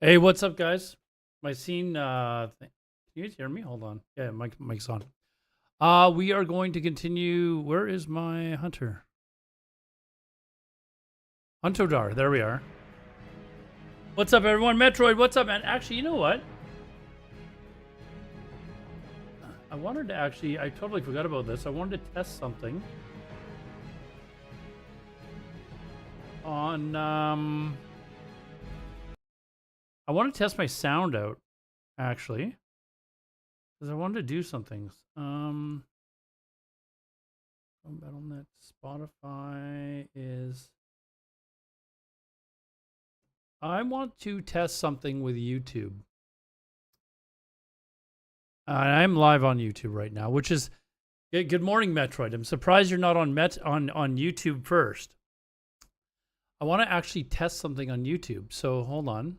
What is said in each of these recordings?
Hey, what's up, guys? My scene. Can you guys hear me? Hold on. Yeah, mic's on. We are going to continue. Where is my hunter? Huntodar. There we are. What's up, everyone? Metroid. What's up, man? Actually, you know what? I wanted to actually. I totally forgot about this. I wanted to test something on. I want to test my sound out, actually, because I wanted to do some things. BattleNet Spotify is. I want to test something with YouTube. I'm live on YouTube right now, which is good morning, Metroid. I'm surprised you're not on on YouTube first. I want to actually test something on YouTube. So hold on.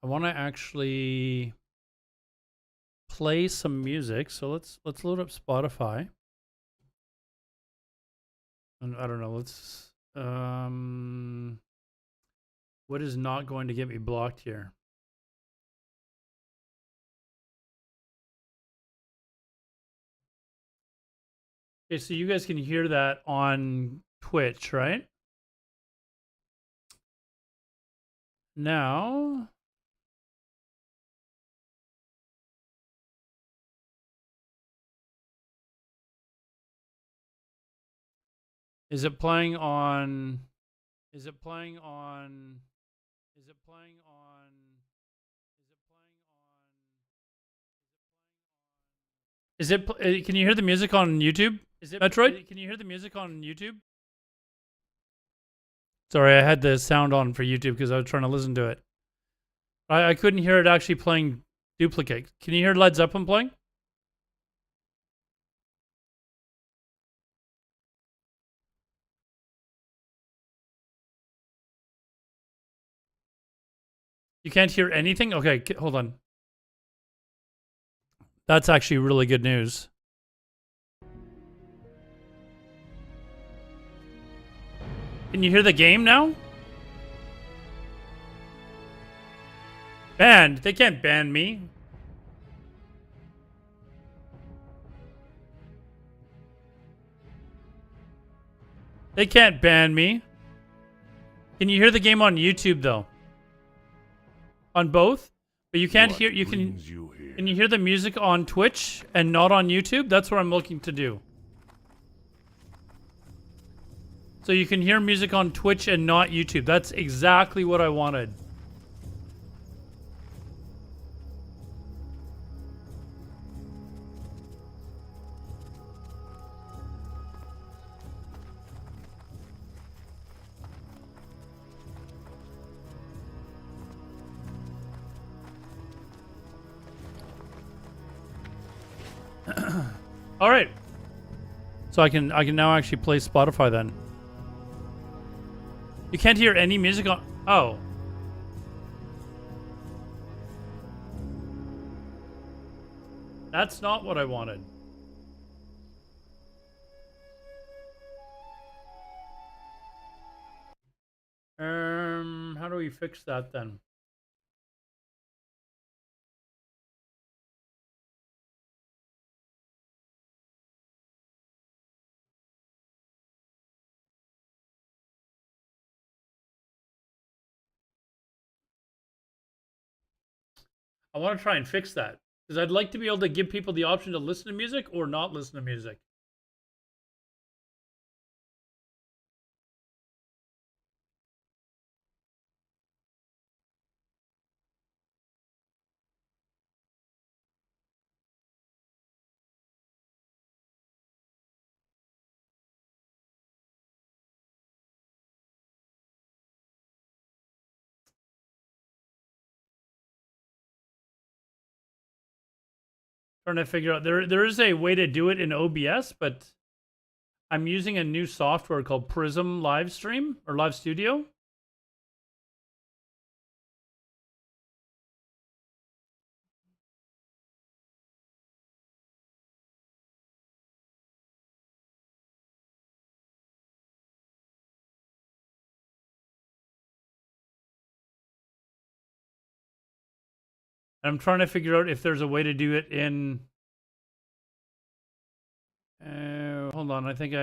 I want to actually play some music. So let's load up Spotify. And I don't know. Let's what is not going to get me blocked here? Okay, so you guys can hear that on Twitch, right? Now, is it playing on? Is it playing on? Is it playing on? Is it playing on? Is it? Can you hear the music on YouTube? Is it Metroid? Can you hear the music on YouTube? Sorry, I had the sound on for YouTube because I was trying to listen to it. I couldn't hear it actually playing duplicate. Can you hear Led Zeppelin playing? You can't hear anything? Okay, hold on. That's actually really good news. Can you hear the game now? Banned? They can't ban me. They can't ban me. Can you hear the game on YouTube though? On both? But you can't hear. You can. Can you hear the music on Twitch and not on YouTube? That's what I'm looking to do. So you can hear music on Twitch and not YouTube. That's exactly what I wanted. All right. So I can now actually play Spotify then. You can't hear any music on. Oh. That's not what I wanted. How do we fix that then? I want to try and fix that because I'd like to be able to give people the option to listen to music or not listen to music. Trying to figure out there is a way to do it in OBS, but I'm using a new software called Prism Live Stream or Live Studio. I'm trying to figure out if there's a way to do it in... hold on, I think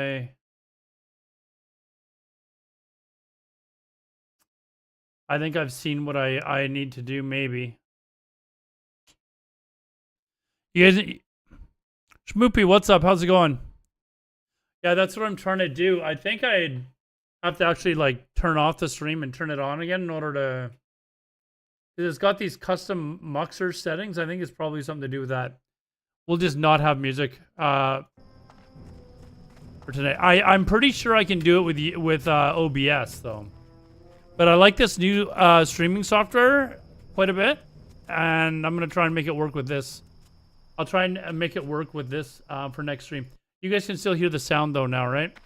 I've seen what I need to do, maybe. You guys... Schmoopy, what's up? How's it going? Yeah, that's what I'm trying to do. I think I'd have to actually, like, turn off the stream and turn it on again in order to... It's got these custom Muxer settings. I think it's probably something to do with that. We'll just not have music for today. I'm pretty sure I can do it with OBS, though. But I like this new streaming software quite a bit. And I'm going to try and make it work with this. I'll try and make it work with this for next stream. You guys can still hear the sound, though, now, right?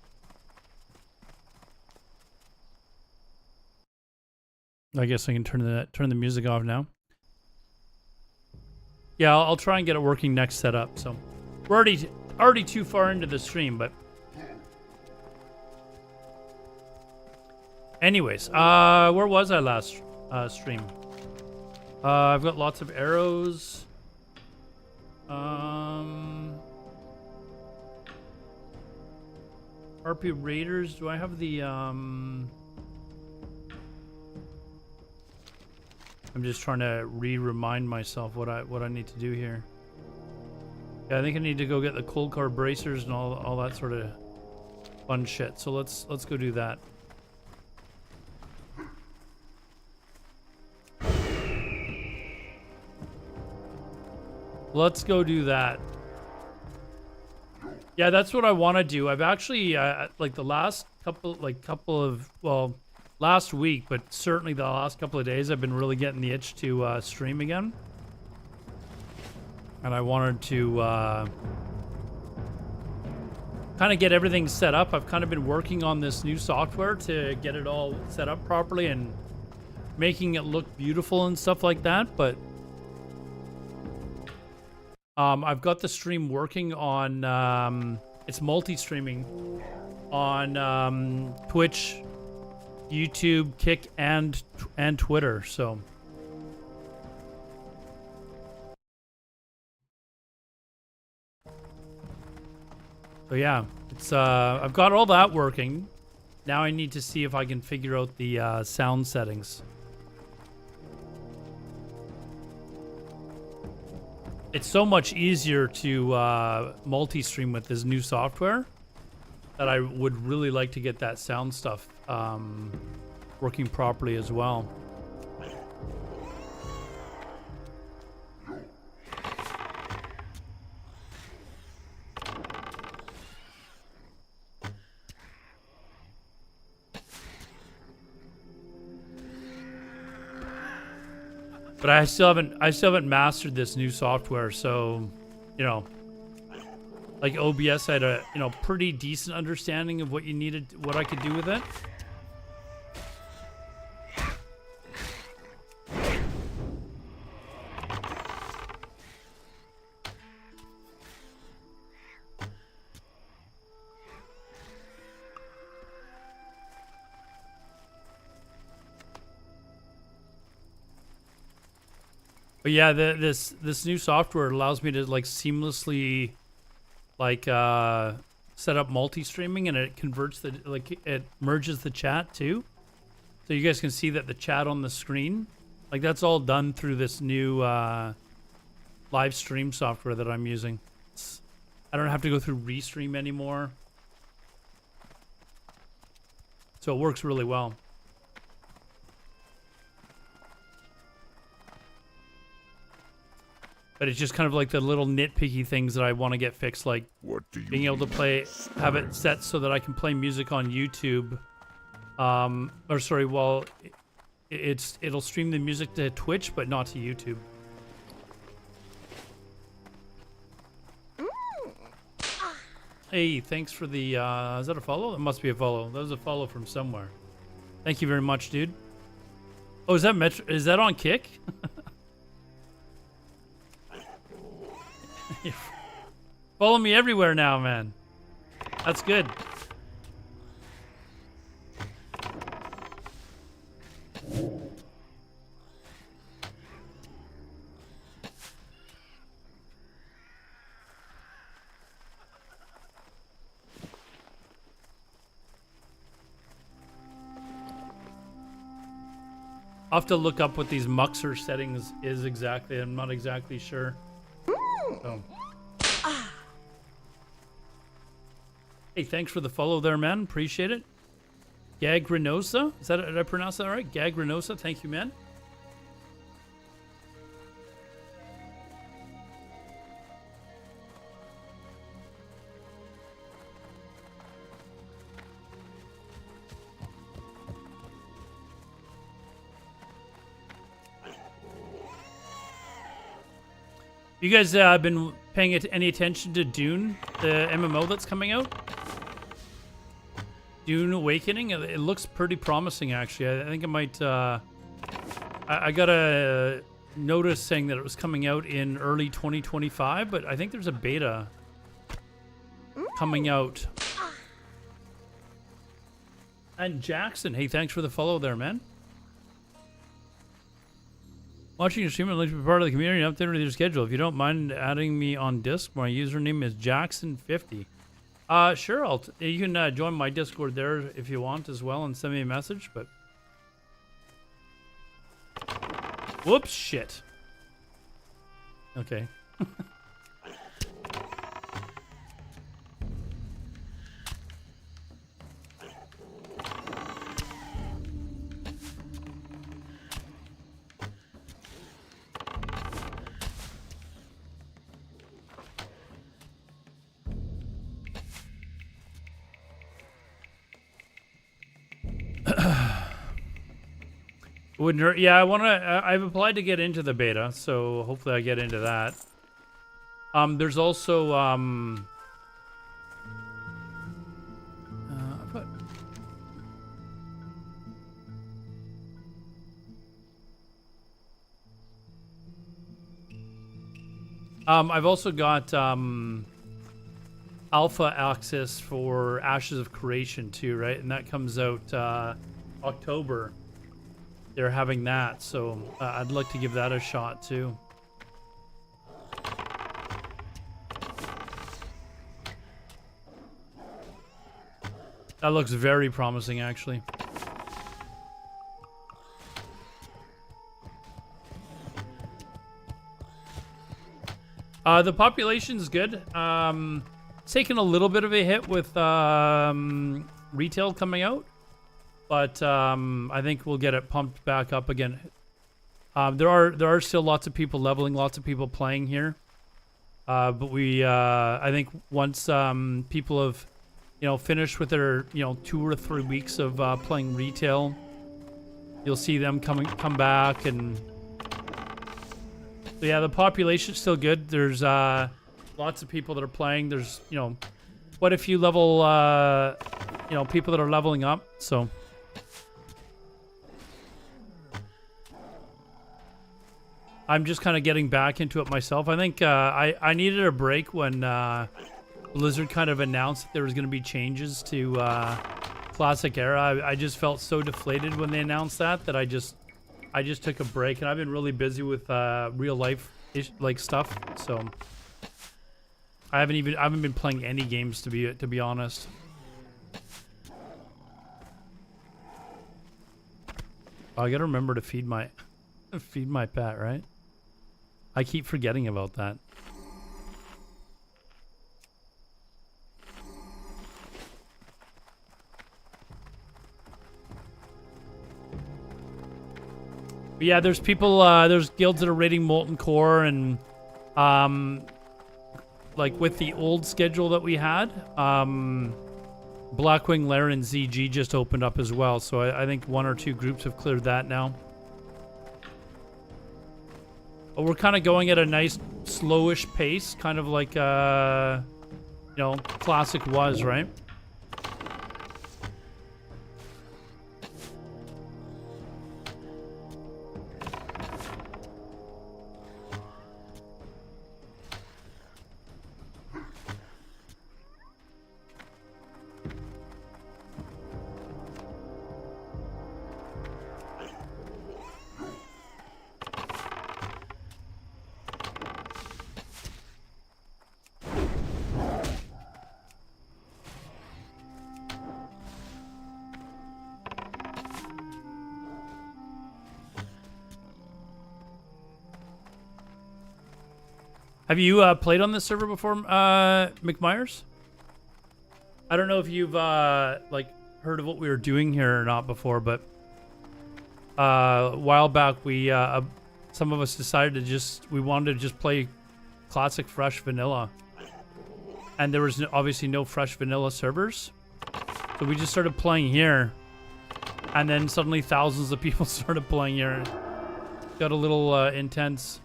I guess I can turn the music off now. Yeah, I'll try and get it working next setup. So we're already too far into the stream, but anyways, where was I last stream? I've got lots of arrows. RP Raiders. Do I have the I'm just trying to remind myself what I need to do here. Yeah, I think I need to go get the cold car bracers and all that sort of fun shit. So let's go do that. Let's go do that. Yeah, that's what I want to do. I've actually like the last couple of last week, but certainly the last couple of days, I've been really getting the itch to stream again. And I wanted to kind of get everything set up. I've kind of been working on this new software to get it all set up properly and making it look beautiful and stuff like that. But I've got the stream working on, it's multi-streaming on Twitch, YouTube, Kick, and Twitter. So yeah, it's I've got all that working. Now I need to see if I can figure out the sound settings. It's so much easier to multi-stream with this new software that I would really like to get that sound stuff working properly as well. But I still haven't mastered this new software, so you know, like OBS, I had a pretty decent understanding of what what I could do with it. But yeah, this new software allows me to like seamlessly like set up multi-streaming, and it converts it merges the chat too. So you guys can see that the chat on the screen, like that's all done through this new live stream software that I'm using. I don't have to go through Restream anymore. So it works really well. But it's just kind of like the little nitpicky things that I want to get fixed, like being able to have it set so that I can play music on YouTube. Or sorry, well, it'll stream the music to Twitch, but not to YouTube. Hey, thanks for the, is that a follow? It must be a follow. That was a follow from somewhere. Thank you very much, dude. Oh, is that on Kick? Follow me everywhere now, man. That's good. I'll have to look up what these Muxer settings is exactly. I'm not exactly sure. So. Hey, thanks for the follow there, man. Appreciate it. Gagrinosa? Did I pronounce that right? Gagrinosa, thank you, man. You guys been paying any attention to Dune, the MMO that's coming out? Dune Awakening? It looks pretty promising, actually. I think it might... I got a notice saying that it was coming out in early 2025, but I think there's a beta coming out. And Jackson, hey, thanks for the follow there, man. Watching your stream, I'd like to be part of the community and update with your schedule. If you don't mind adding me on Disc, my username is Jackson50. Sure, you can join my Discord there if you want as well and send me a message, but... Whoops, shit. Okay. Wouldn't hurt. Yeah, I've applied to get into the beta, so hopefully I get into that. There's also I've also got alpha access for Ashes of Creation too, right? And that comes out October. They're having that, so I'd like to give that a shot too. That looks very promising, actually. The population's good. It's taken a little bit of a hit with retail coming out. But I think we'll get it pumped back up again. There are still lots of people leveling, lots of people playing here. But I think once people have, finished with their 2 or 3 weeks of playing retail, you'll see them come back, and so yeah, the population's still good. There's lots of people that are playing. There's quite a few level people that are leveling up. So. I'm just kind of getting back into it myself. I think I needed a break when Blizzard kind of announced that there was going to be changes to Classic Era. I just felt so deflated when they announced that I just took a break, and I've been really busy with real life stuff. So I haven't been playing any games to be honest. I gotta remember to feed my pet, right? I keep forgetting about that. But yeah, there's people, there's guilds that are raiding Molten Core, and like with the old schedule that we had, Blackwing Lair and ZG just opened up as well, so I think 1 or 2 groups have cleared that now. But we're kind of going at a nice slowish pace, kind of like Classic was, right? Have you played on this server before, McMyers? I don't know if you've like heard of what we were doing here or not before, but a while back we some of us decided to we wanted to just play classic fresh vanilla, and there was obviously no fresh vanilla servers, so we just started playing here, and then suddenly thousands of people started playing here. Got a little intense.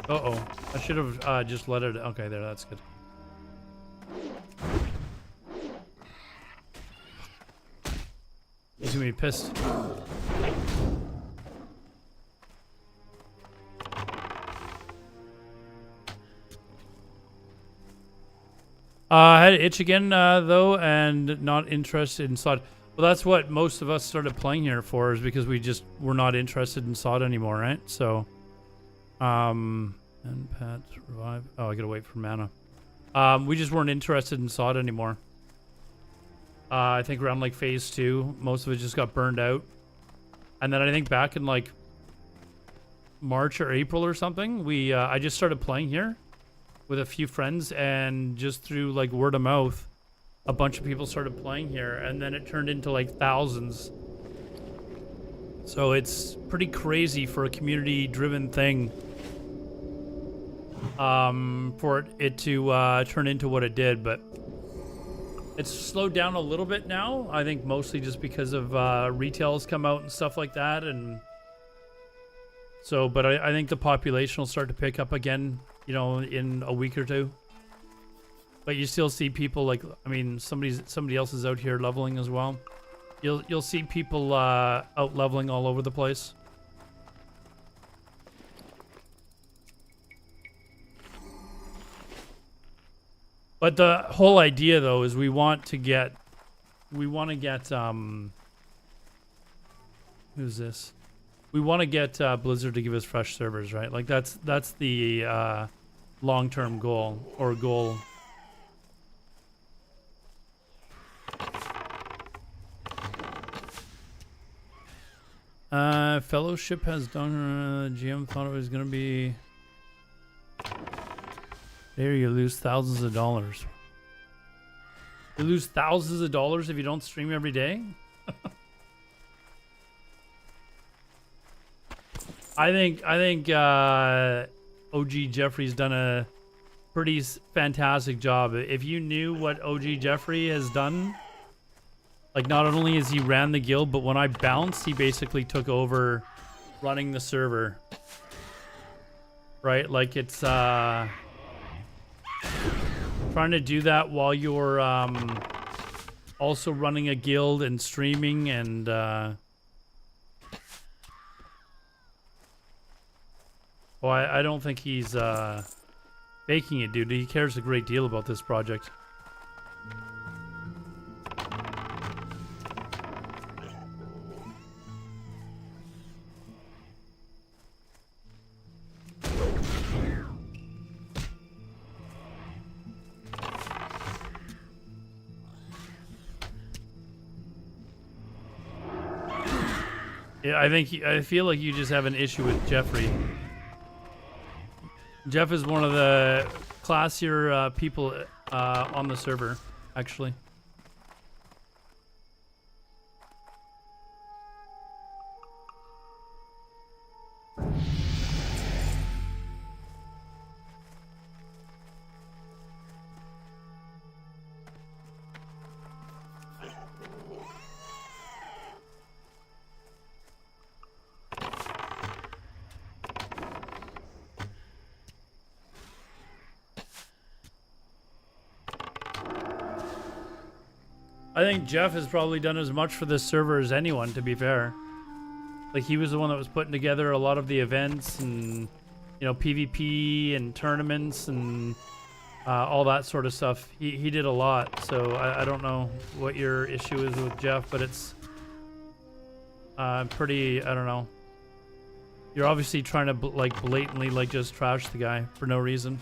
Uh-oh. I should have just let it... Okay, there, that's good. He's gonna be pissed. I had an itch again, though, and not interested in SOD. Well, that's what most of us started playing here for, is because we just were not interested in SOD anymore, right? So... and Pat revive. Oh, I gotta wait for mana. We just weren't interested in SOD anymore. I think around like phase 2, most of it just got burned out. And then I think back in like March or April or something, I just started playing here with a few friends, and just through like word of mouth, a bunch of people started playing here, and then it turned into like thousands. So it's pretty crazy for a community-driven thing. For it to turn into what it did, but it's slowed down a little bit now. I think mostly just because of retails come out and stuff like that, and so. But I think the population will start to pick up again, you know, in a week or two. But you still see people like, I mean, somebody else is out here leveling as well. You'll see people out leveling all over the place. But the whole idea, though, is we want to get, who's this? We want to get Blizzard to give us fresh servers, right? Like that's the long-term goal, or goal. Fellowship has done. GM thought it was gonna be. There you lose thousands of dollars. You lose thousands of dollars if you don't stream every day? I think OG Jeffrey's done a pretty fantastic job. If you knew what OG Jeffrey has done, like not only has he ran the guild, but when I bounced, he basically took over running the server. Right? Like it's trying to do that while you're also running a guild and streaming, and well, I don't think he's faking it, dude. He cares a great deal about this project. Yeah, I feel like you just have an issue with Jeffrey. Jeff is one of the classier people on the server, actually. I think Jeff has probably done as much for this server as anyone, to be fair. Like, he was the one that was putting together a lot of the events and, you know, PvP and tournaments and all that sort of stuff. He did a lot, so I don't know what your issue is with Jeff, but it's pretty, I don't know. You're obviously trying to, like, blatantly, like, just trash the guy for no reason.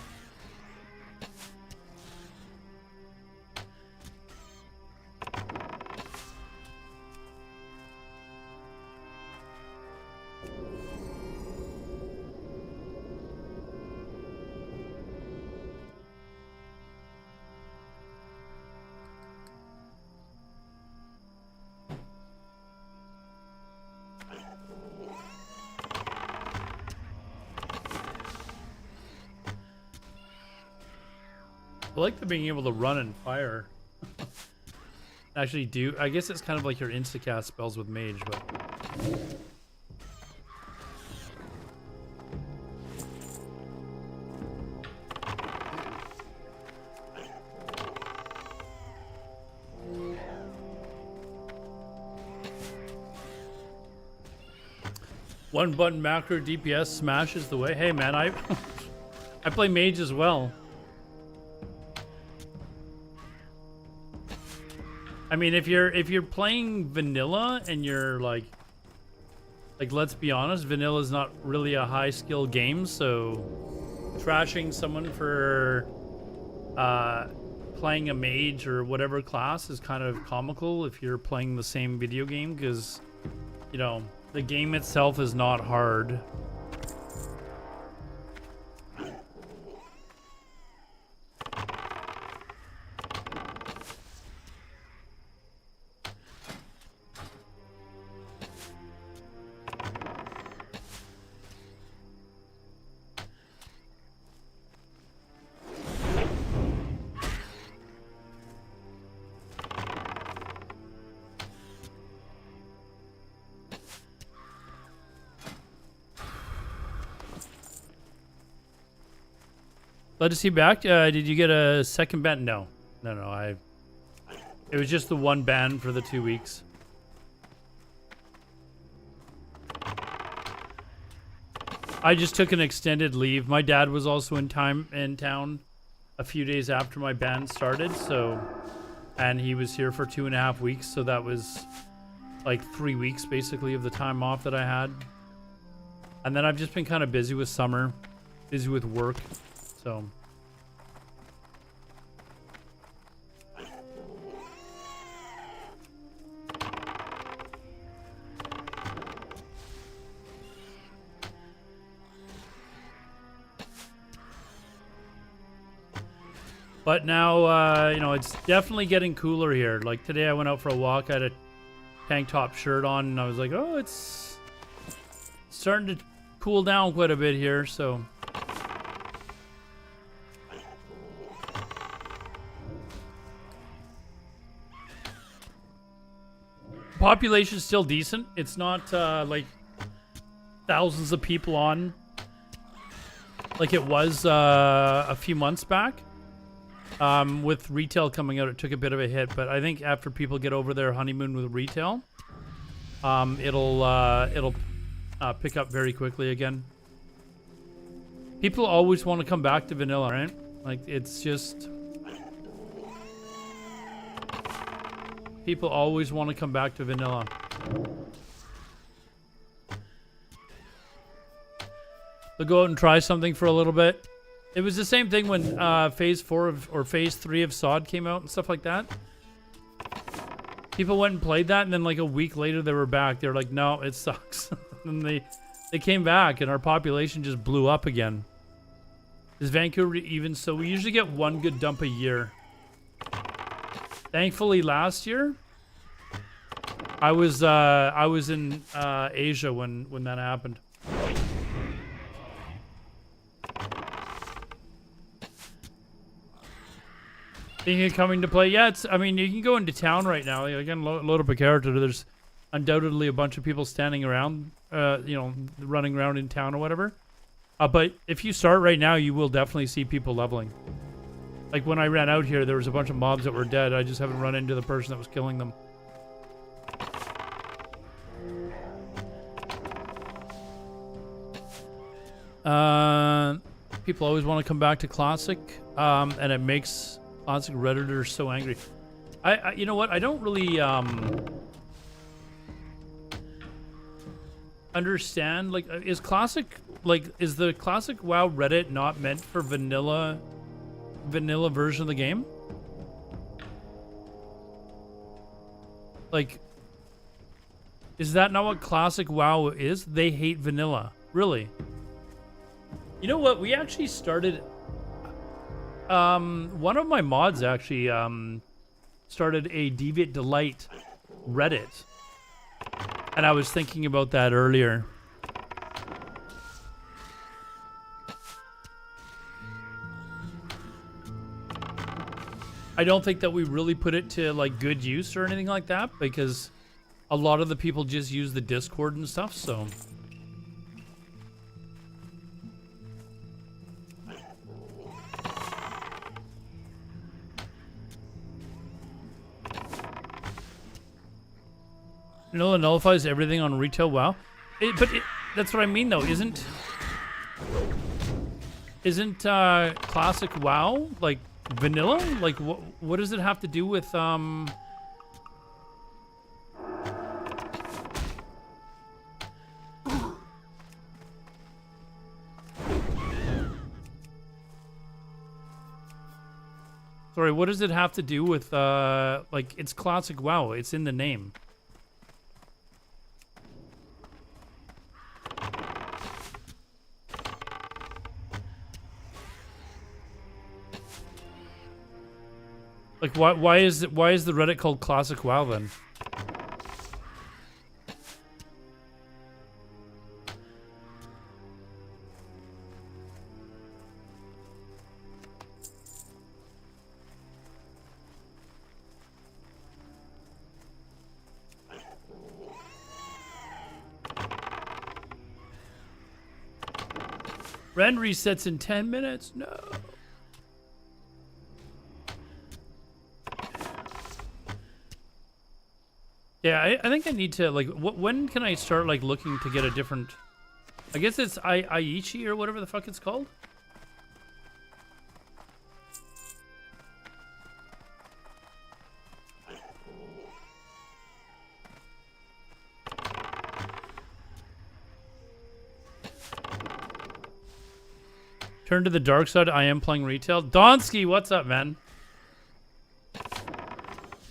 like the being able to run and fire. Actually do. I guess it's kind of like your instacast spells with mage, but... One button macro DPS smashes the way. Hey man, I I play mage as well. I mean, if you're playing vanilla and you're like let's be honest, vanilla is not really a high skill game, so trashing someone for playing a mage or whatever class is kind of comical if you're playing the same video game, because you know, the game itself is not hard. Glad to see you back. Did you get a second ban? No. It was just the one ban for the 2 weeks. I just took an extended leave. My dad was also in town a few days after my ban started, and he was here for 2.5 weeks, so that was like 3 weeks basically of the time off that I had. And then I've just been kind of busy with summer, busy with work. So but now, you know, it's definitely getting cooler here. Like today I went out for a walk, I had a tank top shirt on, and I was like, oh, it's starting to cool down quite a bit here, so... Population is still decent. It's not like thousands of people on like it was a few months back. With retail coming out, it took a bit of a hit, but I think after people get over their honeymoon with retail, it'll pick up very quickly again. People always want to come back to vanilla, right? Like, it's just... People always want to come back to vanilla. They'll go out and try something for a little bit. It was the same thing when Phase 4 or Phase 3 of SOD came out and stuff like that. People went and played that, and then like a week later they were back. They were like, no, it sucks. And they came back, and our population just blew up again. Is Vancouver even? So we usually get one good dump a year. Thankfully, last year, I was in Asia when that happened. Thinking of coming to play? Yeah, I mean, you can go into town right now. You can load up a character. There's undoubtedly a bunch of people standing around, you know, running around in town or whatever. But if you start right now, you will definitely see people leveling. Like when I ran out here, there was a bunch of mobs that were dead. I just haven't run into the person that was killing them. People always want to come back to Classic, and it makes Classic Redditors so angry. I you know what? I don't really understand. Like, is the Classic WoW Reddit not meant for vanilla version of the game? Like, is that not what Classic WoW is? They hate vanilla. Really? You know what? We actually started... one of my mods actually started a Deviate Delight Reddit. And I was thinking about that earlier. I don't think that we really put it to like good use or anything like that, because a lot of the people just use the Discord and stuff, so. You know, it nullifies everything on retail WoW. That's what I mean, though. Isn't classic WoW like vanilla? Like, what does it have to do with Sorry, what does it have to do with like it's classic WoW? It's in the name. Like, why is the Reddit called Classic WoW then? Rend resets in 10 minutes? No. Yeah, I think I need to, like, when can I start, like, looking to get a different... I guess it's Aichi or whatever the fuck it's called? Turn to the dark side, I am playing retail. Donsky, what's up, man?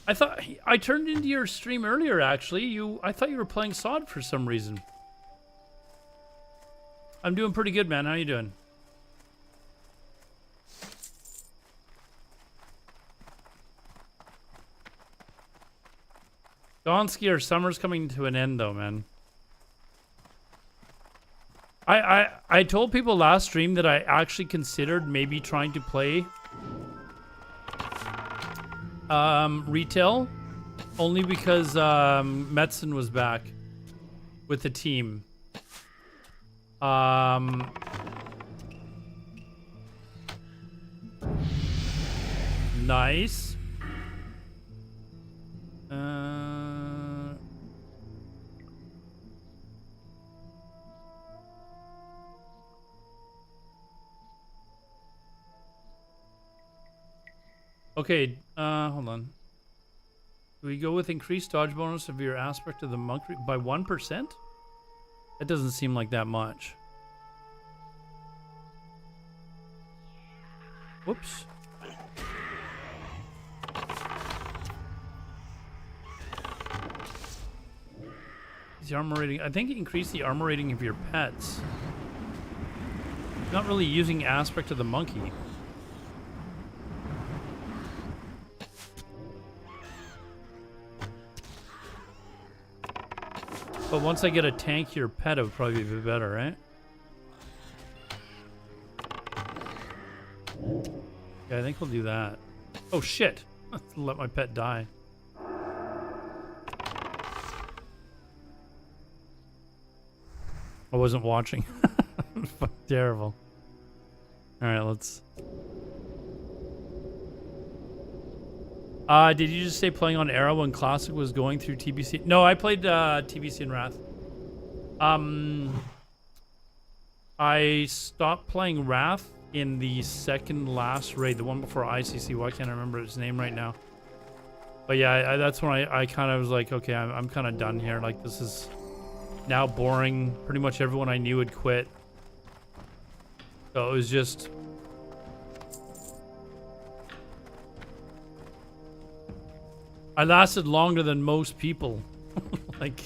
I thought I turned into your stream earlier. Actually, I thought you were playing SOD for some reason. I'm doing pretty good, man. How you doing? Donsky, our summer's coming to an end, though, man. I told people last stream that I actually considered maybe trying to play retail, only because Metzen was back with the team. Nice. Okay, hold on. Do we go with increased dodge bonus of your aspect of the monk by 1%? That doesn't seem like that much. Whoops. The armor rating. I think increase the armor rating of your pets. Not really using aspect of the monkey. But once I get a tankier pet, it would probably be better, right? Yeah, I think we'll do that. Oh, shit. Let my pet die. I wasn't watching. Fuck, terrible. Alright, let's... did you just say playing on Era when Classic was going through TBC? No, I played TBC and Wrath. I stopped playing Wrath in the second last raid, the one before ICC. Why can't I remember his name right now? But yeah, that's when I kind of was like, okay, I'm kind of done here. Like, this is now boring. Pretty much everyone I knew had quit. So it was just... I lasted longer than most people. Like...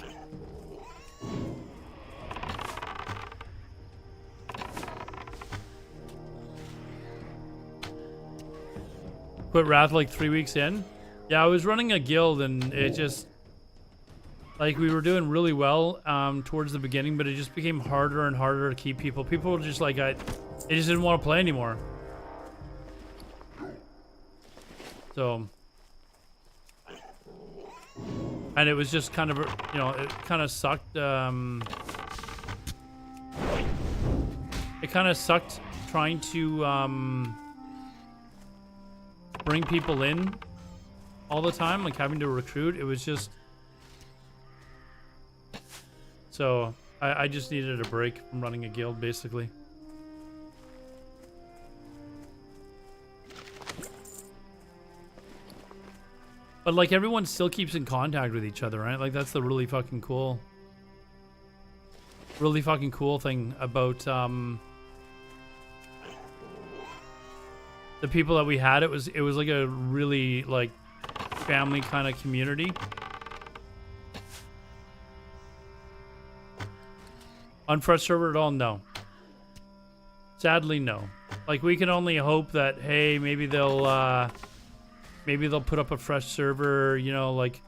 Quit Wrath like 3 weeks in. Yeah, I was running a guild and it just... Like, we were doing really well towards the beginning, but it just became harder and harder to keep people. People were just like, they just didn't want to play anymore. So, and it was just kind of, you know, it kind of sucked. It kind of sucked trying to bring people in all the time, like having to recruit. It was just, so I just needed a break from running a guild, basically. But like everyone still keeps in contact with each other, right? Like that's the really fucking cool thing about the people that we had. It was like a really like family kind of community. On Fresh server at all? No. Sadly, no. Like we can only hope that, hey, maybe they'll put up a fresh server, you know, like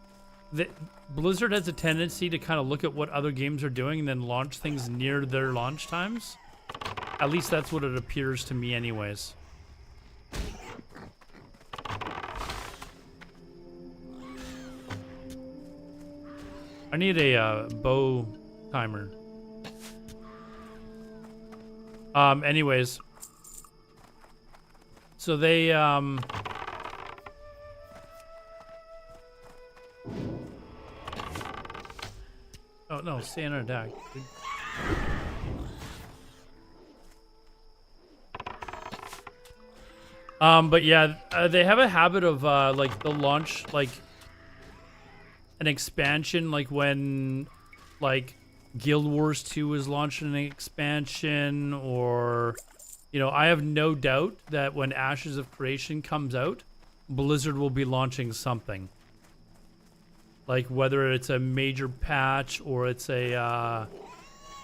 Blizzard has a tendency to kind of look at what other games are doing and then launch things near their launch times. At least that's what it appears to me anyways. I need a bow timer. Anyways. So they, oh no, stay on attack. But yeah, they have a habit of like they'll launch like an expansion, like when like Guild Wars 2 is launching an expansion, or you know, I have no doubt that when Ashes of Creation comes out, Blizzard will be launching something. Like whether it's a major patch or it's a,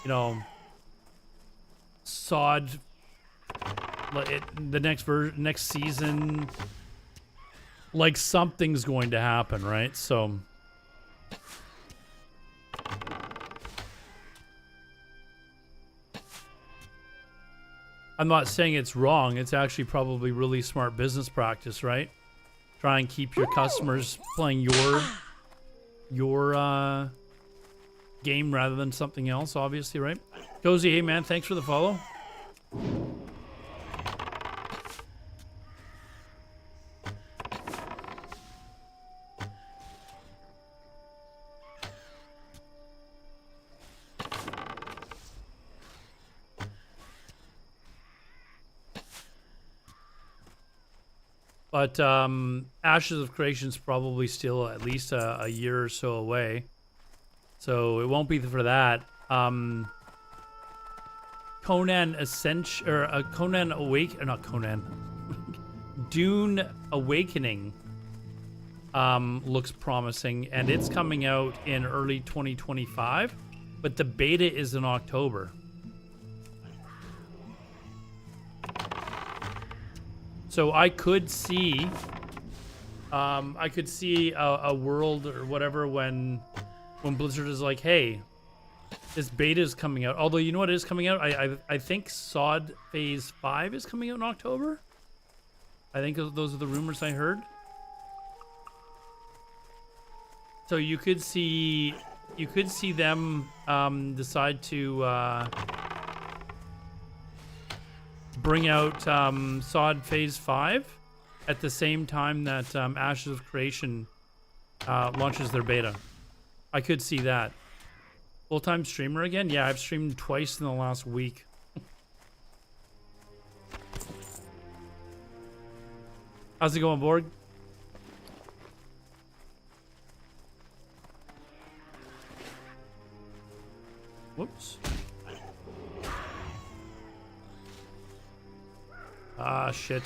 you know, sod, the next season, like something's going to happen, right? So, I'm not saying it's wrong. It's actually probably really smart business practice, right? Try and keep your customers playing your game rather than something else, obviously, right? Cozy, hey man, thanks for the follow. But Ashes of Creation's probably still at least a year or so away. So it won't be for that. Conan Ascension, or Conan Awake, or not Conan. Dune Awakening looks promising, and it's coming out in early 2025, but the beta is in October. So I could see a world or whatever when Blizzard is like, hey, this beta is coming out. Although, you know what is coming out? I think SOD Phase 5 is coming out in October. I think those are the rumors I heard. So you could see them decide to bring out SOD Phase 5 at the same time that Ashes of Creation launches their beta. I could see that. Full-time streamer again? Yeah, I've streamed twice in the last week. How's it going, Borg? Whoops. Ah, shit.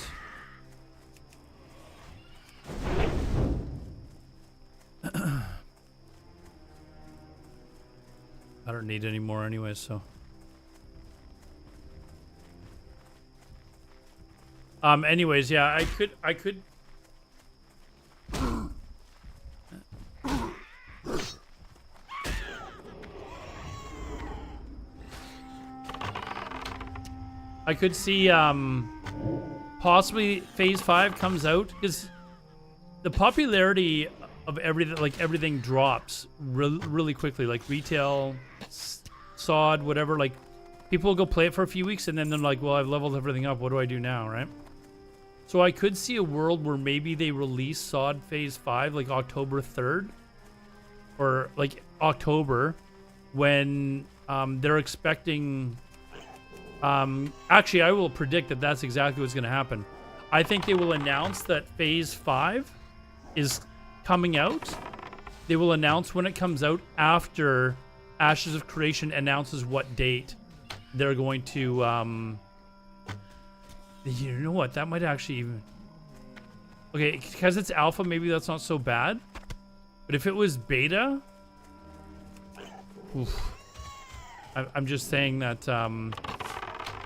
I don't need any more anyway, so. Anyways, yeah, I could. I could see, possibly Phase 5 comes out, because the popularity of everything drops really quickly. Like retail, sod, whatever. Like people will go play it for a few weeks and then they're like, well, I've leveled everything up. What do I do now, right? So I could see a world where maybe they release sod phase 5 like October 3rd or like October when they're expecting. Actually, I will predict that that's exactly what's going to happen. I think they will announce that phase 5 is coming out. They will announce when it comes out after Ashes of Creation announces what date they're going to. You know what? That might actually even. Okay, because it's alpha, maybe that's not so bad. But if it was beta, oof, I'm just saying that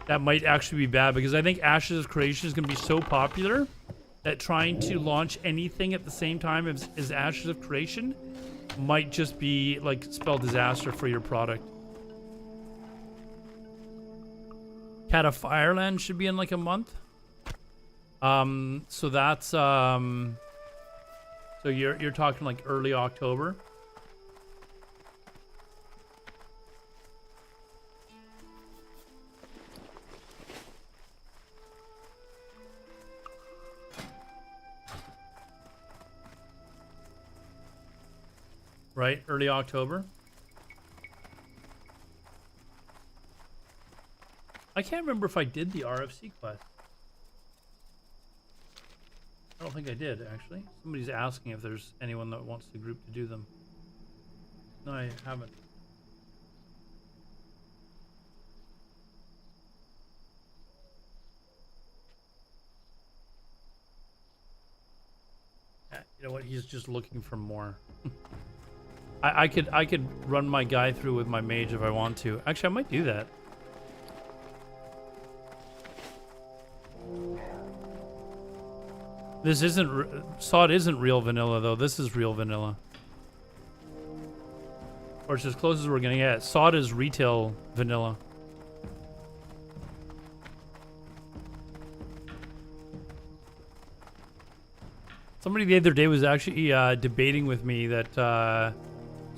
that might actually be bad because I think Ashes of Creation is going to be so popular that trying to launch anything at the same time as Ashes of Creation might just be like spell disaster for your product. Cat of Fireland should be in like a month. So that's so you're talking like early October. Right, early October. I can't remember if I did the RFC quest. I don't think I did, actually. Somebody's asking if there's anyone that wants the group to do them. No, I haven't. Yeah, you know what? He's just looking for more. I could run my guy through with my mage if I want to. Actually, I might do that. This isn't sod isn't real vanilla though. This is real vanilla, or it's as close as we're gonna get. Sod is retail vanilla. Somebody the other day was actually debating with me that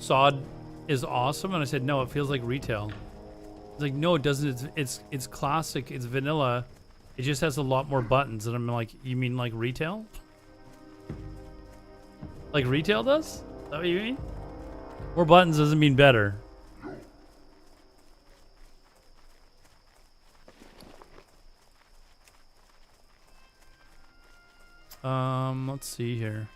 sod is awesome, and I said no, it feels like retail. It's like no, it doesn't. It's classic. It's vanilla. It just has a lot more buttons, and I'm like, you mean like retail? Like retail does? Is that what you mean? More buttons doesn't mean better. Let's see here.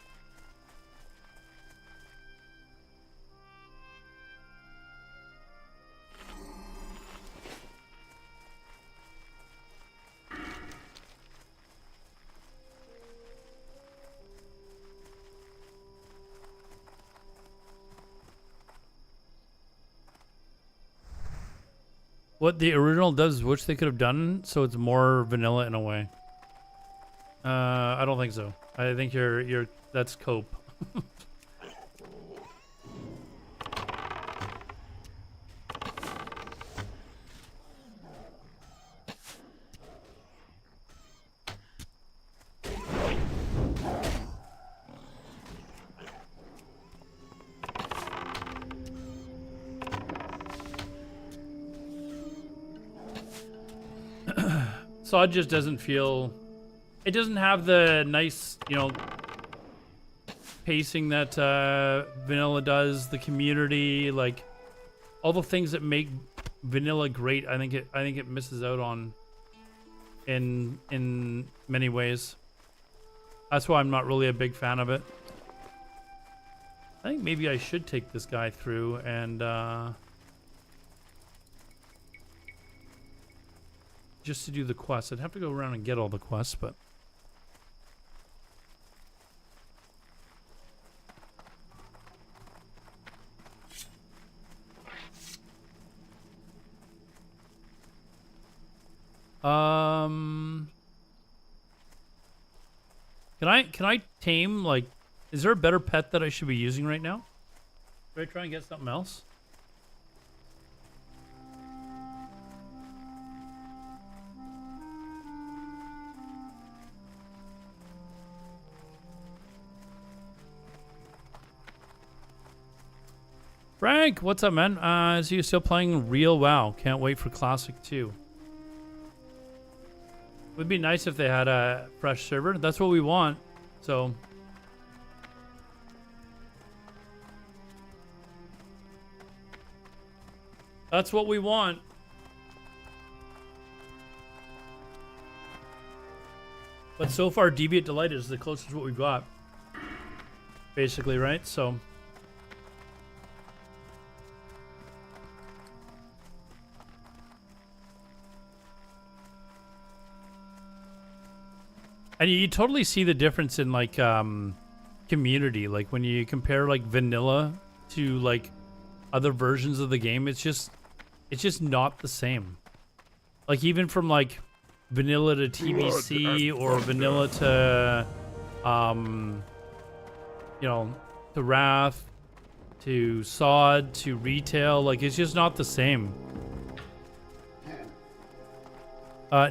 What the original does, which they could have done, so it's more vanilla in a way. I don't think so. I think that's cope. Sod just doesn't feel. It doesn't have the nice, you know, pacing that vanilla does. The community, like all the things that make vanilla great. I think it misses out on in many ways. That's why I'm not really a big fan of it. I think maybe I should take this guy through and just to do the quests. I'd have to go around and get all the quests, but can I tame, like, is there a better pet that I should be using right now? Should I try and get something else? Frank, what's up, man? Is you still playing Real WoW? Can't wait for Classic 2. Would be nice if they had a fresh server. That's what we want. So that's what we want. But so far, Deviate Delight is the closest what we've got. Basically, right? So and you totally see the difference in like community. Like when you compare like vanilla to like other versions of the game, it's just not the same. Like even from like vanilla to TBC or vanilla to you know, to Wrath to Sod to retail, like it's just not the same.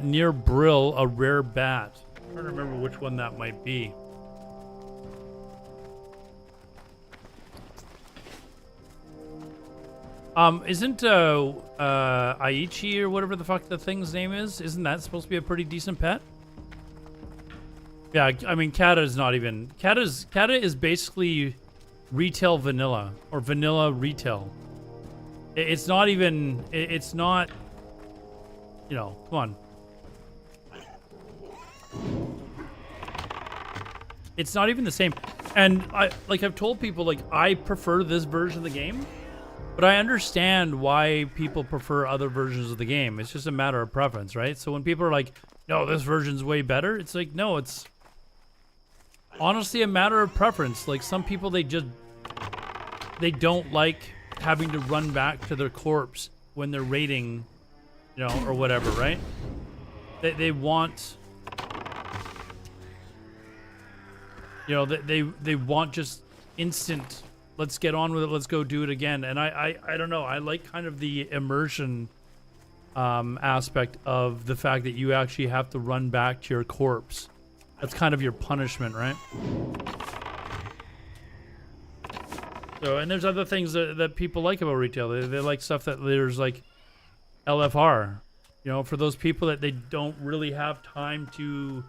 Near Brill, a rare bat. I'm trying to remember which one that might be. Isn't Aichi or whatever the fuck the thing's name is? Isn't that supposed to be a pretty decent pet? Yeah, I mean, Kata is not even... Kata is basically retail vanilla. Or vanilla retail. It's not even... It's not... You know, come on. It's not even the same. And I've told people, like, I prefer this version of the game. But I understand why people prefer other versions of the game. It's just a matter of preference, right? So when people are like, no, this version's way better, it's like, no, it's honestly a matter of preference. Like some people, they don't like having to run back to their corpse when they're raiding, you know, or whatever, right? They want, you know, they want just instant, let's get on with it, let's go do it again. And I don't know, I like kind of the immersion aspect of the fact that you actually have to run back to your corpse. That's kind of your punishment, right? So, and there's other things that people like about retail. They like stuff that there's like LFR, you know, for those people that they don't really have time to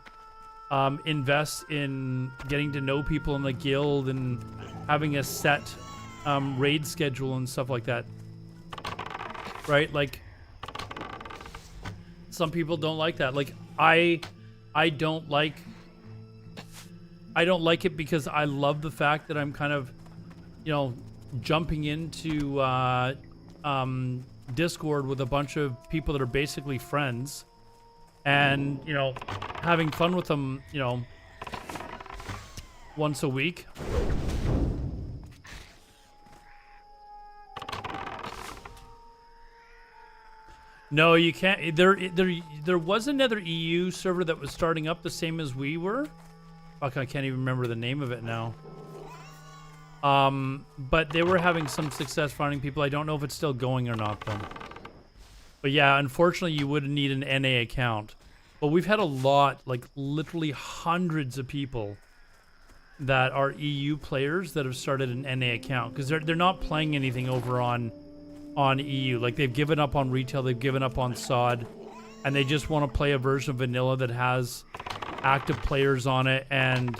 invest in getting to know people in the guild and having a set raid schedule and stuff like that, right? Like some people don't like that. Like I don't like it because I love the fact that I'm kind of, you know, jumping into Discord with a bunch of people that are basically friends and, you know, having fun with them, you know, once a week. No, you can't. There was another EU server that was starting up the same as we were. Fuck, I can't even remember the name of it now. But they were having some success finding people. I don't know if it's still going or not, though. But yeah, unfortunately, you would need an NA account. But we've had a lot, like literally hundreds of people that are EU players that have started an NA account because they're not playing anything over on EU. Like they've given up on retail, they've given up on SOD, and they just want to play a version of vanilla that has active players on it and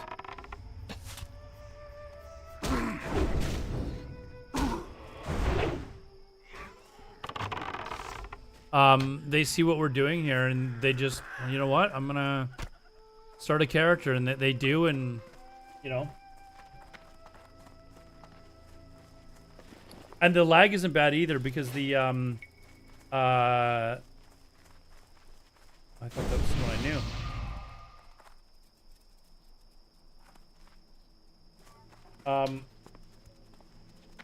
they see what we're doing here and they just, you know what, I'm gonna start a character, and they do, and you know, and the lag isn't bad either because the I thought that was someone I knew.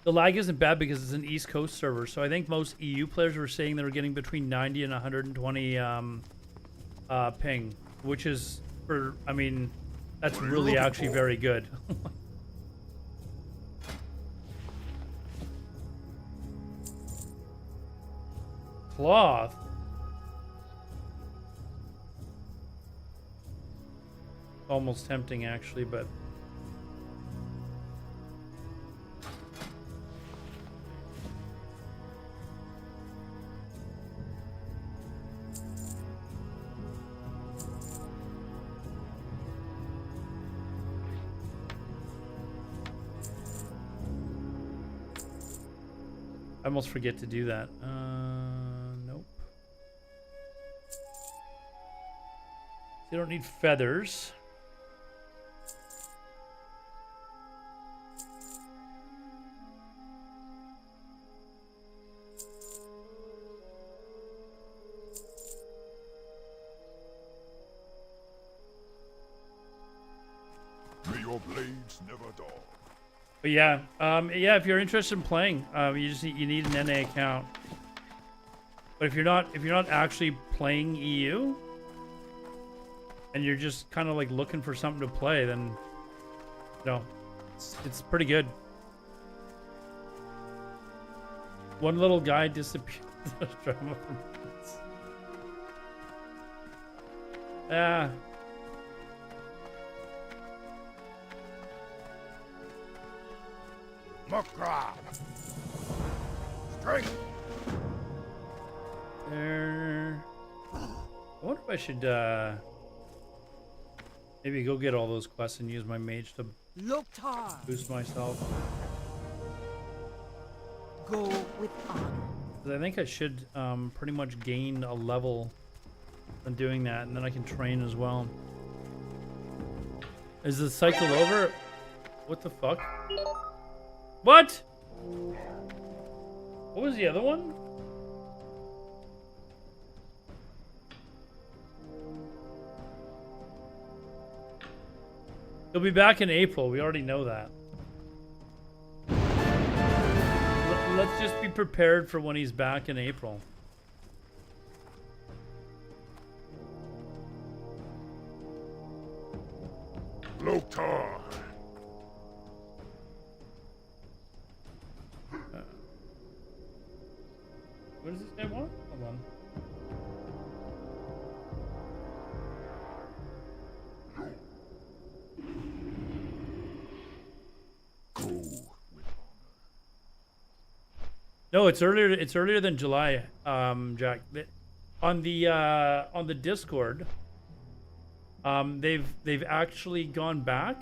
The lag isn't bad because it's an East Coast server, so I think most EU players were saying they were getting between 90 and 120 ping, which is, for, I mean, that's really actually very good. Cloth. Almost tempting, actually, but I almost forget to do that. Nope. You don't need feathers. May your blades never dull. But yeah, yeah. If you're interested in playing, you need an NA account. But if you're not actually playing EU, and you're just kind of like looking for something to play, then it's pretty good. One little guy disappeared. Drama for months. Ah. Makra. Strength. There. I wonder if I should maybe go get all those quests and use my mage to boost myself. Go with honor. 'Cause I think I should pretty much gain a level when doing that, and then I can train as well. Is the cycle over? What the fuck? What? What was the other one? He'll be back in April. We already know that. Let's just be prepared for when he's back in April. Loktar. What does this guy want? Hold on. Go with honor. No, it's earlier. It's earlier than July, Jack. On the Discord, they've actually gone back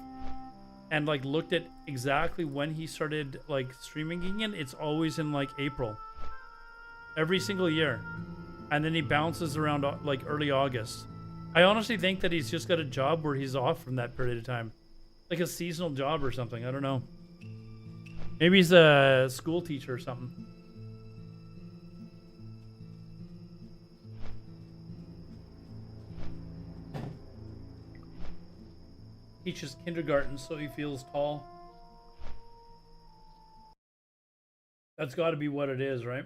and like looked at exactly when he started like streaming again. It's always in like April. Every single year. And then he bounces around like early August. I honestly think that he's just got a job where he's off from that period of time. Like a seasonal job or something. I don't know. Maybe he's a school teacher or something. Teaches kindergarten, so he feels tall. That's got to be what it is, right?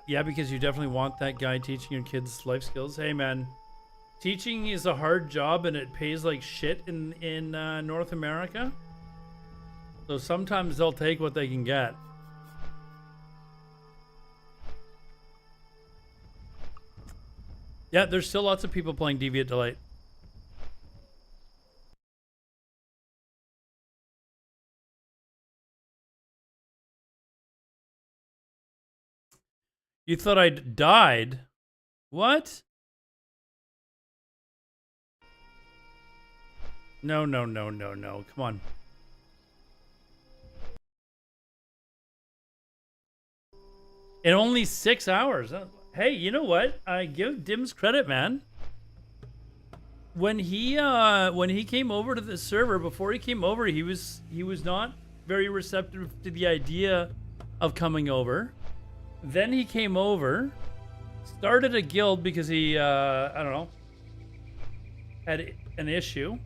Yeah, because you definitely want that guy teaching your kids life skills. Hey, man, teaching is a hard job and it pays like shit in North America. So sometimes they'll take what they can get. Yeah, there's still lots of people playing Deviate Delight. You thought I'd died? What? No. Come on. In only 6 hours. Hey, you know what? I give Dims credit, man. When he came over to the server, before he came over, he was not very receptive to the idea of coming over. Then he came over, started a guild because he, I don't know, had an issue.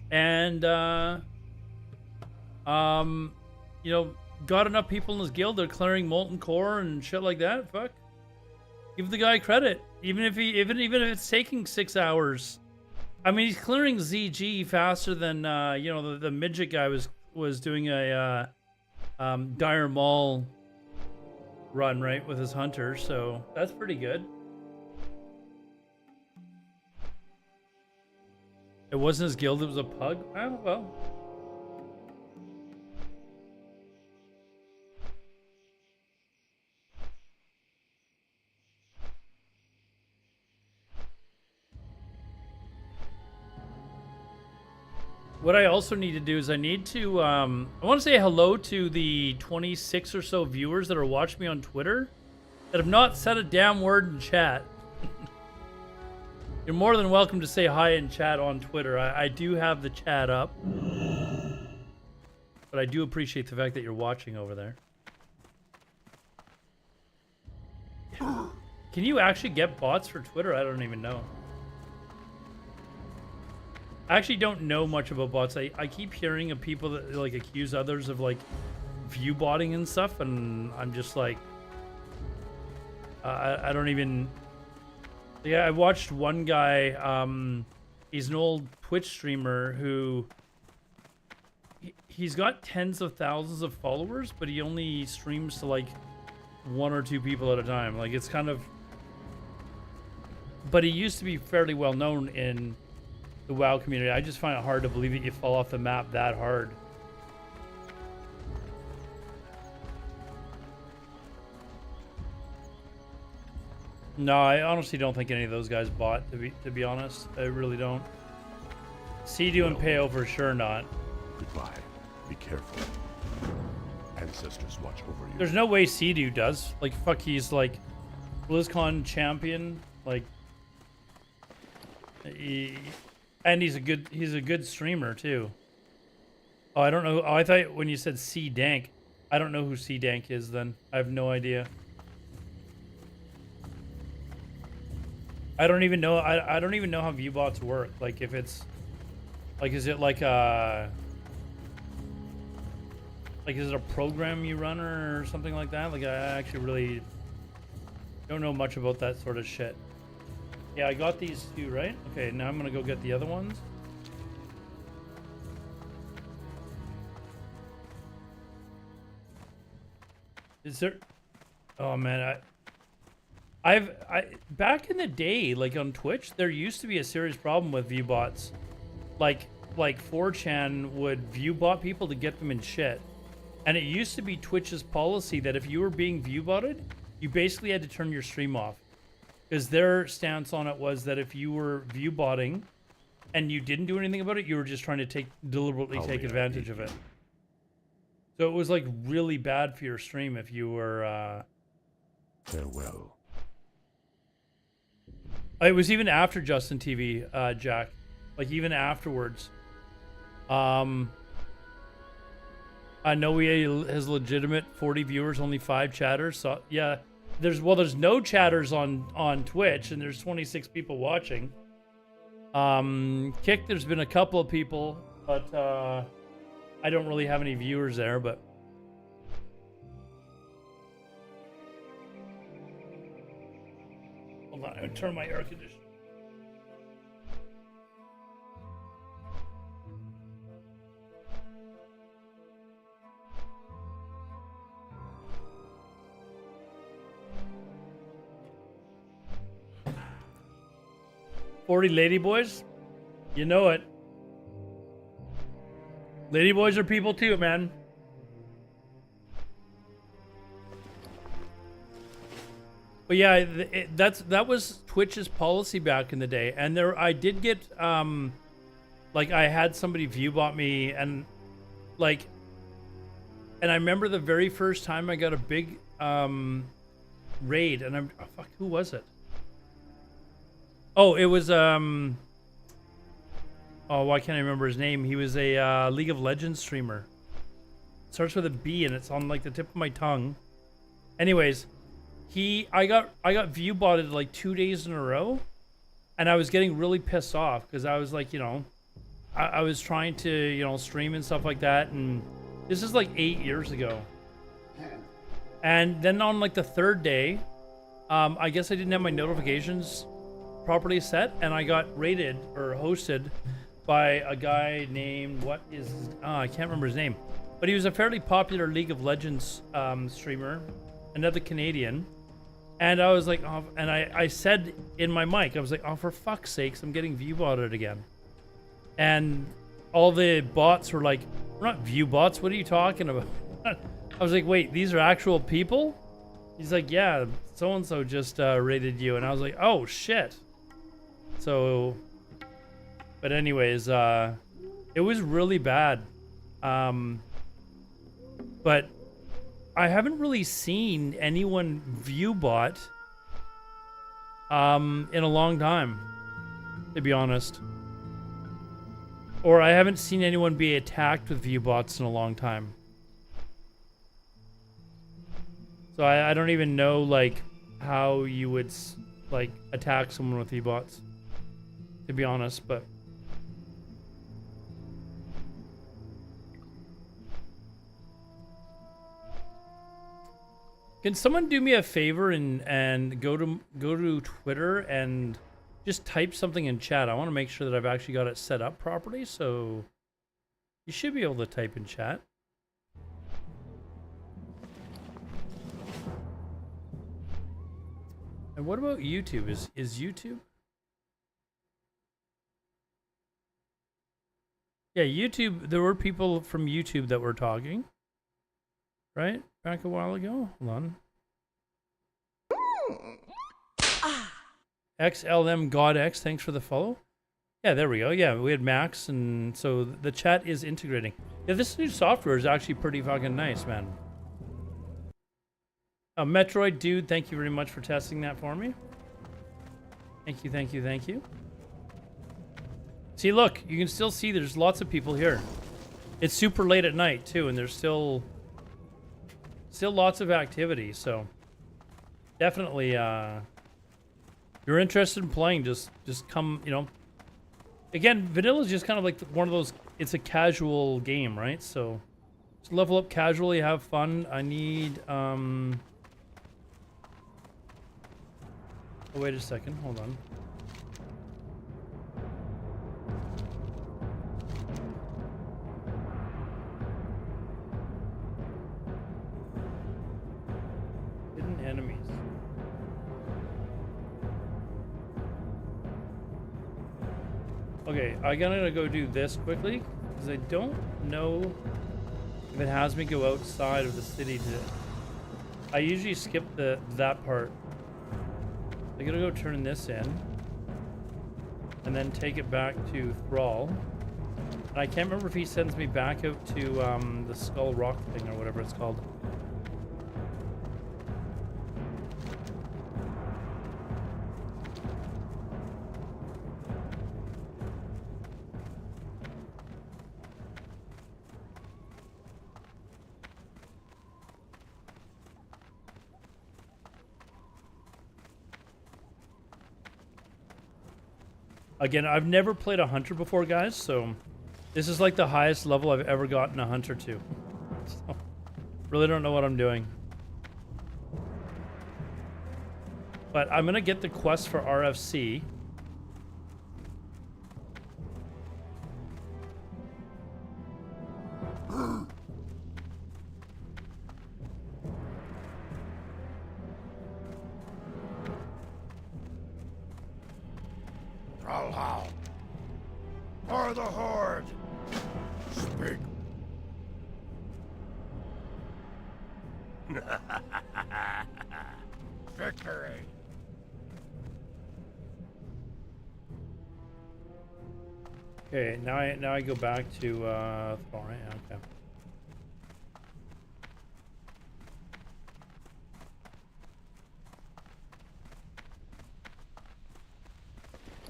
And, you know, got enough people in his guild, they're clearing Molten Core and shit like that. Fuck. Give the guy credit. Even if it's taking 6 hours. I mean, he's clearing ZG faster than, you know, the midget guy was doing a, Dire Maul run, right, with his hunter, so that's pretty good. It wasn't his guild, it was a pug. Oh, well. What I also need to do is I need to, I want to say hello to the 26 or so viewers that are watching me on Twitter that have not said a damn word in chat. You're more than welcome to say hi in chat on Twitter. I do have the chat up. But I do appreciate the fact that you're watching over there. Can you actually get bots for Twitter? I don't even know. I actually don't know much about bots. I keep hearing of people that like accuse others of like view botting and stuff, and I'm just like, I don't even. Yeah, I watched one guy. He's an old Twitch streamer who. He's got tens of thousands of followers, but he only streams to like 1 or 2 people at a time. Like it's kind of. But he used to be fairly well known in the WoW community. I just find it hard to believe that you fall off the map that hard. No, I honestly don't think any of those guys bought, to be honest. I really don't. Sea-Doo and Peo for sure not. Goodbye. Be careful. Ancestors watch over you. There's no way Sea-Doo does. Like, fuck, he's like BlizzCon champion. Like, and he's a good streamer too. Oh, I don't know. Oh, I thought when you said C-Dank, I don't know who C-Dank is then. I have no idea. I don't even know. I don't even know how viewbots work. Like, if it's like, is it like a is it a program you run or something like that? Like, I actually really don't know much about that sort of shit. Yeah, I got these 2, right? Okay, now I'm gonna go get the other ones. Is there? Oh man, I back in the day, like on Twitch, there used to be a serious problem with viewbots. Like 4chan would viewbot people to get them in shit. And it used to be Twitch's policy that if you were being viewbotted, you basically had to turn your stream off. Because their stance on it was that if you were viewbotting and you didn't do anything about it, you were just trying to deliberately take advantage of it. So it was like really bad for your stream if you were Farewell. It was even after Justin TV, Jack. Like even afterwards. I know he has legitimate 40 viewers, only 5 chatters. So yeah, there's no chatters on Twitch, and there's 26 people watching. Kick, there's been a couple of people, but I don't really have any viewers there. But hold on, I'm gonna turn my air conditioner. Ladyboys, you know it. Ladyboys are people too, man. But yeah, that was Twitch's policy back in the day, and I did get like I had somebody viewbot me, and like, and I remember the very first time I got a big raid, and fuck, who was it? Oh, it was oh, why can't I remember his name? He was a League of Legends streamer. It starts with a B and it's on like the tip of my tongue. Anyways, I got view botted like 2 days in a row, and I was getting really pissed off because I was like, you know, I was trying to, you know, stream and stuff like that, and this is like 8 years ago. And then on like the 3rd day, I guess I didn't have my notifications properly set, and I got raided or hosted by a guy named I can't remember his name, but he was a fairly popular League of Legends streamer, another Canadian. And I was like, oh, and I said in my mic, I was like, oh, for fuck's sakes, I'm getting view botted again. And all the bots were like, we're not view bots, what are you talking about? I was like, wait, these are actual people? He's like, yeah, so and so just raided you. And I was like, oh shit. So, but anyways, It was really bad. But I haven't really seen anyone view bot in a long time, to be honest. Or I haven't seen anyone be attacked with view bots in a long time. So I don't even know like how you would like attack someone with view bots, to be honest, but can someone do me a favor and go to Twitter and just type something in chat? I want to make sure that I've actually got it set up properly, so you should be able to type in chat. And what about YouTube? Is YouTube? Yeah, YouTube, there were people from YouTube that were talking, right? Back a while ago. Hold on. XLM God X, thanks for the follow. Yeah, there we go. Yeah, we had Max, and so the chat is integrating. Yeah, this new software is actually pretty fucking nice, man. Metroid Dude, thank you very much for testing that for me. Thank you, thank you, thank you. See, look, you can still see there's lots of people here. It's super late at night, too, and there's still lots of activity, so definitely, if you're interested in playing, just come, you know. Again, vanilla is just kind of like one of those, it's a casual game, right? So just level up casually, have fun. I need, oh, wait a second, hold on. Hidden enemies. Okay, I gotta go do this quickly, because I don't know if it has me go outside of the city to... I usually skip that part. I gotta go turn this in, and then take it back to Thrall. And I can't remember if he sends me back out to the Skull Rock thing, or whatever it's called. Again, I've never played a hunter before, guys, so this is like the highest level I've ever gotten a hunter to. So, really don't know what I'm doing. But I'm gonna get the quest for RFC. For the Horde! Speak! Victory! Okay, now I go back to Thor, right? Okay.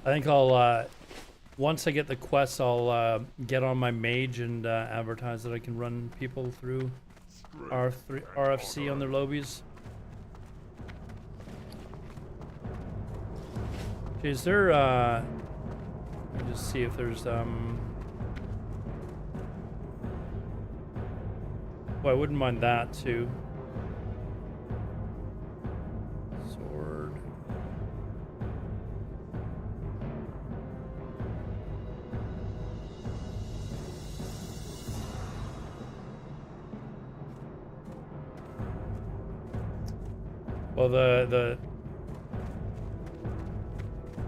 I think I'll once I get the quests, I'll get on my mage and advertise that I can run people through RFC on their lobbies. Okay, is there let me just see if there's well, I wouldn't mind that too. Sword. Well, the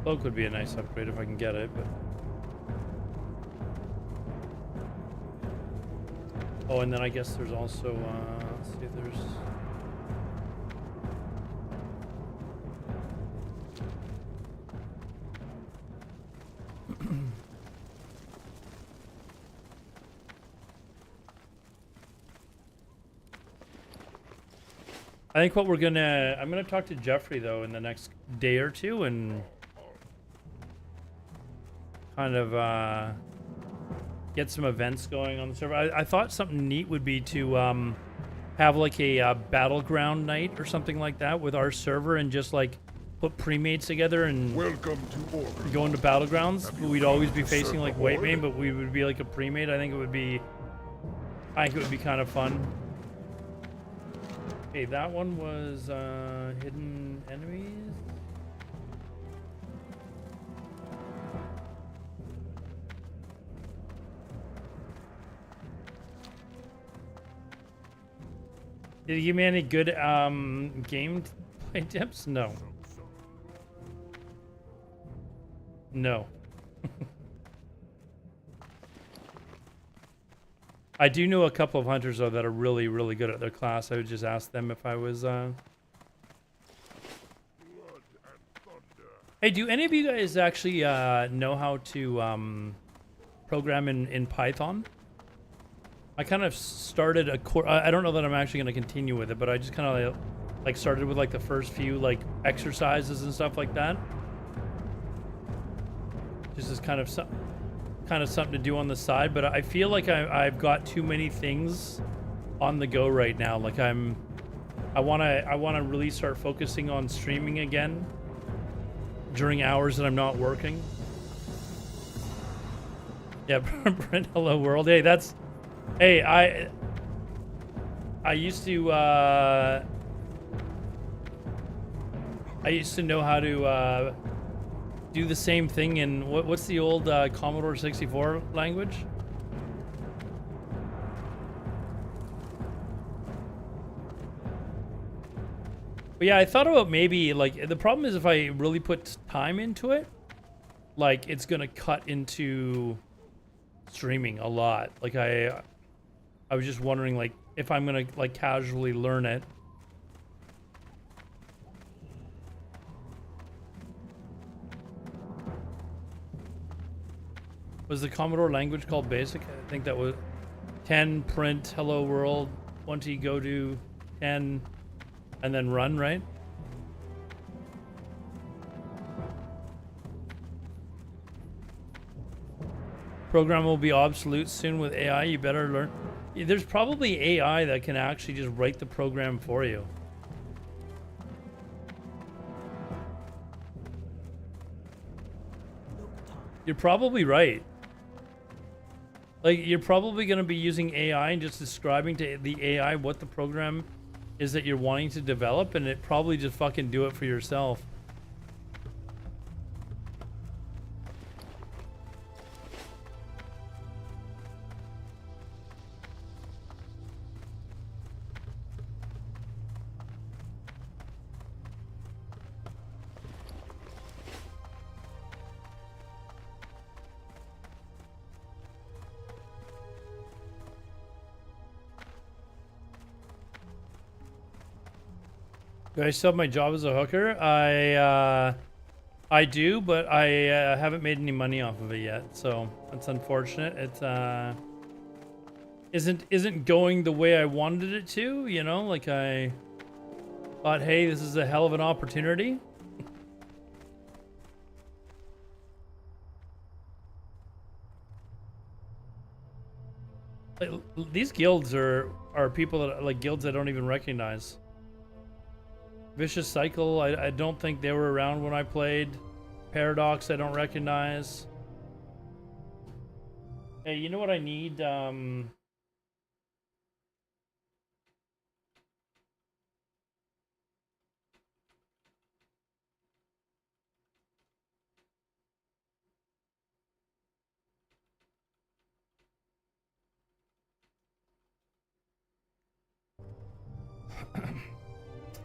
cloak would be a nice upgrade if I can get it, but... Oh, and then I guess there's also, let's see if there's... I think what I'm gonna talk to Jeffrey though in the next day or two and kind of get some events going on the server. I thought something neat would be to have like a battleground night or something like that with our server and just like put premates together and Welcome to Orbit. go into battlegrounds. We'd always be facing like white main, but we would be like a premate. I think it would be kind of fun. Okay, that one was hidden enemies. Did you give me any good gameplay tips? No. No. I do know a couple of hunters though that are really, really good at their class. I would just ask them if I was Hey, do any of you guys actually know how to program in Python? I kind of started a course. I don't know that I'm actually going to continue with it, but I just kind of like started with like the first few like exercises and stuff like that. Just as kind of something to do on the side, but I feel like I've got too many things on the go right now. Like I want to really start focusing on streaming again during hours that I'm not working. Yeah, Brent, hello world. Hey, hey, I used to know how to do the same thing in what's the old Commodore 64 language? But yeah, I thought about maybe like the problem is if I really put time into it, like it's gonna cut into streaming a lot. Like I was just wondering like if I'm gonna like casually learn it. Was the Commodore language called BASIC? I think that was 10 print hello world, 20 go to 10 and then run, right? Program will be obsolete soon with AI. You better learn. There's probably AI that can actually just write the program for you. You're probably right. Like, you're probably going to be using AI and just describing to the AI what the program is that you're wanting to develop, and it probably just fucking do it for yourself. Do I still have my job as a hooker? I do, but I haven't made any money off of it yet, so that's unfortunate. It isn't going the way I wanted it to, you know? Like I thought, hey, this is a hell of an opportunity. Like, these guilds are people that like guilds I don't even recognize. Vicious Cycle, I don't think they were around when I played. Paradox, I don't recognize. Hey, you know what I need?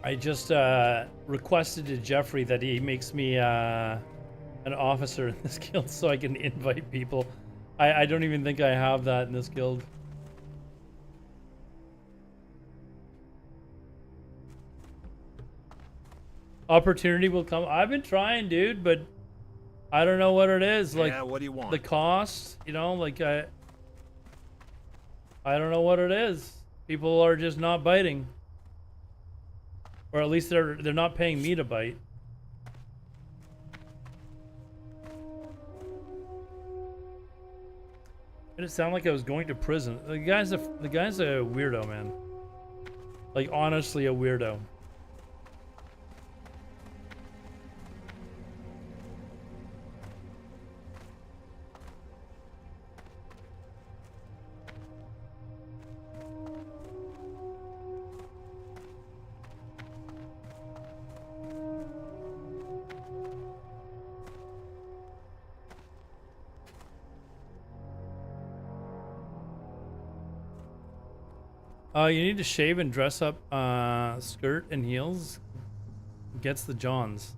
I just requested to Jeffrey that he makes me an officer in this guild so I can invite people. I don't even think I have that in this guild. Opportunity will come. I've been trying, dude, but I don't know what it is. Like, yeah, what do you want? The cost, you know, like I don't know what it is. People are just not biting. Or at least they're not paying me to bite. Made it sound like I was going to prison. The guy's a weirdo, man. Like, honestly a weirdo. You need to shave and dress up skirt and heels. Gets the Johns.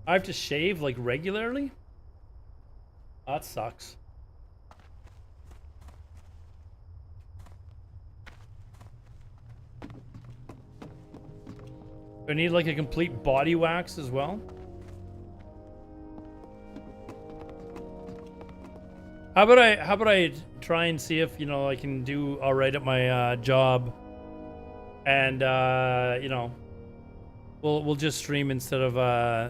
I have to shave like regularly? That sucks. Do I need like a complete body wax as well? How about I try and see if, you know, I can do all right at my job, and you know, we'll just stream instead of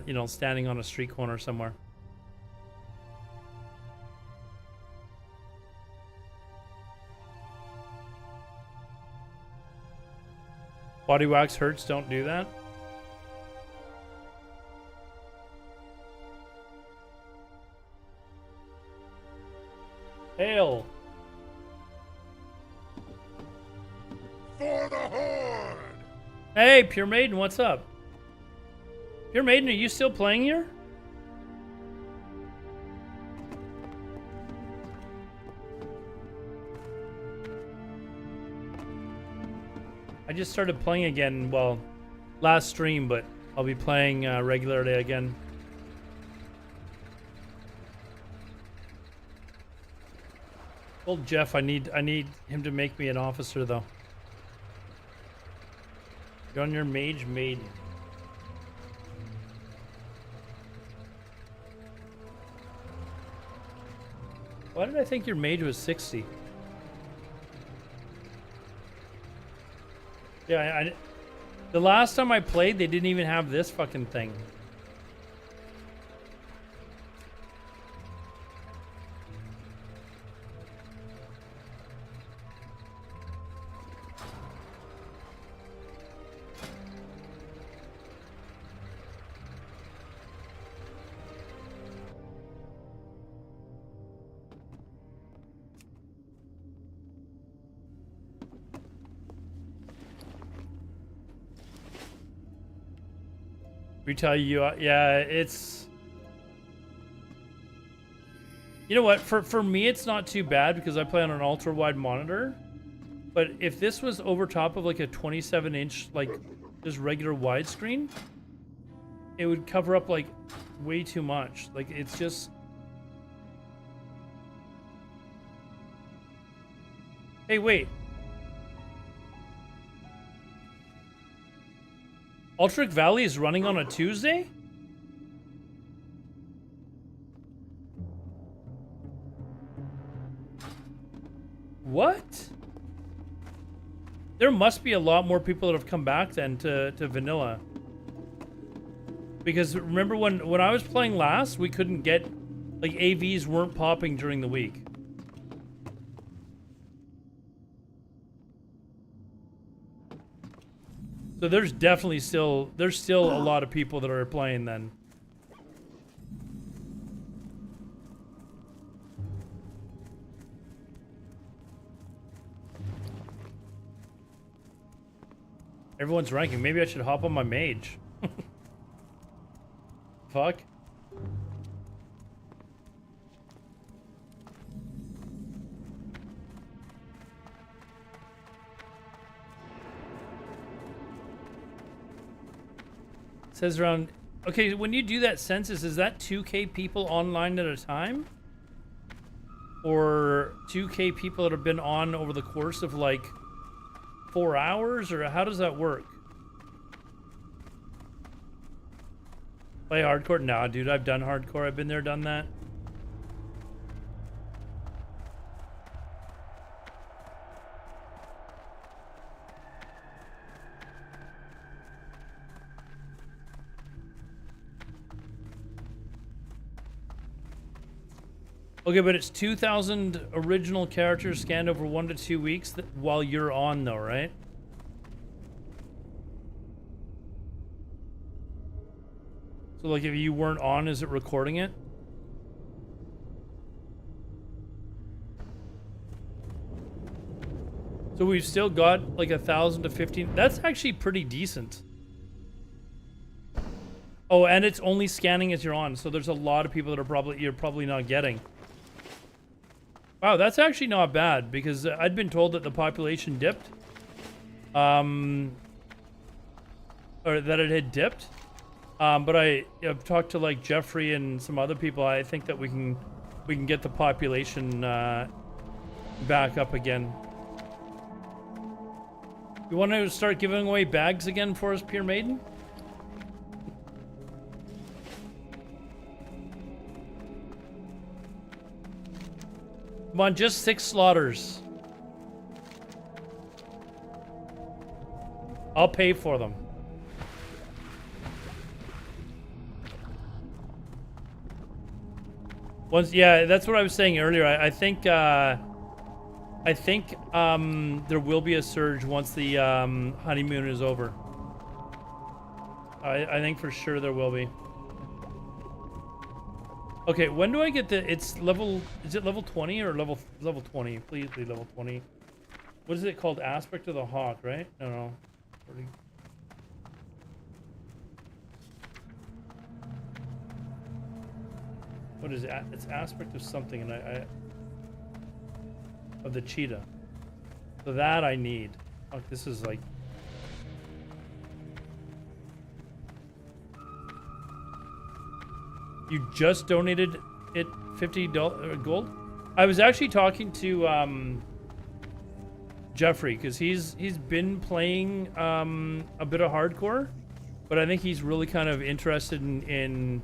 you know, standing on a street corner somewhere. Body wax hurts, don't do that. Hail. For the Horde! Hey, Pure Maiden, what's up? Pure Maiden, are you still playing here? I just started playing again, well, last stream, but I'll be playing regularly again. Told Jeff I need him to make me an officer though. You're on your mage maiden. Why did I think your mage was 60? Yeah, the last time I played, they didn't even have this fucking thing. We tell you, yeah, it's... You know what, for me it's not too bad because I play on an ultra-wide monitor. But if this was over top of like a 27-inch, like, just regular widescreen, it would cover up like way too much. Like, it's just... Hey, wait. Ultric Valley is running on a Tuesday? What? There must be a lot more people that have come back then to vanilla. Because remember when I was playing last, we couldn't get, like, AVs weren't popping during the week. So there's definitely still a lot of people that are playing then. Everyone's ranking. Maybe I should hop on my mage. Fuck. Says around... Okay, when you do that census, is that 2K people online at a time? Or 2K people that have been on over the course of like 4 hours? Or how does that work? Play hardcore? Nah, dude, I've done hardcore. I've been there, done that. Okay, but it's 2,000 original characters scanned over 1 to 2 weeks while you're on, though, right? So, like, if you weren't on, is it recording it? So we've still got like 1,000 to 15. That's actually pretty decent. Oh, and it's only scanning as you're on. So there's a lot of people that are you're probably not getting. Wow, that's actually not bad because I'd been told that the population dipped. Or that it had dipped. But I've talked to like Jeffrey and some other people. I think that we can get the population back up again. You want to start giving away bags again for us, Pure Maiden? Come on, just 6 slaughters. I'll pay for them. Yeah, that's what I was saying earlier. I think there will be a surge once the honeymoon is over. I think for sure there will be. Okay, when do I get the? It's level. Is it level 20 or level 20? Please be level 20. What is it called? Aspect of the Hawk, right? No. 30. What is it? It's aspect of something, and I of the cheetah. So that I need. Oh, this is like. You just donated it $50 gold. I was actually talking to Jeffrey because he's been playing a bit of hardcore, but I think he's really kind of interested in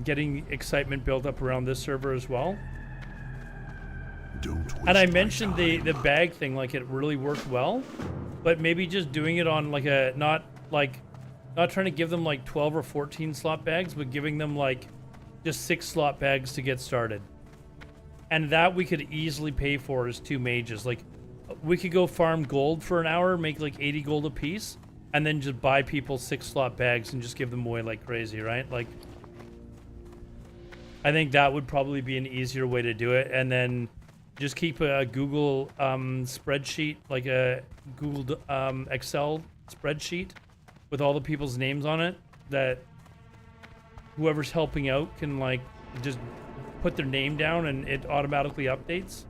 getting excitement built up around this server as well. And I mentioned the bag thing, like it really worked well, but maybe just doing it on like a not trying to give them like 12 or 14 slot bags, but giving them like just 6 slot bags to get started. And that we could easily pay for as 2 mages. Like we could go farm gold for an hour, make like 80 gold a piece, and then just buy people 6 slot bags and just give them away like crazy, right? Like I think that would probably be an easier way to do it. And then just keep a Google spreadsheet, like a Google Excel spreadsheet with all the people's names on it, that whoever's helping out can like just put their name down and it automatically updates.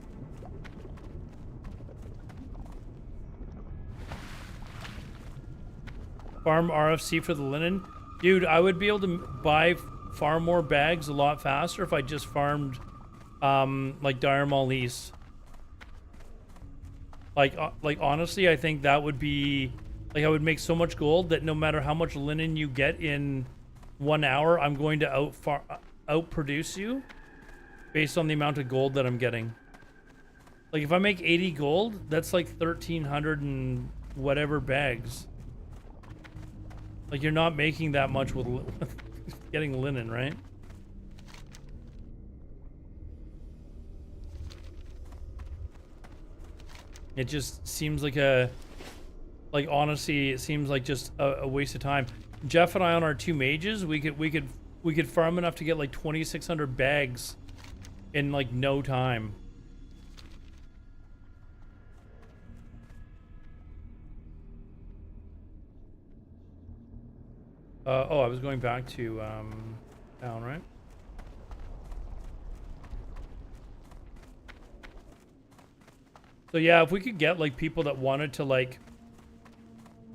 Farm RFC for the linen. Dude, I would be able to buy far more bags a lot faster if I just farmed like Dire Maul East. Like honestly, I think that would be like I would make so much gold that no matter how much linen you get in 1 hour, I'm going to outproduce you based on the amount of gold that I'm getting. Like if I make 80 gold, that's like 1,300 and whatever bags. Like you're not making that much with getting linen, right? It just seems like honestly, it seems like just a waste of time. Jeff and I on our 2 mages, we could farm enough to get like 2,600 bags in like no time. Oh, I was going back to town, right? So yeah, if we could get like people that wanted to like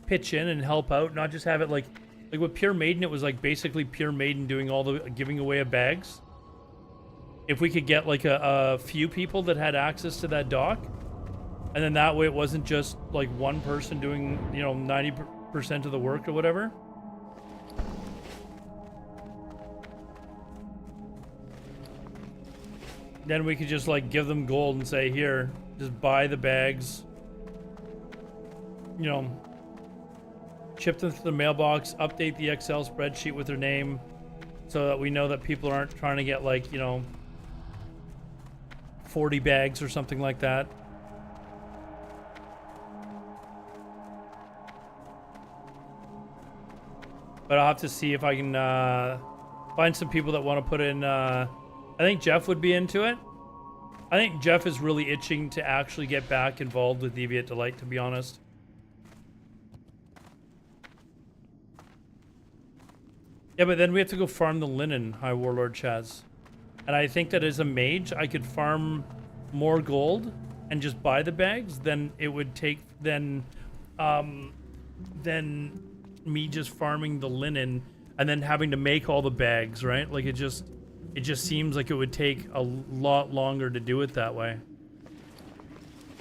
pitch in and help out, not just have it like with Pure Maiden, it was like basically Pure Maiden doing all the giving away of bags. If we could get like a few people that had access to that dock, and then that way it wasn't just like one person doing, you know, 90% of the work or whatever. Then we could just like give them gold and say, here, just buy the bags, you know, chip them to the mailbox, update the Excel spreadsheet with their name so that we know that people aren't trying to get like, you know, 40 bags or something like that. But I'll have to see if I can find some people that want to put in. I think Jeff would be into it. I think Jeff is really itching to actually get back involved with Deviate Delight, to be honest. Yeah, but then we have to go farm the linen, High Warlord Chaz. And I think that as a mage, I could farm more gold and just buy the bags. Then it would take then me just farming the linen and then having to make all the bags, right? Like it just seems like it would take a lot longer to do it that way.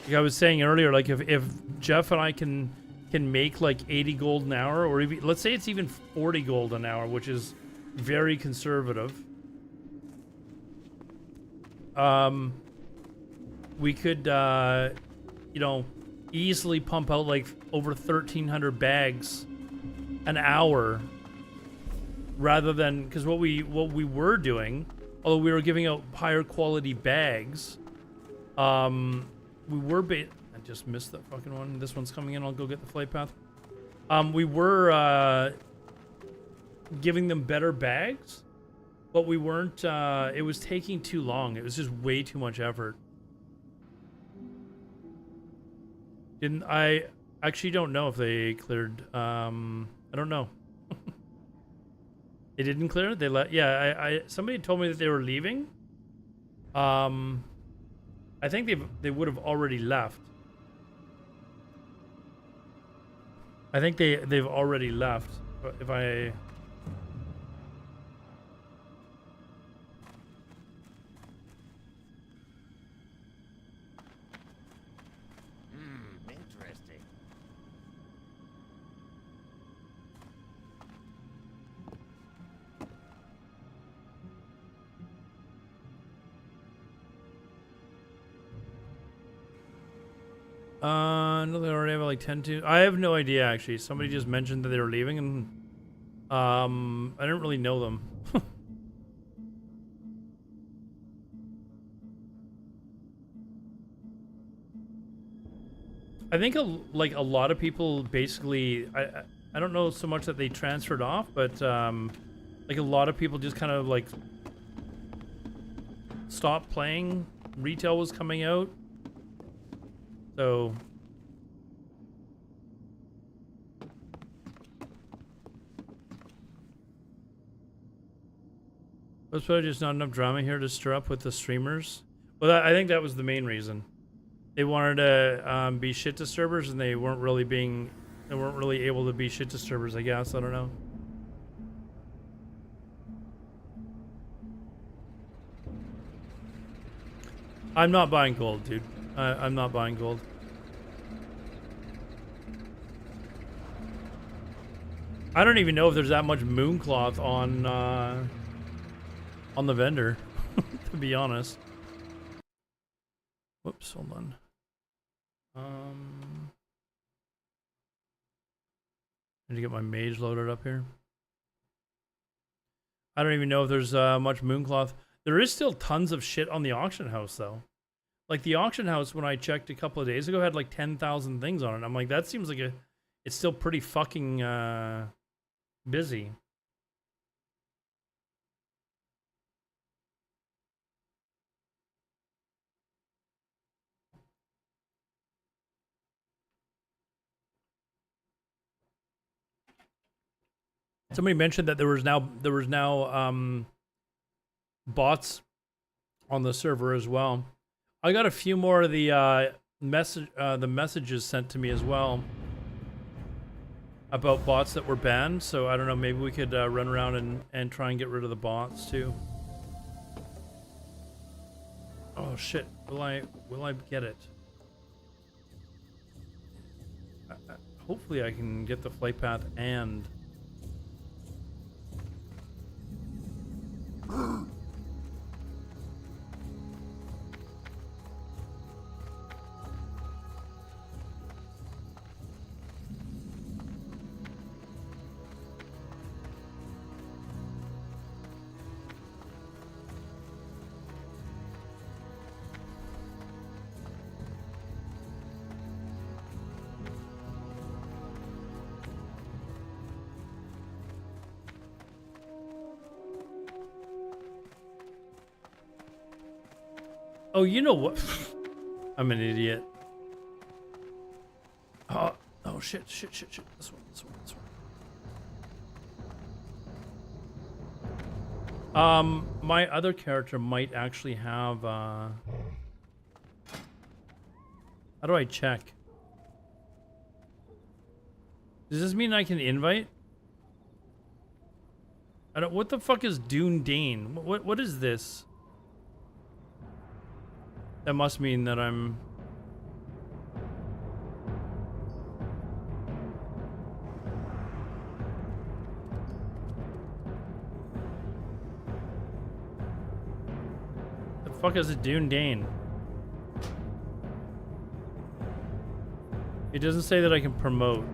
Like I was saying earlier, like if Jeff and I can make like 80 gold an hour, or even, let's say it's even 40 gold an hour, which is very conservative. We could, you know, easily pump out like over 1,300 bags an hour, rather than, because what we were doing, although we were giving out higher quality bags, we were I just missed that fucking one. This one's coming in. I'll go get the flight path. We were giving them better bags, but we weren't. It was taking too long. It was just way too much effort. I actually don't know if they cleared. I don't know. They didn't clear it. They let. Yeah, somebody told me that they were leaving. I think they would have already left. I think they've already left. If I. Interesting. No, they already have like 10 to. I have no idea actually. Somebody just mentioned that they were leaving, and I didn't really know them. I think like a lot of people basically. I don't know so much that they transferred off, but like a lot of people just kind of like stopped playing. Retail was coming out. So there's probably just not enough drama here to stir up with the streamers. Well, I think that was the main reason. They wanted to be shit disturbers, and they weren't really able to be shit disturbers, I guess. I don't know. I'm not buying gold, dude. I'm not buying gold. I don't even know if there's that much mooncloth on the vendor, to be honest. Whoops, hold on. I need to get my mage loaded up here. I don't even know if there's much mooncloth. There is still tons of shit on the auction house, though. Like, the auction house, when I checked a couple of days ago, had like 10,000 things on it. I'm like, that seems like it's still pretty fucking busy. Somebody mentioned that there was now bots on the server as well. I got a few more of the messages sent to me as well about bots that were banned. So I don't know, maybe we could run around and try and get rid of the bots too. Oh shit! Will I get it? Hopefully I can get the flight path and. Oh, you know what? I'm an idiot. Oh, oh shit. This one. My other character might actually have, how do I check? Does this mean I can invite? I don't, what the fuck is Dune Dane? What is this? That must mean that I'm... The fuck is a Dune Dane? It doesn't say that I can promote.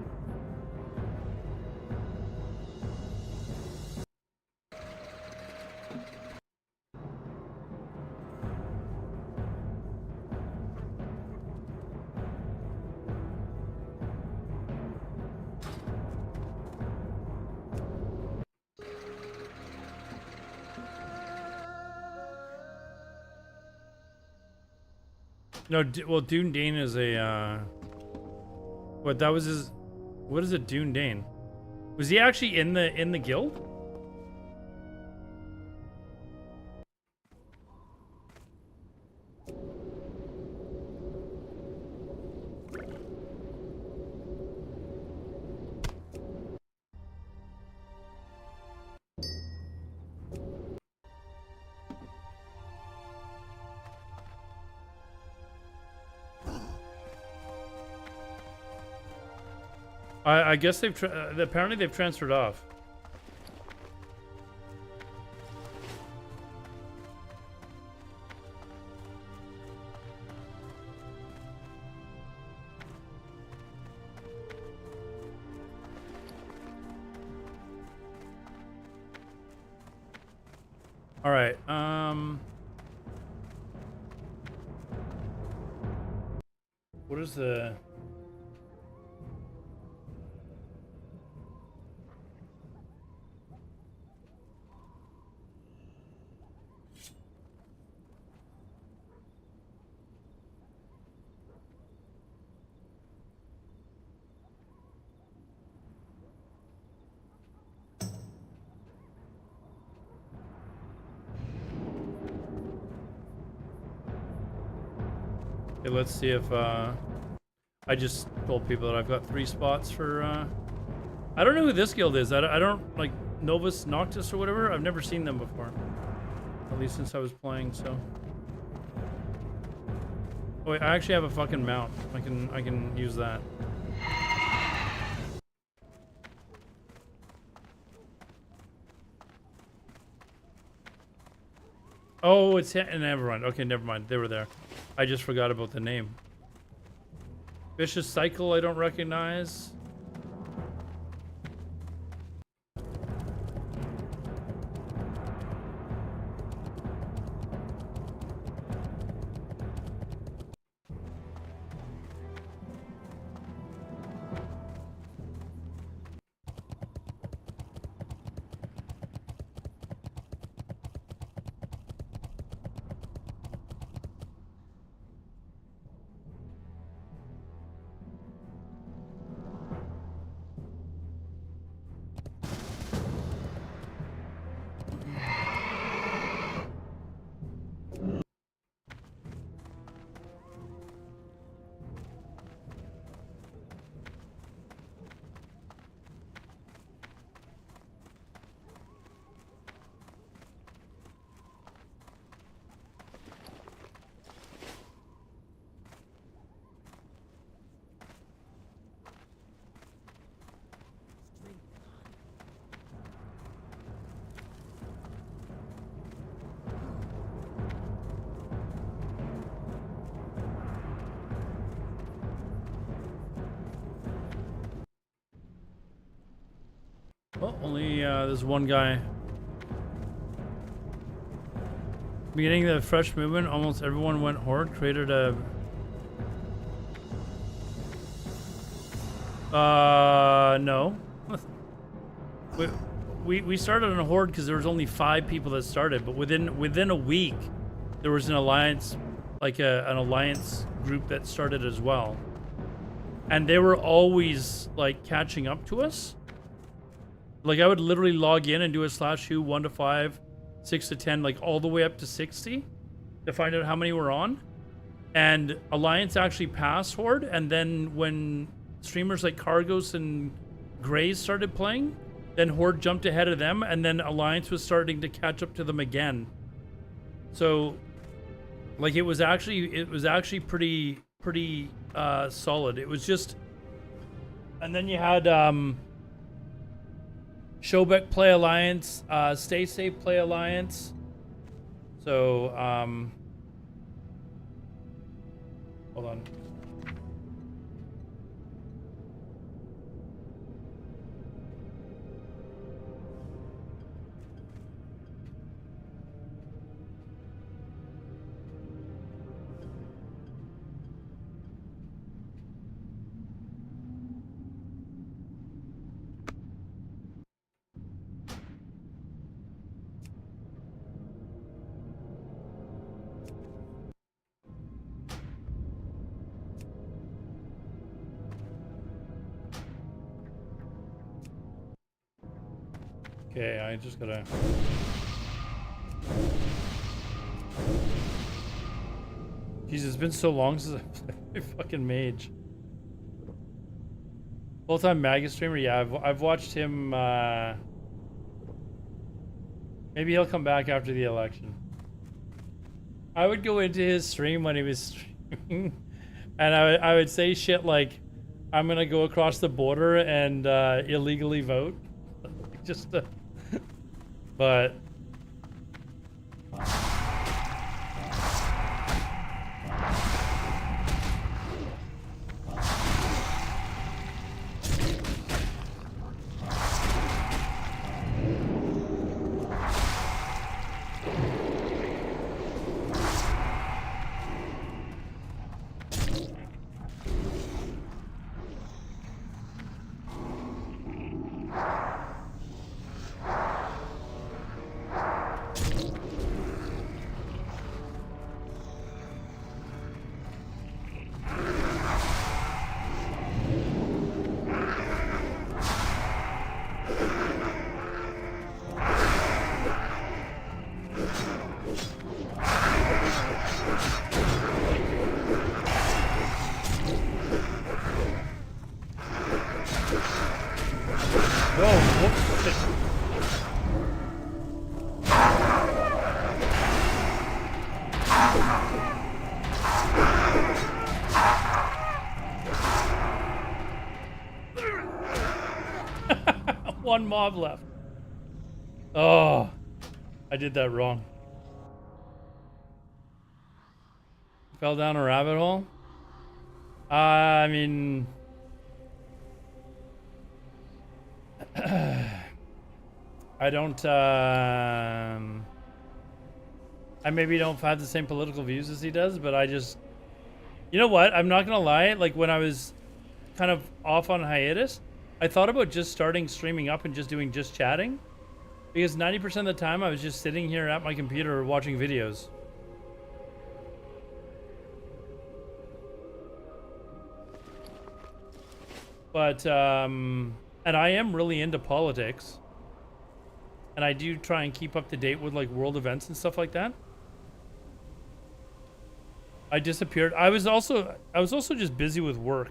No, well, Dune Dane is a, what, that was his, what is a Dune Dane? Was he actually in the guild? I guess they've apparently they've transferred off. All right. What is the... Okay, let's see if I just told people that I've got 3 spots for I don't know who this guild is. I don't like Novus Noctis or whatever. I've never seen them before, at least since I was playing. So oh wait, I actually have a fucking mount. I can use that. Oh, it's never mind. Okay, never mind. They were there. I just forgot about the name. Vicious Cycle, I don't recognize. Well, only there's one guy. Beginning the fresh movement, almost everyone went horde, created a... no. we started on a horde because there was only 5 people that started, but within a week, there was an alliance like an alliance group that started as well, and they were always like catching up to us. Like I would literally log in and do a /who 1 to 5, 6 to 10, like all the way up to 60 to find out how many were on. And Alliance actually passed Horde, and then when streamers like Cargos and Grays started playing, then Horde jumped ahead of them, and then Alliance was starting to catch up to them again. So like it was actually pretty solid. It was just, and then you had Showbeck play Alliance, Stay Safe play Alliance. So hold on. Okay, I just gotta... Jesus, it's been so long since I played fucking Mage. Full-time Magus streamer? Yeah, I've watched him, maybe he'll come back after the election. I would go into his stream when he was streaming, and I would say shit like, I'm gonna go across the border and illegally vote. Just but one mob left. Oh, I did that wrong. Fell down a rabbit hole. I mean, I don't. I maybe don't have the same political views as he does, but I just, you know what? I'm not gonna lie. Like when I was kind of off on hiatus, I thought about just starting streaming up and just doing just chatting, because 90% of the time I was just sitting here at my computer watching videos. But and I am really into politics, and I do try and keep up to date with like world events and stuff like that. I disappeared. I was also just busy with work.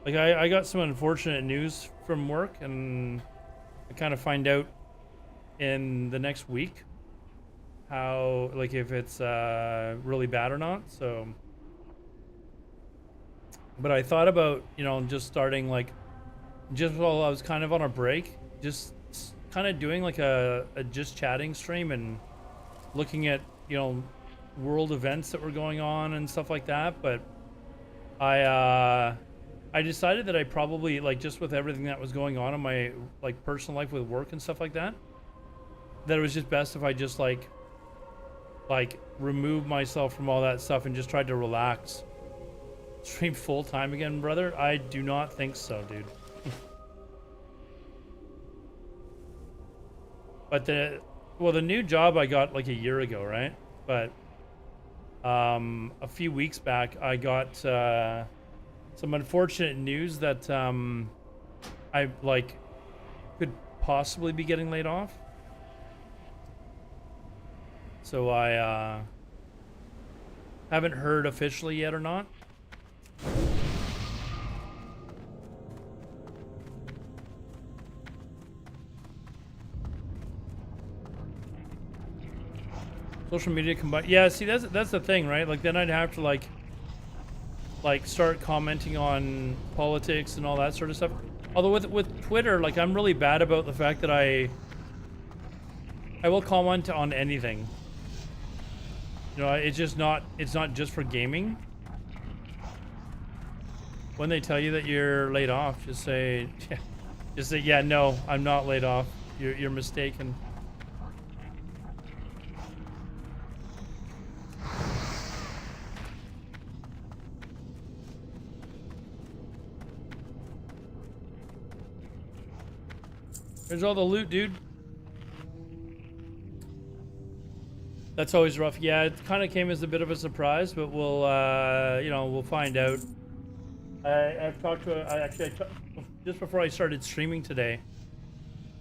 Like I got some unfortunate news from work, and I kind of find out in the next week how, like, if it's really bad or not. So, but I thought about, you know, just starting, like, just while I was kind of on a break, just kind of doing like a just chatting stream and looking at, you know, world events that were going on and stuff like that. But I decided that I probably, like, just with everything that was going on in my, like, personal life with work and stuff like that, that it was just best if I just like remove myself from all that stuff and just tried to relax. Stream full time again, brother? I do not think so, dude. But the new job I got like a year ago, right? But A few weeks back, I got some unfortunate news that I like could possibly be getting laid off. So I haven't heard officially yet or not. Social media combined. Yeah, see, that's the thing, right? Like, then I'd have to like start commenting on politics and all that sort of stuff. Although with Twitter, like, I'm really bad about the fact that I will comment on anything. You know, it's not just for gaming. When they tell you that you're laid off, just say, yeah, no, I'm not laid off. You're mistaken. There's all the loot, dude. That's always rough. Yeah, it kind of came as a bit of a surprise, but we'll, you know, we'll find out. I've talked to just before I started streaming today,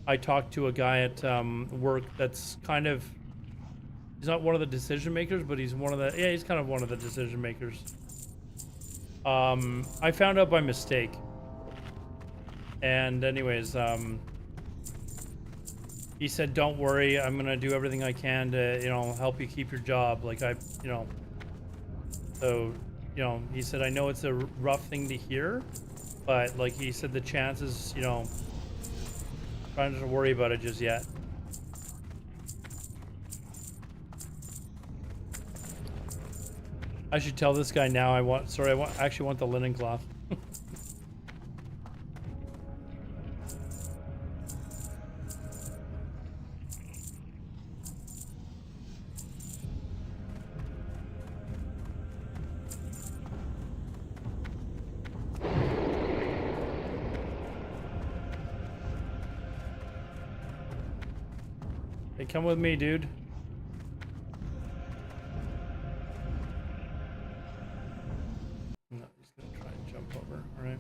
I talked to a guy at work that's kind of, he's not one of the decision makers, but he's one of the, yeah, he's kind of one of the decision makers. I found out by mistake. And anyways, he said, don't worry, I'm gonna do everything I can to, you know, help you keep your job. Like, you know, so, you know, he said, I know it's a rough thing to hear, but like he said, the chances, you know, trying not to worry about it just yet. I should tell this guy now. I actually want the linen cloth. Hey, come with me, dude. No, he's gonna try and jump over. All right.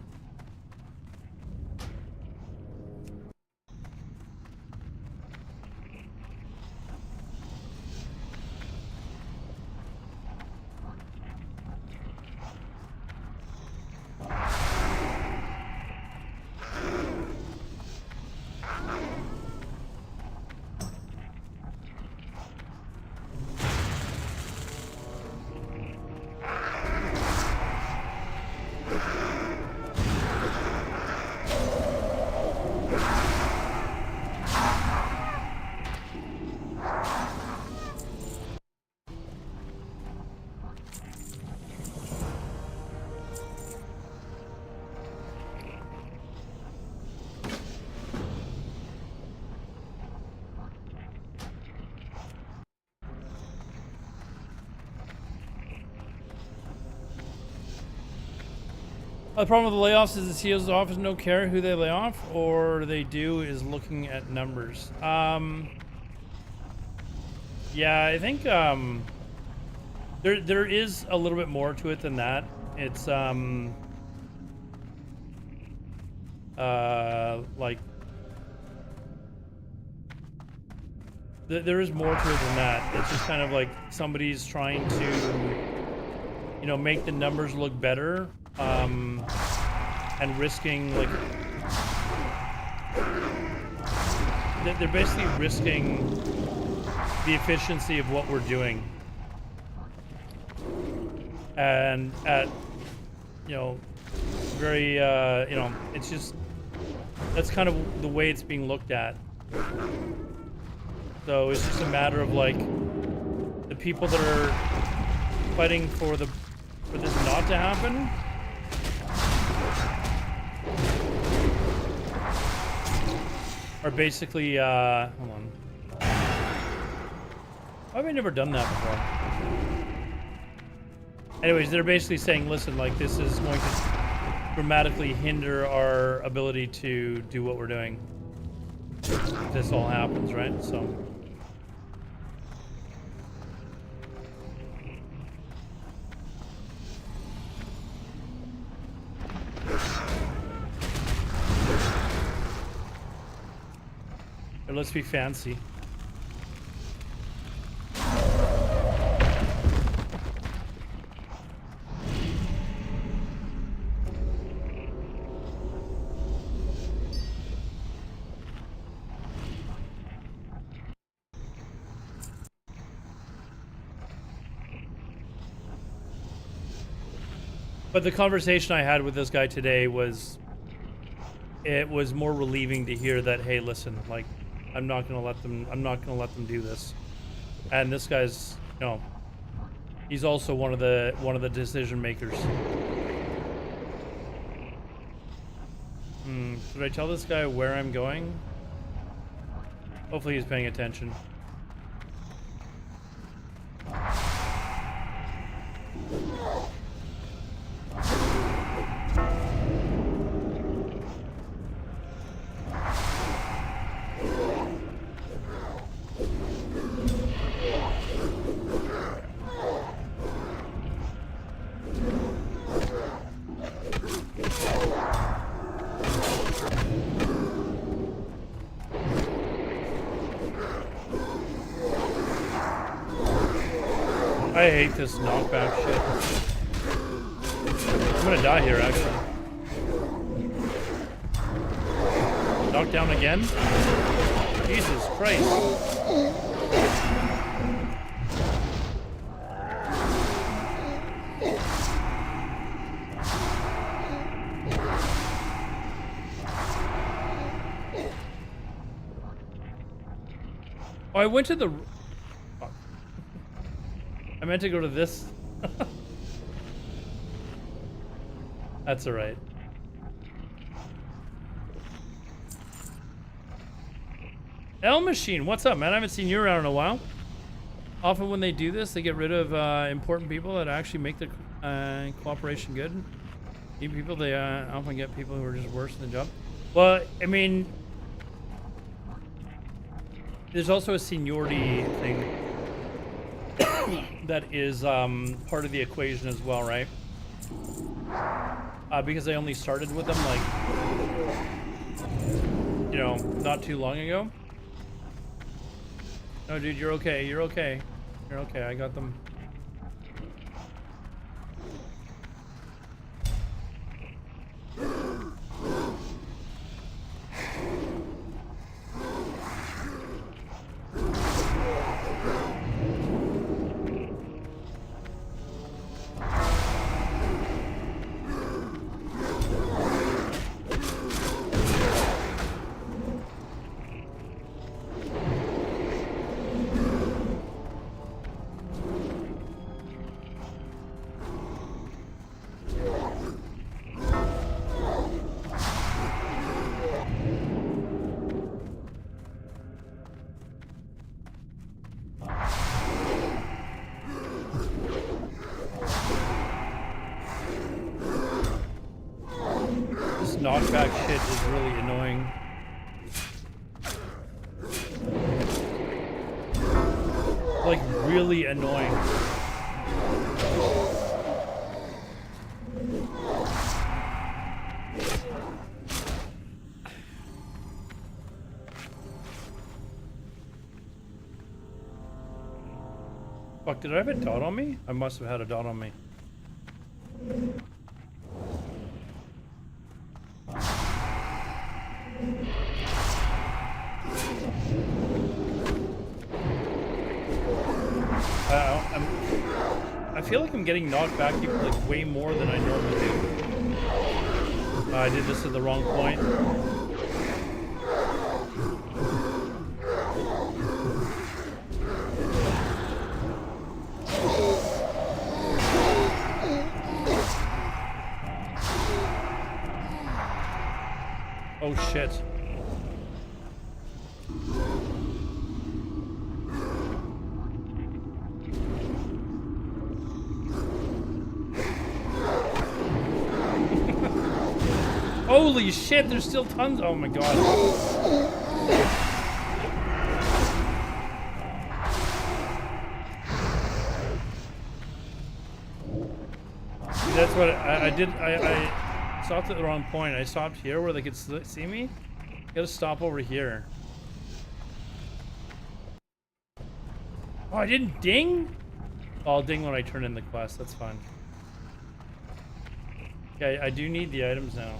The problem with the layoffs is the CEO's office don't care who they lay off, or they do is looking at numbers. Yeah, I think there is a little bit more to it than that. It's like there is more to it than that. It's just kind of like somebody's trying to, you know, make the numbers look better. And risking, like, they're basically risking the efficiency of what we're doing, and at, you know, very, you know, it's just, that's kind of the way it's being looked at. So it's just a matter of, like, the people that are fighting for this not to happen are basically, hold on. Why have I never done that before? Anyways, they're basically saying, listen, like, this is going to dramatically hinder our ability to do what we're doing if this all happens, right? So Or let's be fancy. But the conversation I had with this guy today was, it was more relieving to hear that, hey, listen, like, I'm not gonna let them do this. And this guy's, you know, he's also one of the decision makers. Did I tell this guy where I'm going? Hopefully he's paying attention. I hate this knockback shit. I'm gonna die here, actually. Knocked down again? Jesus Christ. Oh, I went to the... I meant to go to this. That's alright. L Machine, what's up, man? I haven't seen you around in a while. Often when they do this, they get rid of important people that actually make the cooperation good. Even people, they often get people who are just worse in the job. Well, I mean, there's also a seniority thing that is part of the equation as well, right? Because I only started with them, like, you know, not too long ago. No, dude, you're okay. You're okay. You're okay. I got them. Knockback shit is really annoying. Like, really annoying. Fuck, did I have a dot on me? I must have had a dot on me. I feel like I'm getting knocked back people like way more than I normally do. I did this at the wrong point. Oh shit. Holy shit, there's still tons. Oh my god. See, that's what I did. I stopped at the wrong point. I stopped here where they could see me. Gotta stop over here. Oh, I didn't ding? Oh, I'll ding when I turn in the quest. That's fine. Okay, I do need the items now.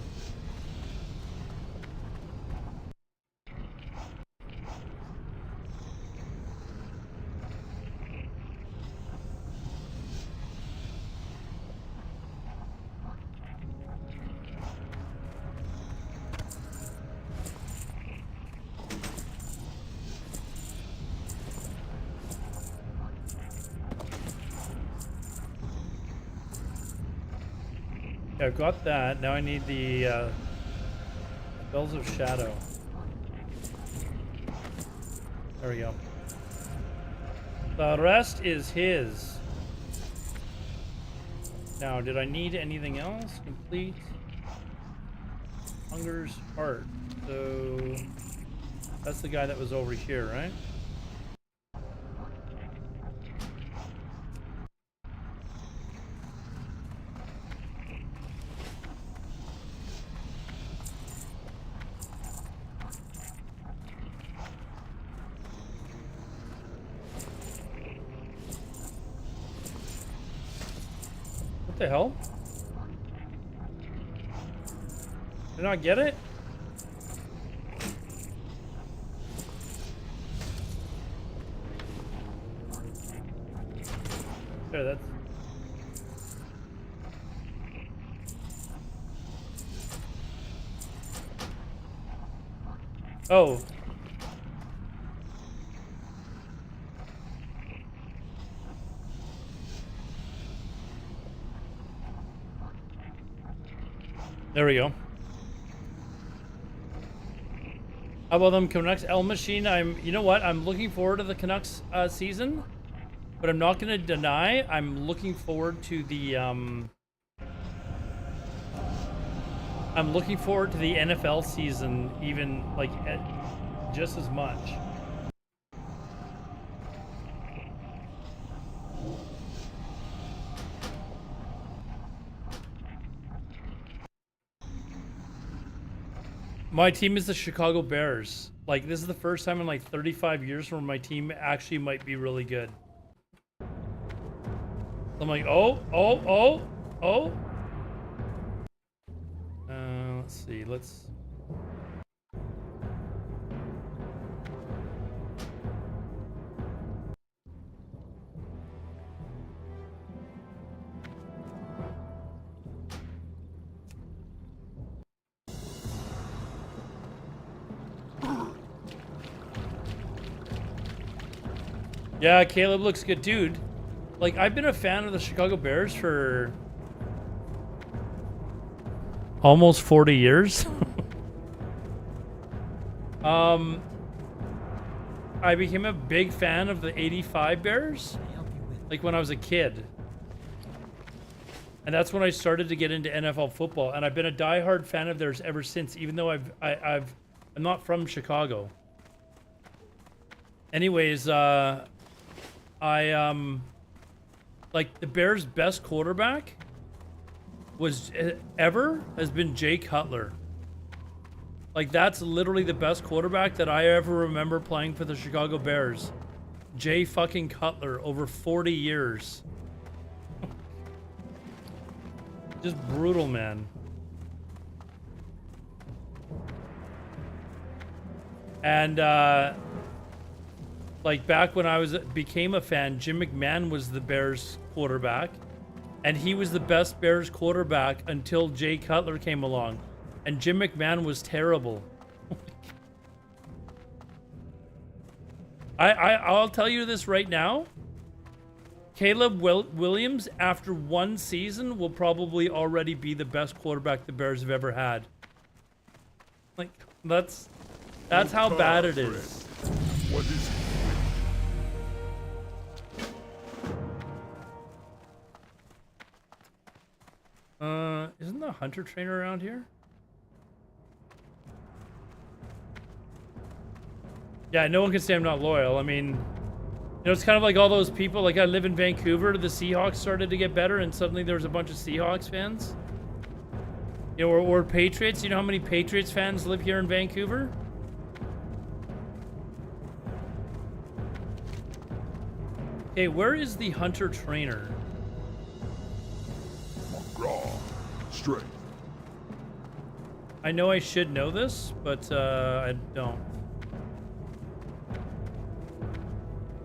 Okay, I've got that. Now I need the Bells of Shadow. There we go. The rest is his. Now, did I need anything else? Complete Hunger's Heart. So that's the guy that was over here, right? What the hell? Did I not get it? There, that's... Oh. There we go. How about them Canucks L Machine? You know what? I'm looking forward to the Canucks season, but I'm not going to deny I'm looking forward to the NFL season even like just as much. My team is the Chicago Bears. Like, this is the first time in like 35 years where my team actually might be really good. I'm like, oh. Let's see, Yeah, Caleb looks good, dude. Like, I've been a fan of the Chicago Bears for almost 40 years. I became a big fan of the '85 Bears, like when I was a kid. And that's when I started to get into NFL football, and I've been a diehard fan of theirs ever since, even though I'm not from Chicago. Anyways, like the Bears' best quarterback has been Jay Cutler. Like, that's literally the best quarterback that I ever remember playing for the Chicago Bears. Jay fucking Cutler, over 40 years. Just brutal, man. And like back when I became a fan, Jim McMahon was the Bears quarterback, and he was the best Bears quarterback until Jay Cutler came along, and Jim McMahon was terrible. I'll tell you this right now. Caleb Williams, after one season, will probably already be the best quarterback the Bears have ever had. Like, that's how bad it is. What is it? Isn't the hunter trainer around here? Yeah, no one can say I'm not loyal. I mean, you know, it's kind of like all those people, like I live in Vancouver, the Seahawks started to get better and suddenly there was a bunch of Seahawks fans. You know, or Patriots. You know how many Patriots fans live here in Okay, where is the hunter trainer? Graw. Straight. I know I should know this, but I don't.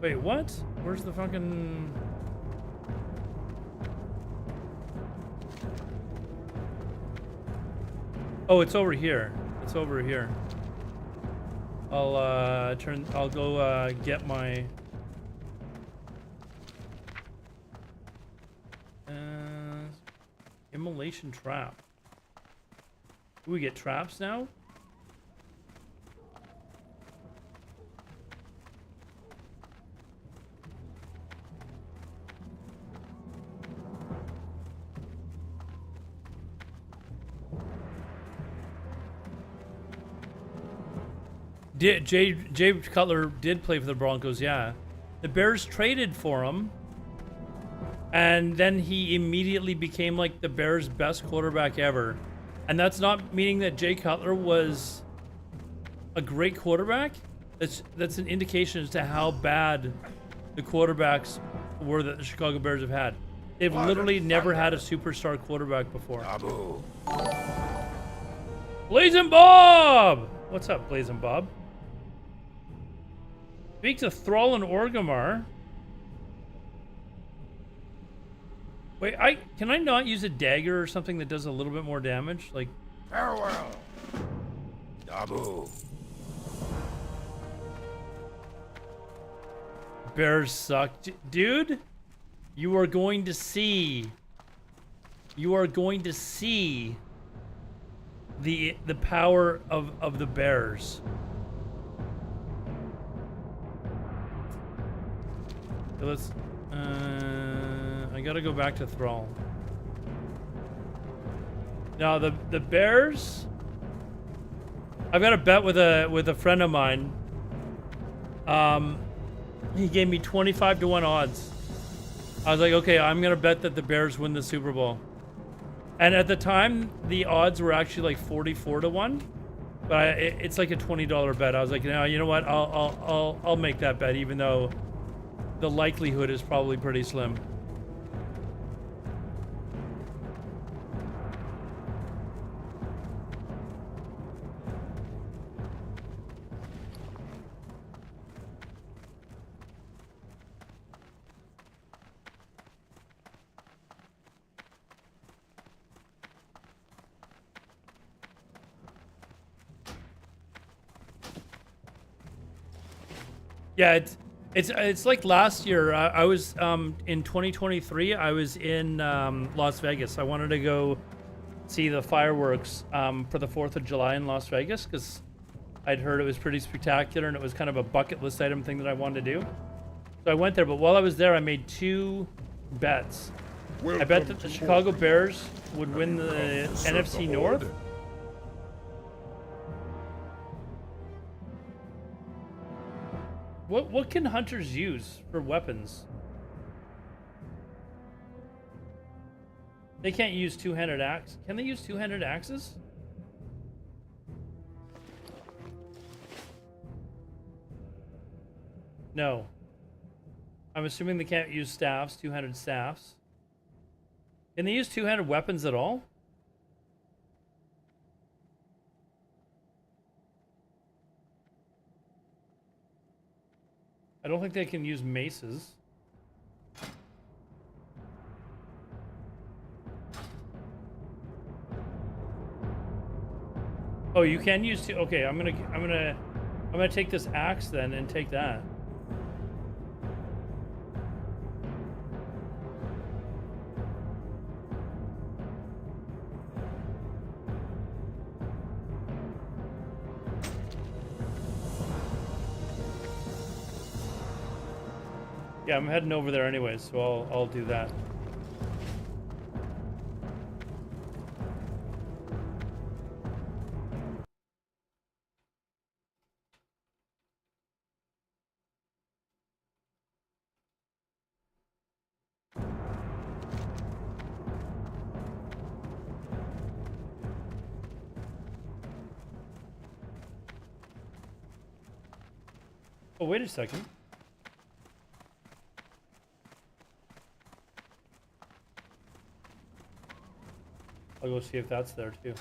Wait, what? Where's the fucking... Oh, it's over here. It's over here. I'll go get my immolation trap. Do we get traps now? Jay Cutler did play for the Broncos, yeah. The Bears traded for him, and then he immediately became like the Bears' best quarterback ever. And that's not meaning that Jay Cutler was a great quarterback. That's an indication as to how bad the quarterbacks were that the Chicago Bears have had. They've literally never had a superstar quarterback before. Blazing Bob! What's up, Blazing Bob? Speak to Thrall and Orgrimmar. Wait, can I not use a dagger or something that does a little bit more damage? Like, Farewell. Dabu. Bears suck. Dude, you are going to see. You are going to see the power of the Bears. So let's I gotta go back to Thrall. Now the Bears, I've got a bet with a friend of mine. He gave me 25-1 odds. I was like, okay, I'm gonna bet that the Bears win the Super Bowl. And at the time, the odds were actually like 44-1, but it's like a $20 bet. I was like, no, you know what? I'll make that bet, even though the likelihood is probably pretty slim. Yeah, it's like last year. I was in 2023. I was in Las Vegas. I wanted to go see the fireworks for the 4th of July in Las Vegas because I'd heard it was pretty spectacular and it was kind of a bucket list item thing that I wanted to do. So I went there. But while I was there, I made 2 bets. I bet that the Chicago Bears would win the NFC North. What can hunters use for weapons? They can't use two-handed axe. Can they use two-handed axes? No. I'm assuming they can't use staffs, two-handed staffs. Can they use two-handed weapons at all? I don't think they can use maces. Oh, you can use two. Okay, I'm gonna take this axe then and take that. Yeah, I'm heading over there anyways, so I'll do that. Oh, wait a second. I'll go see if that's there too.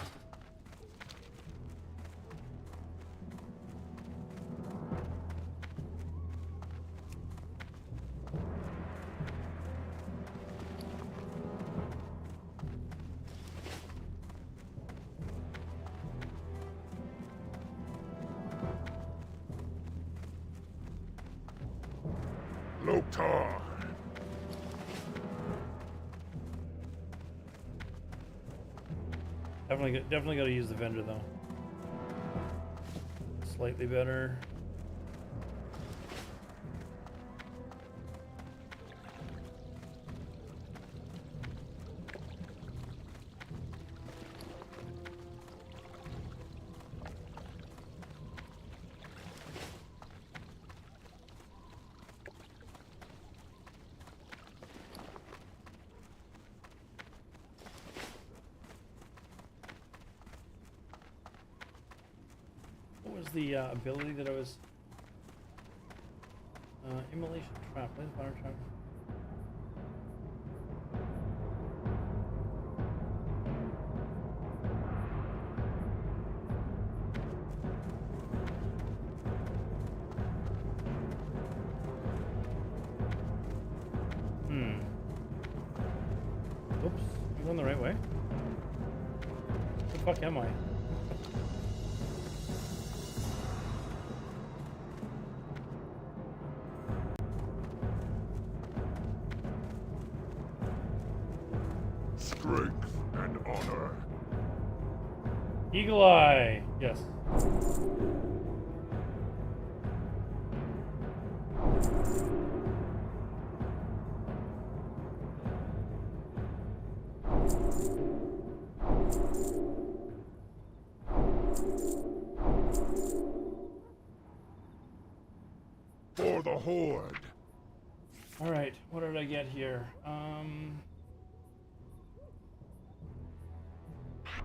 Loktar. Definitely got to use the vendor though. Slightly better. What was the ability that I was... immolation trap. What is fire trap? Oops. I'm going the right way? What the fuck am I? Strength and honor. Eagle Eye! Yes. For the Horde. Alright, what did I get here?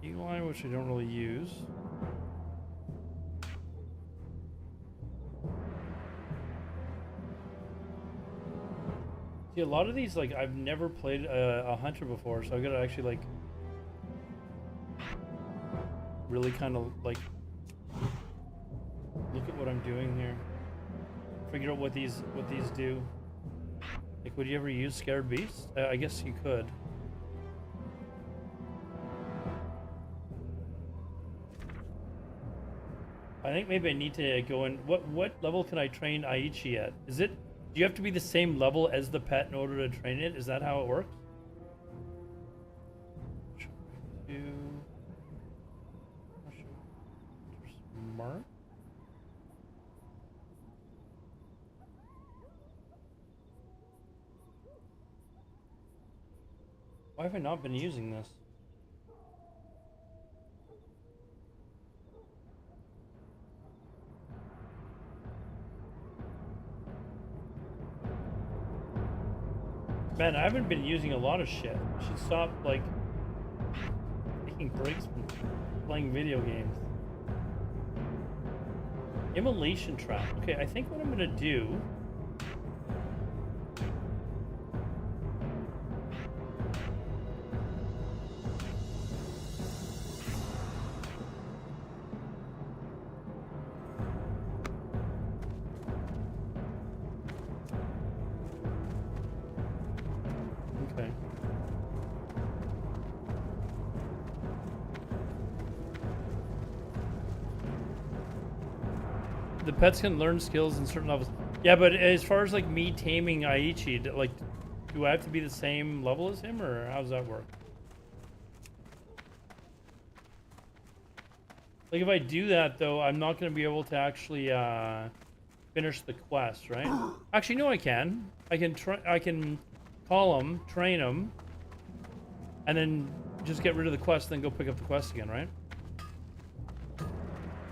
Eagle Eye, which I don't really use. See, a lot of these, like, I've never played a hunter before, so I gotta actually, like, really kind of, like, look at what I'm doing here. Figure out what these do. Like, would you ever use Scared Beast? I guess you could. I think maybe I need to go in. What level can I train Aichi at? Is it? Do you have to be the same level as the pet in order to train it? Is that how it works? Smart. Why have I not been using this? Man, I haven't been using a lot of shit. I should stop, like, taking breaks from playing video games. Immolation trap. Okay, I think what I'm gonna do... Okay. The pets can learn skills in certain levels. Yeah, but as far as like me taming Aichi, like, do I have to be the same level as him, or how does that work? Like, if I do that though, I'm not going to be able to actually finish the quest, right? Actually, no, I can. I can call him, train him, and then just get rid of the quest, then go pick up the quest again, right?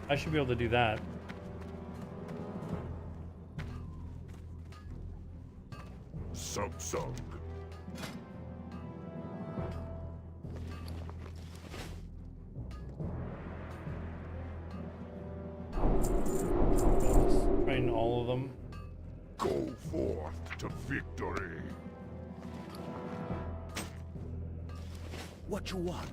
I should be able to do that. Sub-sub. Train all of them. Go forth to victory. What you want?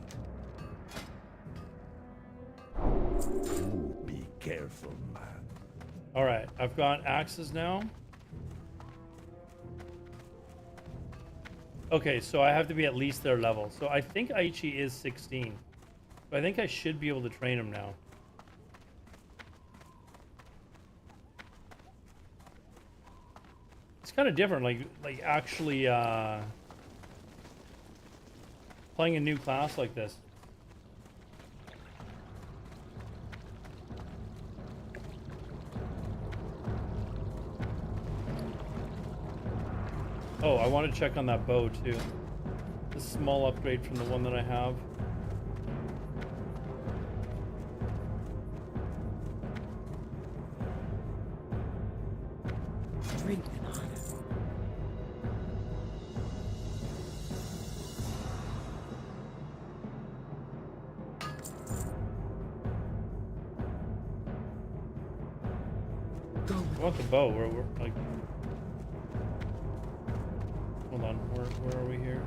Ooh, be careful, man. Alright, I've got axes now. Okay, so I have to be at least their level. So I think Aichi is 16. But I think I should be able to train him now. It's kind of different, like actually playing a new class like this. Oh, I want to check on that bow too. This small upgrade from the one that I have. Drink in honor. I want the bow. We're like. Hold on. Where are we here?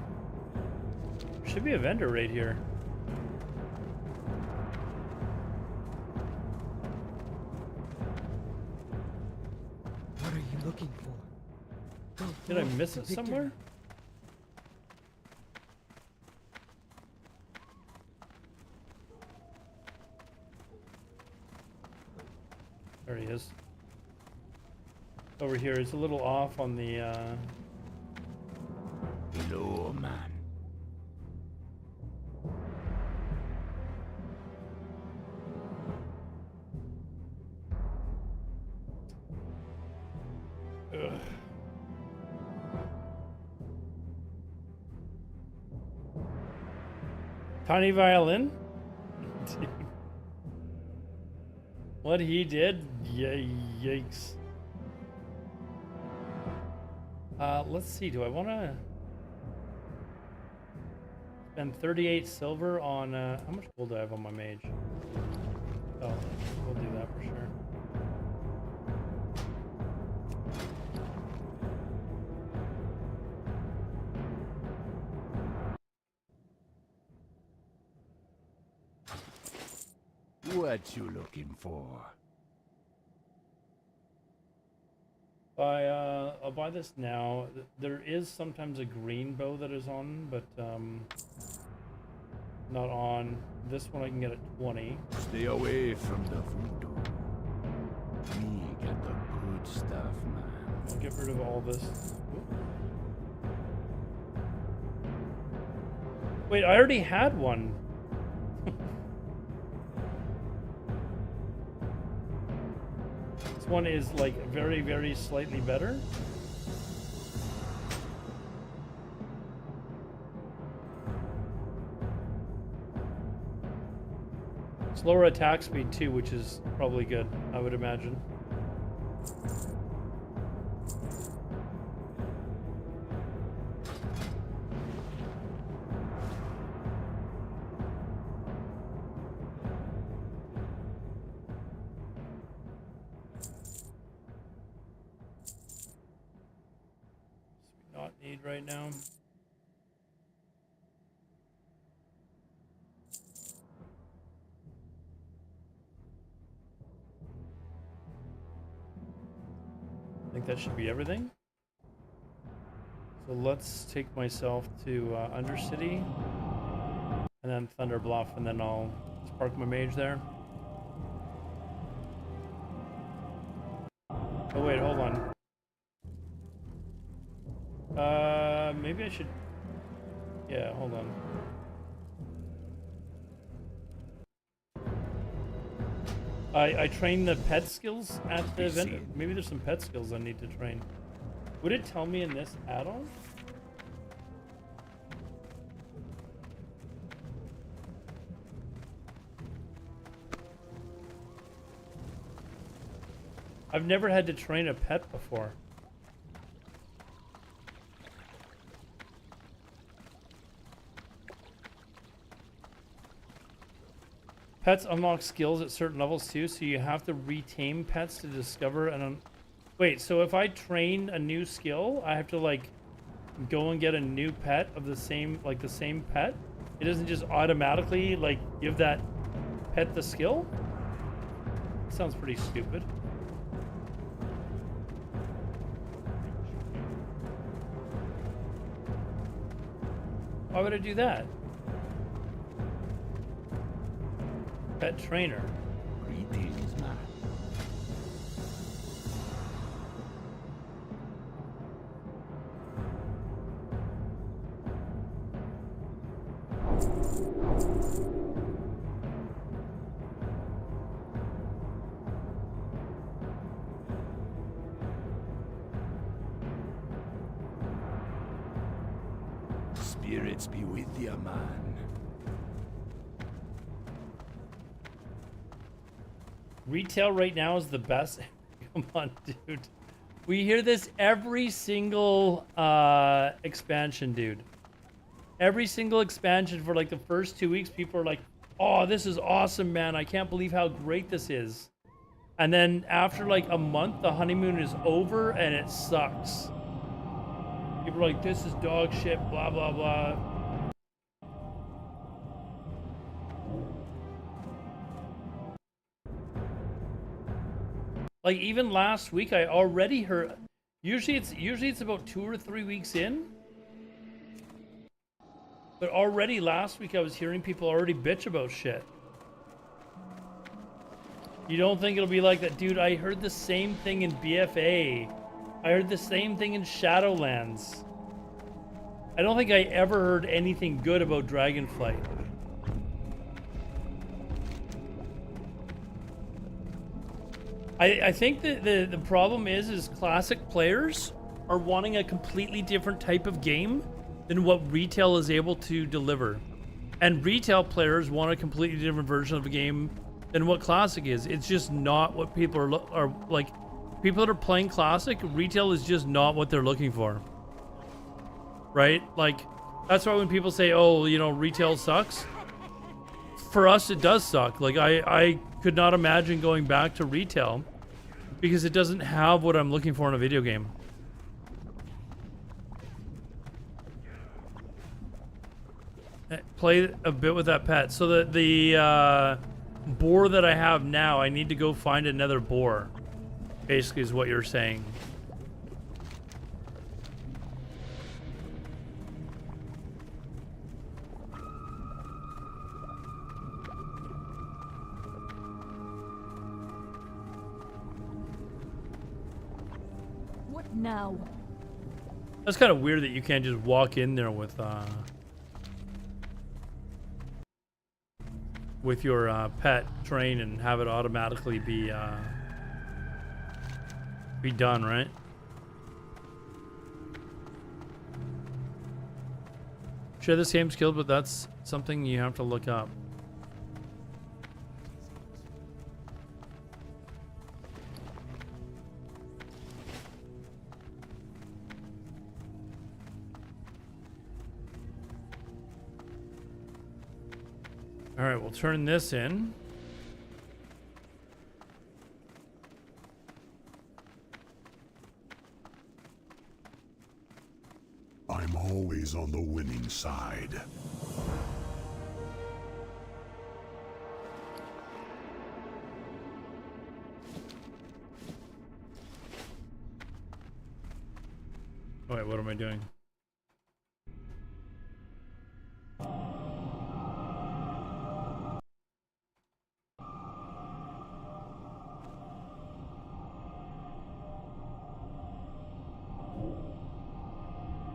There should be a vendor right here. What are you looking for? Go Did I forth miss to it victory. somewhere? There he is. Over here. It's a little off on the Hello, man. ugh. Tiny violin? What he did? Yikes. Let's see. Do I want to spend 38 silver on how much gold do I have on my mage? Oh, we'll do that for sure. What you looking for? I'll buy this now. There is sometimes a green bow that is on, but not on. This one I can get at 20. Stay away from the voodoo. Me got the good stuff, man. I'll get rid of all this. Oop. Wait, I already had one. This one is like very, very slightly better. Slower attack speed too, which is probably good, I would imagine. Not need right now. I think that should be everything. So let's take myself to Undercity and then Thunder Bluff, and then I'll spark my mage there. Oh wait, hold on. Maybe I should. Yeah, hold on. I train the pet skills at the event. Maybe there's some pet skills I need to train. Would it tell me in this add-on? I've never had to train a pet before. Pets unlock skills at certain levels too, so you have to retame pets to discover and wait, so if I train a new skill, I have to like go and get a new pet of the same pet? It doesn't just automatically like give that pet the skill? sounds pretty stupid. Why would I do that? Pet trainer. Greetings, man. Spirits be with you, man. Retail right now is the best. Come on, dude. We hear this every single expansion, dude. Every single expansion for like the first 2 weeks, people are like, oh, this is awesome, man. I can't believe how great this is. And then after like a month, the honeymoon is over and it sucks. People are like, this is dog shit, blah, blah, blah. Like even last week, I already heard. Usually it's about 2 or 3 weeks in. But already last week, I was hearing people already bitch about shit. You don't think it'll be like that, dude? I heard the same thing in BFA. I heard the same thing in Shadowlands. I don't think I ever heard anything good about Dragonflight. I think that the problem is classic players are wanting a completely different type of game than what retail is able to deliver. And retail players want a completely different version of a game than what classic is. It's just not what people are like. People that are playing classic, retail is just not what they're looking for. Right? Like, that's why when people say, oh, you know, retail sucks. For us, it does suck. Like, I could not imagine going back to retail because it doesn't have what I'm looking for in a video game. Play a bit with that pet. So the boar that I have now, I need to go find another boar. Basically is what you're saying. What now? That's kind of weird that you can't just walk in there with your pet train and have it automatically be done, right? Sure, this game's killed, but that's something you have to look up. All right, we'll turn this in. I'm always on the winning side. Oh, wait, what am I doing?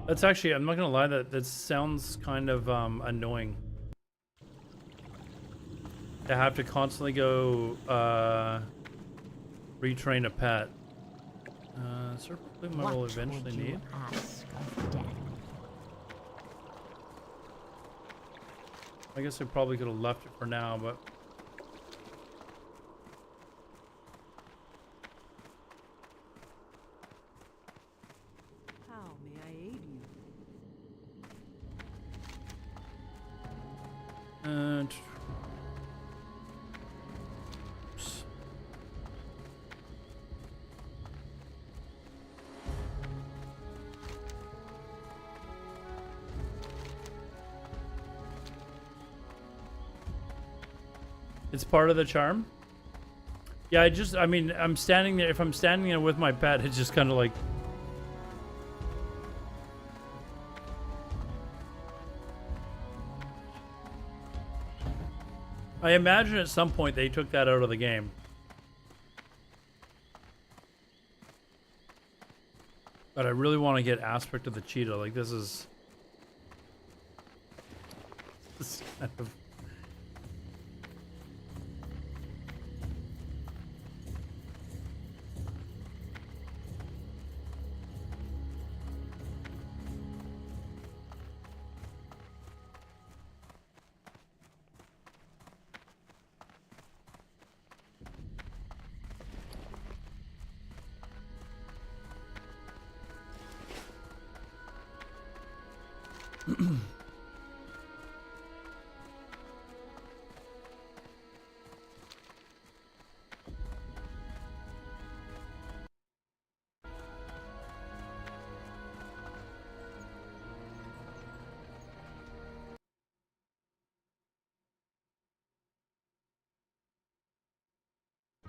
That's actually, I'm not gonna lie, that sounds kind of annoying. To have to constantly go retrain a pet. Certainly I will eventually need. I guess I probably could have left it for now, but How may I aid you? oops. It's part of the charm. Yeah, I mean, I'm standing there. If I'm standing there with my pet, it's just kind of like. I imagine at some point they took that out of the game. But I really want to get aspect of the cheetah. Like, this is kind of.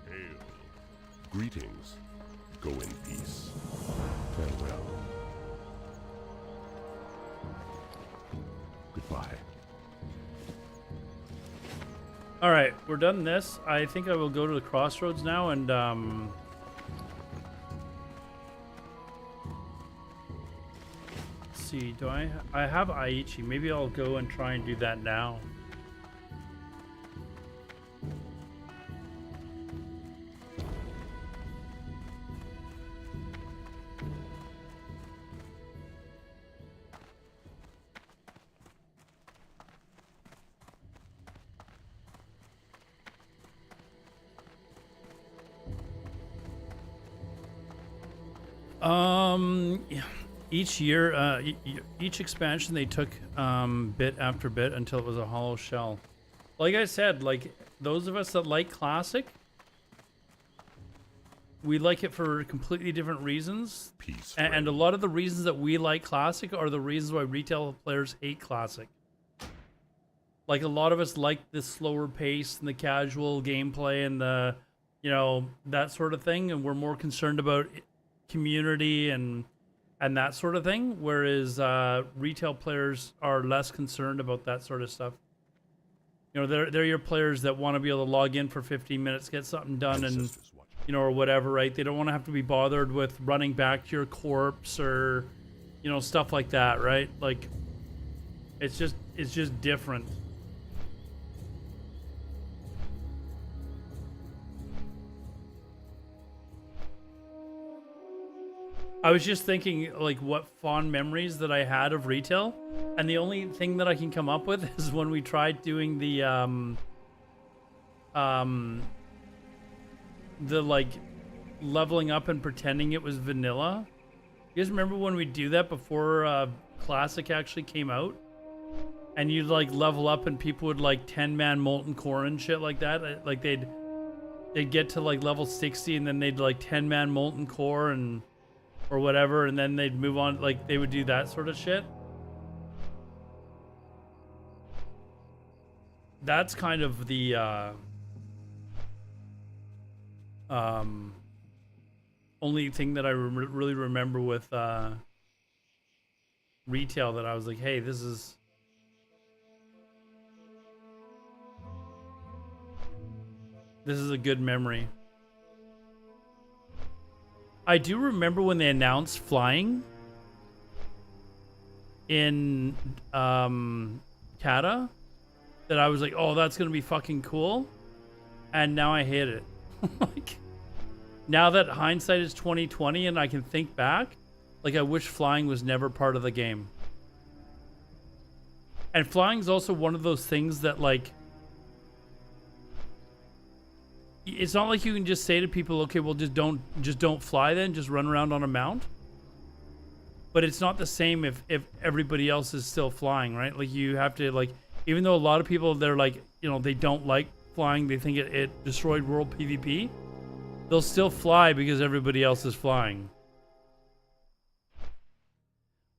Hail. Greetings. Go in peace. Farewell. Goodbye. All right, we're done this. I think I will go to the crossroads now and see. Do I have Aichi? Maybe I'll go and try and do that now. Yeah. Each year, each expansion they took bit after bit until it was a hollow shell. Like I said, like those of us that like classic, we like it for completely different reasons. Peace. And a lot of the reasons that we like classic are the reasons why retail players hate classic. Like a lot of us like the slower pace and the casual gameplay and the, you know, that sort of thing, and we're more concerned about community and that sort of thing, whereas retail players are less concerned about that sort of stuff. You know, they're your players that want to be able to log in for 15 minutes, get something done, and you know, or whatever, right? They don't want to have to be bothered with running back to your corpse or, you know, stuff like that, right? Like, it's just different. I was just thinking, like, what fond memories that I had of retail, and the only thing that I can come up with is when we tried doing the like leveling up and pretending it was vanilla. You guys remember when we do that before Classic actually came out? And you'd like level up and people would like 10-man molten core and shit like that. Like they'd get to like level 60 and then they'd like 10-man molten core and or whatever, and then they'd move on. Like they would do that sort of shit. That's kind of the only thing that I really remember with retail, that I was like, hey, this is a good memory. I do remember when they announced flying in Kata, that I was like, oh, that's gonna be fucking cool, and now I hate it. Like, now that hindsight is 2020 and I can think back, like I wish flying was never part of the game. And flying is also one of those things that, like, it's not like you can just say to people, okay, well, just don't fly then, just run around on a mount. But it's not the same if everybody else is still flying, right? Like, you have to, like, even though a lot of people, they're like, you know, they don't like flying, they think it destroyed world PvP, they'll still fly because everybody else is flying.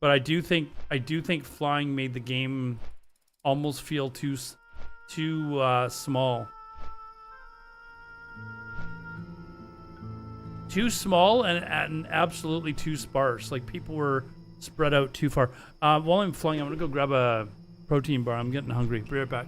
But I do think flying made the game almost feel too small. too small and absolutely too sparse. Like people were spread out too far. While I'm flying, I'm gonna go grab a protein bar. I'm getting hungry. Be right back.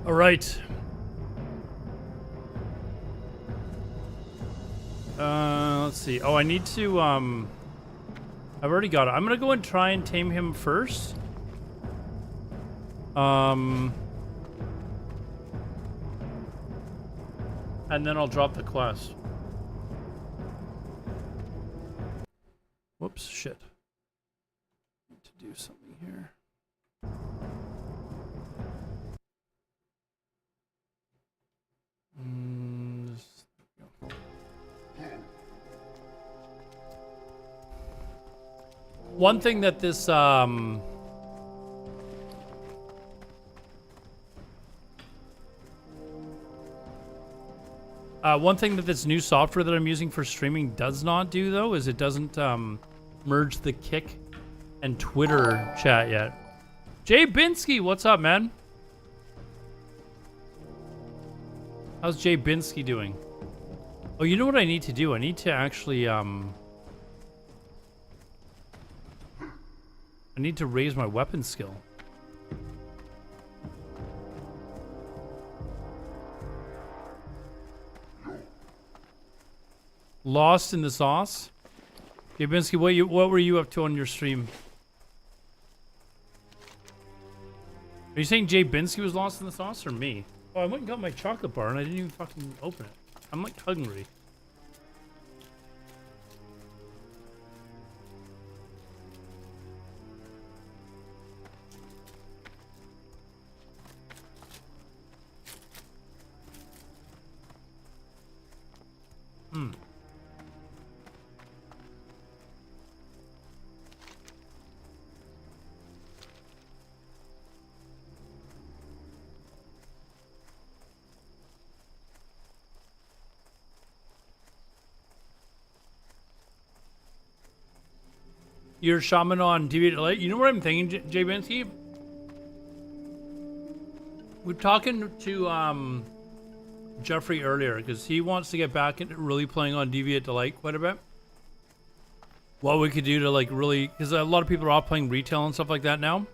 All right. Let's see. Oh, I need to, I've already got it. I'm gonna go and try and tame him first. And then I'll drop the quest. Whoops, shit. Need to do something here. One thing that this one thing that this new software that I'm using for streaming does not do, though, is it doesn't merge the Kick and Twitter chat yet. Jay Binsky, what's up, man? How's Jay Binsky doing? Oh, you know what I need to do? I need to actually, I need to raise my weapon skill. Lost in the sauce? Jay Binsky, what were you up to on your stream? Are you saying Jay Binsky was lost in the sauce or me? Oh, I went and got my chocolate bar and I didn't even fucking open it. I'm like hungry. You're shaman on Deviate Light. You know what I'm thinking, Jay Binsky? We're talking to Jeffrey earlier because he wants to get back into really playing on Deviate Delight quite a bit. What we could do to like really, because a lot of people are all playing retail and stuff like that now.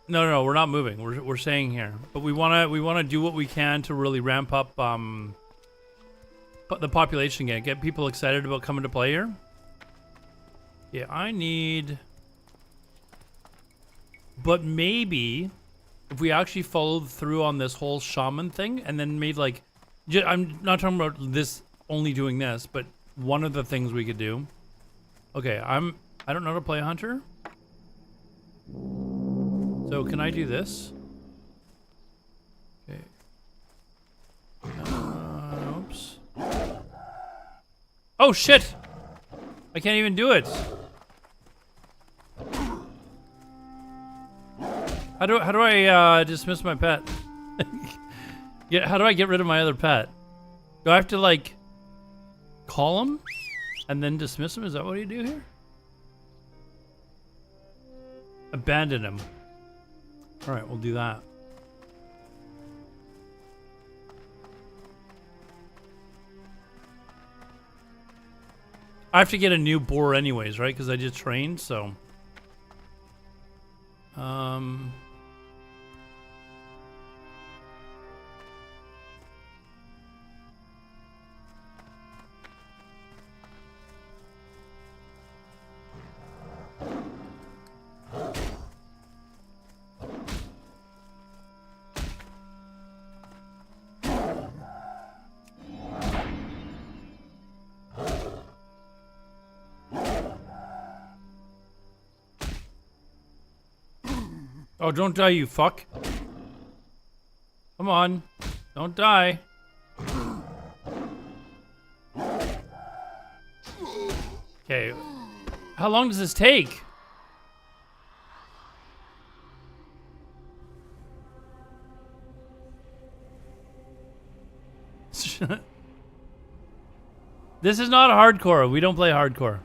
No, we're not moving. We're staying here, but we wanna do what we can to really ramp up the population again, get people excited about coming to play here. Yeah, I need. But maybe if we actually followed through on this whole shaman thing and then made like, I'm not talking about this only doing this, but one of the things we could do. Okay, I don't know how to play a hunter. So can I do this? Okay. Oops. Oh shit! I can't even do it. How do I dismiss my pet? Yeah, how do I get rid of my other pet? Do I have to like call him and then dismiss him? Is that what you do here? Abandon him. All right, we'll do that. I have to get a new boar anyways, right? Because I just trained, so. Oh, don't die, you fuck. Come on. Don't die. Okay. How long does this take? This is not hardcore. We don't play hardcore.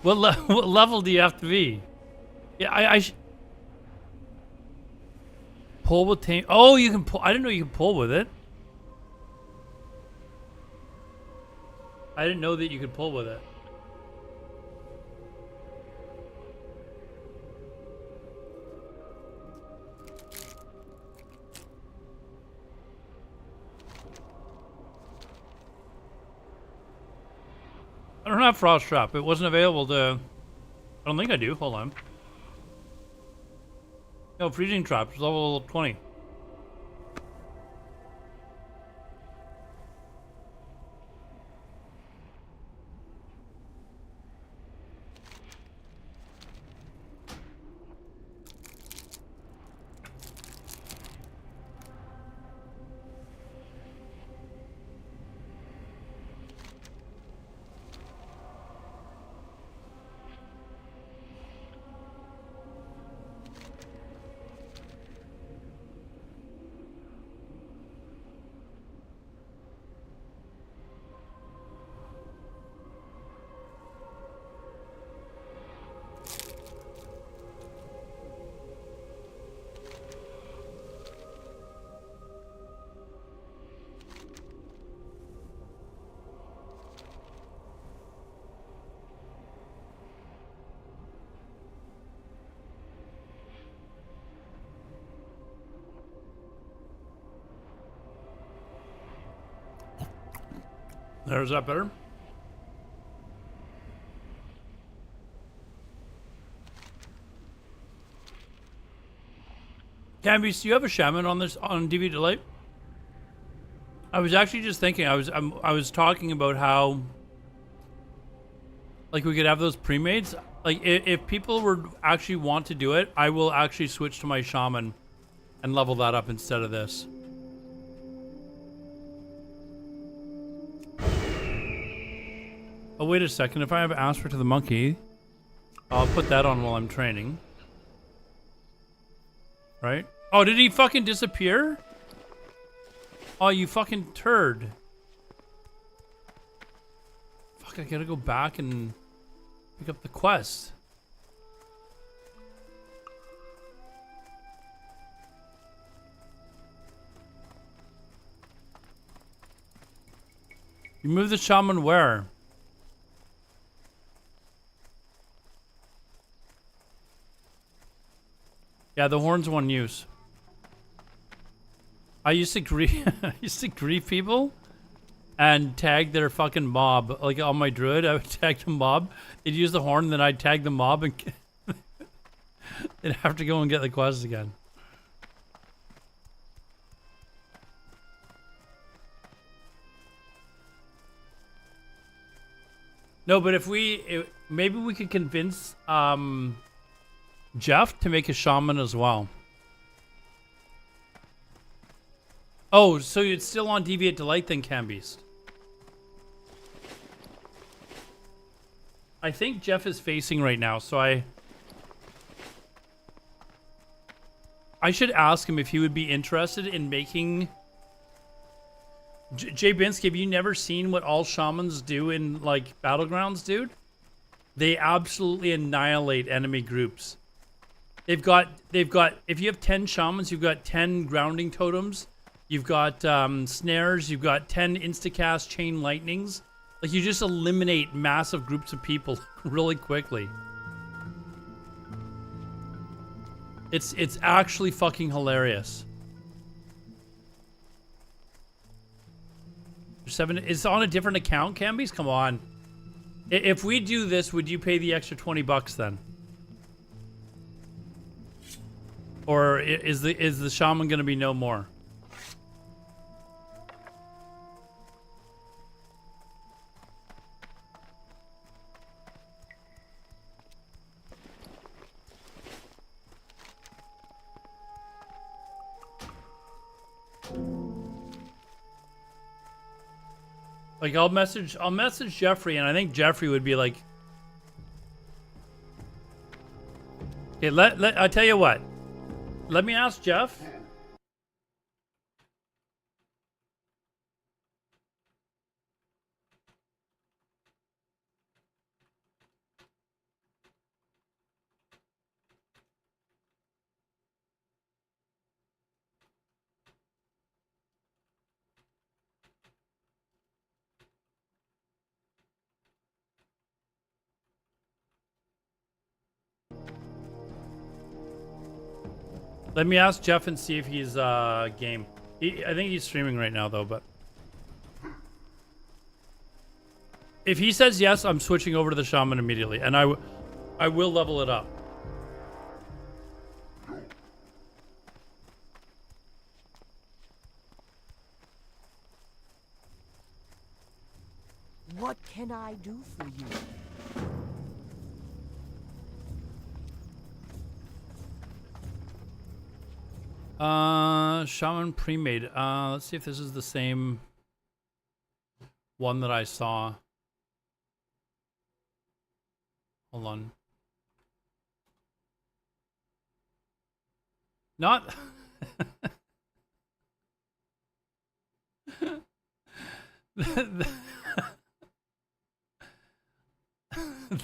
What level do you have to be? Yeah, pull with tame. Oh, you can pull. I didn't know you could pull with it. I didn't know that you could pull with it. I don't have Frost Trap. It wasn't available to. I don't think I do. Hold on. No, Freezing Trap. Level 20. There's that better. Cambies, do you have a shaman on this on Deviate Delight? I was actually just thinking. I was talking about how like we could have those pre-mades. Like if people were actually want to do it, I will actually switch to my shaman and level that up instead of this. Oh, wait a second. If I have Asper to the monkey, I'll put that on while I'm training. Right? Oh, did he fucking disappear? Oh, you fucking turd. Fuck, I gotta go back and pick up the quest. You move the shaman where? Yeah, the horn's one use. I used to grief I used to grief people and tag their fucking mob. Like on my druid, I would tag the mob. They'd use the horn, then I'd tag the mob and they'd have to go and get the quest again. No, but if maybe we could convince Jeff to make a shaman as well. Oh, so it's still on Deviate Delight then, Cambeast. I think Jeff is facing right now, so I should ask him if he would be interested in making... Jay Binsky, have you never seen what all shamans do in, like, Battlegrounds, dude? They absolutely annihilate enemy groups. They've got, if you have 10 shamans, you've got 10 grounding totems. You've got snares, you've got 10 instacast chain lightnings. Like, you just eliminate massive groups of people really quickly. It's actually fucking hilarious. 7, it's on a different account, Cambies? Come on. If we do this, would you pay the extra 20 bucks then? Or is the shaman gonna be no more? Like, I'll message Jeffrey, and I think Jeffrey would be like, okay, I tell you what. Let me ask Jeff. Let me ask Jeff and see if he's game. I think he's streaming right now though, but if he says yes, I'm switching over to the shaman immediately, and I will level it up. What can I do for you? Shaman pre-made. Let's see if this is the same one that I saw. Hold on. Not...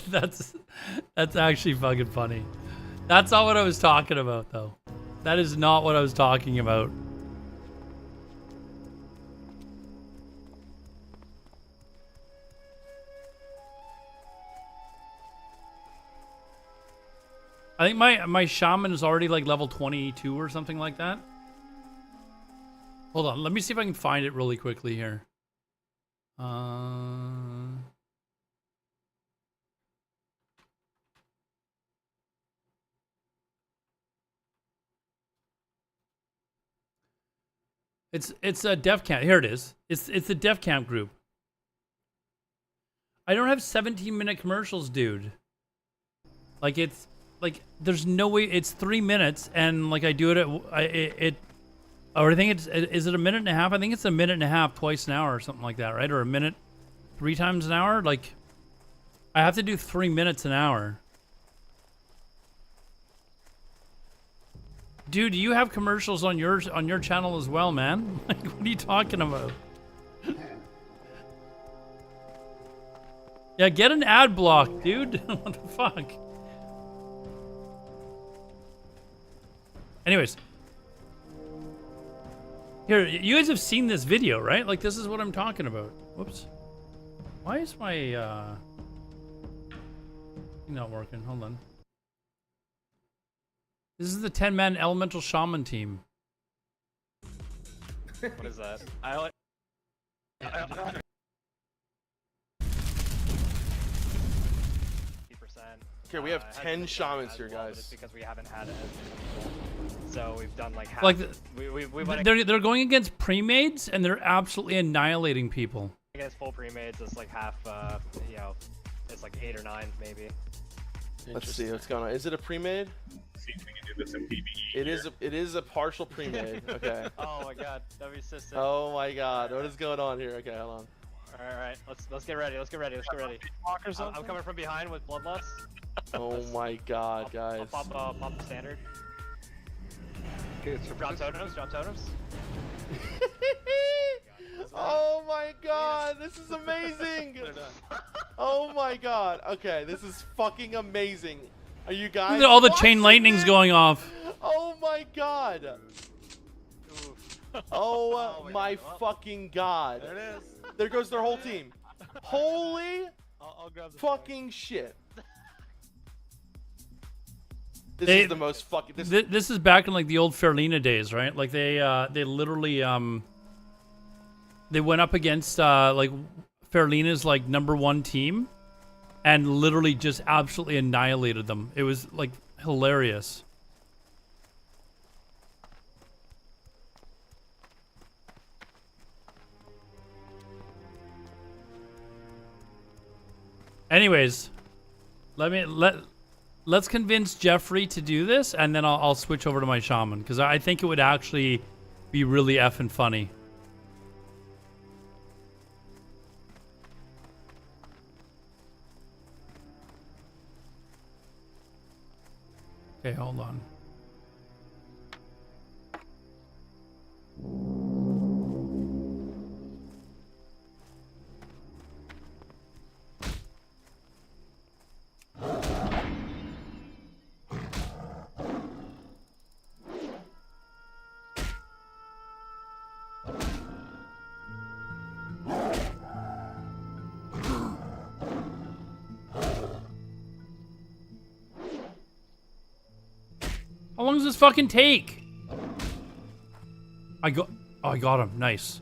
That's actually fucking funny. That's not what I was talking about, though. That is not what I was talking about. I think my shaman is already like level 22 or something like that. Hold on, let me see if I can find it really quickly here. It's a dev camp. Here it is. It's the dev camp group. I don't have 17-minute commercials, dude. Like, it's like there's no way. It's 3 minutes, and like I do it at or I think is it a minute and a half? I think it's a minute and a half twice an hour or something like that, right? Or a minute 3 times an hour. Like, I have to do 3 minutes an hour. Dude, you have commercials on your channel as well, man. Like, what are you talking about? Yeah, get an ad block, dude. What the fuck? Anyways. Here, you guys have seen this video, right? Like, this is what I'm talking about. Whoops. Why is my thing not working? Hold on. This is the 10-man elemental shaman team. What is that? Okay, we have 10 shamans here, guys. It's because we haven't had it as many people. So we've done like half. Like they're going against pre-mades and they're absolutely annihilating people. Against full pre-mades, it's like half. You know, it's like 8 or 9 maybe. Let's see what's going on. Is it a pre-made? See if we can do this in PvE. It is a partial pre-made. Okay. Oh my god, that'd be so sick. Oh my god, what is going on here? Okay, hold on. Alright, let's get ready. Let's get ready. I'm coming from behind with bloodlust. Oh my god, guys. I'll pop the standard. Drop totems. Oh my god, this is amazing! Oh my god, okay, this is fucking amazing. Are you guys Look at all the chain watching lightnings this? going off. Oh my god. Oh my fucking god. There it is. There goes their whole team. Holy I'll grab the fucking shit. This is the most fucking. This is back in like the old Ferlina days, right? Like they literally they went up against like Ferlina's like #1 team, and literally just absolutely annihilated them. It was like hilarious. Anyways, let's convince Jeffrey to do this, and then I'll switch over to my shaman, because I think it would actually be really effing funny. Okay, hold on. How long does this fucking take? I got him. Nice.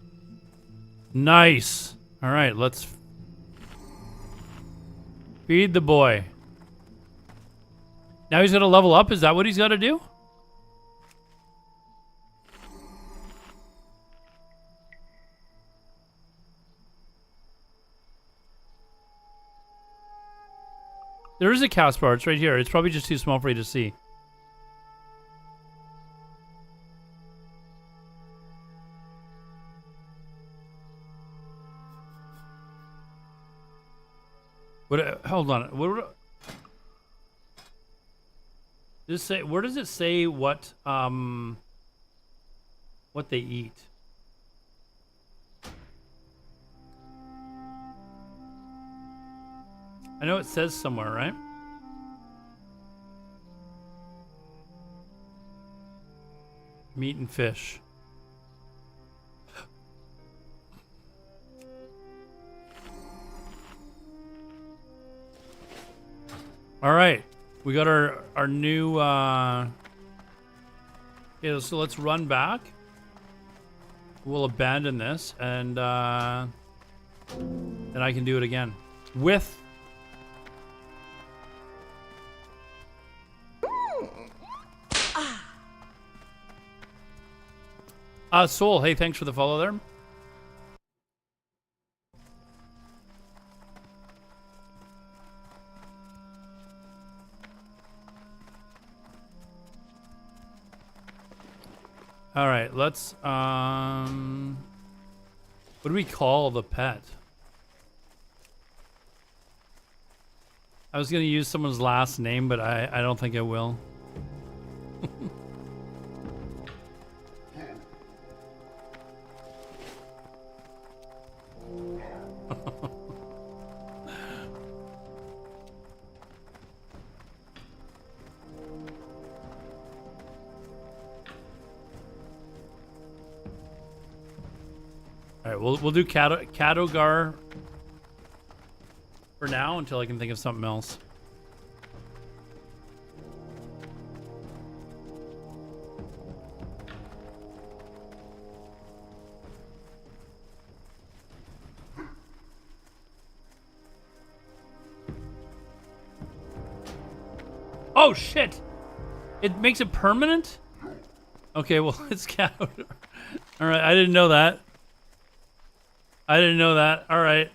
Nice. All right, let's feed the boy. Now he's gonna level up. Is that what he's got to do? There is a cast bar. It's right here. It's probably just too small for you to see. What? Hold on. What? Just say. Where does it say what they eat? I know it says somewhere, right? Meat and fish. All right, we got our new. Yeah, so let's run back. We'll abandon this, and then I can do it again with. Soul, hey, thanks for the follow there. All right, let's what do we call the pet? I was gonna use someone's last name, but I don't think I will. All right, we'll do Cadogar. for now until I can think of something else. Oh shit! It makes it permanent? Okay, well, it's Alright, I didn't know that. I didn't know that. Alright.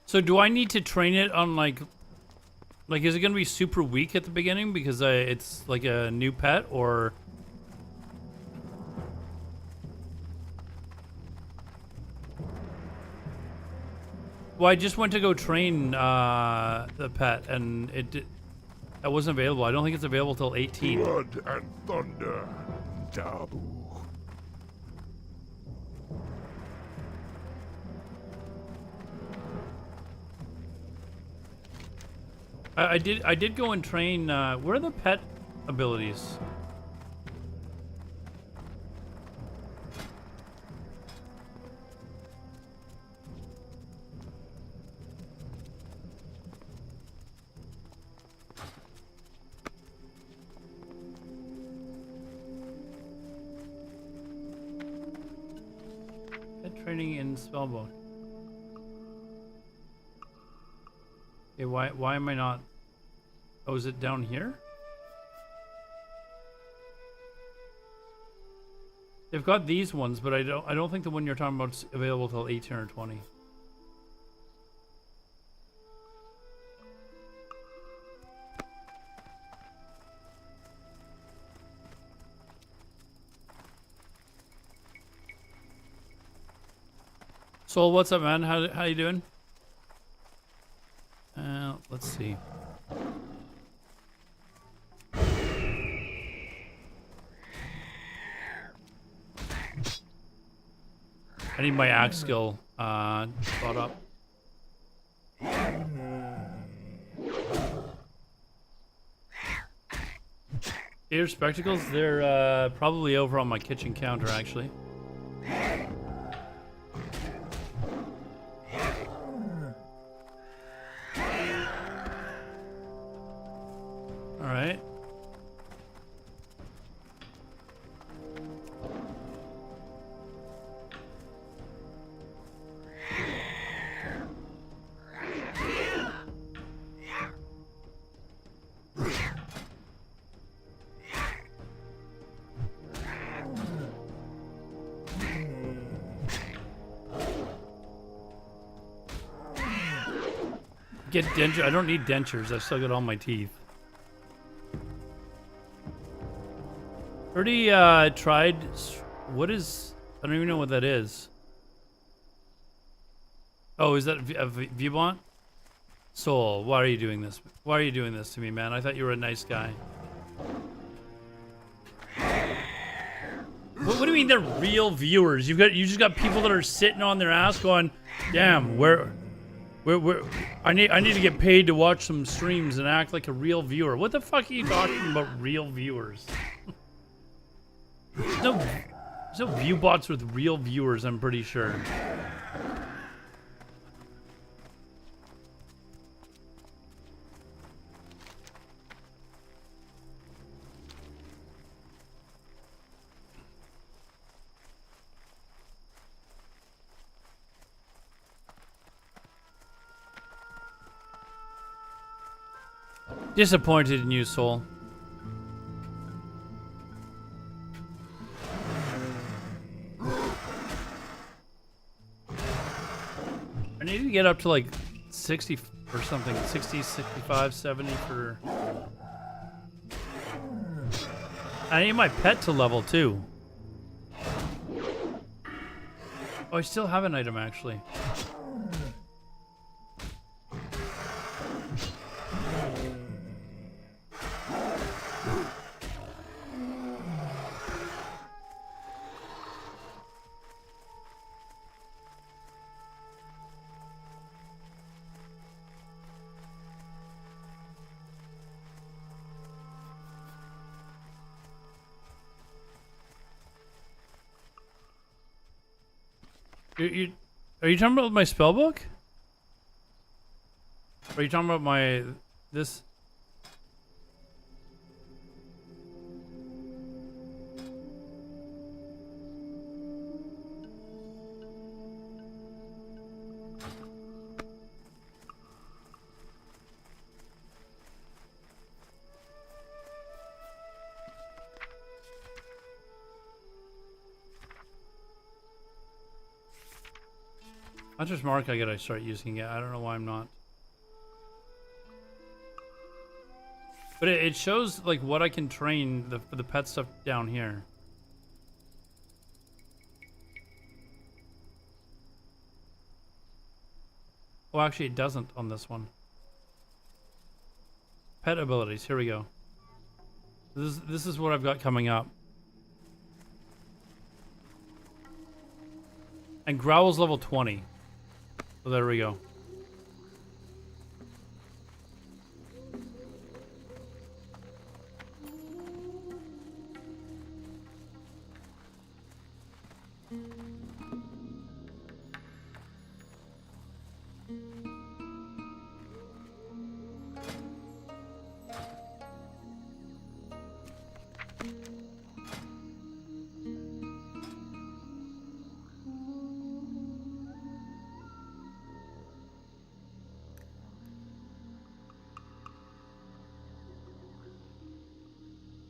So do I need to train it on like is it gonna be super weak at the beginning because it's like a new pet, or? Well, I just went to go train the pet and it wasn't available. I don't think it's available till 18. Blood and thunder, Dabu. I did go and train. Where are the pet abilities? Pet training in Spellbook. Okay, why am I not? Oh, is it down here? They've got these ones, but I don't think the one you're talking about is available till 18 or 20. Soul, what's up, man? How you doing? Let's see. I need my axe skill brought up. Ear spectacles, they're probably over on my kitchen counter actually. Alright. Get denture. I don't need dentures. I've still got all my teeth. Already tried. What is? I don't even know what that is. Oh, is that a Viewbont? Soul, why are you doing this? Why are you doing this to me, man? I thought you were a nice guy. What do you mean they're real viewers? You just got people that are sitting on their ass going, damn, where I need to get paid to watch some streams and act like a real viewer. What the fuck are you talking about, real viewers? There's no view bots with real viewers, I'm pretty sure. Disappointed in you, Soul. I need to get up to like 60 or something. 60, 65, 70 for... I need my pet to level too. Oh, I still have an item actually. Are you talking about my spell book? Or are you talking about my this? Hunter's Mark, I gotta start using it. I don't know why I'm not. But it shows like what I can train for the pet stuff down here. Oh, actually it doesn't on this one. Pet abilities, here we go. This is what I've got coming up. And Growl's level 20. So there we go.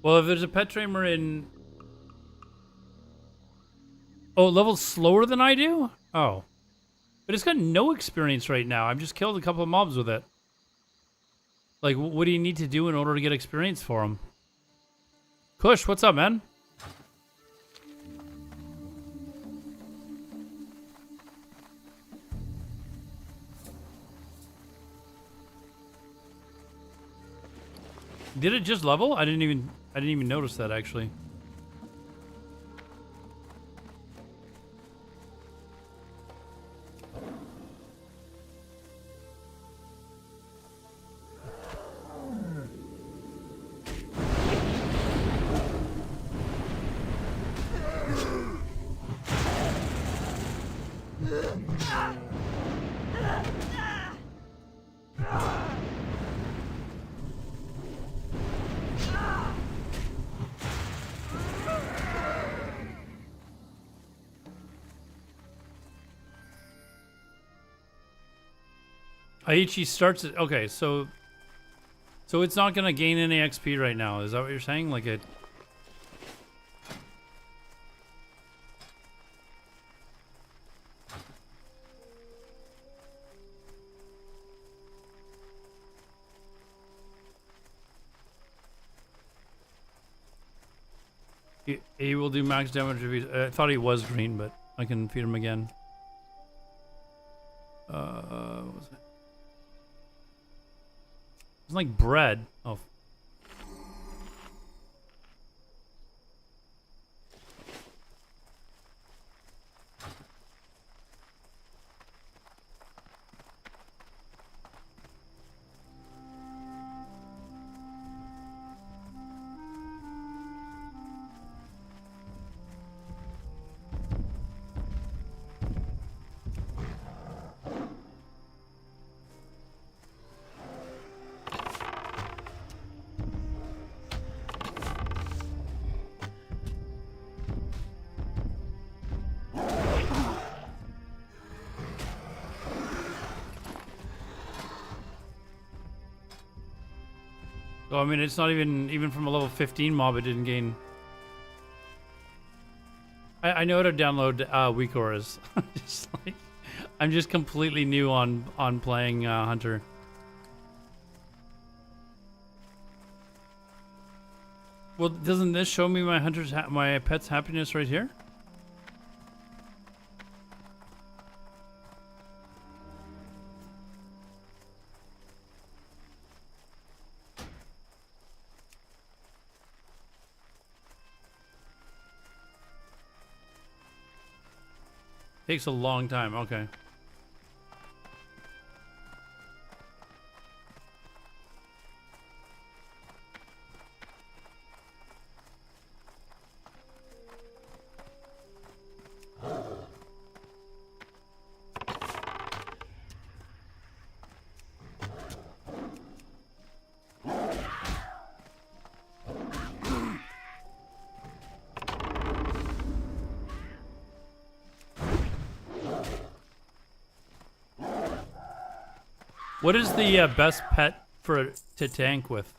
Well, if there's a pet trainer in... Oh, level's slower than I do? Oh. But it's got no experience right now. I've just killed a couple of mobs with it. Like, what do you need to do in order to get experience for them? Kush, what's up, man? Did it just level? I didn't even notice that actually. Aichi starts it. Okay, so it's not gonna gain any XP right now. Is that what you're saying? Like it. He will do max damage if he. I thought he was green, but I can feed him again. What was it? It's like bread. Oh. So I mean, it's not even from a level 15 mob. It didn't gain. I know how to download weak auras. Just like, I'm just completely new on playing Hunter. Well, doesn't this show me my my pet's happiness right here? Takes a long time. Okay. What is the best pet to tank with?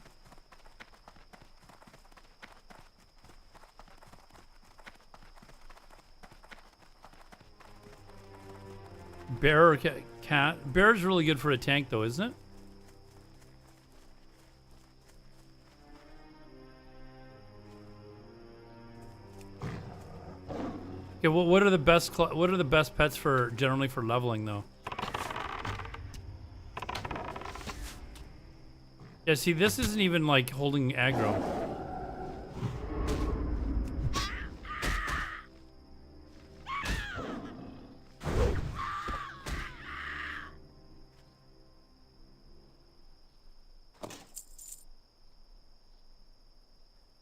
Bear or cat? Bear's really good for a tank though, isn't it? Okay, well, what are the best pets for generally for leveling though? Yeah, see, this isn't even like holding aggro.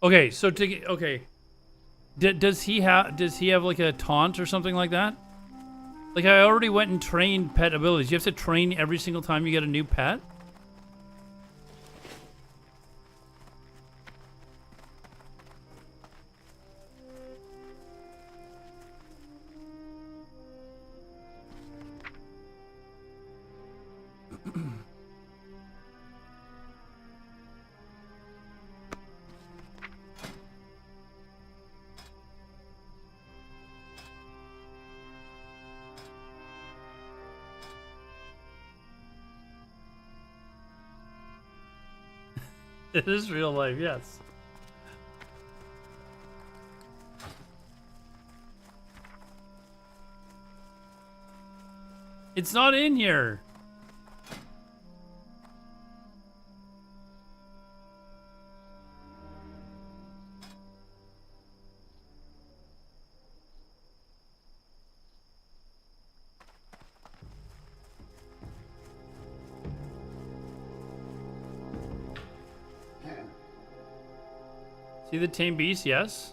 Okay, so to get, okay, does he have like a taunt or something like that? Like I already went and trained pet abilities. You have to train every single time you get a new pet? It is real life, yes. It's not in here. See the tame beast? Yes.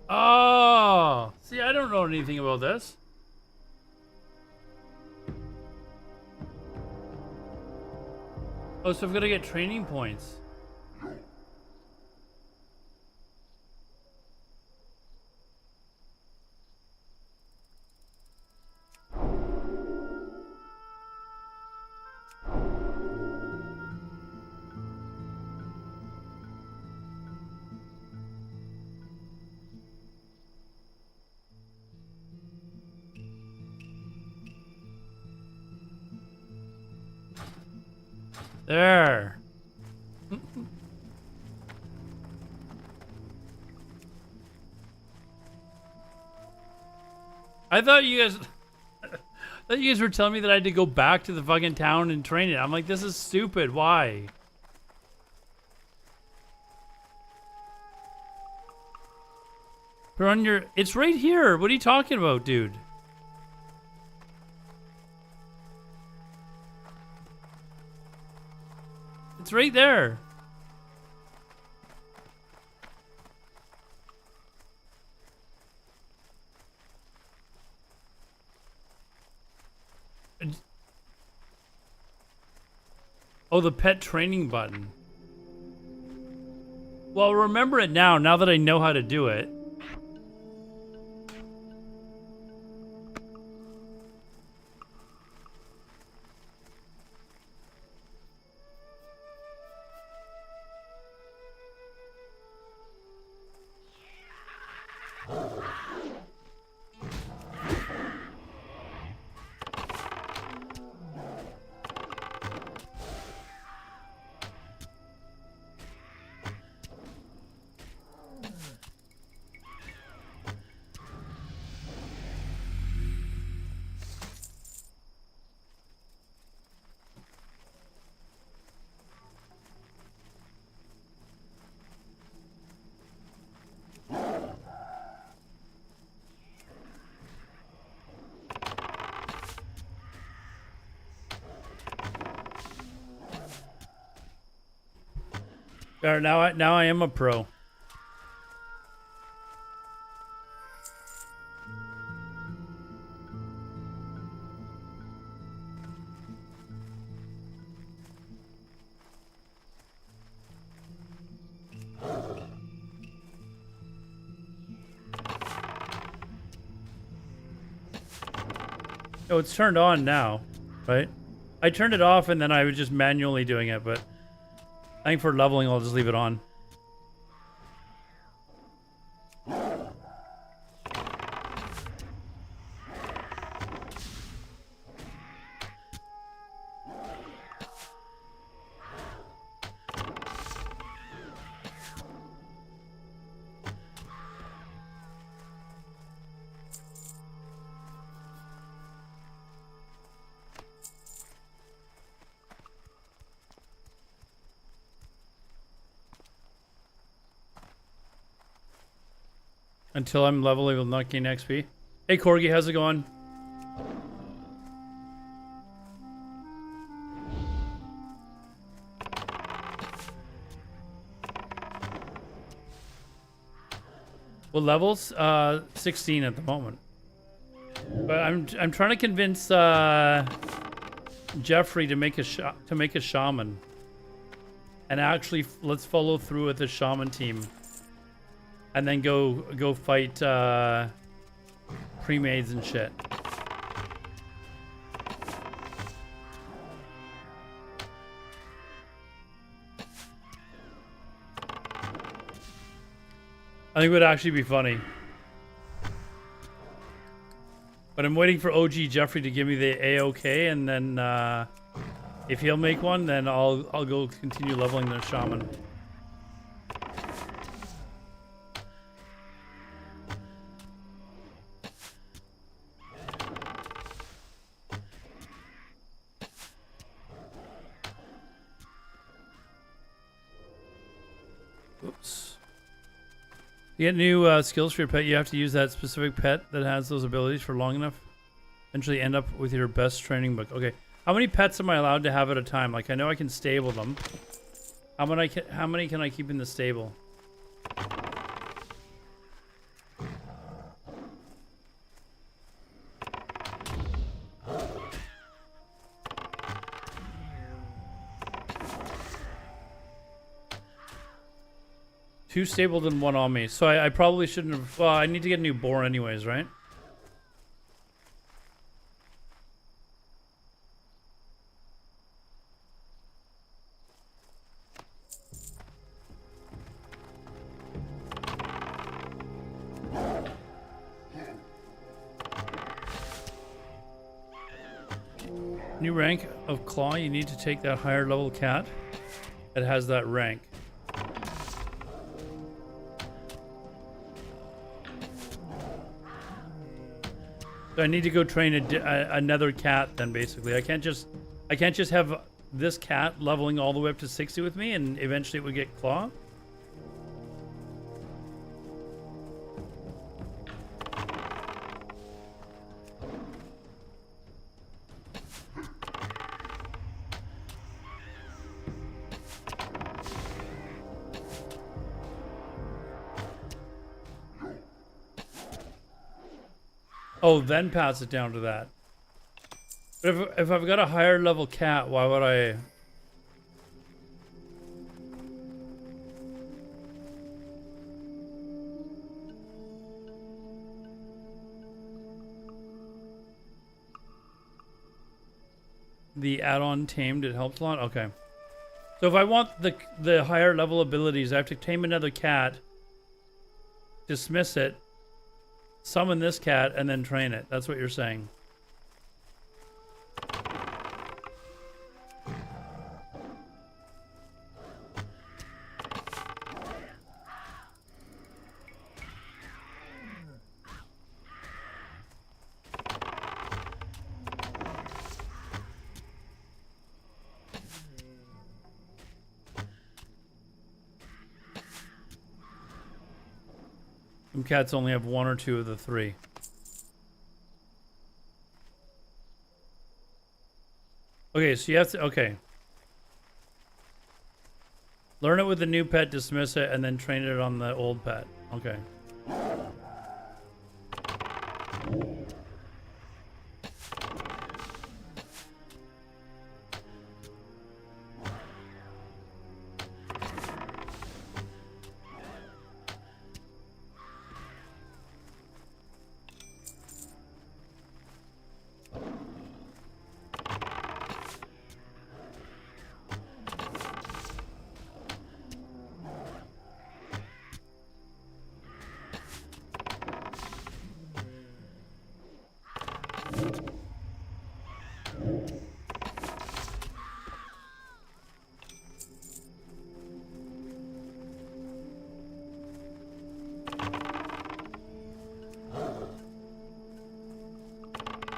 Oh, see, I don't know anything about this. Oh, so I've got to get training points. There. I thought you guys were telling me that I had to go back to the fucking town and train it. I'm like, this is stupid. Why? Put on your... It's right here. What are you talking about, dude? It's right there. Oh, the pet training button. Well, remember it now that I know how to do it. Or now I am a pro. Oh, it's turned on now, right? I turned it off and then I was just manually doing it, but I think for leveling, I'll just leave it on. Until I'm leveling with not gain XP. Hey Corgi, how's it going? What levels? 16 at the moment. But I'm trying to convince Jeffrey to make a shaman. And actually let's follow through with the shaman team. And then go fight pre-mades and shit. I think it would actually be funny. But I'm waiting for OG Jeffrey to give me the A-OK, and then if he'll make one, then I'll go continue leveling the shaman. Oops. To get new skills for your pet, you have to use that specific pet that has those abilities for long enough. Eventually end up with your best training book. Okay. How many pets am I allowed to have at a time? Like, I know I can stable them. How many can I keep in the stable? Two stabled and one on me. So I probably shouldn't have... Well, I need to get a new boar anyways, right? New rank of claw, you need to take that higher level cat that has that rank. So I need to go train another cat then, basically. I can't just have this cat leveling all the way up to 60 with me and eventually it would get claw. Oh, then pass it down to that. But if I've got a higher level cat, why would I... The add-on tamed, it helps a lot? Okay. So if I want the higher level abilities, I have to tame another cat, dismiss it, summon this cat, and then train it. That's what you're saying. Some cats only have one or two of the three. Okay, so you have to... Okay. Learn it with the new pet, dismiss it, and then train it on the old pet. Okay.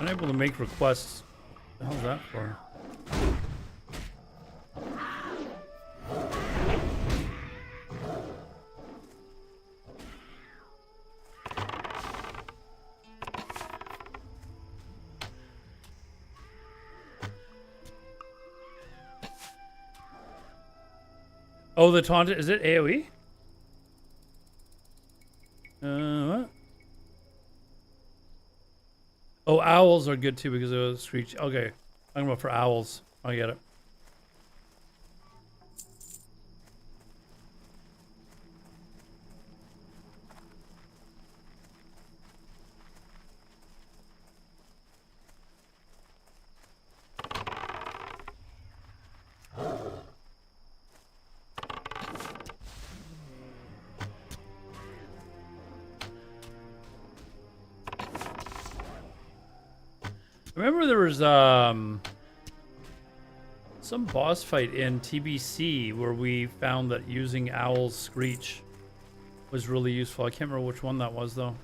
Unable to make requests. What the hell's that for? Oh, the taunt, is it AoE? What? Oh, owls are good too because of the screech. Okay, I'm about for owls. I get it. Remember there was some boss fight in TBC where we found that using Owl's Screech was really useful. I can't remember which one that was though.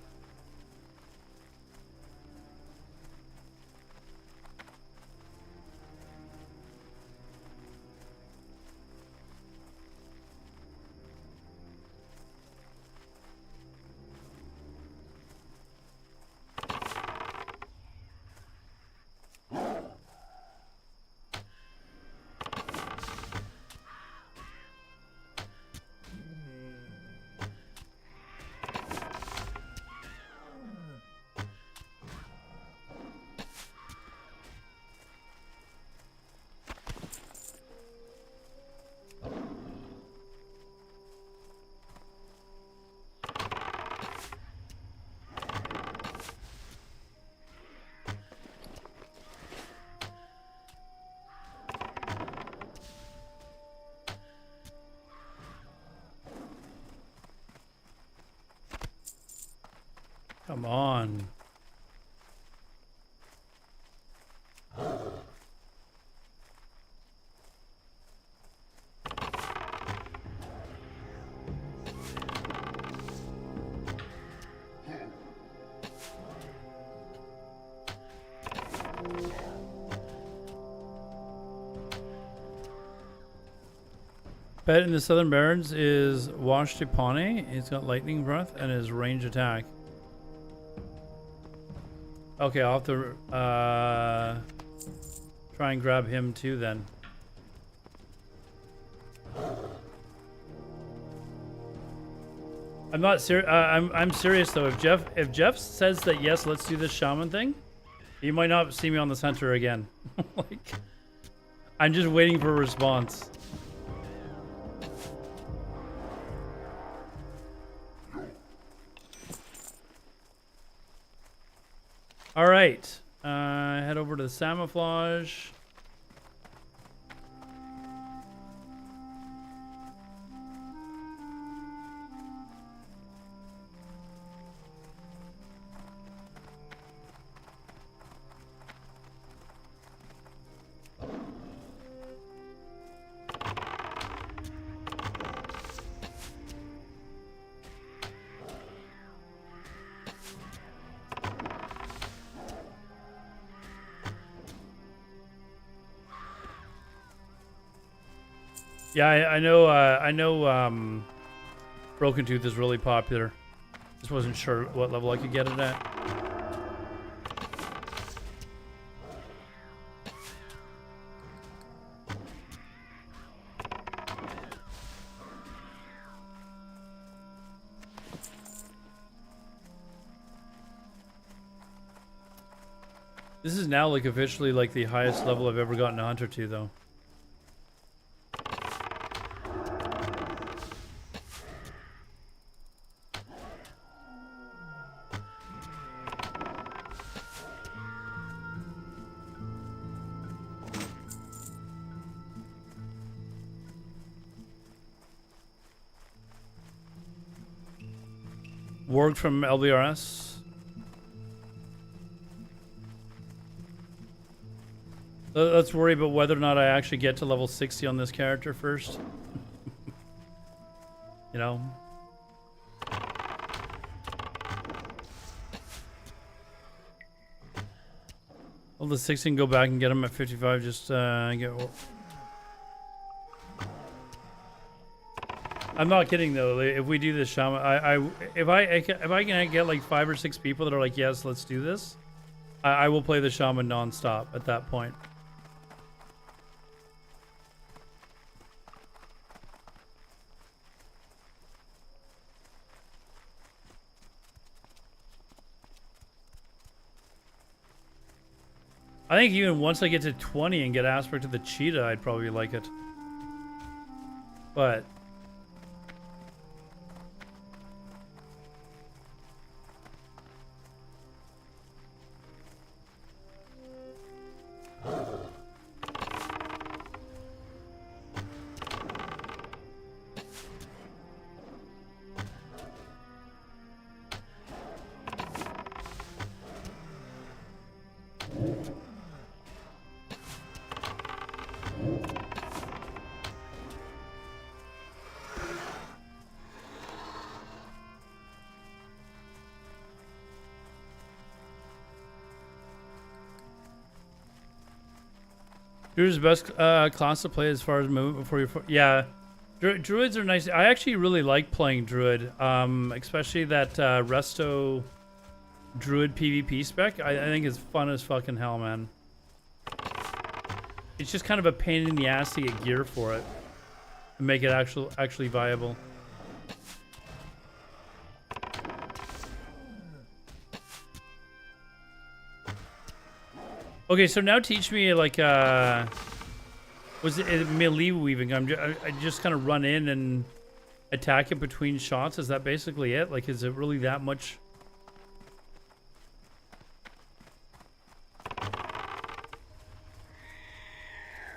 Come on. Pet in the Southern Barrens is Washtipane. He's got lightning breath and his range attack. Okay, I'll have to try and grab him too then. I'm not serious. I'm serious though. If Jeff says that yes, let's do this shaman thing, you might not see me on the center again. Like, I'm just waiting for a response. All right, head over to the Camouflage. Yeah, I know Broken Tooth is really popular. Just wasn't sure what level I could get it at. This is now like officially like the highest level I've ever gotten a hunter to, though. Warg from LBRS. Let's worry about whether or not I actually get to level 60 on this character first. You know? Well, the 60 and go back and get him at 55. Just get. I'm not kidding though. If we do this shaman, if I can get like 5 or 6 people that are like, yes, let's do this, I will play the shaman non-stop at that point. I think even once I get to 20 and get aspect of the cheetah, I'd probably like it. But Druid's the best class to play as far as movement before you. Yeah, Druids are nice. I actually really like playing Druid, especially that Resto Druid PvP spec. I think it's fun as fucking hell, man. It's just kind of a pain in the ass to get gear for it to make it actually viable. Okay, so now teach me like was it melee weaving? I just kind of run in and attack it between shots. Is that basically it? Like, is it really that much?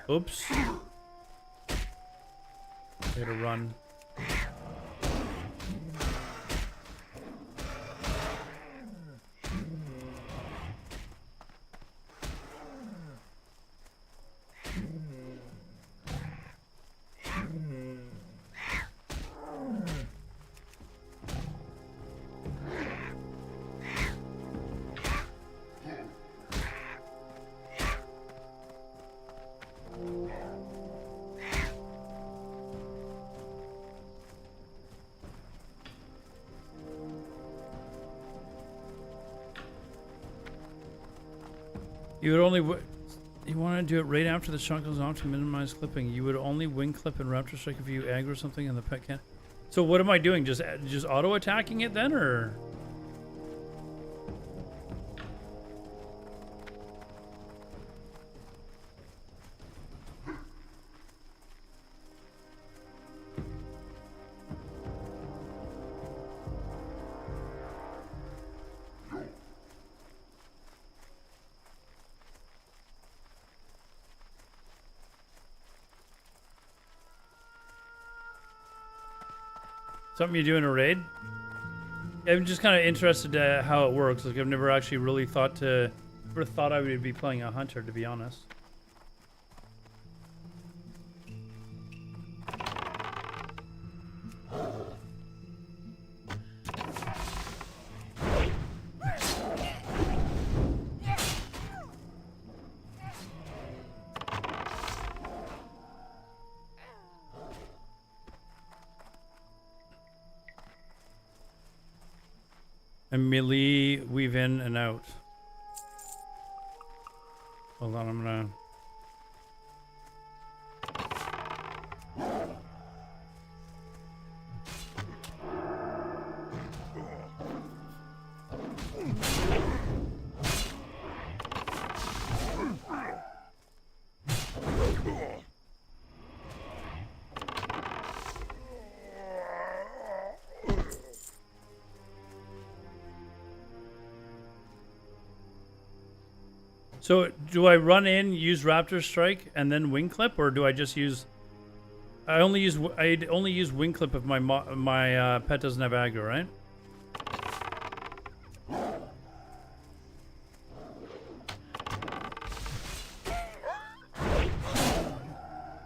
Oops. I gotta run. You would only you want to do it right after the shot goes off to minimize clipping. You would only wing clip and raptor strike if you aggro something and the pet can't. So what am I doing? Just auto attacking it then, or? Something you do in a raid? I'm just kind of interested to how it works. Like, I've never actually really thought I would be playing a hunter, to be honest. And melee weave in and out. Hold on, I'm gonna. So do I run in, use Raptor Strike, and then Wing Clip, or do I just use? I only use Wing Clip if my pet doesn't have aggro, right?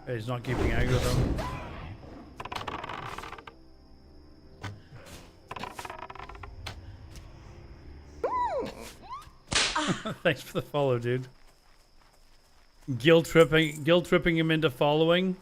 Okay, he's not keeping aggro though. Thanks for the follow, dude. Guilt tripping him into following.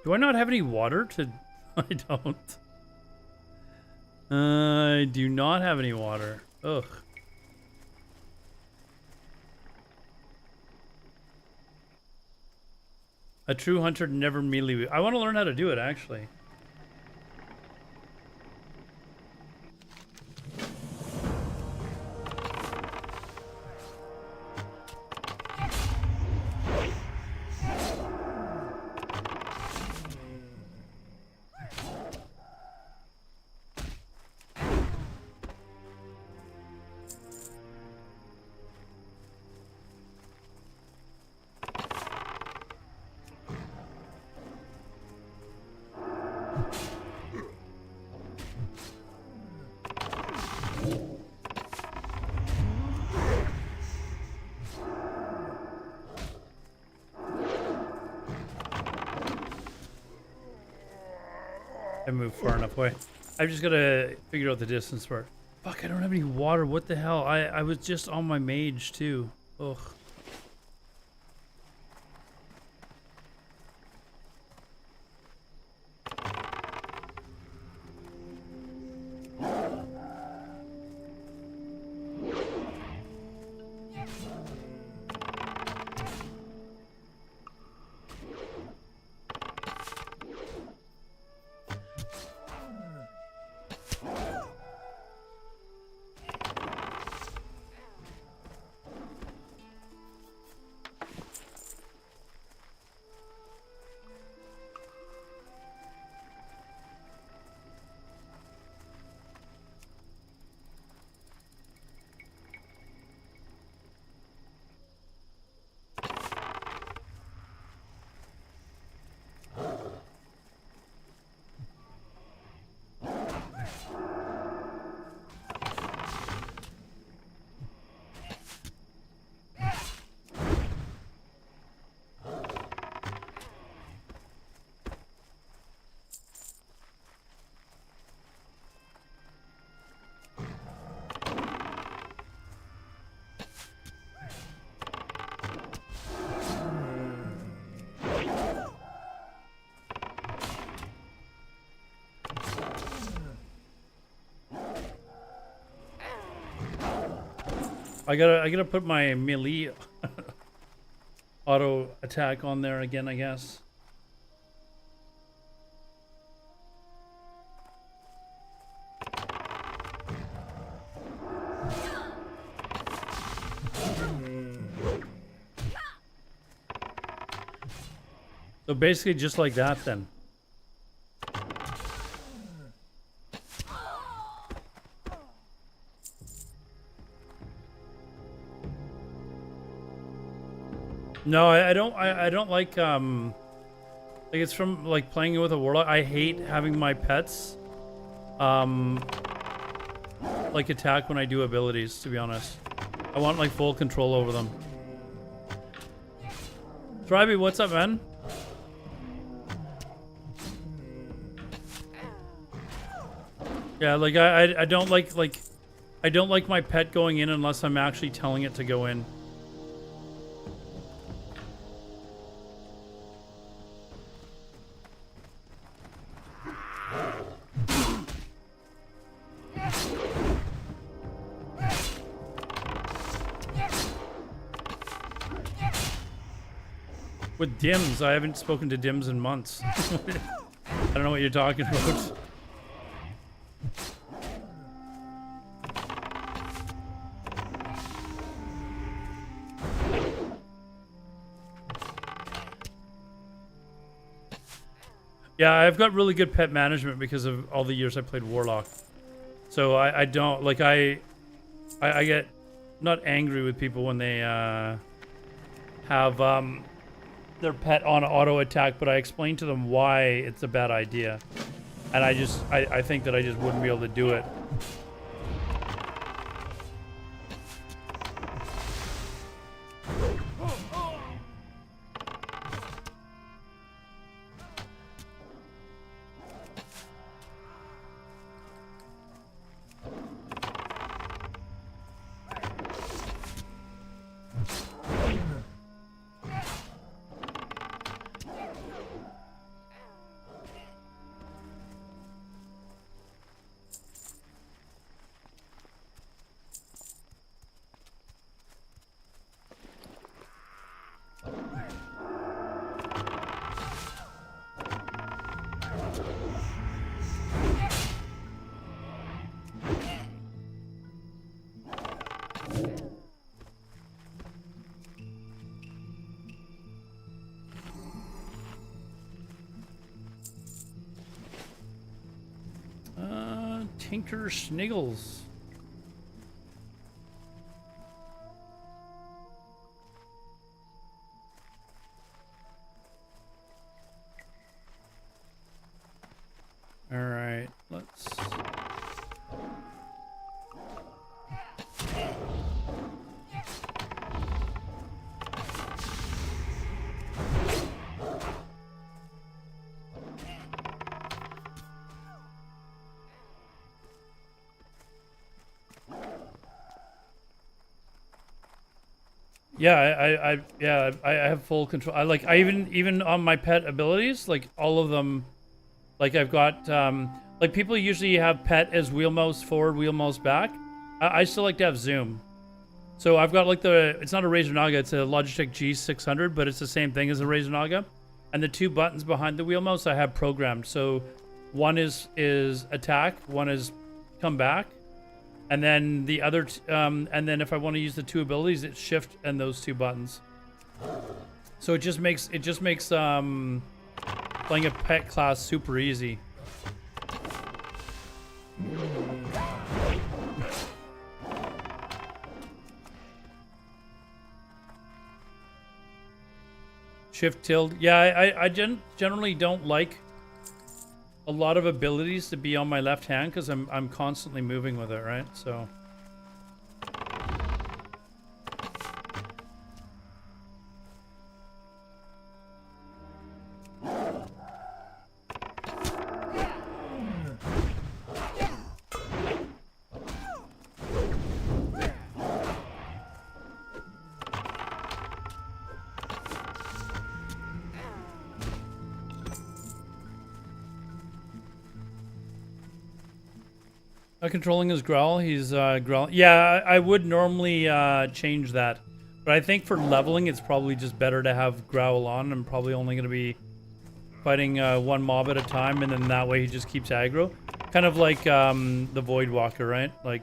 Do I not have any water to... I don't. I do not have any water. Ugh. A true hunter never melee. I want to learn how to do it, actually. I moved far enough away. I've just gotta figure out the distance for it. Fuck, I don't have any water. What the hell? I was just on my mage too. Ugh. I gotta put my melee auto attack on there again, I guess. So basically just like that then. No, I don't like it's from like playing with a warlock. I hate having my pets like attack when I do abilities, to be honest. I want like full control over them. Triby, what's up, man? Yeah, like I don't like I don't like my pet going in unless I'm actually telling it to go in. With Dims, I haven't spoken to Dims in months. I don't know what you're talking about. Yeah, I've got really good pet management because of all the years I played Warlock. So I don't, like, I get not angry with people when they have their pet on auto attack, but I explain to them why it's a bad idea. And I think that I just wouldn't be able to do it. Tinker Sniggles. All right, let's. Yeah, I have full control. I even on my pet abilities, like all of them, like I've got like people usually have pet as wheel mouse forward, wheel mouse back. I still like to have zoom. So I've got like it's not a Razer Naga, it's a Logitech G600, but it's the same thing as a Razer Naga. And the two buttons behind the wheel mouse I have programmed. So one is attack, one is come back. And then the other, and then if I want to use the two abilities, it's shift and those two buttons. So it just makes playing a pet class super easy. Shift tilt. Yeah, I generally don't like a lot of abilities to be on my left hand because I'm constantly moving with it, right? So controlling his growl, he's growl. Yeah, I would normally change that, but I think for leveling, it's probably just better to have growl on. I'm probably only going to be fighting one mob at a time, and then that way he just keeps aggro, kind of like the Void Walker, right? Like,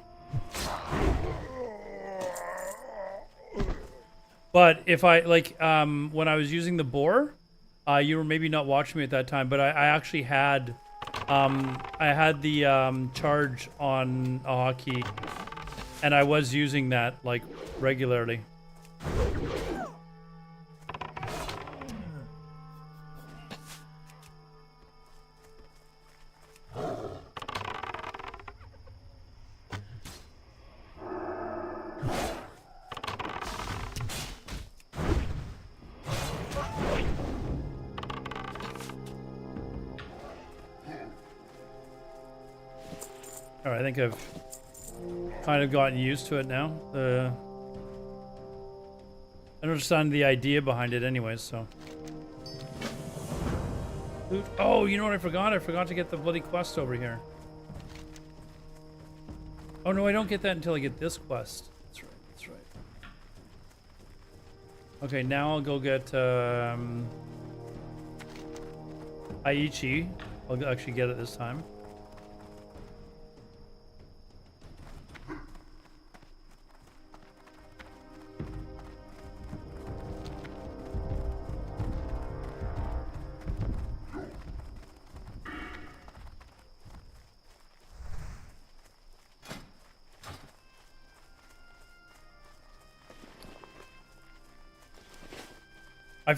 but if I like when I was using the boar, you were maybe not watching me at that time, but I actually had. I had the charge on a hotkey, and I was using that like regularly. Alright, I think I've kind of gotten used to it now. I understand the idea behind it anyways, so. Oh, you know what I forgot? I forgot to get the bloody quest over here. Oh no, I don't get that until I get this quest. That's right, that's right. Okay, now I'll go get Aichi. I'll actually get it this time.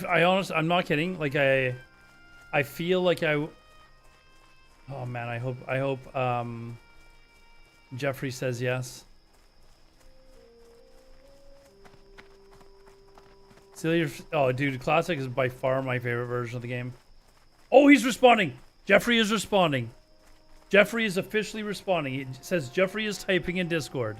I honestly, I'm not kidding. Like I feel like oh man, I hope Jeffrey says yes. Celia, oh dude, Classic is by far my favorite version of the game. Oh, he's responding. Jeffrey is responding. Jeffrey is officially responding. It says Jeffrey is typing in Discord.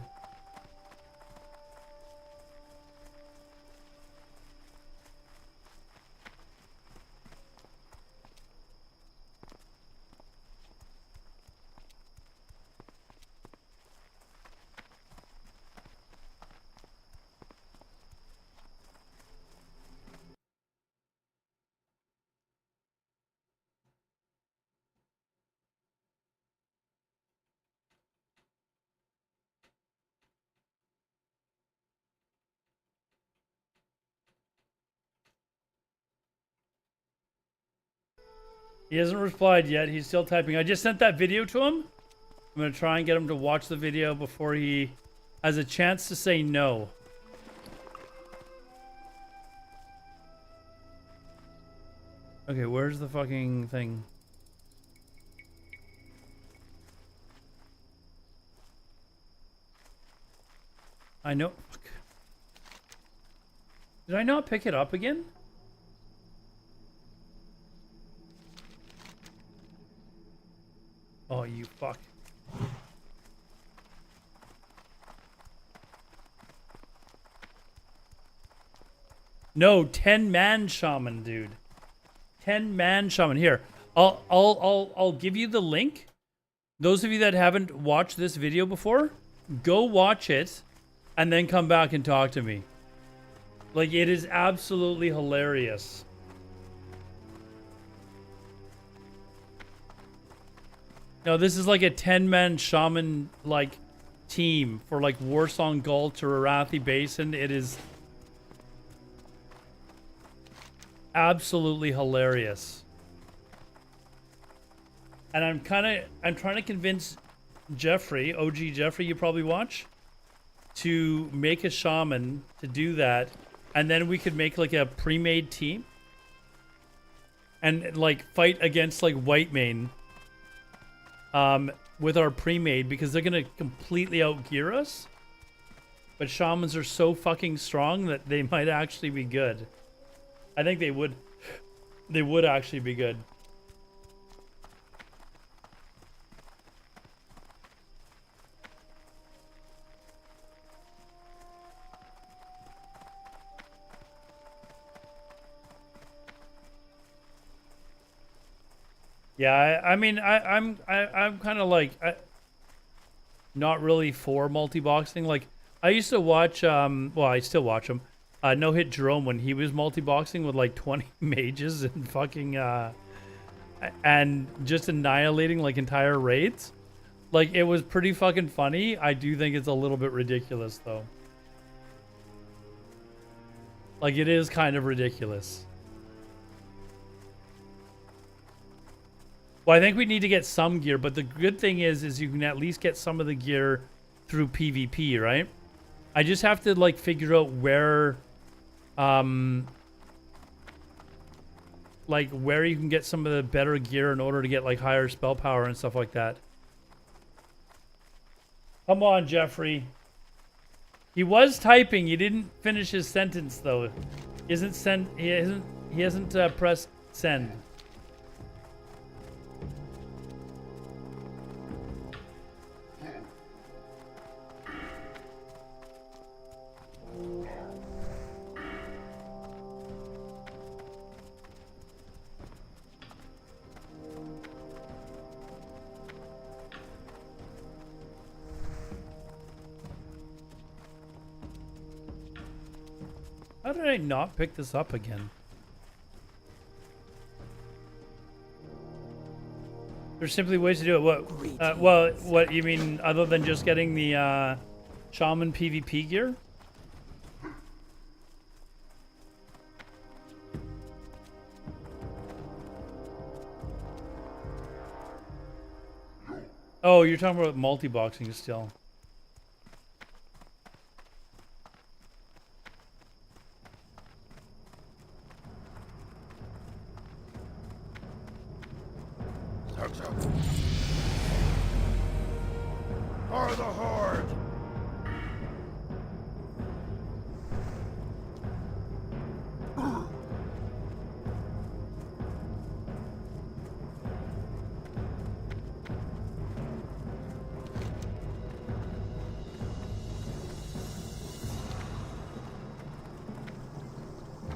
He hasn't replied yet. He's still typing. I just sent that video to him. I'm going to try and get him to watch the video before he has a chance to say no. Okay, where's the fucking thing? I know. Fuck. Did I not pick it up again? Oh, you fuck. No, 10-man shaman, dude. 10-man shaman. Here, I'll give you the link. Those of you that haven't watched this video before, go watch it and then come back and talk to me. Like, it is absolutely hilarious. No, this is like a 10-man shaman like team for like Warsong Gulch or Arathi Basin. It is absolutely hilarious. And I'm trying to convince Jeffrey, OG Jeffrey, you probably watch, to make a shaman to do that, and then we could make like a pre-made team and like fight against like Whitemane with our pre-made, because they're gonna completely outgear us. But shamans are so fucking strong that they might actually be good. I think they would actually be good. Yeah, I mean, I'm kind of like not really for multi-boxing. Like, I used to watch, well, I still watch him. No Hit Jerome when he was multi-boxing with like 20 mages and fucking and just annihilating like entire raids. Like, it was pretty fucking funny. I do think it's a little bit ridiculous though. Like, it is kind of ridiculous. Well, I think we need to get some gear, but the good thing is you can at least get some of the gear through PvP, right? I just have to like figure out where, like where you can get some of the better gear in order to get like higher spell power and stuff like that. Come on, Jeffrey. He was typing. He didn't finish his sentence though. He hasn't pressed send. How did I not pick this up again? There's simply ways to do it. What? Well, what you mean other than just getting the shaman PvP gear? Oh, you're talking about multi-boxing still. For the Horde!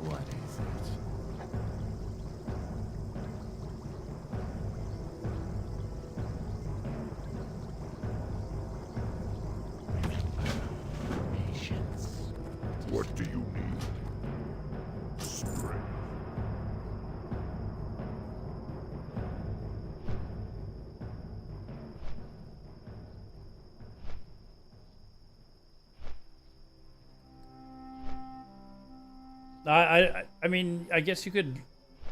What is it? What do you need? Strength. I mean, I guess you could.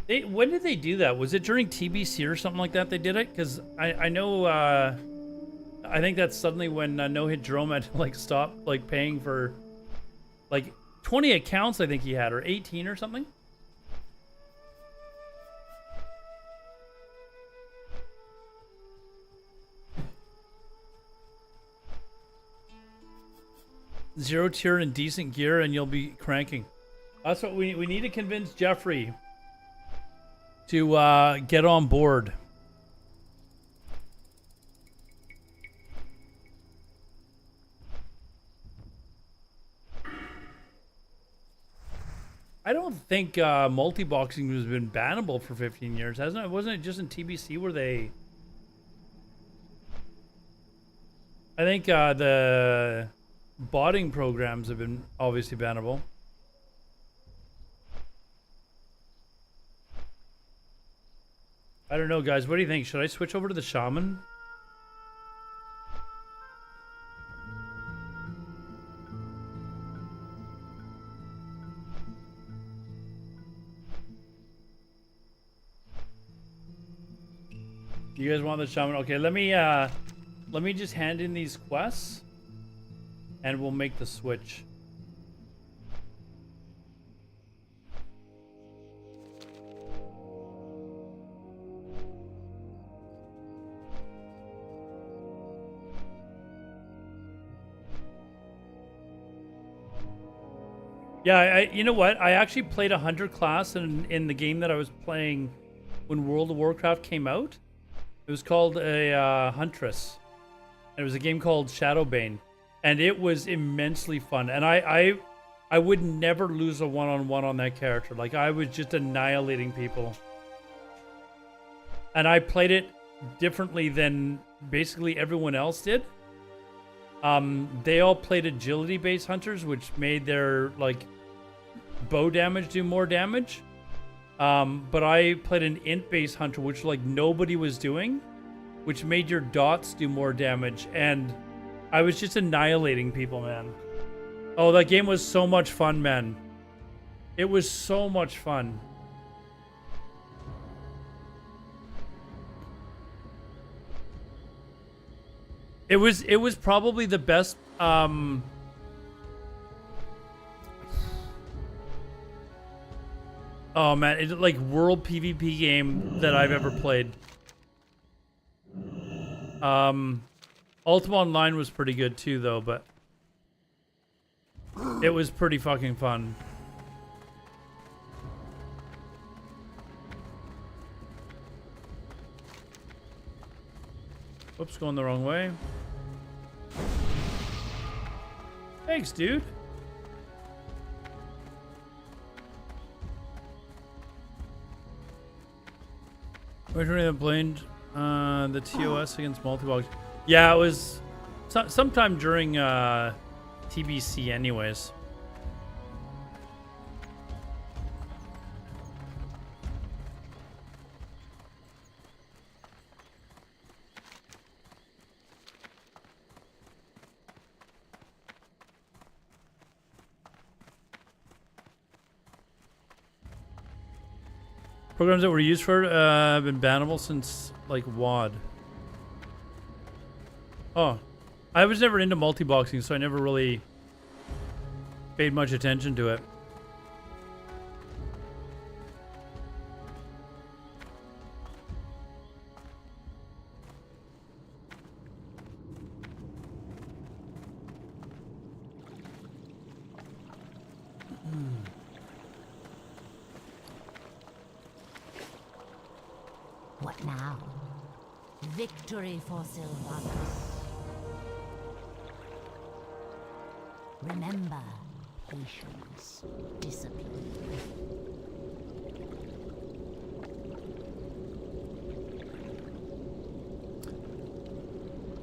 When did they do that? Was it during TBC or something like that? They did it because I know. I think that's suddenly when No Hit Jerome had to like stop like paying for like 20 accounts. I think he had, or 18 or something. Zero tier and decent gear, and you'll be cranking. That's what we need to convince Jeffrey to get on board. I don't think multi-boxing has been bannable for 15 years, hasn't it? Wasn't it just in TBC where they... I think the botting programs have been obviously bannable. I don't know, guys. What do you think? Should I switch over to the shaman? You guys want the shaman? Okay, let me just hand in these quests, and we'll make the switch. Yeah, you know what? I actually played a hunter class in the game that I was playing when World of Warcraft came out. It was called a Huntress. And it was a game called Shadowbane. And it was immensely fun. And I would never lose a one-on-one on that character. Like, I was just annihilating people. And I played it differently than basically everyone else did. They all played agility-based hunters, which made their, like, bow damage do more damage. But I played an int-based hunter, which, like, nobody was doing, which made your dots do more damage. And I was just annihilating people, man. Oh, that game was so much fun, man. It was so much fun. It was probably the best oh man, it's like world PvP game that I've ever played. Ultima Online was pretty good too though, but it was pretty fucking fun. Oops, going the wrong way. Thanks, dude. Which one have played the TOS against multi-box? Yeah, it was sometime during TBC anyways. Programs that were used for have been bannable since like WAD. Oh, I was never into multi-boxing, so I never really paid much attention to it. What now? Victory for Sylvanas. Remember, patience, discipline.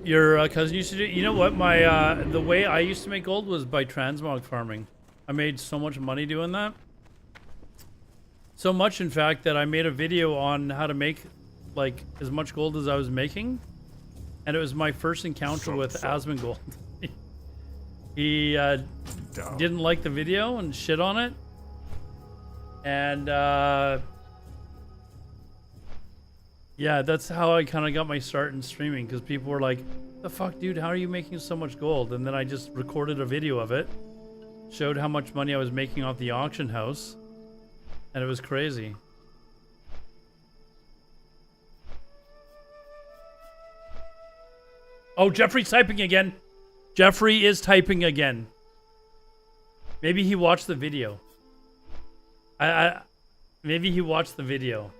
Your cousin used to do. You know what? My the way I used to make gold was by transmog farming. I made so much money doing that. So much, in fact, that I made a video on how to make like as much gold as I was making, and it was my first encounter with Asmongold. He didn't like the video and shit on it, and yeah, that's how I kind of got my start in streaming, because people were like, "The fuck, dude, how are you making so much gold?" And then I just recorded a video of it, showed how much money I was making off the auction house, and it was crazy. Oh, Jeffrey's typing again. Jeffrey is typing again. Maybe he watched the video. Maybe he watched the video.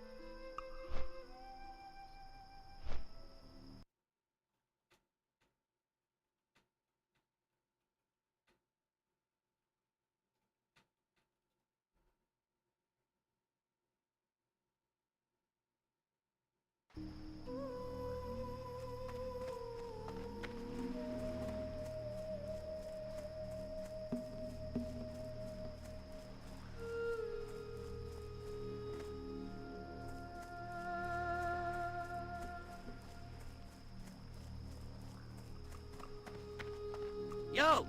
Yo!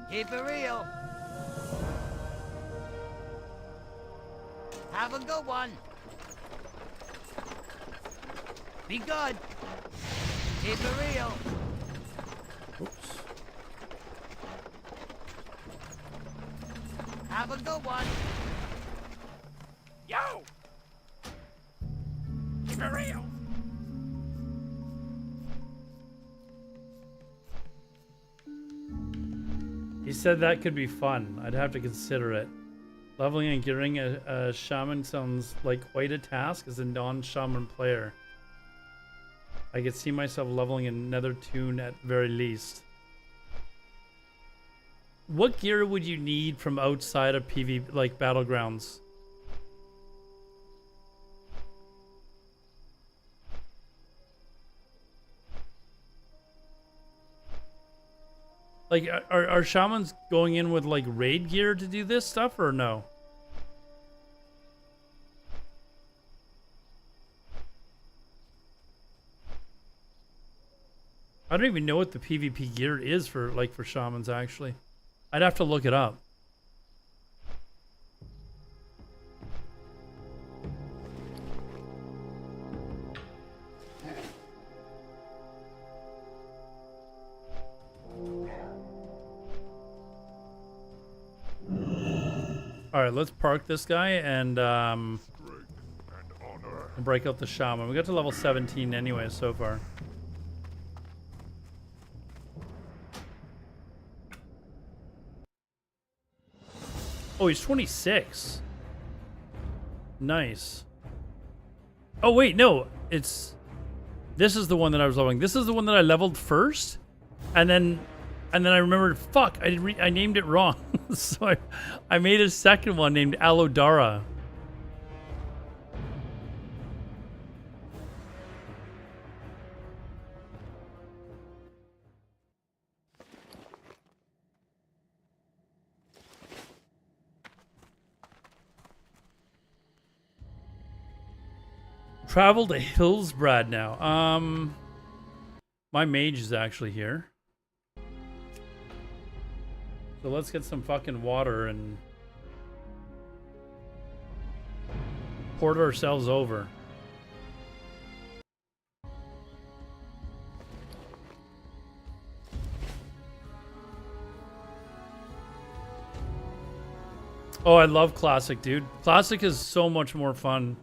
Keep it real. Have a good one. Be good. Keep it real. Oops. Have a good one. Yo! Keep it real. He said that could be fun. I'd have to consider it. Leveling and gearing a shaman sounds like quite a task as a non-shaman player. I could see myself leveling another tune at very least. What gear would you need from outside of PvP, like Battlegrounds? Like, are shamans going in with like raid gear to do this stuff, or no? I don't even know what the PvP gear is for shamans, actually. I'd have to look it up. All right, let's park this guy and break out the shaman. We got to level 17 anyway so far. Oh, he's 26. Nice. Oh wait, no, this is the one that I was leveling. This is the one that I leveled first, and then I remembered, fuck, I named it wrong. So I made a second one named Alodar. Travel to Hillsbrad now. My mage is actually here. So let's get some fucking water and port ourselves over. Oh, I love Classic, dude. Classic is so much more fun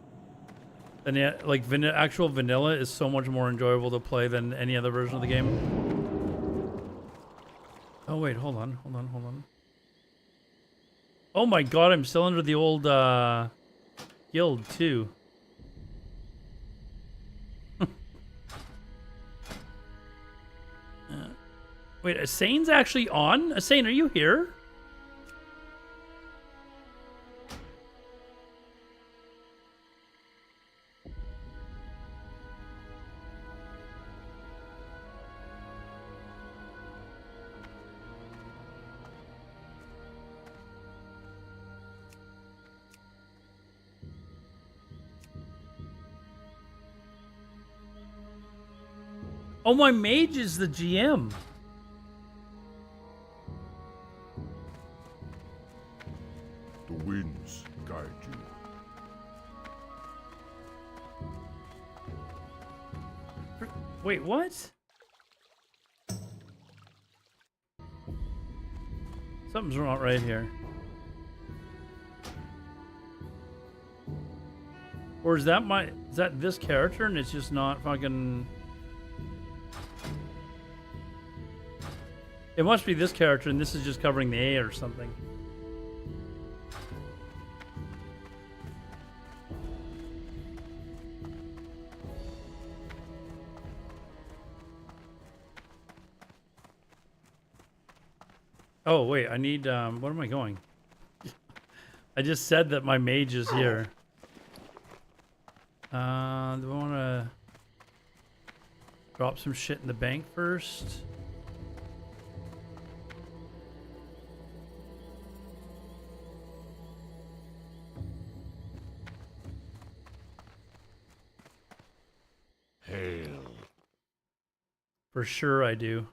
than like actual vanilla is so much more enjoyable to play than any other version of the game. Oh wait, hold on. Oh my god, I'm still under the old guild too. Wait, Asane's actually on? Asane, are you here? Oh, my mage is the GM. The winds guide you. Wait, what? Something's not right here. Or is that this character and it's just not fucking... It must be this character and this is just covering the A or something. Oh, wait, I need, what am I going? I just said that my mage is here. Do I want to drop some shit in the bank first? Hail. For sure I do.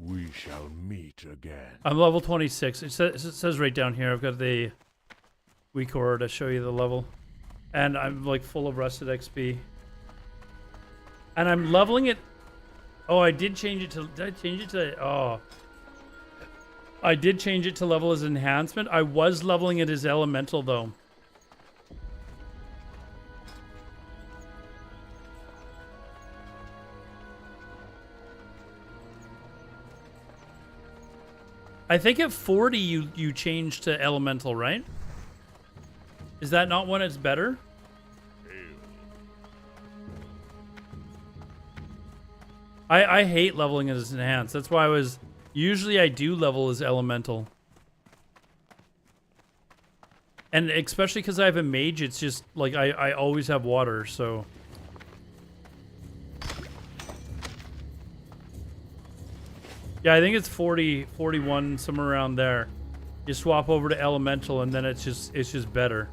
We shall meet again. I'm level 26. It says right down here. I've got the weak aura to show you the level. And I'm like full of rusted XP. And I'm leveling it. Oh, I did change it to... Did I change it to... Oh. I did change it to level as enhancement. I was leveling it as elemental though. I think at 40 you change to elemental, right? Is that not when it's better? I hate leveling as enhanced. That's why usually I do level as elemental. And especially because I have a mage, it's just like I always have water, so. Yeah, I think it's 40, 41, somewhere around there. You swap over to elemental and then it's just better.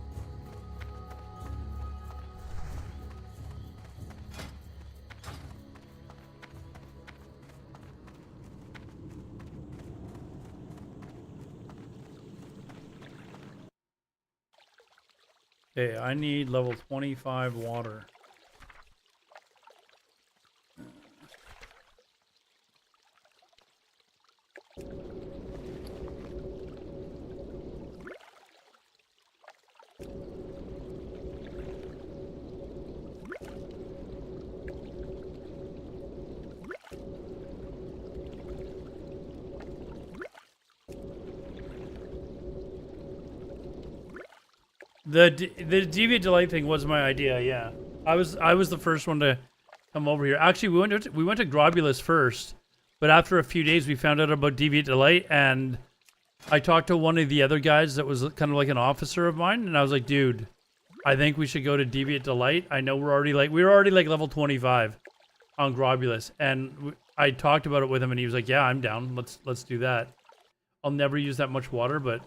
Okay, I need level 25 water. The Deviate Delight thing was my idea, yeah. I was the first one to come over here. Actually, we went to Grobbulus first, but after a few days we found out about Deviate Delight, and I talked to one of the other guys that was kind of like an officer of mine, and I was like, dude, I think we should go to Deviate Delight. I know we were already like level 25 on Grobbulus, and I talked about it with him, and he was like, yeah, I'm down. Let's do that. I'll never use that much water, but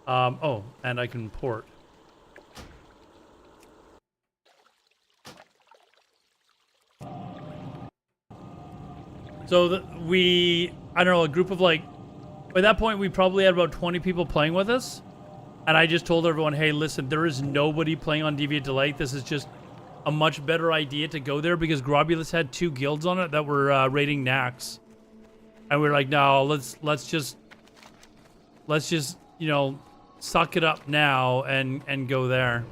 oh, and I can port. So I don't know, a group of like, by that point we probably had about 20 people playing with us. And I just told everyone, hey, listen, there is nobody playing on Deviate Delight. This is just a much better idea to go there because Grobbulus had 2 guilds on it that were raiding Nax. And we were like, no, let's just, you know, suck it up now and go there.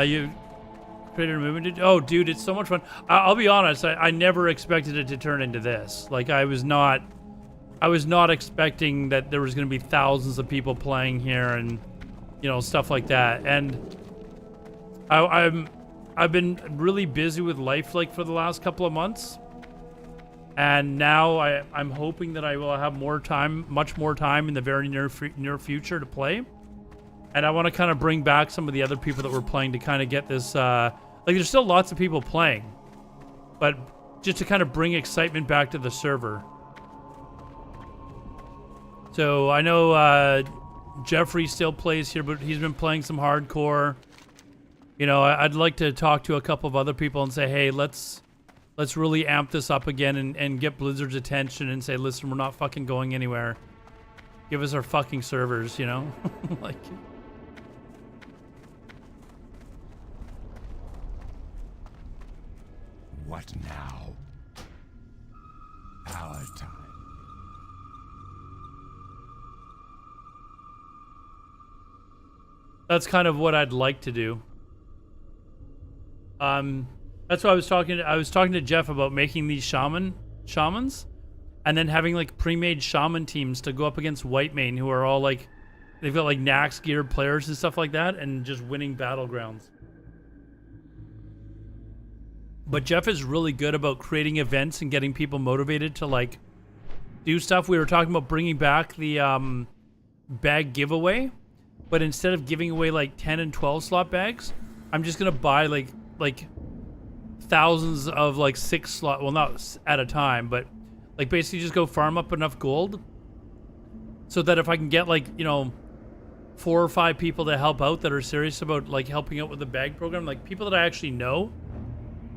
You created a movement? Oh, dude, it's so much fun. I'll be honest, I never expected it to turn into this. Like, I was not expecting that there was going to be thousands of people playing here and, you know, stuff like that. And I've been really busy with life, like, for the last couple of months. And now I'm hoping that I will have more time, much more time in the very near future to play. And I want to kind of bring back some of the other people that were playing to kind of get this, like, there's still lots of people playing, but just to kind of bring excitement back to the server. So I know Jeffrey still plays here, but he's been playing some hardcore. You know, I'd like to talk to a couple of other people and say, hey, let's really amp this up again and get Blizzard's attention and say, listen, we're not fucking going anywhere. Give us our fucking servers, you know? Like... What now? Our time. That's kind of what I'd like to do. That's why I was talking to Jeff about making these shamans, and then having like pre-made shaman teams to go up against Whitemane, who are all like, they've got like Nax geared players and stuff like that, and just winning battlegrounds. But Jeff is really good about creating events and getting people motivated to like do stuff. We were talking about bringing back the bag giveaway, but instead of giving away like 10 and 12 slot bags, I'm just gonna buy like thousands of like 6 slot, well, not at a time, but like basically just go farm up enough gold so that if I can get like, you know, 4 or 5 people to help out that are serious about like helping out with the bag program, like people that I actually know.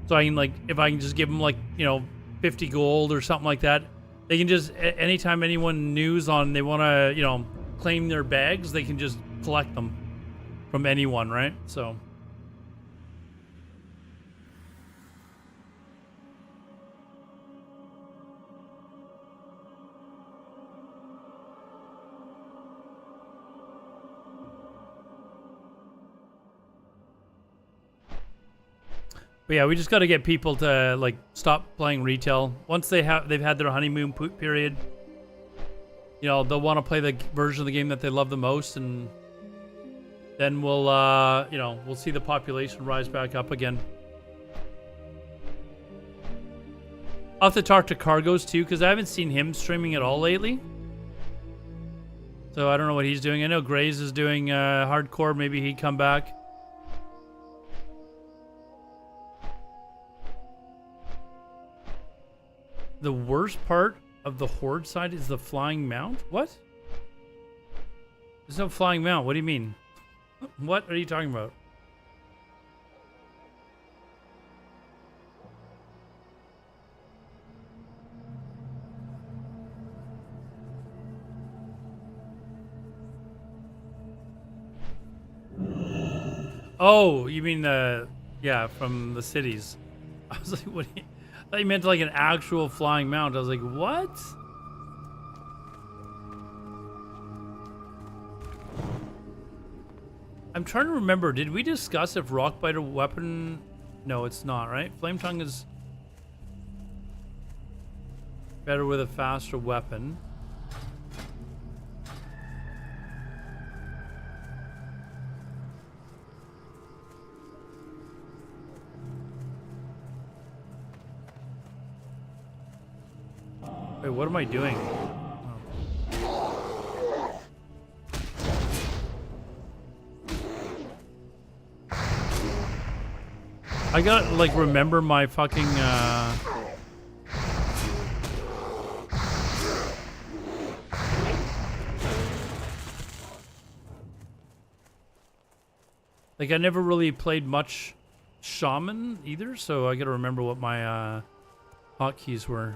So I can, like, if I can just give them, like, you know, 50 gold or something like that, they can just, anytime anyone news on they want to, you know, claim their bags, they can just collect them from anyone, right? So. But yeah, we just got to get people to like stop playing retail. Once they've had their honeymoon period, you know, they'll want to play the version of the game that they love the most, and then we'll you know, we'll see the population rise back up again. I'll have to talk to Cargos too, because I haven't seen him streaming at all lately. So I don't know what he's doing. I know Grays is doing hardcore. Maybe he'd come back. The worst part of the Horde side is the flying mount? What? There's no flying mount. What do you mean? What are you talking about? Oh, you mean yeah, from the cities. I was like, what do you... I thought you meant like an actual flying mount. I was like, what? I'm trying to remember. Did we discuss if Rockbiter weapon... No, it's not, right? Flame Tongue is better with a faster weapon. Wait, what am I doing? Oh. I gotta like remember my fucking like I never really played much shaman either, so I gotta remember what my hotkeys were.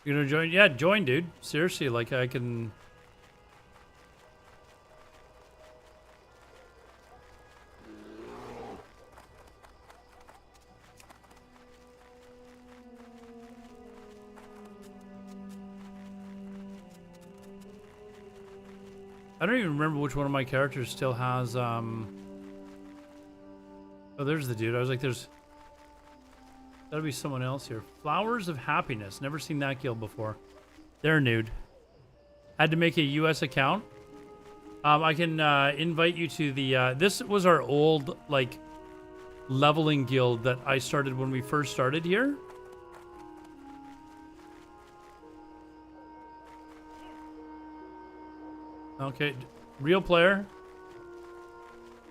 You gonna join? Yeah, join, dude. Seriously, like I can. I don't even remember which one of my characters still has. Oh, there's the dude. I was like, there's. Gotta be someone else here. Flowers of Happiness. Never seen that guild before. They're nude. Had to make a US account. I can invite you to the... this was our old, like, leveling guild that I started when we first started here. Okay. Real player.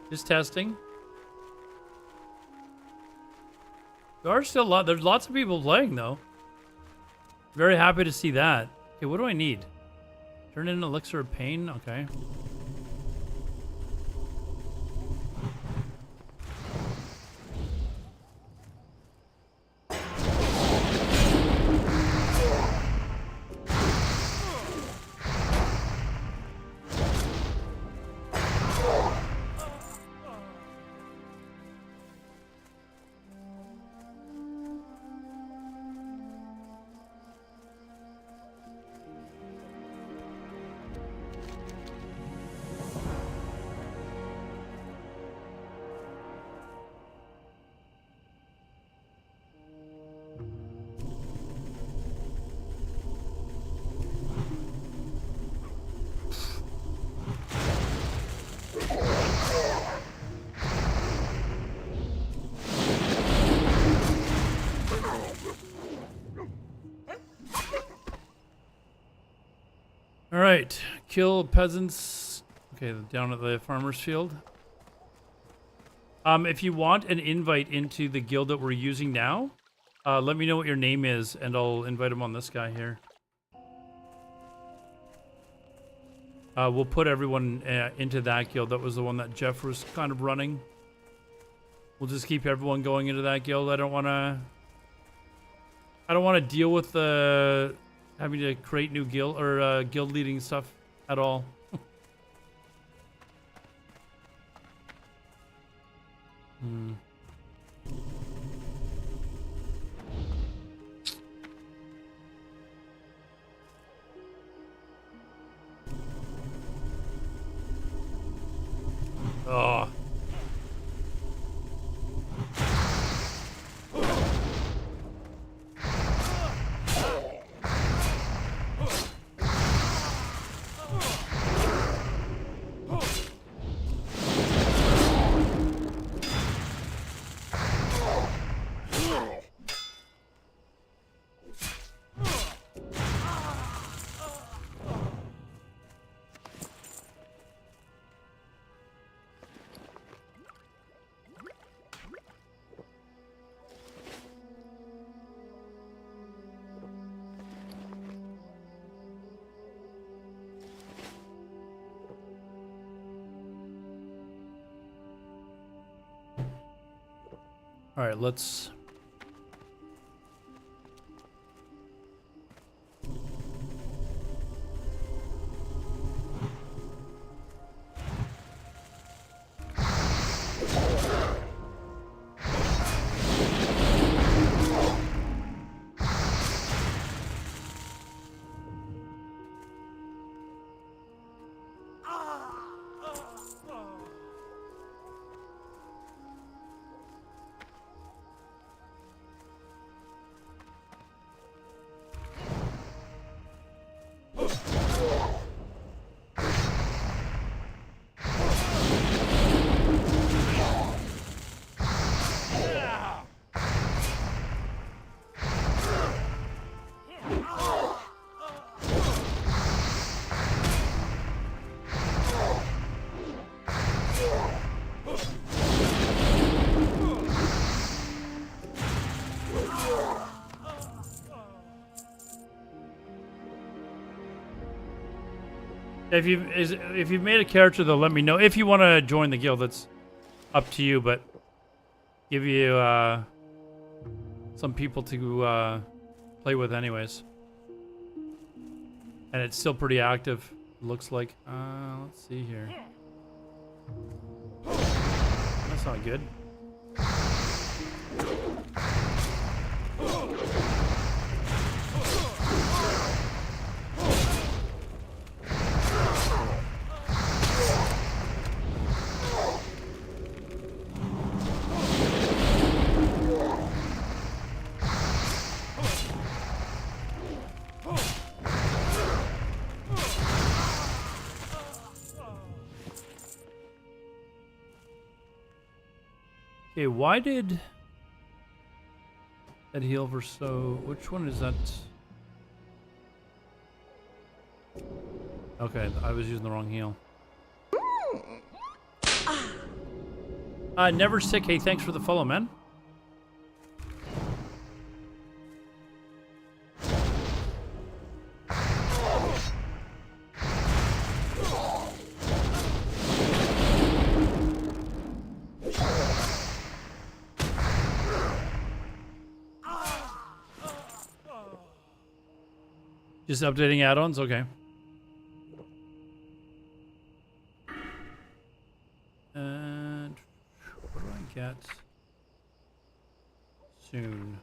Just testing. There are still there's lots of people playing though. Very happy to see that. Okay, what do I need? Turn in an elixir of pain. Okay. Alright, kill peasants. Okay, down at the farmer's field. If you want an invite into the guild that we're using now, let me know what your name is, and I'll invite him on this guy here. We'll put everyone into that guild. That was the one that Jeff was kind of running. We'll just keep everyone going into that guild. I don't want to deal with the... having to create new guild or guild leading stuff at all. Oh. All right, let's... If you've made a character, though, let me know. If you want to join the guild, that's up to you. But give you some people to play with, anyways. And it's still pretty active. Looks like. Let's see here. That's not good. Okay, why did that heal for so... Which one is that? Okay, I was using the wrong heal. Never sick. Hey, thanks for the follow, man. Just updating add-ons? Okay. And what do I get soon?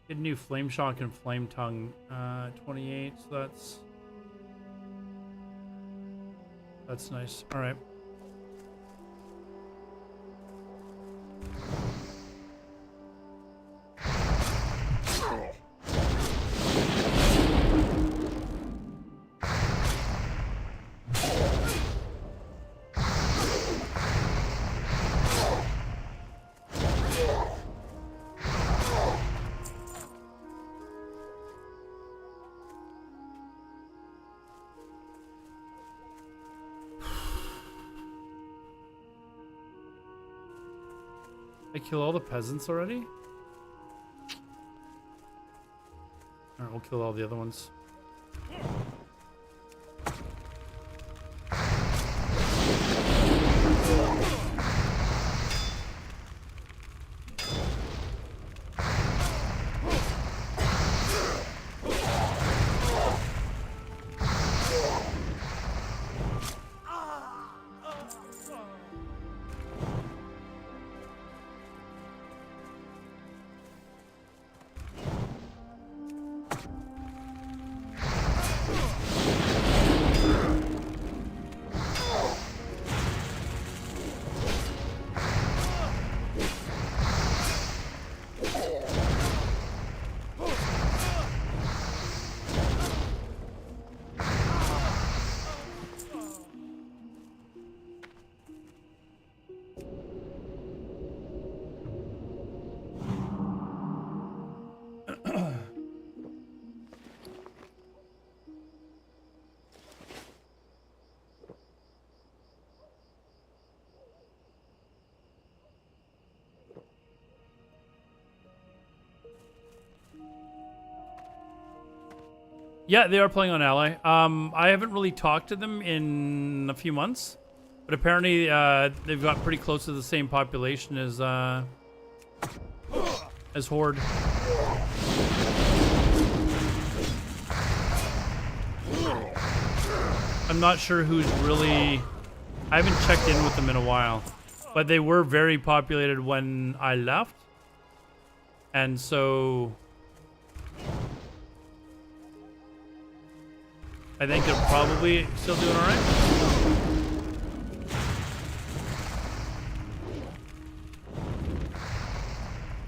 Get new Flame Shock and Flame Tongue. 28, so that's nice. All right. I kill all the peasants already? Alright, we'll kill all the other ones. Yeah, they are playing on Ally. I haven't really talked to them in a few months, but apparently they've got pretty close to the same population as Horde. I'm not sure who's really... I haven't checked in with them in a while, but they were very populated when I left, and so... I think they're probably still doing all right.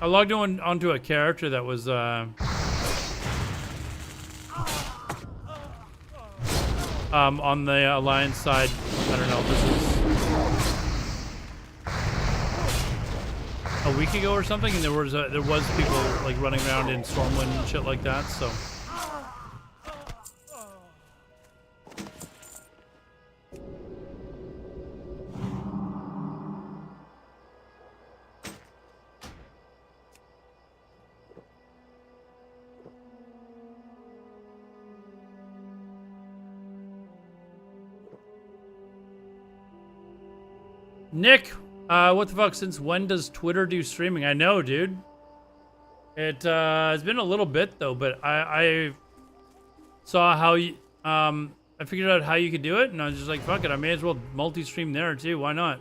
I logged onto a character that was on the Alliance side. I don't know. This is a week ago or something, and there was people like running around in Stormwind and shit like that. So. Nick, what the fuck? Since when does Twitter do streaming? I know, dude. It has been a little bit though, but I saw how you I figured out how you could do it, and I was just like, fuck it, I may as well multi-stream there too. Why not?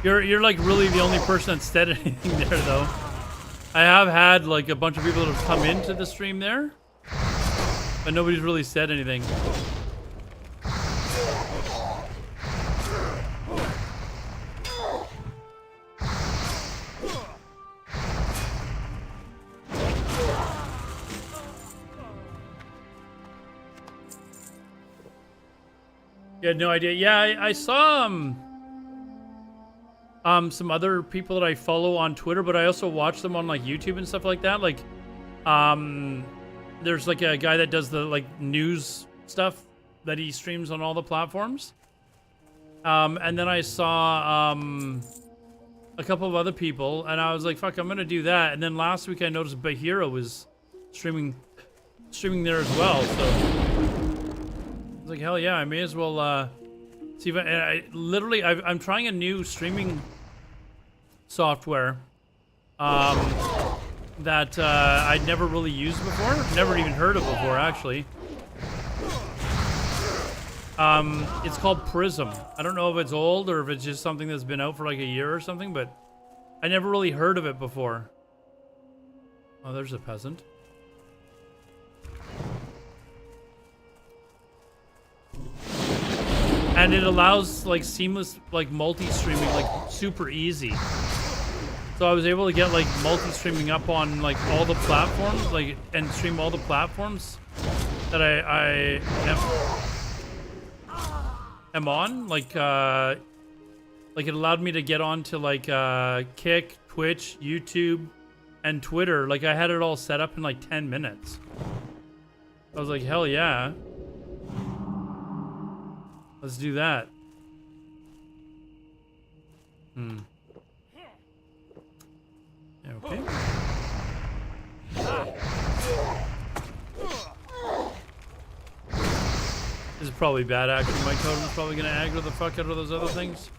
You're like really the only person that said anything there though. I have had like a bunch of people that have come into the stream there, but nobody's really said anything. You had no idea. Yeah, I saw some other people that I follow on Twitter, but I also watch them on like YouTube and stuff like that. Like, there's like a guy that does the like news stuff that he streams on all the platforms. And then I saw a couple of other people, and I was like, "Fuck, I'm gonna do that." And then last week I noticed Bahira was streaming there as well. So I was like, "Hell yeah, I may as well see if I'm trying a new streaming software that I'd never really used before, never even heard of before actually. It's called Prism. I don't know if it's old or if it's just something that's been out for like a year or something, but I never really heard of it before. Oh, there's a peasant. And it allows like seamless like multi-streaming, like super easy. So I was able to get like multi-streaming up on like all the platforms, like, and stream all the platforms that I am on. Like it allowed me to get onto like Kick, Twitch, YouTube, and Twitter. Like I had it all set up in like 10 minutes. I was like, hell yeah. Let's do that. Okay. This is probably bad actually. My totem's probably gonna aggro the fuck out of those other things.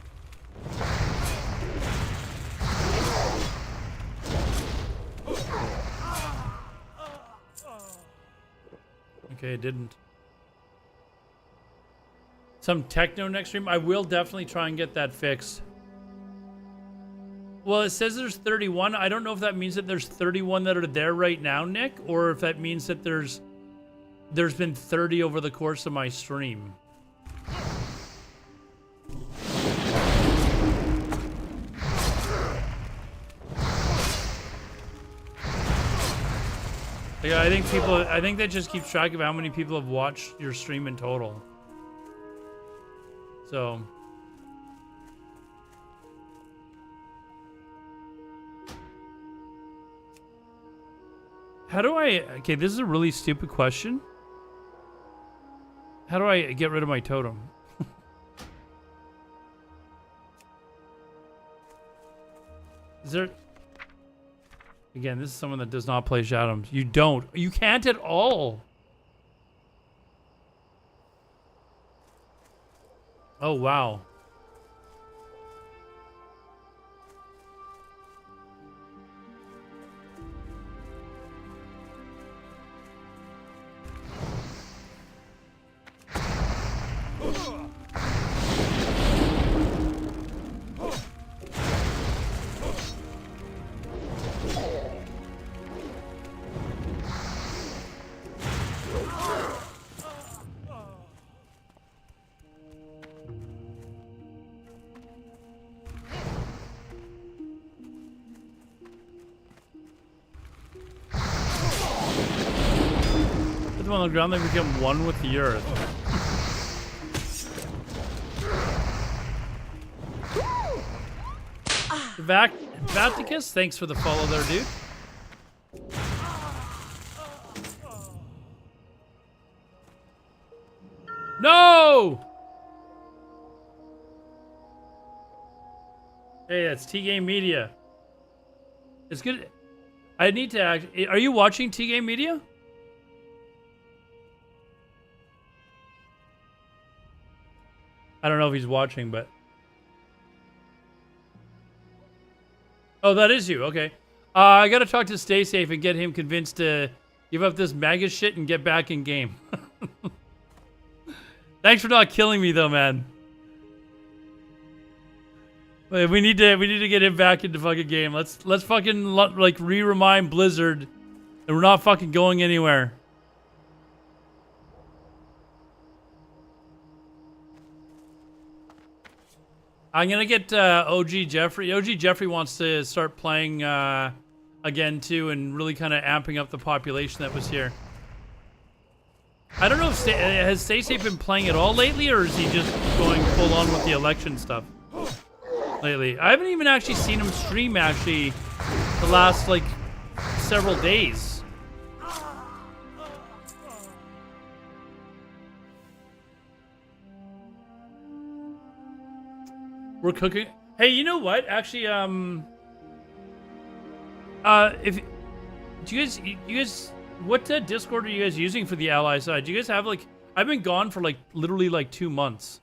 Okay, it didn't. Some techno next stream. I will definitely try and get that fixed. Well, it says there's 31. I don't know if that means that there's 31 that are there right now, Nick, or if that means that there's been 30 over the course of my stream. Yeah, I think that just keeps track of how many people have watched your stream in total. So how do I, okay, this is a really stupid question. How do I get rid of my totem? Is there, again, this is someone that does not play Shadows. You can't at all. Oh, wow. On the ground, they become one with the earth. Vaticus, thanks for the follow there, dude. No! Hey, that's T-Game Media. It's good. I need to act. Are you watching T-Game Media? I don't know if he's watching, but... Oh, that is you. Okay. I gotta talk to Stay Safe and get him convinced to give up this MAGA shit and get back in game. Thanks for not killing me, though, man. Wait, we need to get him back into fucking game. Let's fucking like re-remind Blizzard that we're not fucking going anywhere. I'm gonna get OG Jeffrey. OG Jeffrey wants to start playing again too, and really kind of amping up the population that was here. I don't know if has Stacey been playing at all lately, or is he just going full on with the election stuff lately? I haven't even actually seen him stream actually the last like several days. We're cooking. Hey, you know what? Actually, if do you guys, what Discord are you guys using for the ally side? Do you guys have like? I've been gone for like literally like 2 months,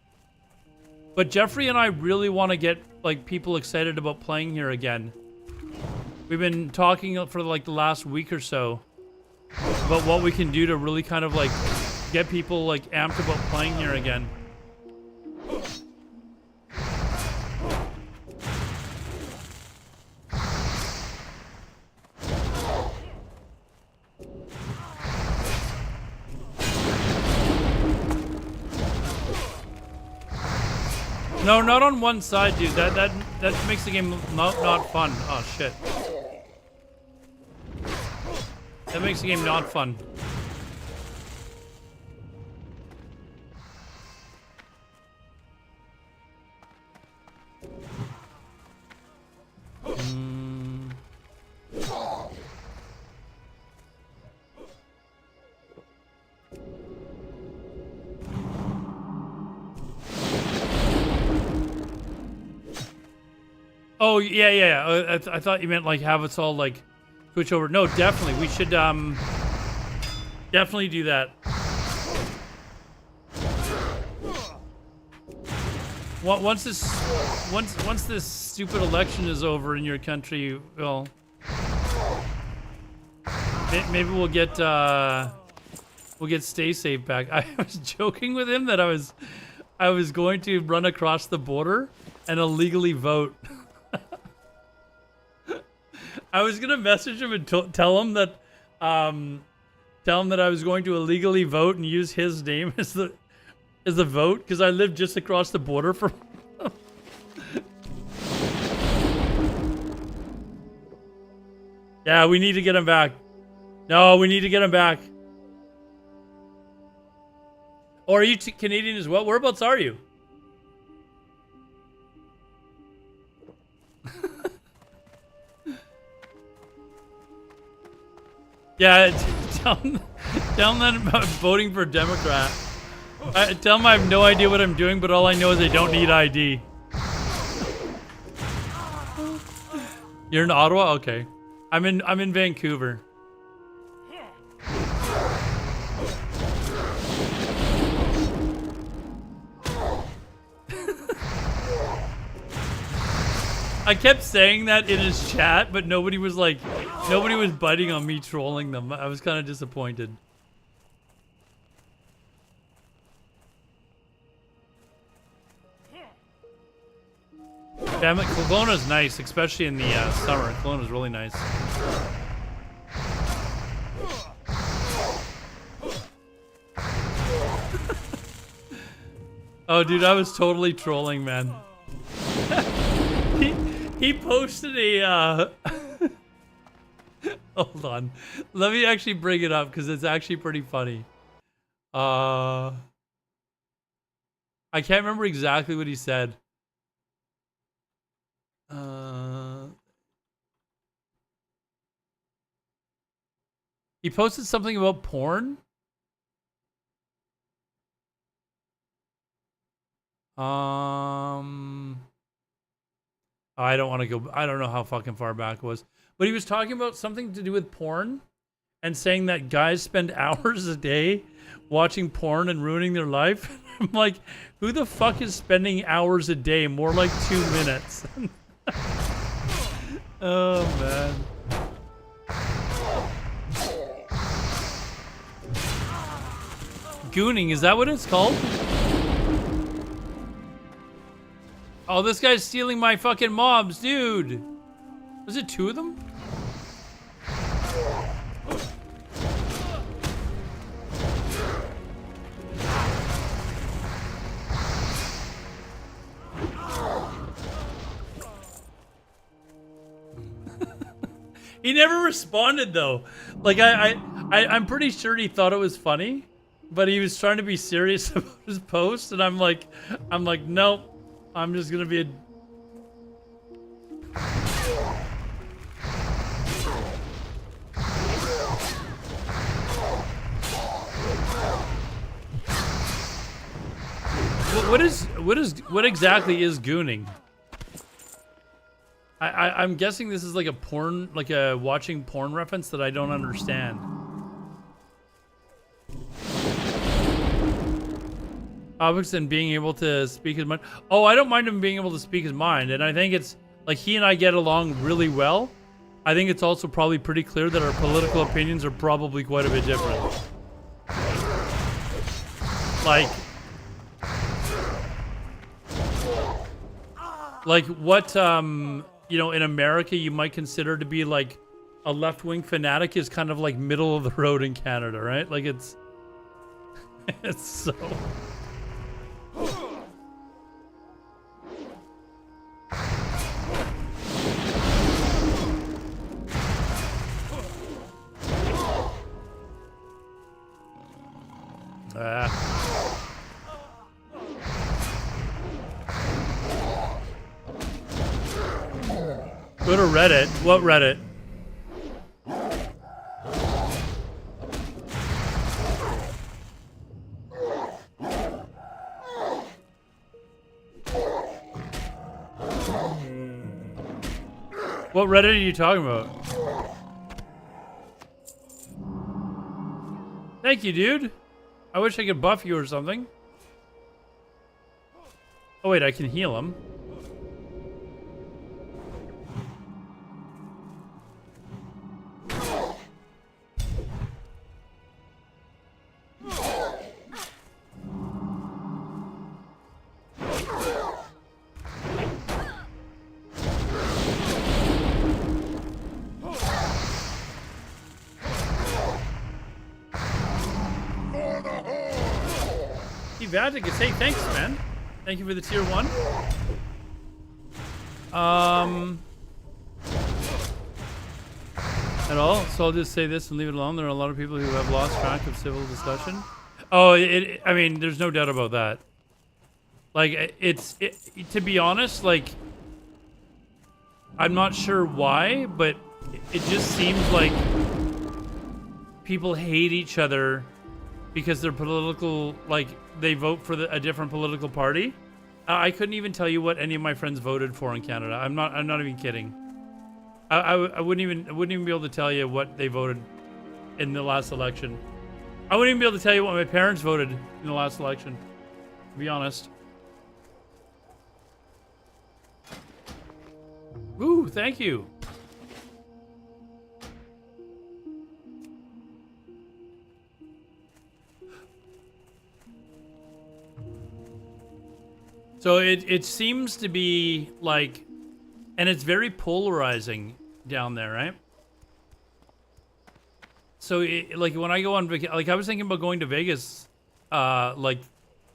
but Jeffrey and I really want to get like people excited about playing here again. We've been talking for like the last week or so about what we can do to really kind of like get people like amped about playing here again. No, not on one side, dude. That makes the game not fun. Oh shit. That makes the game not fun. Oh yeah. I thought you meant like have us all like switch over. No, definitely we should definitely do that. Once this stupid election is over in your country, well, maybe we'll get Stay Safe back. I was joking with him that I was going to run across the border and illegally vote. I was gonna message him and tell him that I was going to illegally vote and use his name as the vote because I live just across the border from. Yeah, we need to get him back. No, we need to get him back. Or are you Canadian as well? Whereabouts are you? Yeah, tell him that about voting for Democrat. Tell him I have no idea what I'm doing, but all I know is I don't need ID. You're in Ottawa? Okay. I'm in Vancouver. I kept saying that in his chat, but nobody was biting on me trolling them. I was kind of disappointed. Damn it, Kelowna's nice, especially in the summer. Kelowna's really nice. Oh, dude, I was totally trolling, man. He posted a, hold on. Let me actually bring it up because it's actually pretty funny. I can't remember exactly what he said. He posted something about porn. I don't want to go. I don't know how fucking far back it was, but he was talking about something to do with porn, and saying that guys spend hours a day watching porn and ruining their life. I'm like, who the fuck is spending hours a day? More like 2 minutes. Oh man. Gooning, is that what it's called? Oh, this guy's stealing my fucking mobs, dude. Was it 2 of them? He never responded though. Like I'm pretty sure he thought it was funny, but he was trying to be serious about his post, and I'm like, nope. I'm just gonna be a... What exactly is gooning? I'm guessing this is like a porn, like a watching porn reference that I don't understand. Topics and being able to speak his mind. Oh, I don't mind him being able to speak his mind, and I think it's like he and I get along really well. I think it's also probably pretty clear that our political opinions are probably quite a bit different. Like what you know, in America you might consider to be like a left-wing fanatic is kind of like middle of the road in Canada, right? Like it's so... Go to Reddit. What Reddit? What Reddit are you talking about? Thank you, dude. I wish I could buff you or something. Oh wait, I can heal him. Deviate, hey, thanks, man. Thank you for the tier 1. At all. So I'll just say this and leave it alone. There are a lot of people who have lost track of civil discussion. Oh, I mean, there's no doubt about that. Like, to be honest, like, I'm not sure why, but it just seems like people hate each other because they're political, like, they vote for a different political party. I couldn't even tell you what any of my friends voted for in Canada. I'm not even kidding. I wouldn't even be able to tell you what they voted in the last election. I wouldn't even be able to tell you what my parents voted in the last election, to be honest. Ooh, thank you. So it seems to be like, and it's very polarizing down there, right? So like when I go on vacation, like I was thinking about going to Vegas, like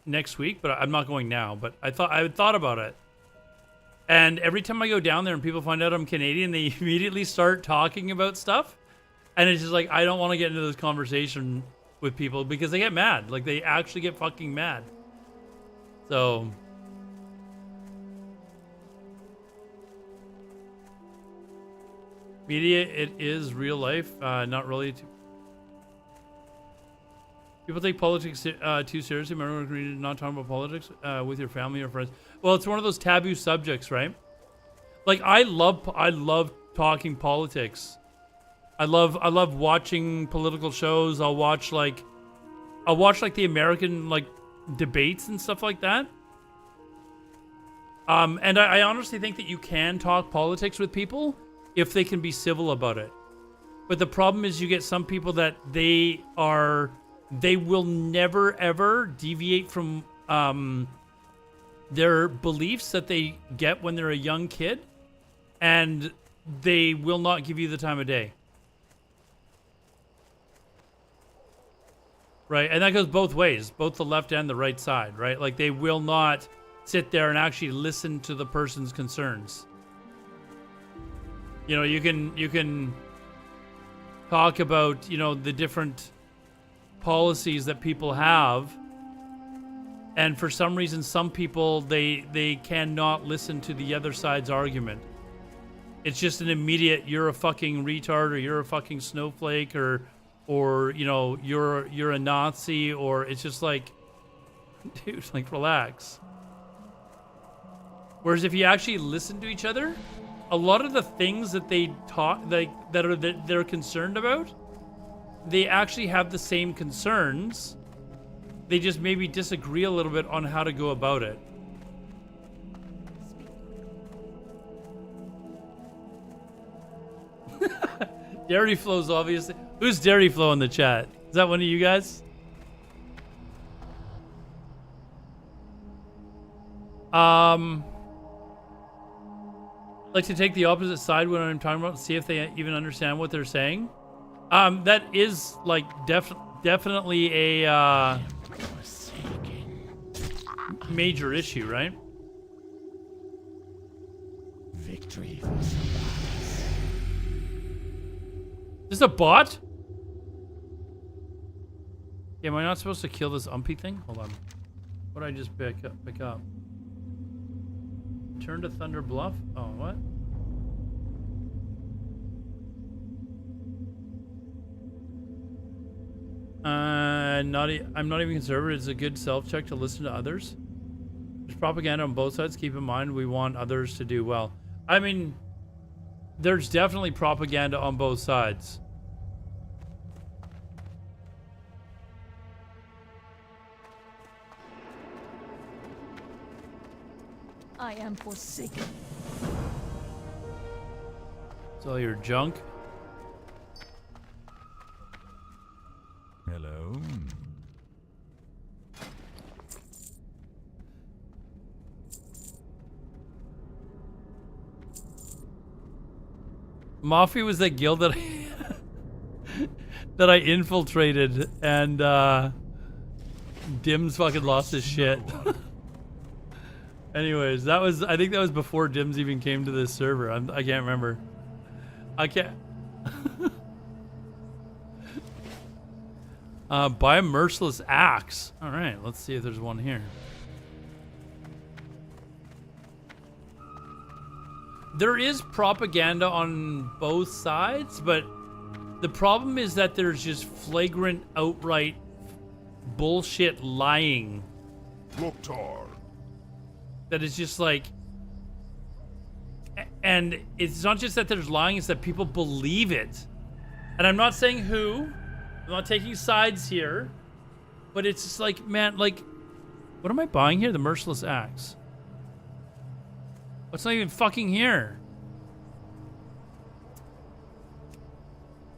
next week, but I'm not going now. But I thought about it, and every time I go down there and people find out I'm Canadian, they immediately start talking about stuff, and it's just like I don't want to get into this conversation with people because they get mad. Like they actually get fucking mad. So. Media, it is real life, not really too People take politics too seriously. Remember, not talking about politics with your family or friends. Well, it's one of those taboo subjects, right? Like I love talking politics. I love watching political shows. I'll watch like the American like debates and stuff like that. And I honestly think that you can talk politics with people if they can be civil about it. But the problem is you get some people that they will never ever deviate from their beliefs that they get when they're a young kid, and they will not give you the time of day. Right? And that goes both ways, both the left and the right side, right? Like they will not sit there and actually listen to the person's concerns. You know, you can talk about, you know, the different policies that people have, and for some reason some people they cannot listen to the other side's argument. It's just an immediate you're a fucking retard, or you're a fucking snowflake, or you know, you're a Nazi, or it's just like, dude, like relax. Whereas if you actually listen to each other, a lot of the things that they talk that they're concerned about, they actually have the same concerns. They just maybe disagree a little bit on how to go about it. Dairy Flow's obviously. Who's Dairy Flow in the chat? Is that one of you guys? Like to take the opposite side when I'm talking about, see if they even understand what they're saying. That is like definitely a major issue, right? Victory for Sylvanas. Is this a bot? Yeah, am I not supposed to kill this umpy thing? Hold on. What did I just pick up? Turn to Thunder Bluff? Oh, what? I'm not even conservative. It's a good self-check to listen to others. There's propaganda on both sides. Keep in mind, we want others to do well. I mean, there's definitely propaganda on both sides. I am forsaken. It's all your junk. Hello. Mafia was that guild that I infiltrated, and Dims fucking lost his shit. Anyways, I think that was before Dims even came to this server. I can't remember. I can't. Buy a merciless axe. All right, let's see if there's one here. There is propaganda on both sides, but the problem is that there's just flagrant, outright bullshit lying. Loktar. That is just like, and it's not just that there's lying, it's that people believe it. And I'm not saying who, I'm not taking sides here, but it's just like, man, like, what am I buying here? The merciless axe. What's not even fucking here?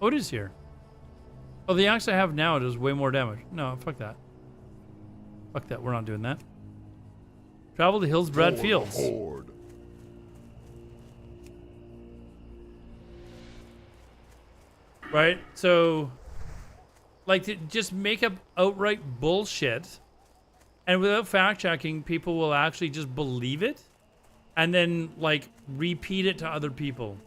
Oh, it is here. Oh, the axe I have now does way more damage. No, fuck that. Fuck that, we're not doing that. Travel to Hillsbrad Fields. Right? So, like, to just make up outright bullshit, and without fact-checking, people will actually just believe it, and then, like, repeat it to other people.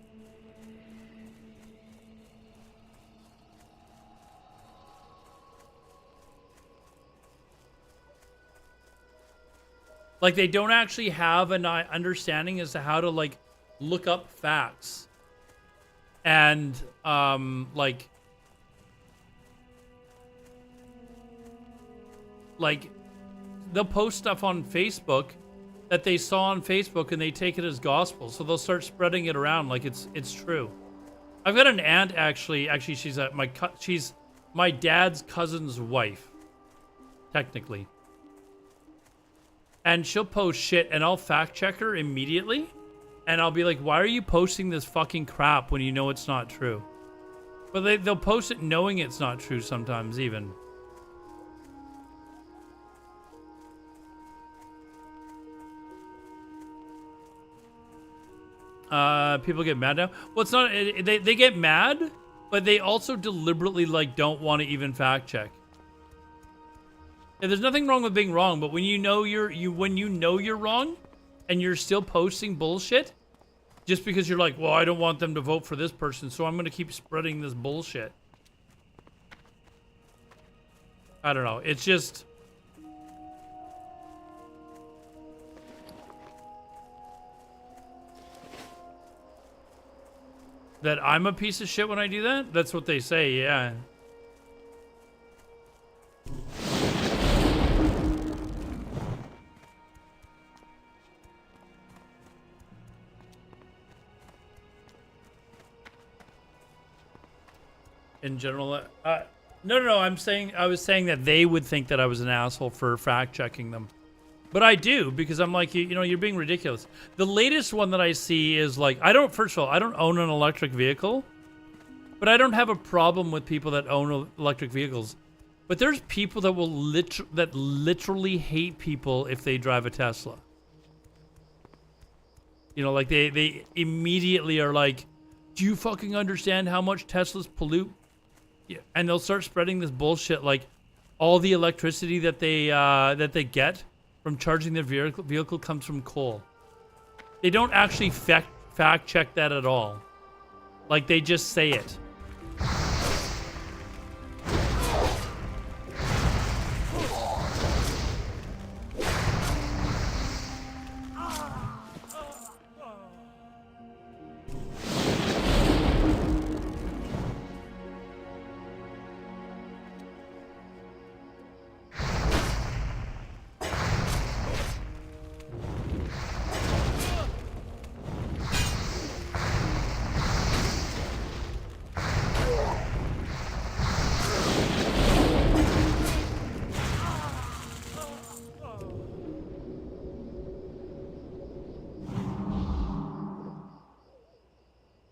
Like, they don't actually have an understanding as to how to, like, look up facts. And, like, like, they'll post stuff on Facebook that they saw on Facebook and they take it as gospel. So they'll start spreading it around like it's true. I've got an aunt actually she's she's my dad's cousin's wife, technically. And she'll post shit and I'll fact check her immediately. And I'll be like, why are you posting this fucking crap when you know it's not true? But they'll post it knowing it's not true sometimes even. People get mad now. Well, it's not. They get mad, but they also deliberately like don't want to even fact check. And there's nothing wrong with being wrong, but when you know you're wrong, and you're still posting bullshit, just because you're like, well, I don't want them to vote for this person, so I'm gonna keep spreading this bullshit. I don't know. It's just. That I'm a piece of shit when I do that? That's what they say, yeah. In general, no, I was saying that they would think that I was an asshole for fact checking them. But I do, because I'm like, you know, you're being ridiculous. The latest one that I see is like, first of all, I don't own an electric vehicle, but I don't have a problem with people that own electric vehicles. But there's people that will literally hate people if they drive a Tesla. You know, like they immediately are like, do you fucking understand how much Teslas pollute? Yeah. And they'll start spreading this bullshit, like all the electricity that they get from charging their vehicle comes from coal. They don't actually fact check that at all. Like, they just say it.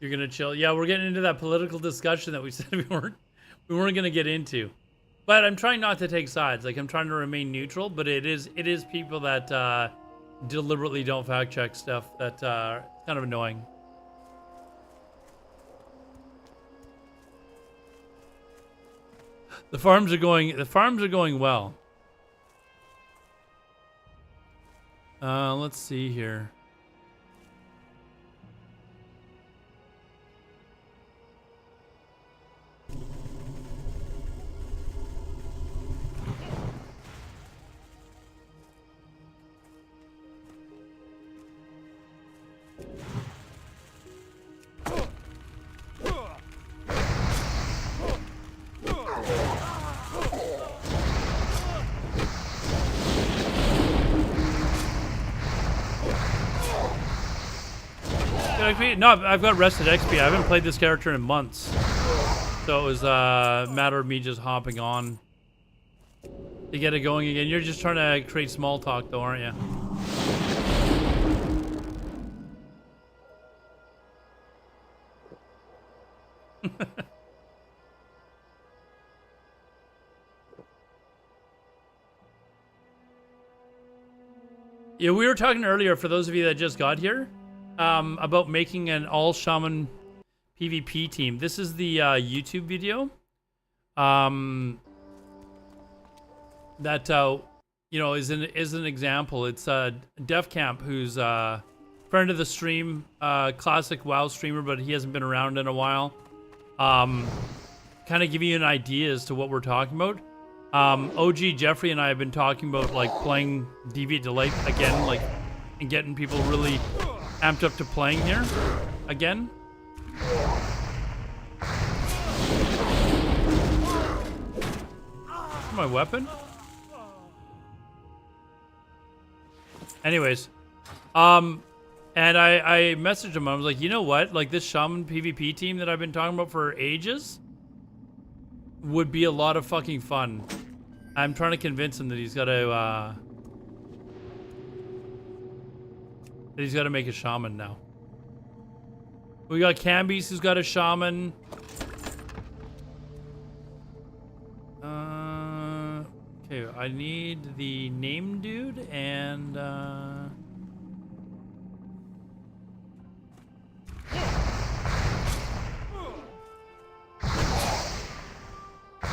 You're gonna chill. Yeah, we're getting into that political discussion that we said we weren't gonna get into. But I'm trying not to take sides. Like, I'm trying to remain neutral. But it is people that deliberately don't fact check stuff that kind of annoying. The farms are going well. Let's see here. No, I've got Rested XP. I haven't played this character in months. So it was a matter of me just hopping on to get it going again. You're just trying to create small talk though, aren't you? Yeah, we were talking earlier, for those of you that just got here, about making an all-shaman PvP team. This is the YouTube video that you know is an example. It's Def Camp, who's a friend of the stream, classic WoW streamer, but he hasn't been around in a while. Kind of give you an idea as to what we're talking about. OG Jeffrey and I have been talking about like playing Deviate Delight again, like, and getting people really amped up to playing here again. My weapon? Anyways, and I messaged him. I was like, you know what? Like this shaman PvP team that I've been talking about for ages would be a lot of fucking fun. I'm trying to convince him that he's got to make a shaman now. We got Cambies who's got a shaman. Okay, I need the name dude and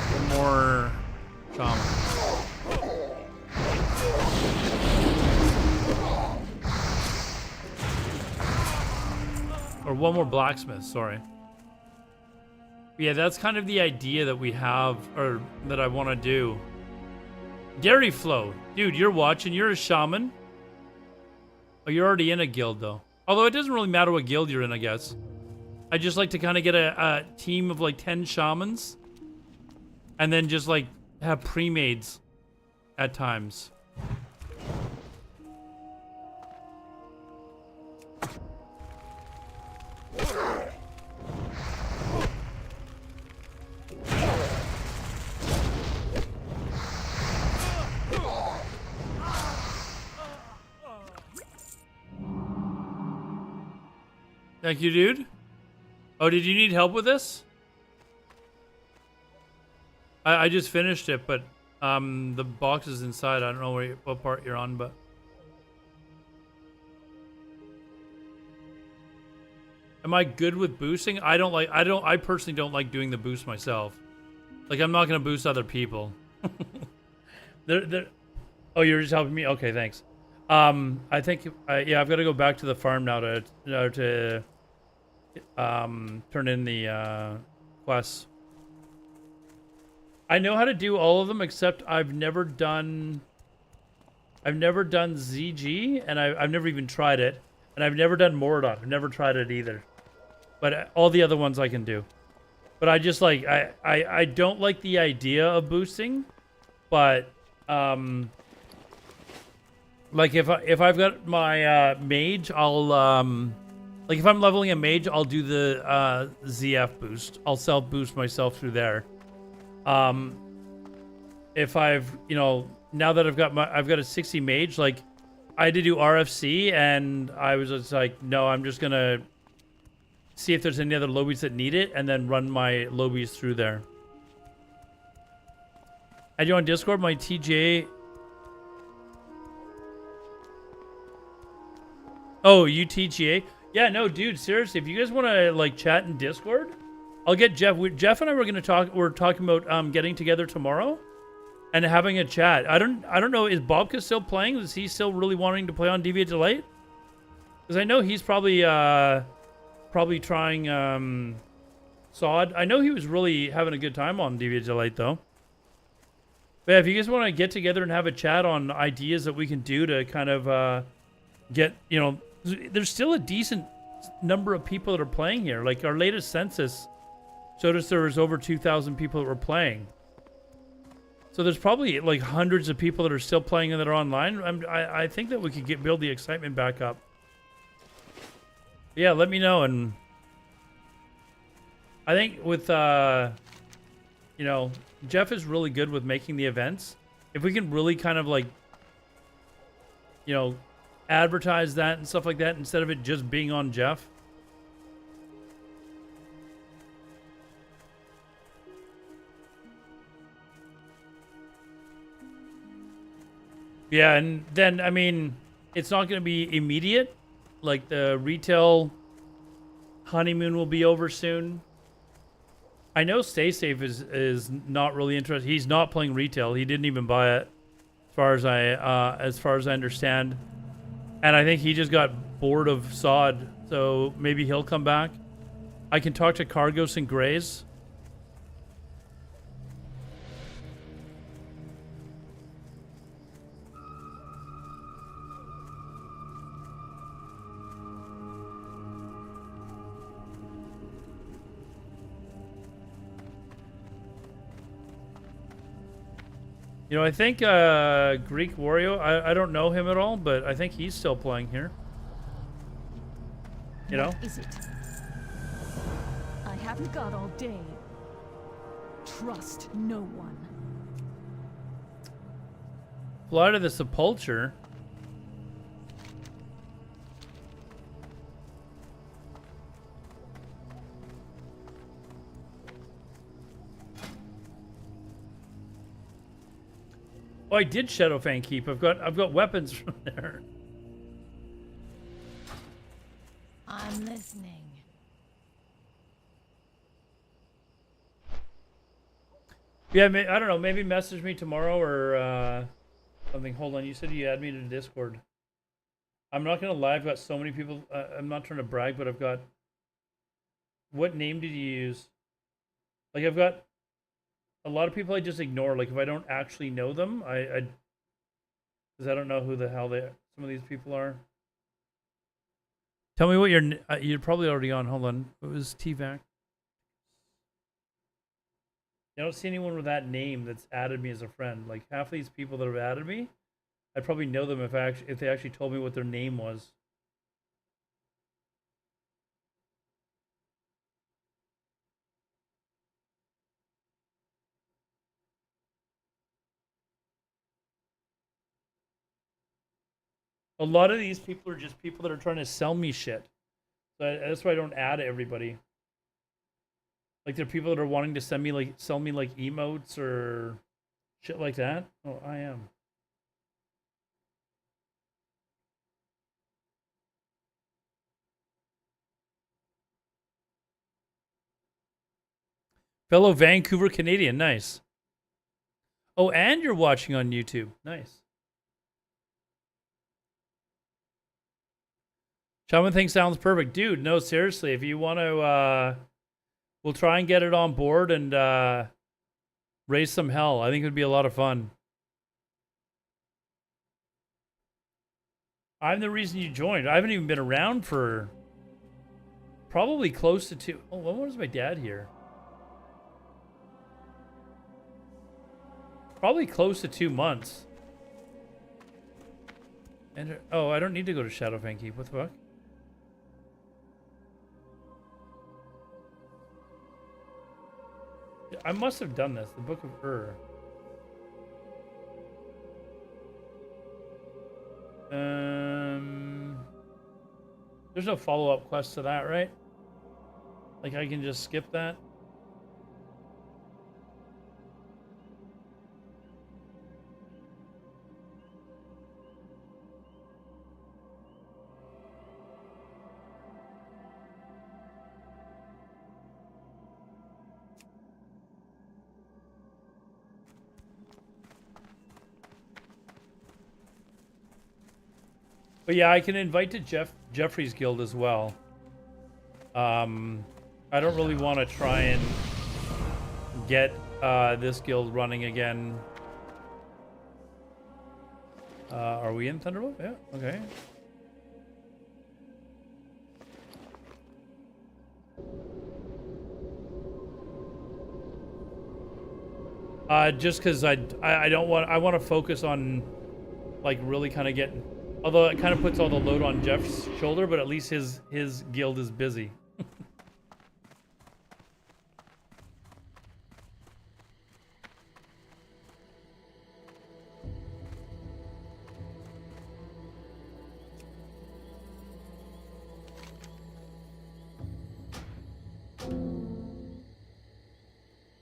one more shaman. Or one more blacksmith, sorry. Yeah, that's kind of the idea that we have, or that I want to do. Gary Flo, dude, you're watching, you're a shaman. Oh, you're already in a guild though. Although it doesn't really matter what guild you're in, I guess. I just like to kind of get a team of like 10 shamans. And then just like have pre-mades at times. Thank you, dude. Oh, did you need help with this? I just finished it, but the box is inside. I don't know what part you're on, but am I good with boosting? I personally don't like doing the boost myself. Like I'm not gonna boost other people. Oh, you're just helping me? Okay, thanks. I think yeah, I've got to go back to the farm now to turn in the quests. I know how to do all of them except I've never done ZG, and I've never even tried it, and I've never done Mordor. I've never tried it either, but all the other ones I can do. But I just like I don't like the idea of boosting, but like if I've got my mage, I'll like if I'm leveling a mage, I'll do the ZF boost. I'll self boost myself through there. If I've, you know, now that I've got a 60 mage, like I had to do RFC and I was just like, no, I'm just gonna see if there's any other lobbies that need it and then run my lobbies through there. Add you on Discord, my TJ. Oh, UTGA? Yeah, no, dude, seriously, if you guys want to like chat in Discord, I'll get Jeff. Jeff and I were going to talk. We're talking about getting together tomorrow and having a chat. I don't know. Is Bobka still playing? Is he still really wanting to play on Deviate Delight? Because I know he's probably trying Sod. I know he was really having a good time on Deviate Delight though. But yeah, if you guys want to get together and have a chat on ideas that we can do to kind of get, you know, there's still a decent number of people that are playing here. Like our latest census showed us there was over 2,000 people that were playing. So there's probably like hundreds of people that are still playing and that are online. I think that we could build the excitement back up. Yeah, let me know. And I think with you know, Jeff is really good with making the events. If we can really kind of like, you know, advertise that and stuff like that instead of it just being on Jeff. Yeah, and then, I mean, it's not going to be immediate. Like, the retail honeymoon will be over soon. I know Stay Safe is not really interested. He's not playing retail. He didn't even buy it, as far as I understand. And I think he just got bored of Sod, so maybe he'll come back. I can talk to Cargos and Grays. You know, I think Greek Wario, I don't know him at all, but I think he's still playing here. You know? What is it? I haven't got all day. Trust no one. Fly to the Sepulture. Oh, I did Shadowfang Keep. I've got weapons from there. I'm listening. Yeah, I don't know. Maybe message me tomorrow or something. Hold on. You said you add me to Discord. I'm not gonna lie. I've got so many people. I'm not trying to brag, but I've got. What name did you use? Like I've got a lot of people I just ignore. Like if I don't actually know them, because I don't know who the hell some of these people are. Tell me what you're probably already on. Hold on. It was TVAC. I don't see anyone with that name that's added me as a friend. Like half of these people that have added me, I'd probably know them if they actually told me what their name was. A lot of these people are just people that are trying to sell me shit. So that's why I don't add everybody. Like there are people that are wanting to sell me like emotes or shit like that. Oh, I am. Fellow Vancouver Canadian, nice. Oh, and you're watching on YouTube. Nice. Shaman thing sounds perfect. Dude, no, seriously, if you want to we'll try and get it on board and raise some hell. I think it would be a lot of fun. I'm the reason you joined. I haven't even been around for probably close to 2. Oh, when was my dad here? Probably close to 2 months. And oh, I don't need to go to Shadowfang Keep. What the fuck? I must have done this. The Book of Ur. There's no follow-up quest to that, right? Like I can just skip that? But yeah, I can invite to Jeffrey's guild as well. I don't really want to try and get this guild running again. Are we in Thunderbolt? Yeah, okay. Just because I don't want, I want to focus on like really kind of getting. Although it kind of puts all the load on Jeff's shoulder, but at least his guild is busy.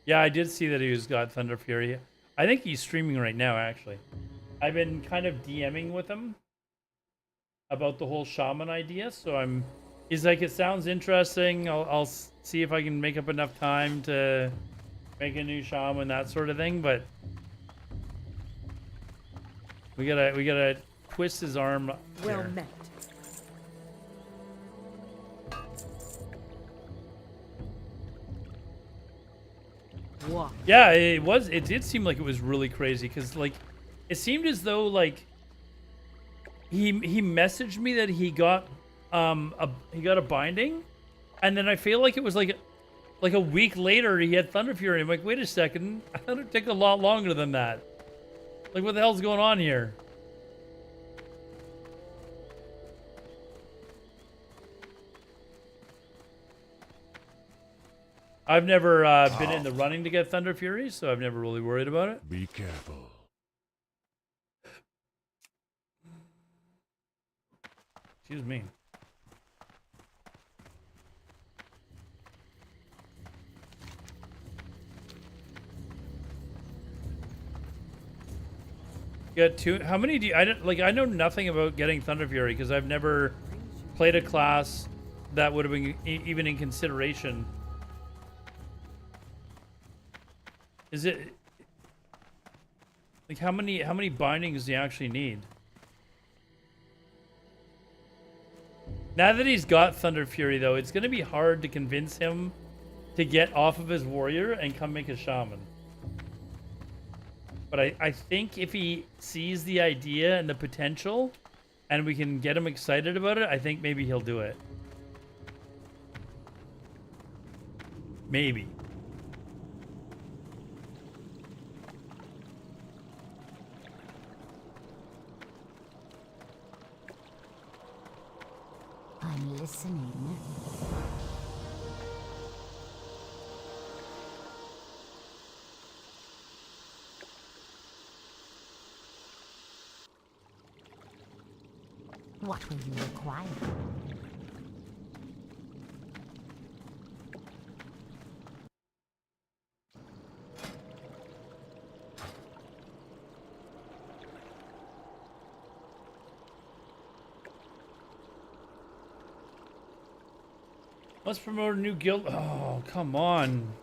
Yeah, I did see that he's got Thunder Fury. I think he's streaming right now, actually. I've been kind of DMing with him about the whole shaman idea, so he's like, it sounds interesting. I'll see if I can make up enough time to make a new shaman, that sort of thing, but we gotta twist his arm. Well here. met. What? Yeah, it did seem like it was really crazy, because like it seemed as though like he messaged me that he got a binding, and then I feel like it was like a week later he had Thunder Fury. I'm like, wait a second, I thought it'd take a lot longer than that. Like, what the hell's going on here? I've never been in the running to get Thunder Fury, so I've never really worried about it. Be careful. Excuse me. Get two. How many do you, I don't like? I know nothing about getting Thunder Fury because I've never played a class that would have been even in consideration. Is it like how many bindings do you actually need? Now that he's got Thunder Fury, though, it's going to be hard to convince him to get off of his warrior and come make a shaman. But I think if he sees the idea and the potential, and we can get him excited about it, I think maybe he'll do it. Maybe. I'm listening. What will you require? Let's promote a new guild. Oh, come on.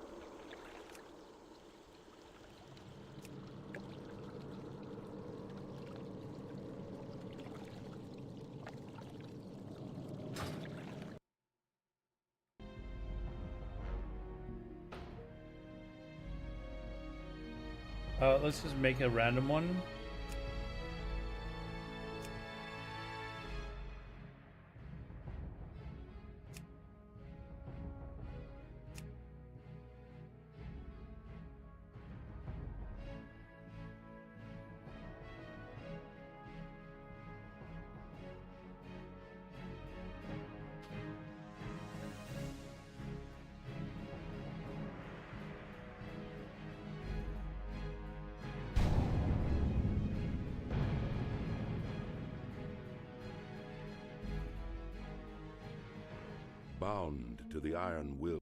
Let's just make a random one. Bound to the iron will.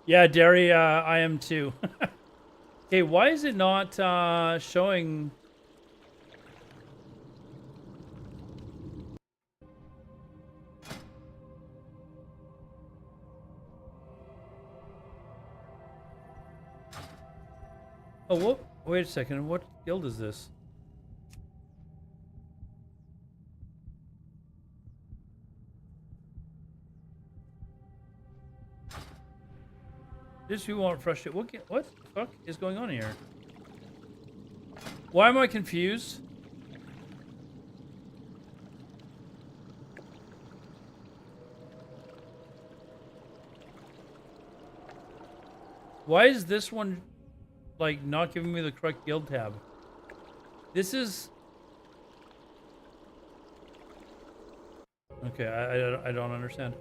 Yeah, Derry, I am too. Okay, why is it not showing? Oh, what? Wait a second. What guild is this? This we won't frustrate. What the fuck is going on here? Why am I confused? Why is this one like not giving me the correct guild tab? This is okay. I don't understand.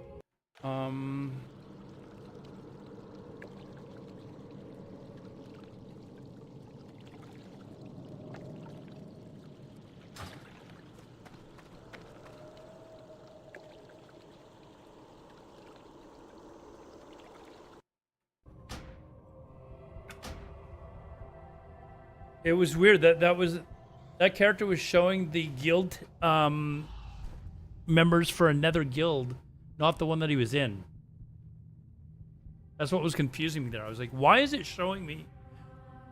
It was weird that character was showing the guild members for another guild, not the one that he was in. That's what was confusing me there. I was like, why is it showing me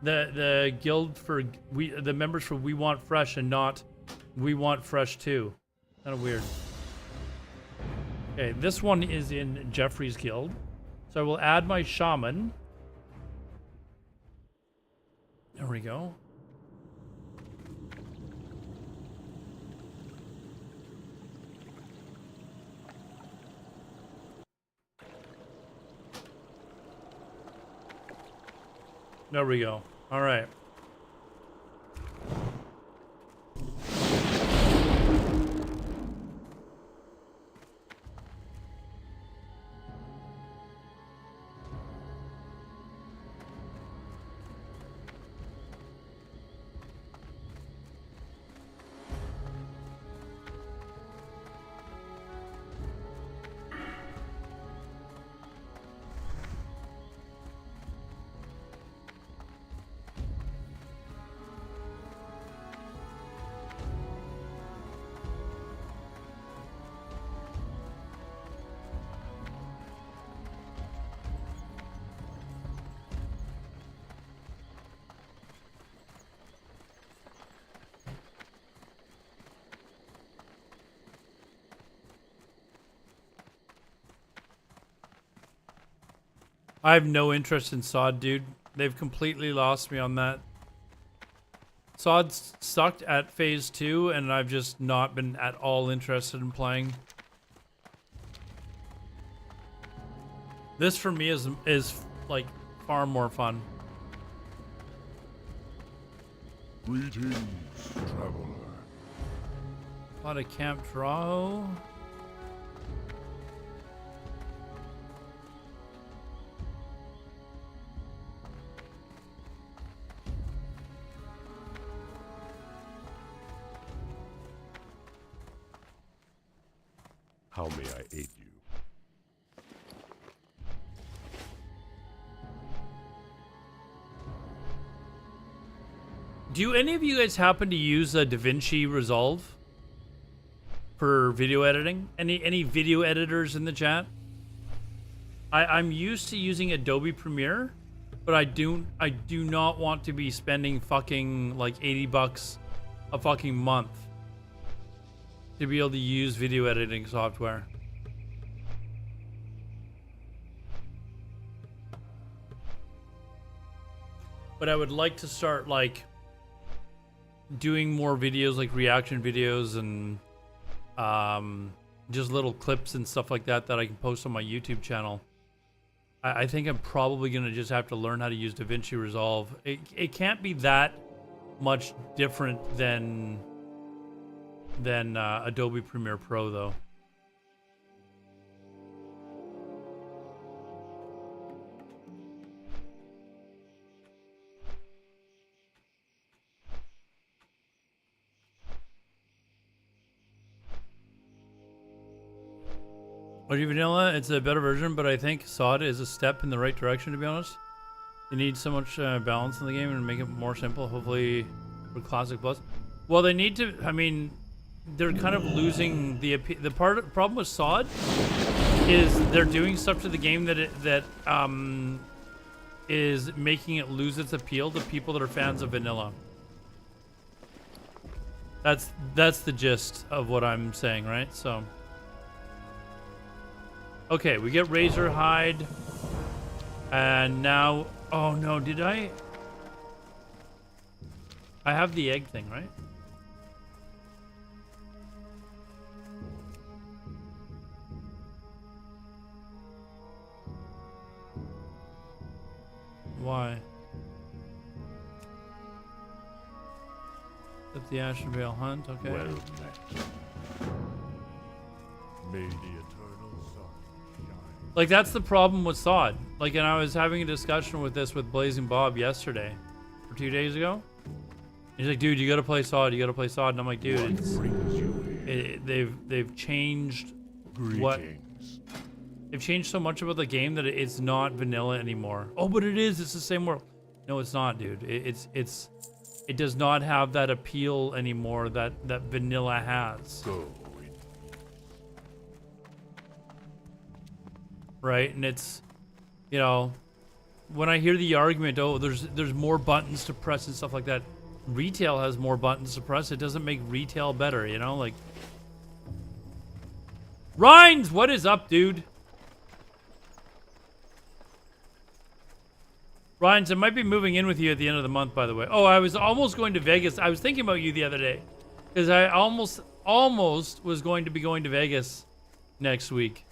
the guild for the members for We Want Fresh and not We Want Fresh too? Kind of weird. Okay, this one is in Jeffrey's guild. So I will add my shaman. There we go. There we go. All right. I have no interest in SOD, dude. They've completely lost me on that. SOD sucked at phase 2, and I've just not been at all interested in playing. This for me is like far more fun. Greetings, traveler. A lot of Camp Draw. How may I aid you? Do any of you guys happen to use a DaVinci Resolve for video editing? Any video editors in the chat? I'm used to using Adobe Premiere, but I do not want to be spending fucking like $80 a fucking month to be able to use video editing software. But I would like to start like doing more videos, like reaction videos and just little clips and stuff like that I can post on my YouTube channel. I think I'm probably gonna just have to learn how to use DaVinci Resolve. It can't be that much different than Adobe Premiere Pro though. OG Vanilla, it's a better version, but I think SOD is a step in the right direction, to be honest. You need so much balance in the game and make it more simple, hopefully with Classic Plus. Well, they need to, I mean, they're kind of losing the problem with SOD is they're doing stuff to the game that is making it lose its appeal to people that are fans of vanilla. That's the gist of what I'm saying, right? So okay, we get Razor Hide, and now, oh no, did I have the egg thing, right? Why? At the Ashen Vale Hunt, okay. Well met. May the eternal sun shine. Like, that's the problem with SOD. Like, and I was having a discussion with this with Blazing Bob yesterday, or 2 days ago. He's like, dude, you gotta play SOD, you gotta play SOD. And I'm like, dude, they've changed they've changed so much about the game that it's not vanilla anymore. Oh, but it is. It's the same world. No, it's not, dude. It does not have that appeal anymore that vanilla has. Go. Right, and you know, when I hear the argument, oh, there's more buttons to press and stuff like that. Retail has more buttons to press. It doesn't make retail better, you know, like. Rhines, what is up, dude? Rhines, I might be moving in with you at the end of the month, by the way. Oh, I was almost going to Vegas. I was thinking about you the other day. Because I almost was going to be going to Vegas next week.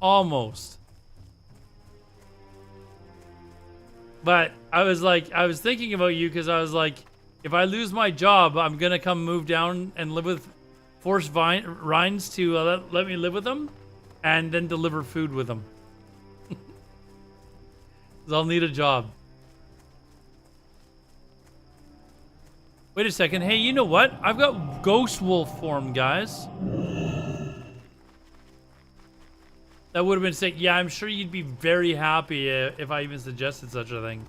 Almost. But I was thinking about you because I was like, if I lose my job, I'm going to come move down and live with, force Rhines to let me live with them and then deliver food with them. Because I'll need a job. Wait a second. Hey, you know what? I've got Ghost Wolf form, guys. That would have been sick. Yeah, I'm sure you'd be very happy if I even suggested such a thing.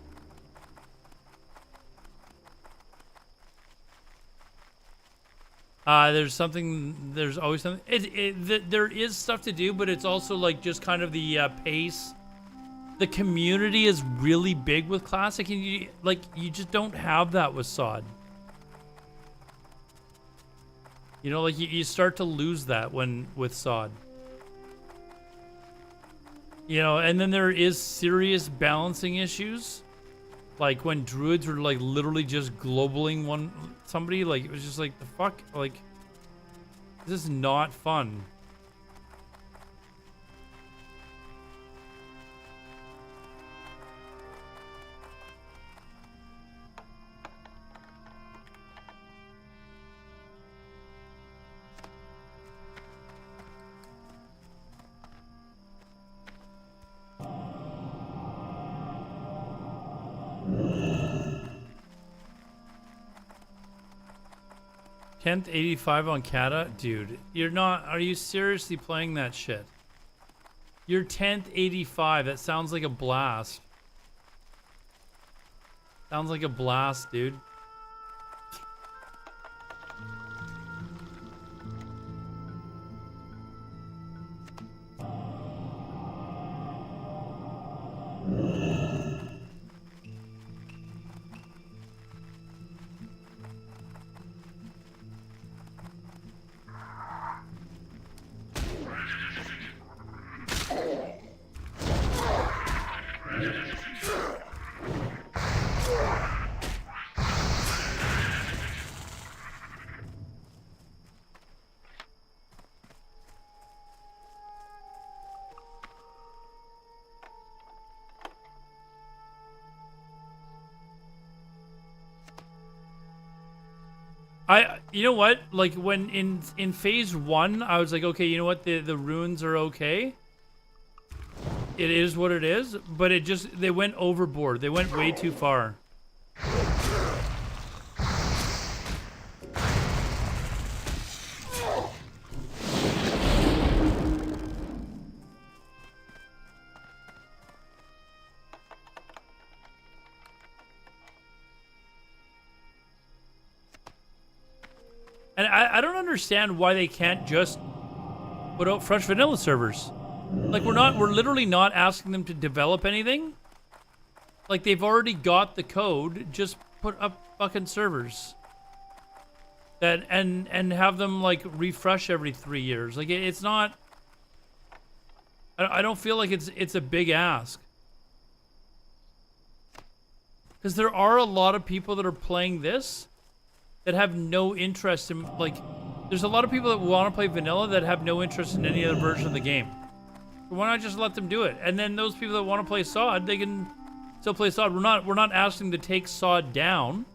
There's always something. There is stuff to do, but it's also like just kind of the pace. The community is really big with Classic, and you just don't have that with SOD. You know, like you start to lose that with SOD. You know, and then there is serious balancing issues. Like when druids were like literally just globaling somebody, like it was just like the fuck, like this is not fun. Kent 85 on Kata? Dude, you're not, are you seriously playing that shit? You're 10th 85, that sounds like a blast. Sounds like a blast, dude. You know what? Like when in phase 1, I was like, okay, you know what? The runes are okay. It is what it is, but they went overboard. They went way too far. And I don't understand why they can't just put out fresh vanilla servers. Like we're literally not asking them to develop anything. Like they've already got the code, just put up fucking servers. That and have them like refresh every 3 years. Like it's not, I don't feel like it's a big ask. Because there are a lot of people that are playing this that have no interest in, like, there's a lot of people that want to play vanilla that have no interest in any other version of the game. So why not just let them do it? And then those people that want to play SOD, they can still play SOD. We're not asking to take SOD down.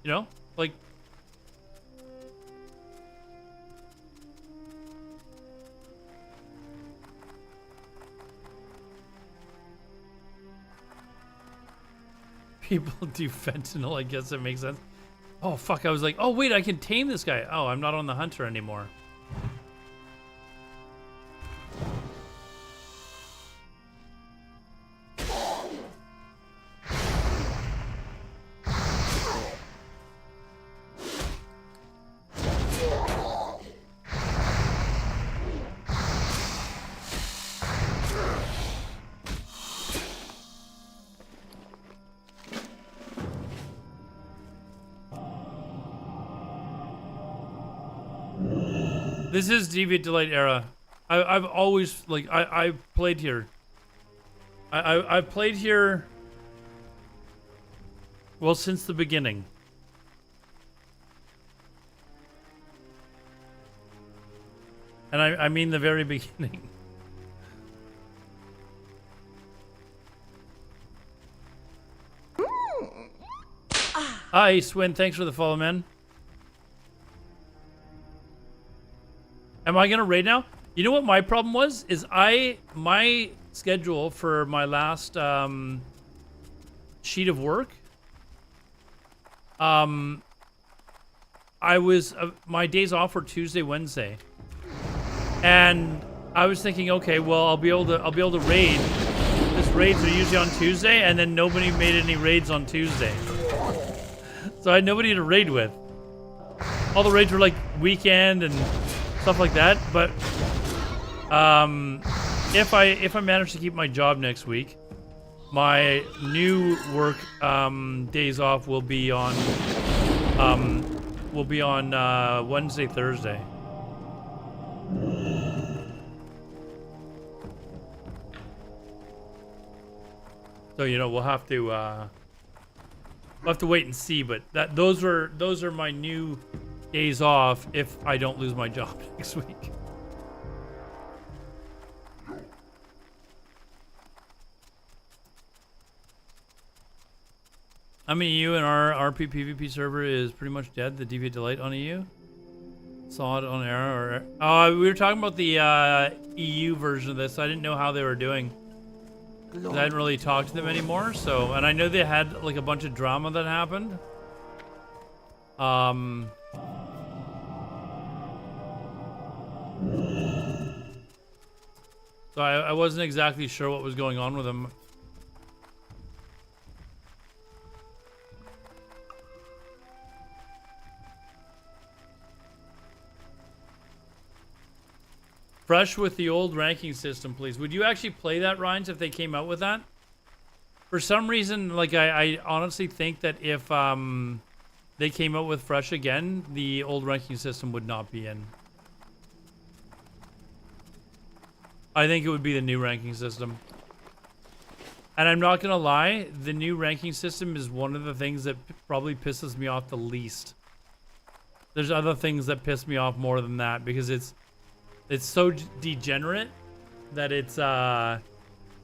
You know? Like, people do fentanyl, I guess it makes sense. Oh, fuck, I was like, oh, wait, I can tame this guy. Oh, I'm not on the hunter anymore. This is Deviate Delight Era. I've always, like, I played here. I've played here, well, since the beginning. And I mean the very beginning. Hi, Swin. Thanks for the follow, man. Am I gonna raid now? You know what my problem was? Is my schedule for my last sheet of work. I was my days off were Tuesday, Wednesday, and I was thinking, okay, well, I'll be able to raid. This raids are usually on Tuesday, and then nobody made any raids on Tuesday. So I had nobody to raid with. All the raids were like weekend and stuff like that. But if I manage to keep my job next week, my new work days off will be on Wednesday, Thursday. So we'll have to wait and see, but those are my new days off if I don't lose my job next week. I mean, EU and our RP PvP server is pretty much dead. The Deviate Delight on EU. Saw it on Era. We were talking about the EU version of this. I didn't know how they were doing. I didn't really talk to them anymore, so, and I know they had like a bunch of drama that happened. So I wasn't exactly sure what was going on with them. Fresh with the old ranking system, please. Would you actually play that, Rhines, if they came out with that? For some reason, like, I honestly think that if they came out with Fresh again, the old ranking system would not be in. I think it would be the new ranking system. And I'm not gonna lie, the new ranking system is one of the things that probably pisses me off the least. There's other things that piss me off more than that, because it's so degenerate that it's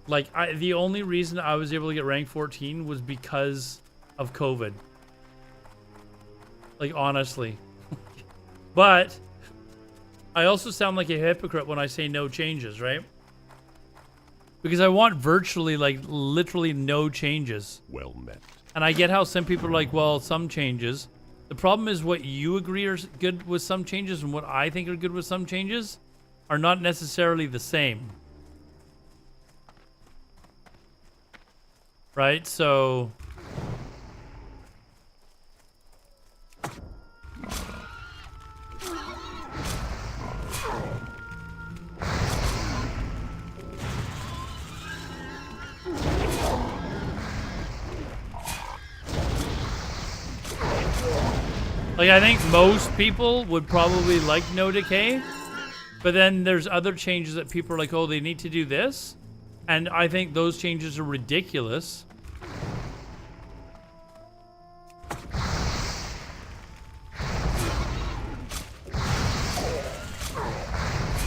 like the only reason I was able to get rank 14 was because of COVID. Like, honestly. But I also sound like a hypocrite when I say no changes, right? Because I want virtually, like, literally no changes. Well met. And I get how some people are like, well, some changes. The problem is what you agree are good with some changes and what I think are good with some changes are not necessarily the same. Right? So like, I think most people would probably like no decay. But then there's other changes that people are like, oh, they need to do this. And I think those changes are ridiculous.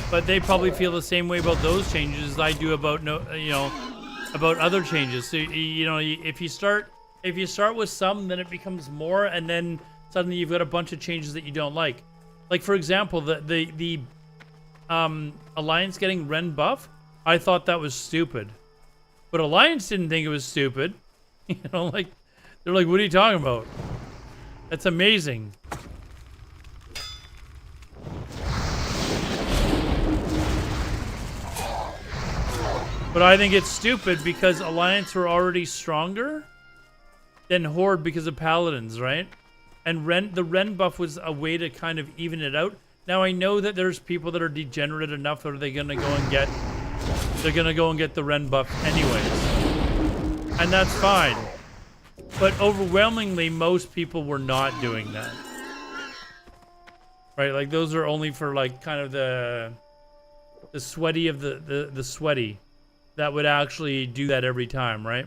But they probably feel the same way about those changes as I do about about other changes. So if you start with some, then it becomes more, and then suddenly you've got a bunch of changes that you don't like. Like, for example, the Alliance getting Ren buff, I thought that was stupid. But Alliance didn't think it was stupid. Like, they're like, what are you talking about? That's amazing. But I think it's stupid because Alliance were already stronger than Horde because of Paladins, right? And the Ren buff was a way to kind of even it out. Now I know that there's people that are degenerate enough that they're gonna go and get the Ren buff anyways. And that's fine. But overwhelmingly most people were not doing that. Right, like those are only for like kind of the sweaty of the sweaty that would actually do that every time, right?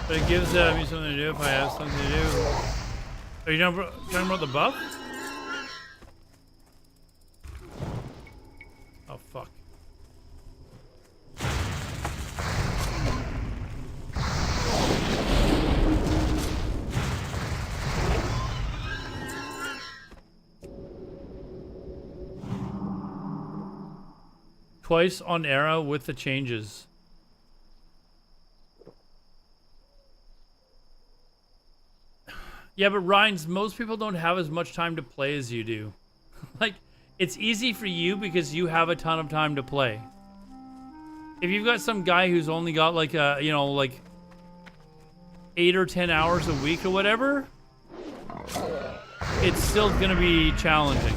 But it gives me something to do if I have something to do. Are you talking about the buff? Oh, fuck. Twice on Era with the changes. Yeah, but Ryan's, most people don't have as much time to play as you do. Like, it's easy for you because you have a ton of time to play. If you've got some guy who's only got like a, you know, like 8 or 10 hours a week or whatever, it's still gonna be challenging.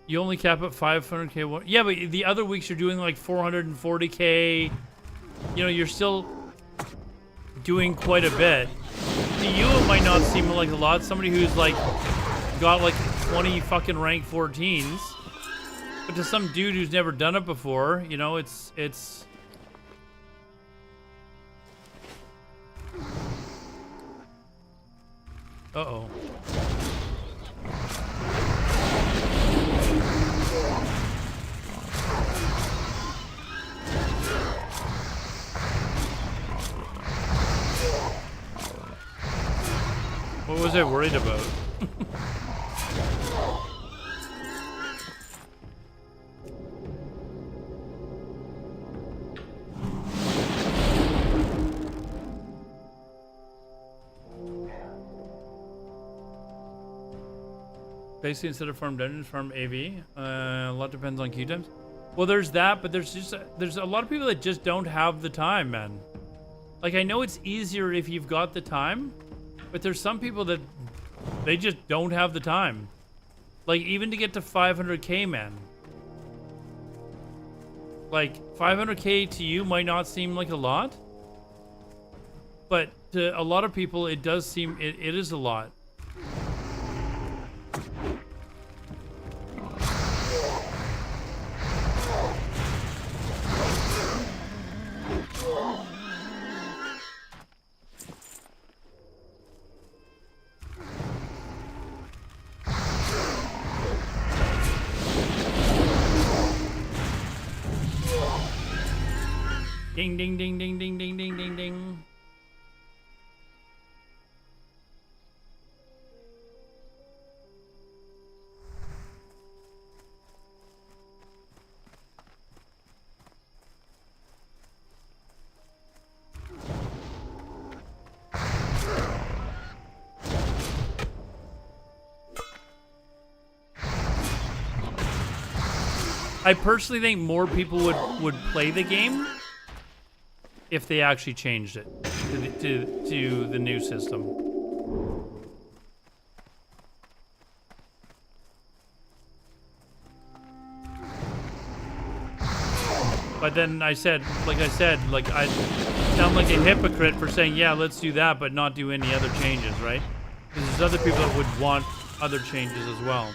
You only cap at 500k. Yeah, but the other weeks you're doing like 440k. You know, you're still doing quite a bit. To you, it might not seem like a lot. Somebody who's like got like 20 fucking rank 14s, but to some dude who's never done it before, you know, it's. Uh-oh. What was I worried about? Basically, instead of farm dungeons, farm AV. A lot depends on queue times. Well, there's that, but there's a lot of people that just don't have the time, man. Like, I know it's easier if you've got the time, but there's some people that they just don't have the time. Like, even to get to 500k, man. Like, 500k to you might not seem like a lot, but to a lot of people, it does seem, it is a lot. Ding, ding, ding, ding, ding, ding, ding, ding, ding. I personally think more people would play the game if they actually changed it to the new system. But then I said, like I sound like a hypocrite for saying, yeah, let's do that, but not do any other changes, right? Because there's other people that would want other changes as well.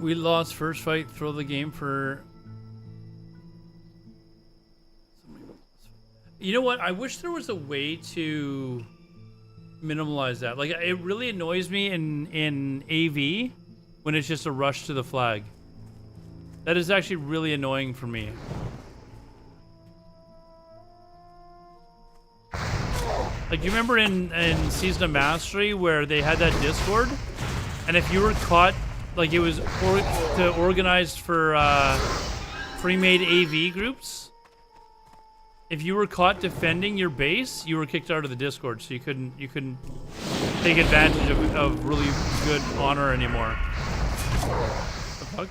We lost first fight, throw the game for... You know what? I wish there was a way to minimalize that. Like, it really annoys me in AV when it's just a rush to the flag. That is actually really annoying for me. Like, you remember in Season of Mastery where they had that Discord? And if you were caught, like, it was organized for pre-made AV groups. If you were caught defending your base, you were kicked out of the Discord, so you couldn't take advantage of really good honor anymore. The fuck?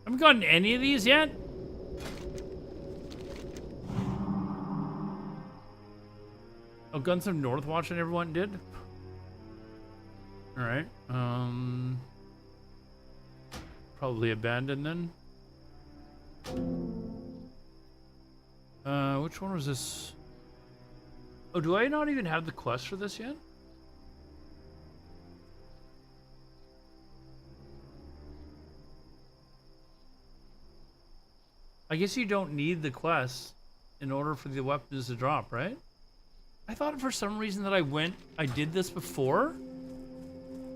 Haven't gotten any of these yet? Oh, Guns of Northwatch and everyone did? Alright. Probably abandoned then. Which one was this? Oh, do I not even have the quest for this yet? I guess you don't need the quest in order for the weapons to drop, right? I thought for some reason that I did this before,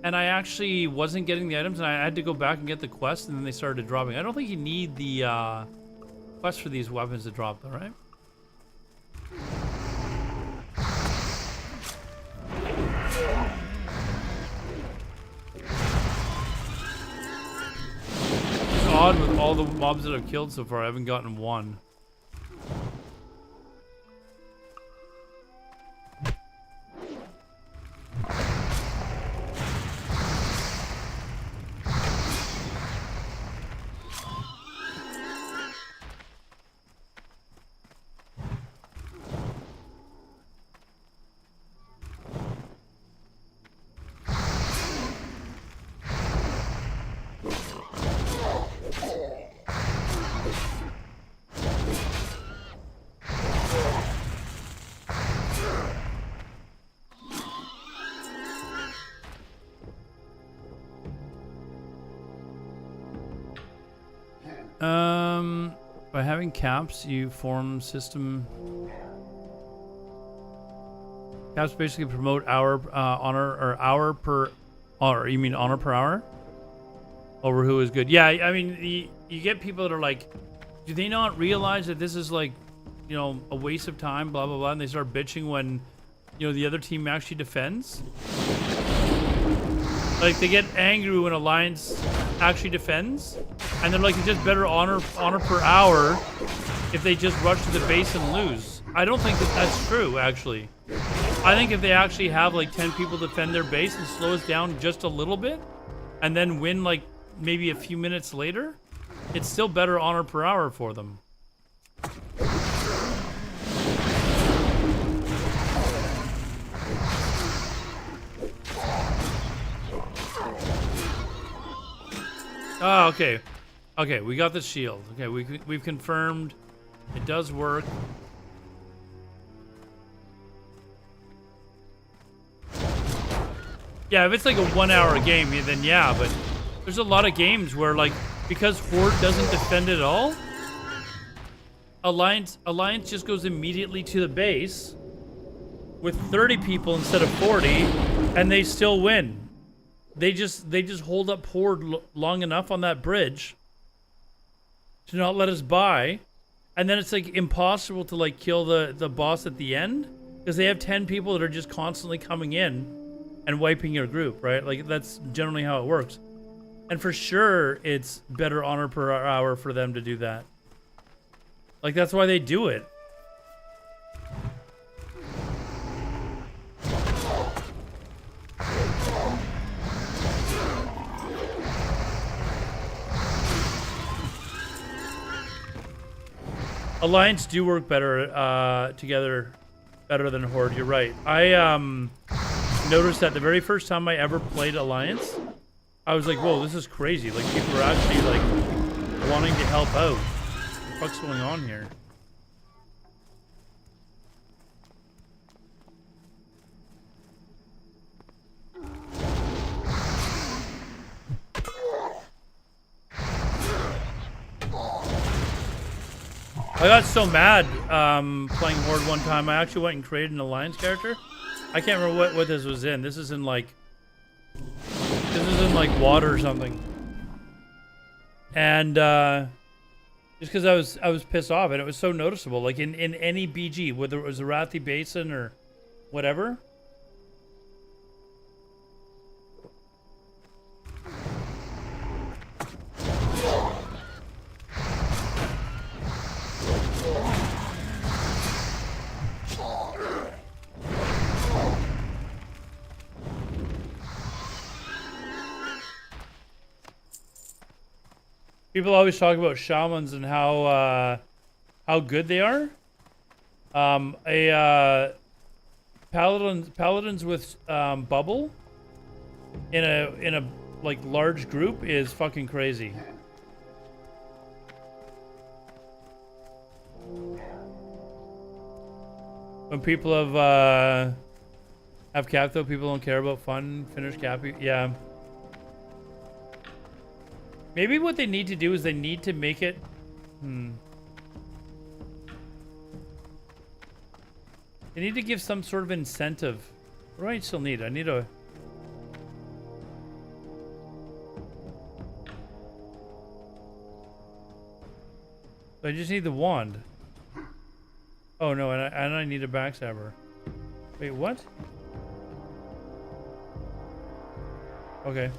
and I actually wasn't getting the items, and I had to go back and get the quest, and then they started dropping. I don't think you need the quest for these weapons to drop, though, right? It's odd with all the mobs that I've killed so far, I haven't gotten one. By having caps, you form system. Caps basically promote honor per hour. You mean honor per hour? Over who is good? Yeah, I mean, you get people that are like, do they not realize that this is like, you know, a waste of time, blah, blah, blah, and they start bitching when, you know, the other team actually defends? Like, they get angry when Alliance actually defends, and they're like, it's just better honor per hour if they just rush to the base and lose. I don't think that that's true, actually. I think if they actually have like 10 people defend their base and slow us down just a little bit, and then win like maybe a few minutes later, it's still better honor per hour for them. Oh, okay. Okay, we got the shield. Okay, we've confirmed it does work. Yeah, if it's like a 1 hour game, then yeah, but there's a lot of games where, like, because Horde doesn't defend at all, Alliance just goes immediately to the base with 30 people instead of 40, and they still win. They just hold up Horde long enough on that bridge to not let us by, and then it's like impossible to like kill the boss at the end because they have 10 people that are just constantly coming in and wiping your group, right? Like, that's generally how it works. And for sure, it's better honor per hour for them to do that. Like, that's why they do it. Alliance do work better together, better than Horde. You're right. I noticed that the very first time I ever played Alliance, I was like, whoa, this is crazy. Like, people are actually, like, wanting to help out. What the fuck's going on here? I got so mad playing Horde one time. I actually went and created an alliance character. I can't remember what this was in. This is in like water or something. And just because I was pissed off, and it was so noticeable. Like in any BG, whether it was the Arathi Basin or whatever. People always talk about shamans and how good they are. Paladins with bubble in a like large group is fucking crazy. When people have cap though, people don't care about fun. Finish cap, yeah. Maybe what they need to do is they need to make it... They need to give some sort of incentive. What do I still need? I need a... I just need the wand. Oh no, and I need a backstabber. Wait, what? Okay.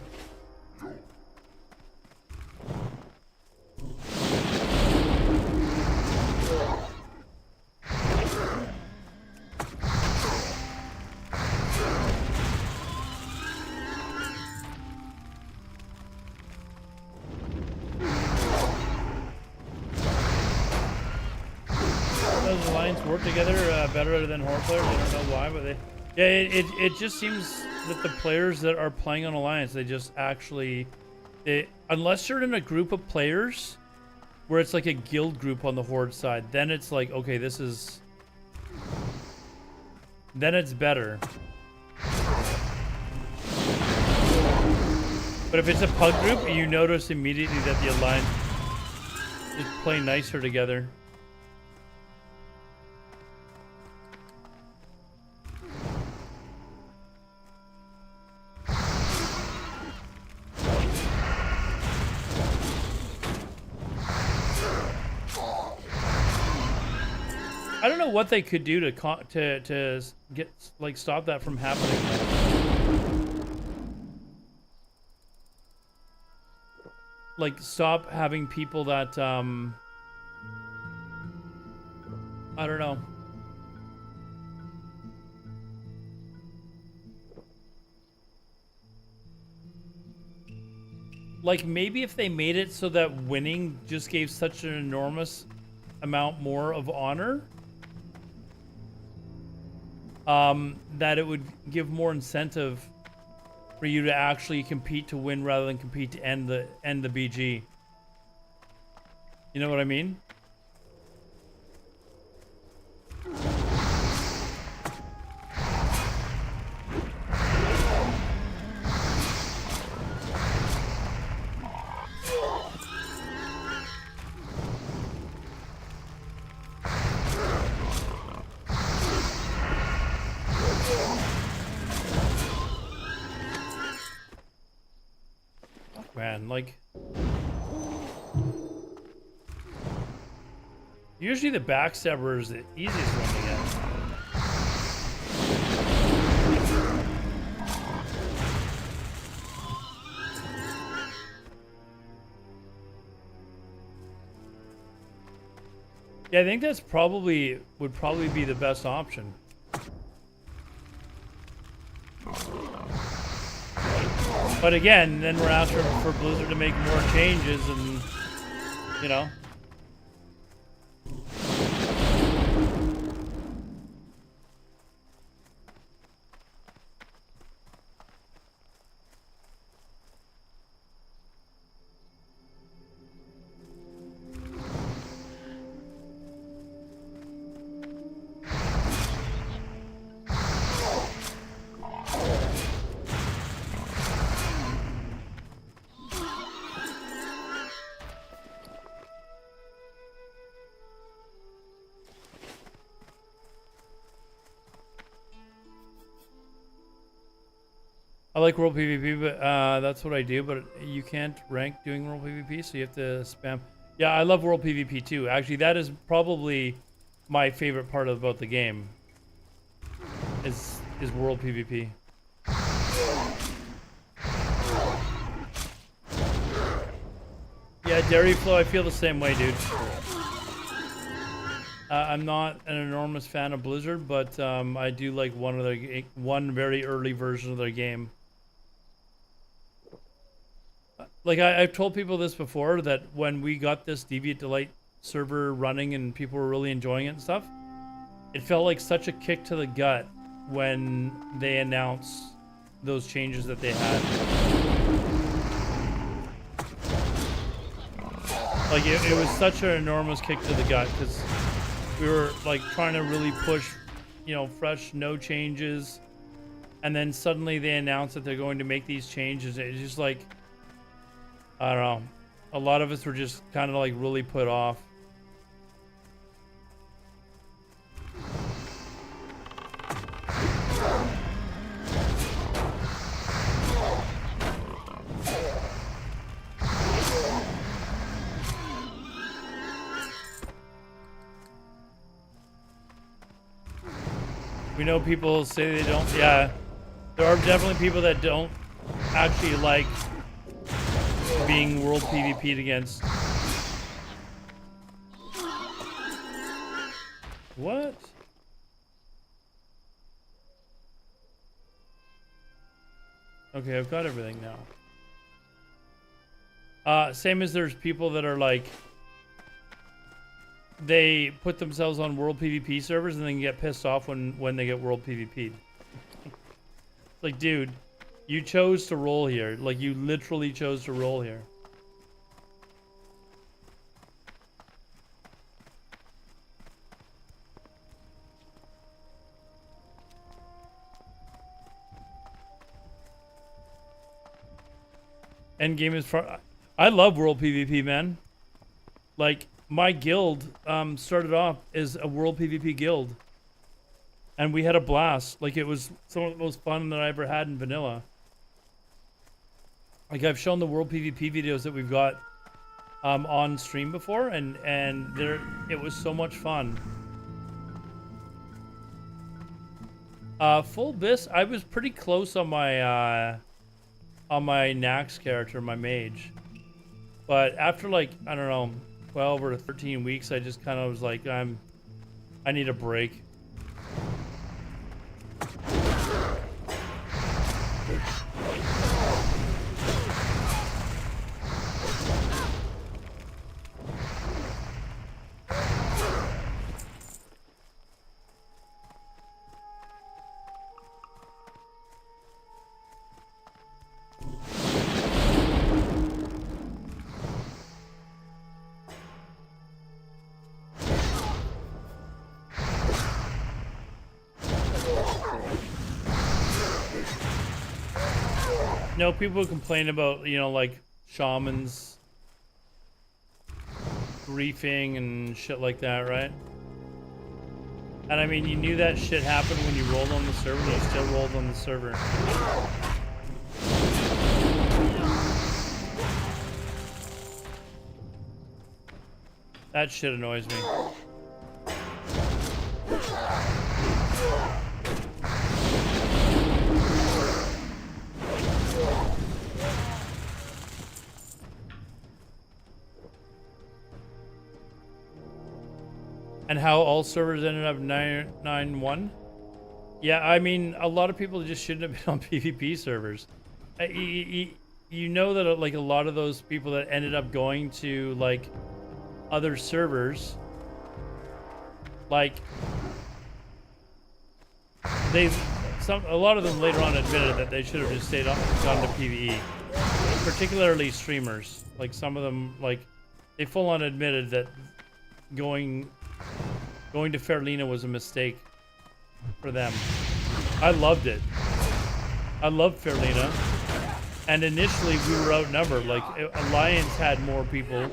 Work together better than Horde players. I don't know why, but they... Yeah, it just seems that the players that are playing on Alliance, they just actually... unless you're in a group of players where it's like a guild group on the Horde side, then it's like, okay, this is... Then it's better. But if it's a pug group, you notice immediately that the Alliance is playing nicer together. I don't know what they could do to get like stop that from happening. Like stop having people that I don't know. Like maybe if they made it so that winning just gave such an enormous amount more of honor. That it would give more incentive for you to actually compete to win rather than compete to end the BG. You know what I mean? Man, like usually the backstabber is the easiest one to get. Yeah, I think that's would probably be the best option. But again, then we're asking for Blizzard to make more changes and, you know. I like World PvP, but that's what I do. But you can't rank doing World PvP, so you have to spam. Yeah, I love World PvP too. Actually, that is probably my favorite part about the game. Is World PvP. Yeah, Dairy Flow, I feel the same way, dude. I'm not an enormous fan of Blizzard, but I do like one very early version of their game. Like I've told people this before, that when we got this Deviate Delight server running and people were really enjoying it and stuff, it felt like such a kick to the gut when they announced those changes that they had. Like it was such an enormous kick to the gut because we were like trying to really push, you know, fresh, no changes, and then suddenly they announced that they're going to make these changes. It's just like, I don't know, a lot of us were just kind of like really put off. We know people say they don't. Yeah, there are definitely people that don't actually like being world PvP'd against. What? Okay, I've got everything now. Same as there's people that are like, they put themselves on world PvP servers and then get pissed off when they get world PvP'd. Like, dude, you chose to roll here. Like, you literally chose to roll here. Endgame is far. I love world PvP, man. Like, my guild started off as a world PvP guild, and we had a blast. Like, it was some of the most fun that I ever had in vanilla. Like, I've shown the world PvP videos that we've got on stream before, and it was so much fun. Full Bis, I was pretty close on my Nax character, my mage, but after, like, I don't know, 12 or 13 weeks, I just kind of was like, I need a break. No, people complain about, you know, like, shamans griefing and shit like that, right? And I mean, you knew that shit happened when you rolled on the server, and you still rolled on the server. That shit annoys me. And how all servers ended up 9-9-1? Yeah, I mean, a lot of people just shouldn't have been on PvP servers. You know that, like, a lot of those people that ended up going to, like, other servers, like, a lot of them later on admitted that they should have just stayed on, gone to PvE. Particularly streamers. Like, some of them, like, they full on admitted that going to Fairlina was a mistake for them. I loved it. I loved Fairlina. And initially we were outnumbered. Like, Alliance had more people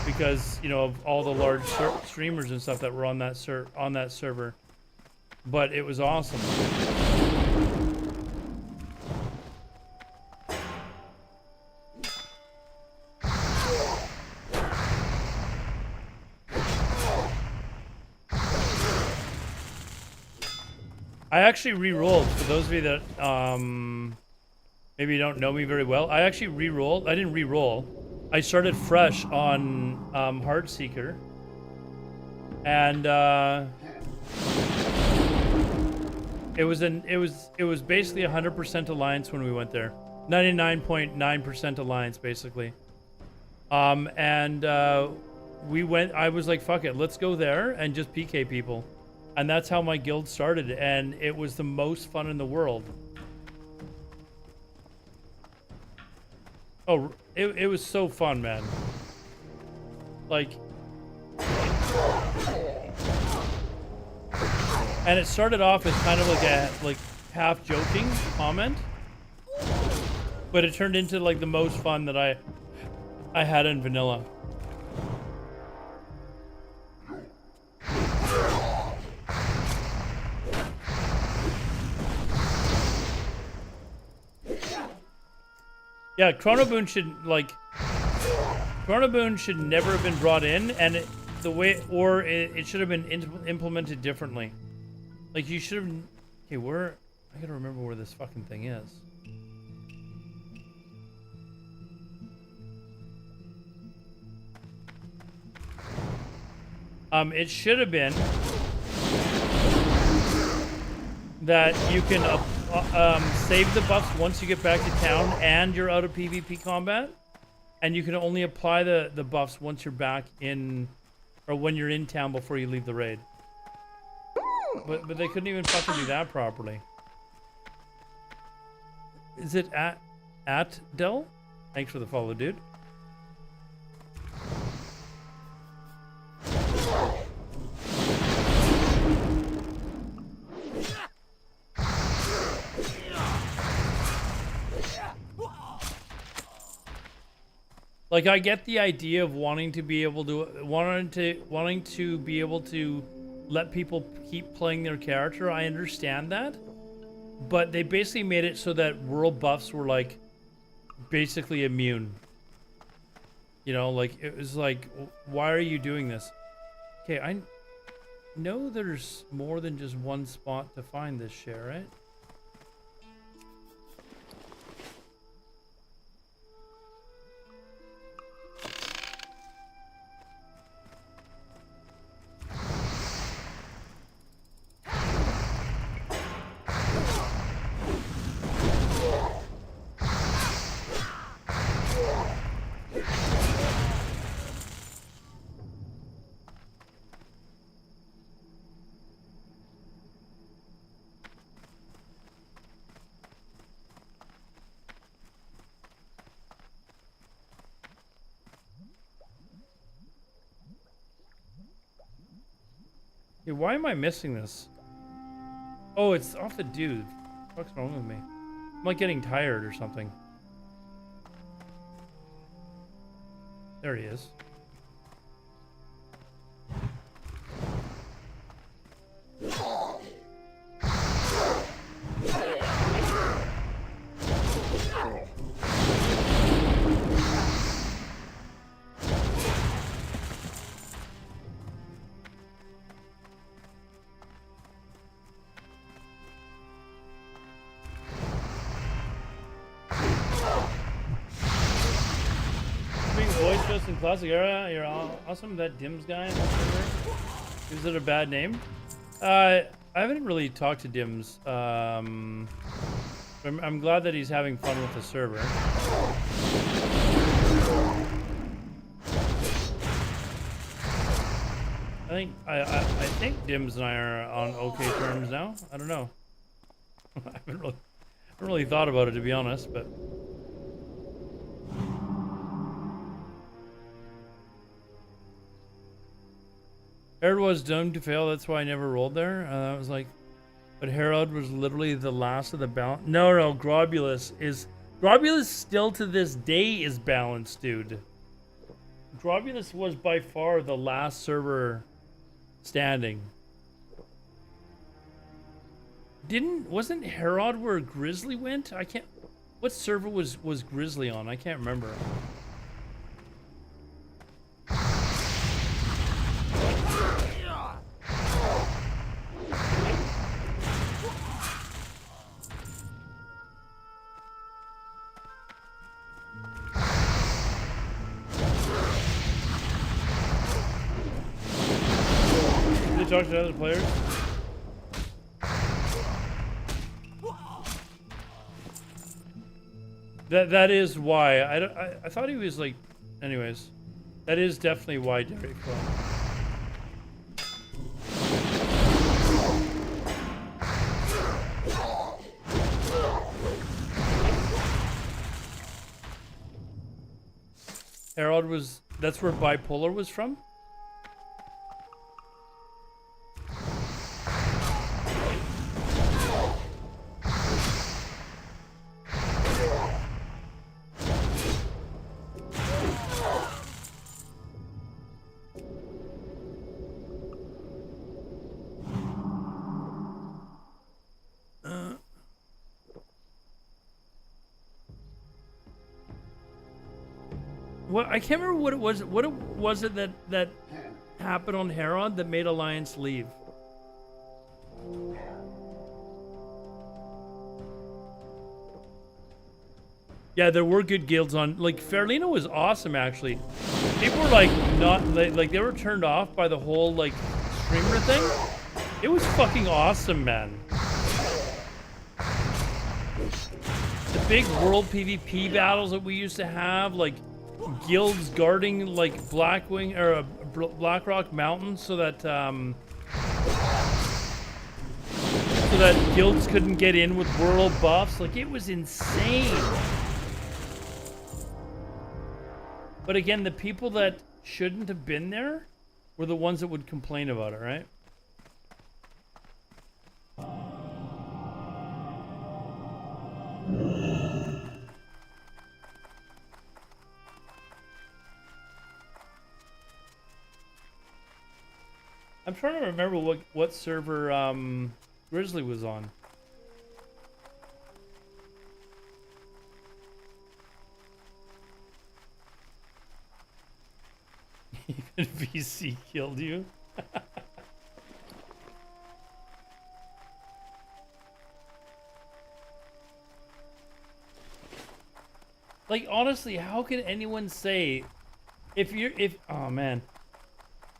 because, you know, of all the large streamers and stuff that were on that server. But it was awesome. I actually re-rolled. For those of you that maybe don't know me very well, I actually re-rolled. I didn't re-roll. I started fresh on Heartseeker, and it was basically 100% alliance when we went there. 99.9% alliance basically. We went. I was like, fuck it, let's go there and just PK people. And that's how my guild started, and it was the most fun in the world. Oh, it was so fun, man. Like, and it started off as kind of like a half joking comment, but it turned into like the most fun that I had in vanilla. Yeah, Chronoboon should never have been brought in, and it should have been implemented differently. Like, you should have. Okay, I gotta remember where this fucking thing is. It should have been that you can save the buffs once you get back to town and you're out of PvP combat, and you can only apply the buffs once you're back in, or when you're in town before you leave the raid. But they couldn't even fucking do that properly. Is it at Del? Thanks for the follow, dude. Like, I get the idea of wanting to be able to let people keep playing their character. I understand that, but they basically made it so that world buffs were like basically immune. You know, like, it was like, why are you doing this? Okay, I know there's more than just one spot to find this shit, right? Hey, why am I missing this? Oh, it's off the dude. What's wrong with me? I'm like getting tired or something. There he is. In Classic Era, you're awesome. That Dims guy, is it a bad name? I haven't really talked to Dims. I'm glad that he's having fun with the server. I think Dims and I are on okay terms now. I don't know. I haven't really thought about it, to be honest, but. Herod was doomed to fail, that's why I never rolled there. I was like, but Herod was literally the last of the balance. No, Grobbulus still to this day is balanced, dude. Grobbulus was by far the last server standing. Wasn't Herod where Grizzly went? What server was Grizzly on? I can't remember. talk to other players? That is why. I thought he was like... Anyways. That is definitely why Derek fell. Harold was... That's where bipolar was from? What I can't remember what it was. What was it that happened on Herod that made Alliance leave? Yeah, there were good guilds on. Like Fairlina was awesome actually. People were like not like they were turned off by the whole like streamer thing. It was fucking awesome, man. The big world PvP battles that we used to have, like guilds guarding like Blackwing or Blackrock Mountain, so that guilds couldn't get in with world buffs. Like it was insane. But again, the people that shouldn't have been there were the ones that would complain about it, right? I'm trying to remember what server Grizzly was on. Even VC killed you. Like honestly, how can anyone say oh man.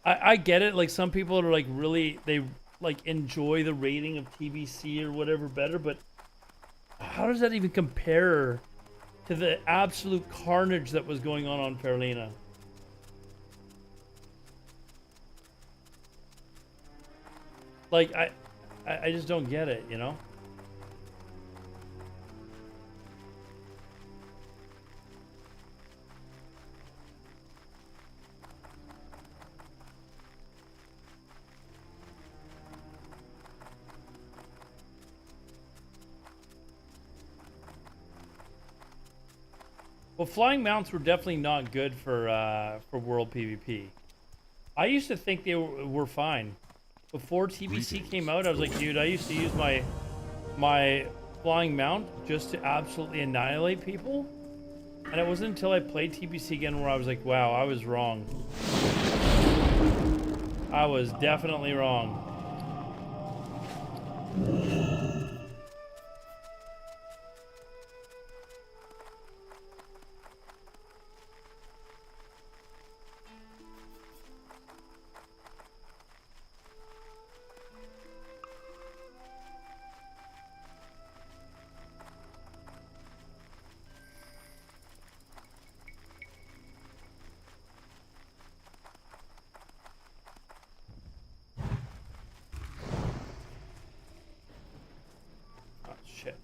I get it, like some people are like really, they like enjoy the rating of TBC or whatever better, but how does that even compare to the absolute carnage that was going on Fairlina? Like I just don't get it, you know? Well, flying mounts were definitely not good for world PvP. I used to think they were fine. Before TBC came out, I was like, dude, I used to use my flying mount just to absolutely annihilate people. And it wasn't until I played TBC again where I was like, wow, I was wrong. I was definitely wrong. Shit.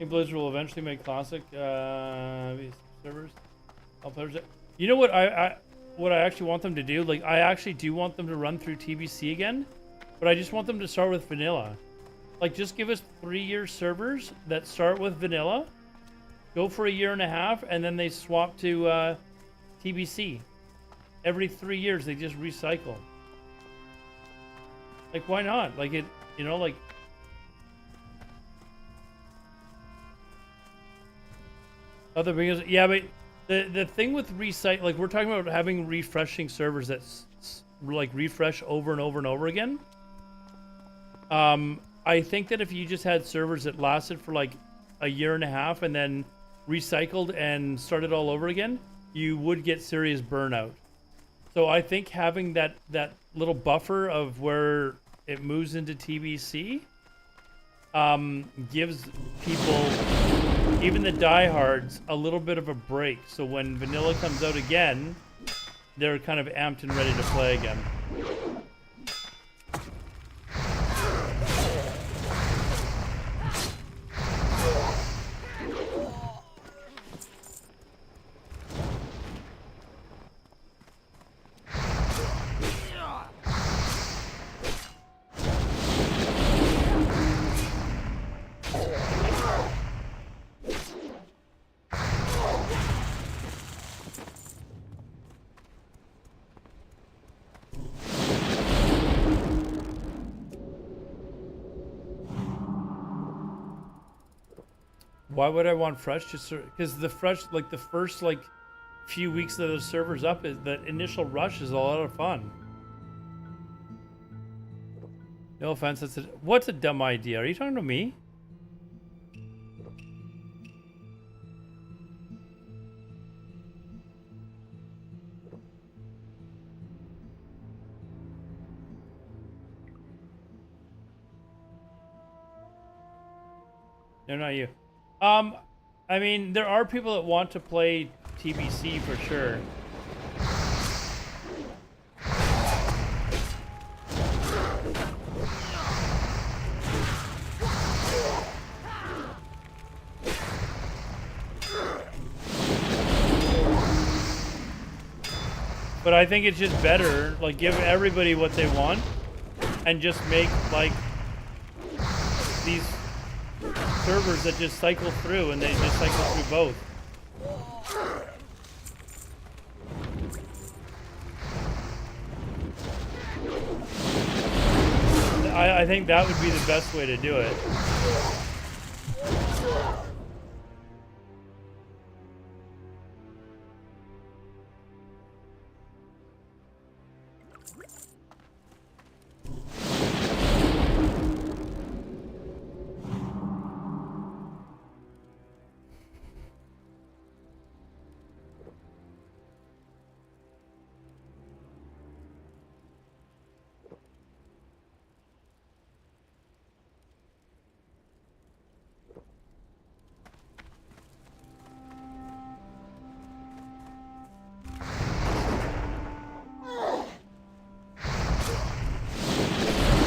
Blizzard will eventually make classic servers. All players. You know what what I actually want them to do? Like I actually do want them to run through TBC again, but I just want them to start with vanilla. Like just give us 3-year servers that start with vanilla, go for a year and a half, and then they swap to TBC. Every 3 years they just recycle. Like why not? Like it, you know, like Other because yeah, but the thing with recite, like we're talking about having refreshing servers that like refresh over and over and over again. I think that if you just had servers that lasted for like a year and a half and then recycled and started all over again, you would get serious burnout. So I think having that little buffer of where it moves into TBC gives people, even the diehards, a little bit of a break. So when vanilla comes out again, they're kind of amped and ready to play again. Why would I want fresh? Just because the fresh, like the first like few weeks that the server's up, is the initial rush is a lot of fun. No offense, what's a dumb idea? Are you talking to me? No, not you. I mean, there are people that want to play TBC for sure. But I think it's just better, like, give everybody what they want and just make, like, these servers that just cycle through, and they just cycle through both. I think that would be the best way to do it.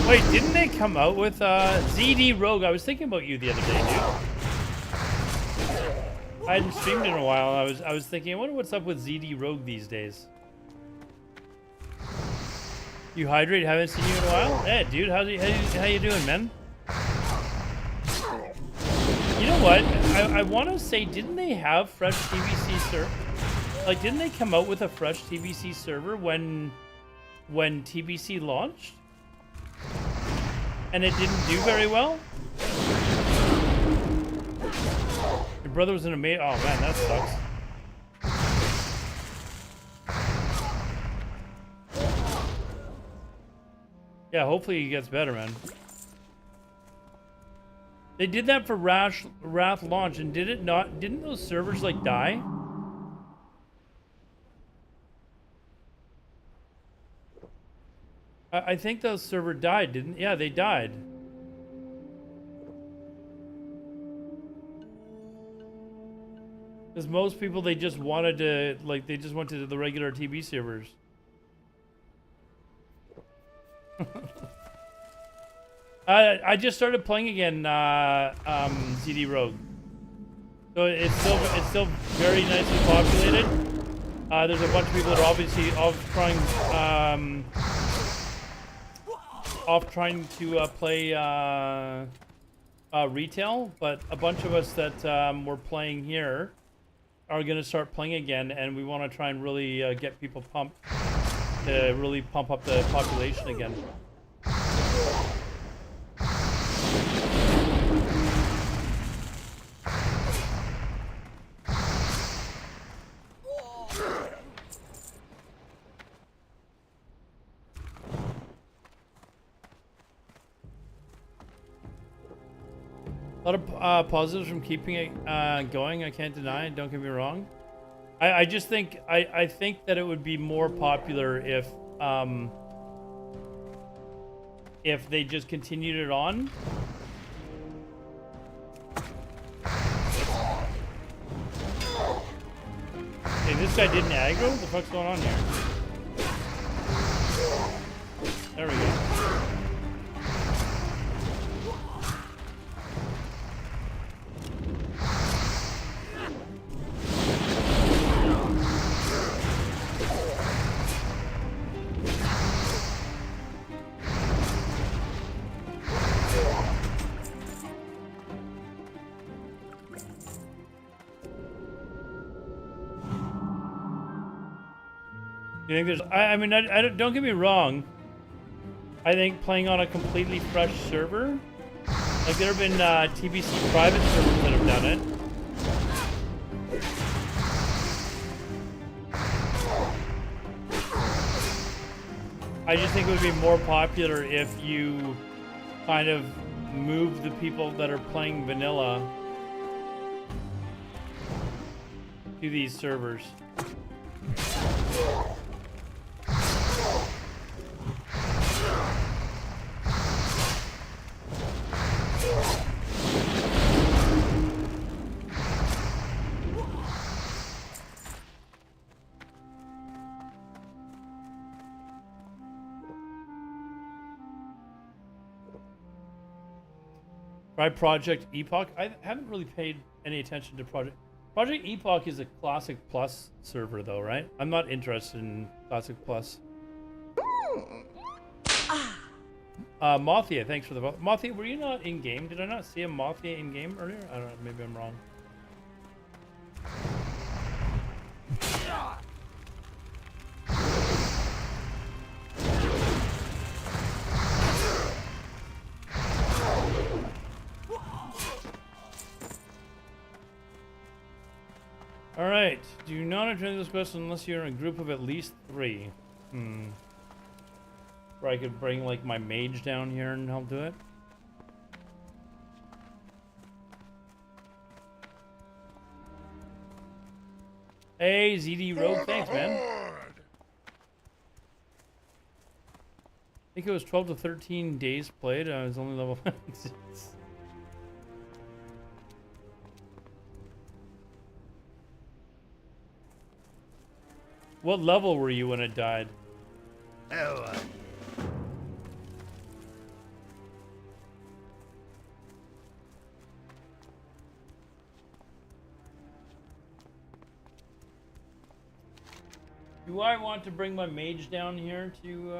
Wait, didn't they come out with ZD Rogue? I was thinking about you the other day, dude. I hadn't streamed in a while. I was thinking, I wonder what's up with ZD Rogue these days. You hydrate? Haven't seen you in a while? Hey, dude, how you doing, man? You know what? I want to say, didn't they have fresh TBC server? Like, didn't they come out with a fresh TBC server when TBC launched? And it didn't do very well? Your brother was in a oh man, that sucks. Yeah, hopefully he gets better, man. They did that for Wrath launch, and didn't those servers like die? I think those server died, didn't? Yeah, they died. Because most people, they just wanted to, like, they just went to the regular TB servers. I just started playing again, ZD Rogue. So it's still very nicely populated. There's a bunch of people that are obviously trying to play retail, but a bunch of us that were playing here are going to start playing again, and we want to try and really get people pumped to really pump up the population again. A lot of positives from keeping it going. I can't deny it. Don't get me wrong. I just think I think that it would be more popular if they just continued it on. Hey, this guy didn't aggro? What the fuck's going on here? There we go. You think there's? I mean, I don't get me wrong. I think playing on a completely fresh server, like there have been TBC private servers that have done it. I just think it would be more popular if you kind of move the people that are playing vanilla to these servers. Try Project Epoch. I haven't really paid any attention to Project Epoch is a Classic Plus server though, right? I'm not interested in Classic Plus. Mothia, thanks for the vote. Mothia, were you not in game? Did I not see a Mothia in game earlier? I don't know, maybe I'm wrong. Alright, do not attend this quest unless you're in a group of at least 3. Where I could bring like my mage down here and help do it. Hey, ZD Rogue, thanks, man. I think it was 12 to 13 days played. I was only level 6. What level were you when it died? Oh, Do I want to bring my mage down here to,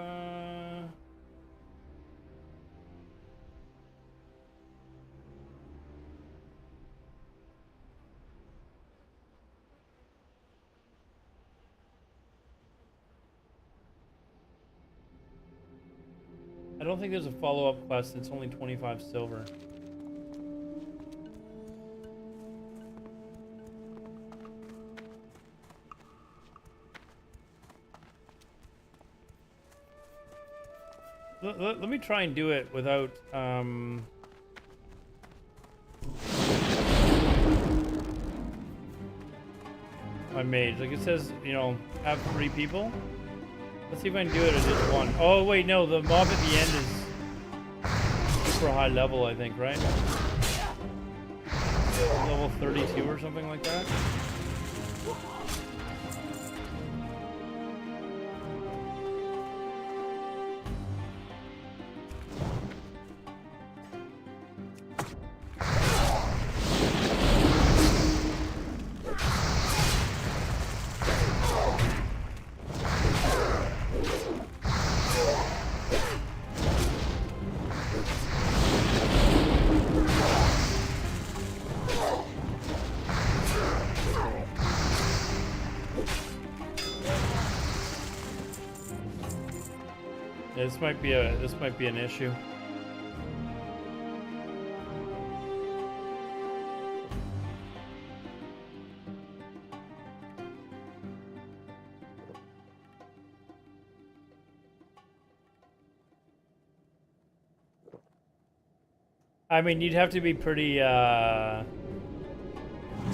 I don't think there's a follow-up quest. It's only 25 silver. Let me try and do it without, my mage. Like it says, you know, have 3 people. Let's see if I can do it at just 1. Oh, wait, no, the mob at the end is super high level, I think, right? Level 32 or something like that. This might be an issue. I mean, you'd have to be pretty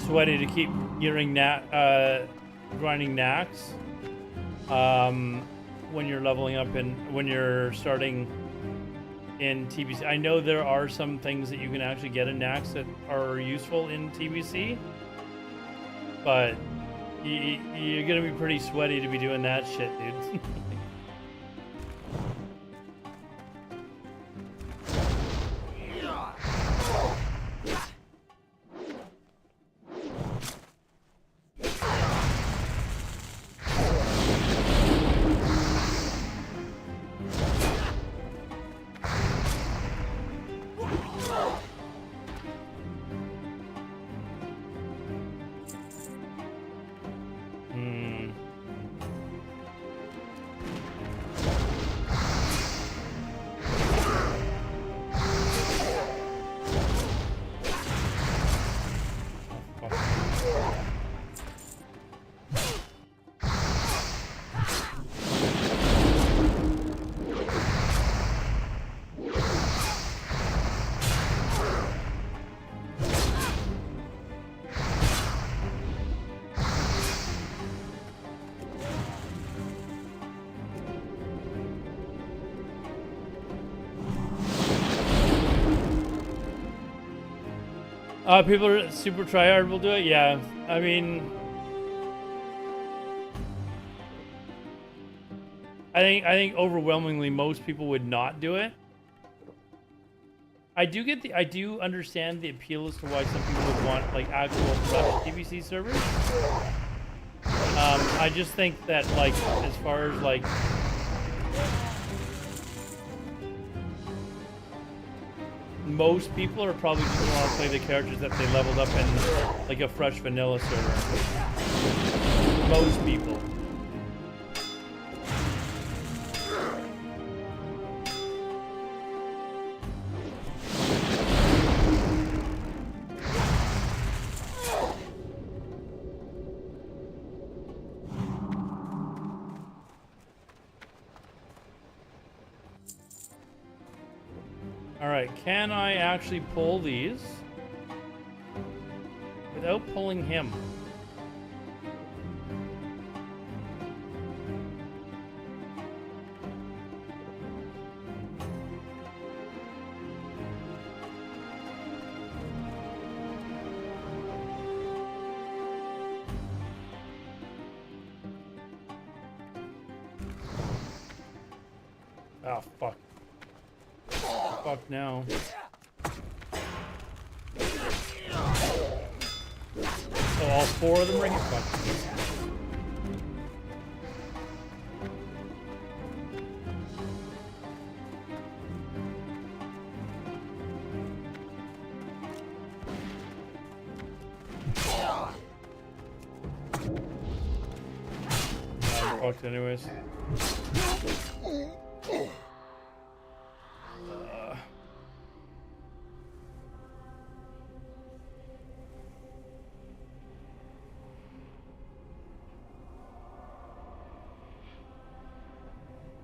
sweaty to keep grinding knacks when you're leveling up and when you're starting in TBC. I know there are some things that you can actually get in knacks that are useful in TBC, but you're gonna be pretty sweaty to be doing that shit, dude. People are super tryhard will do it. Yeah, I mean, I think overwhelmingly most people would not do it. I do understand the appeal as to why some people would want like actual fresh TBC servers. I just think that like as far as like most people are probably just gonna want to play the characters that they leveled up in like a fresh vanilla server. Most people. Alright, can I actually pull these without pulling him? Oh, fuck. Fuck now. So all four of them ring it? Fuck. I'm fucked anyways.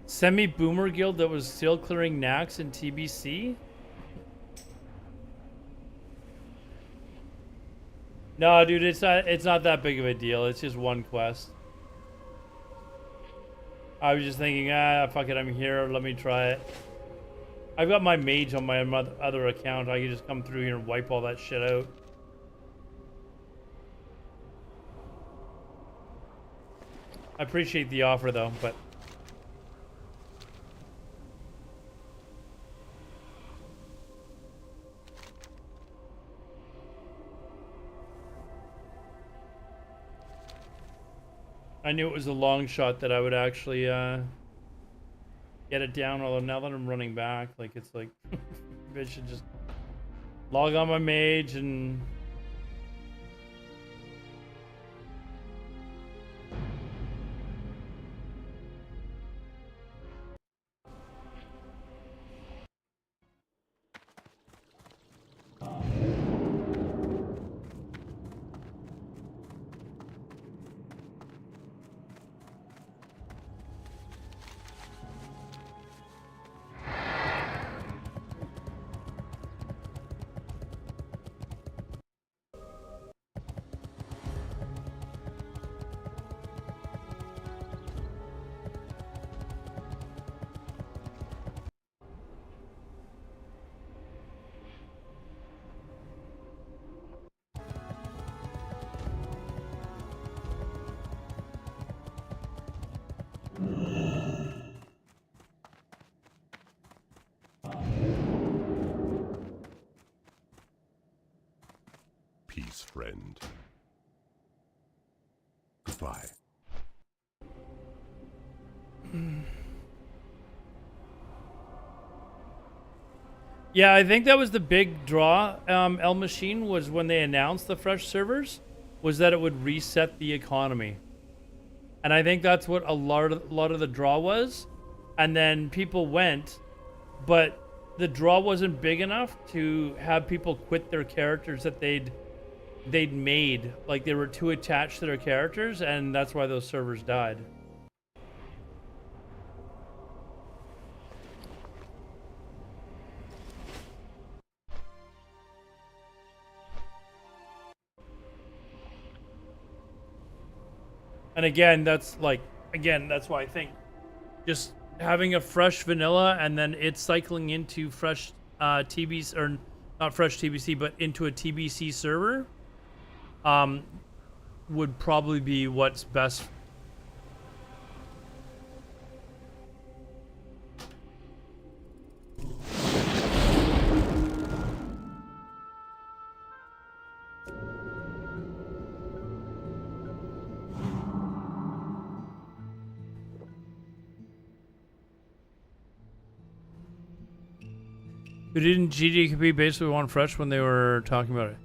Semi-boomer guild that was still clearing knacks in TBC? No, dude, it's not that big of a deal. It's just one quest. I was just thinking, fuck it, I'm here. Let me try it. I've got my mage on my other account. I can just come through here and wipe all that shit out. I appreciate the offer though, but I knew it was a long shot that I would actually get it down, although now that I'm running back, like it's like I should just log on my mage and friend. Goodbye. Yeah, I think that was the big draw, El Machine, was when they announced the fresh servers, was that it would reset the economy. And I think that's what a lot of the draw was. And then people went, but the draw wasn't big enough to have people quit their characters that they'd made. Like, they were too attached to their characters, and that's why those servers died. And again, that's why I think just having a fresh vanilla and then it cycling into fresh TBC, or not fresh TBC, but into a TBC server would probably be what's best. Who didn't GDKP basically want fresh when they were talking about it?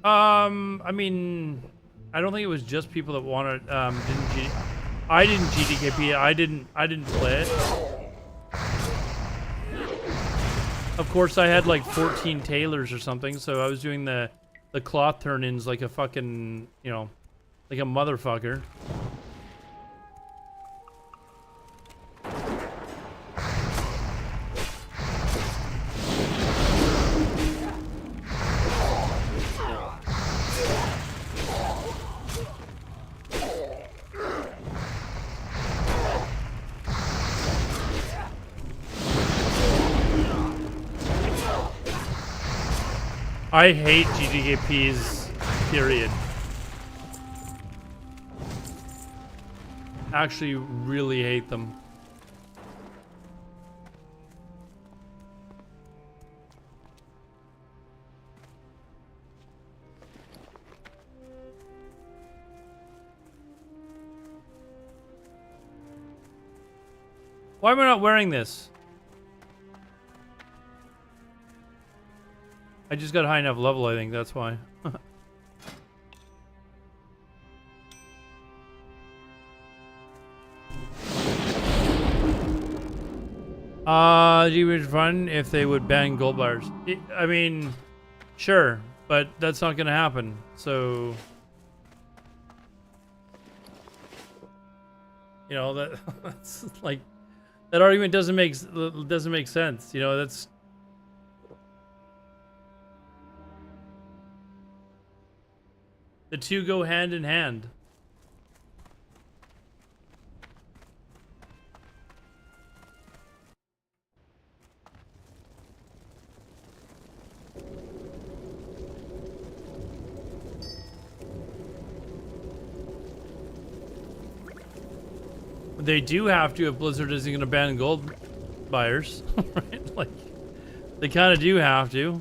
I mean, I don't think it was just people that wanted I didn't GDKP. I didn't play it. Of course, I had like 14 tailors or something, so I was doing the cloth turn-ins like a fucking, you know, like a motherfucker. I hate GDKPs, period. Actually, really hate them. Why am I not wearing this? I just got a high enough level, I think, that's why. It'd be fun if they would ban gold bars. I mean, sure, but that's not gonna happen, so... You know, that's like... That argument doesn't make sense, you know, that's... The two go hand in hand. They do have to if Blizzard isn't going to ban gold buyers, right? Like, they kind of do have to.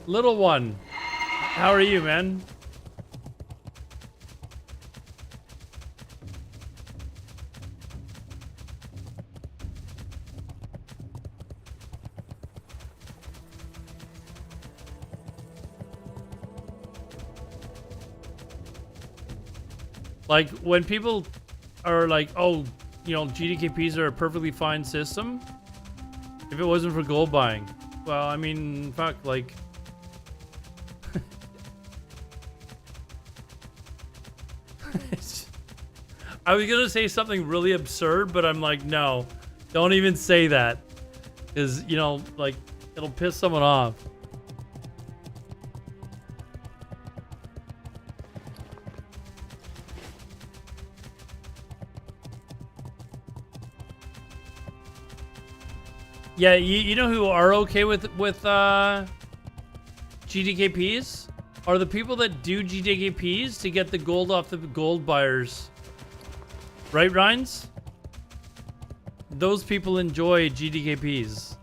Little one, how are you, man? Like, when people are like, oh, you know, GDKPs are a perfectly fine system if it wasn't for gold buying. Well, I mean, fuck, like... I was gonna say something really absurd, but I'm like, no, don't even say that, because, you know, like, it'll piss someone off. Yeah, you know who are okay with GDKPs? Are the people that do GDKPs to get the gold off the gold buyers. Right, Rhines? Those people enjoy GDKPs.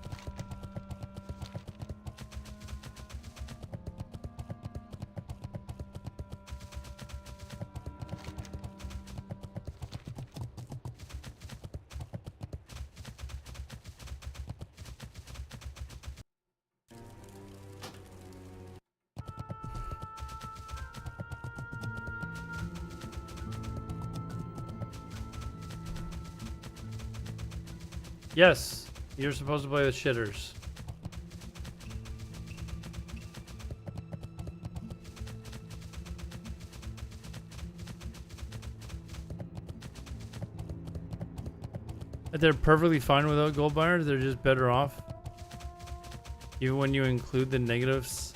Yes, you're supposed to play with shitters. They're perfectly fine without gold buyers. They're just better off. Even when you include the negatives.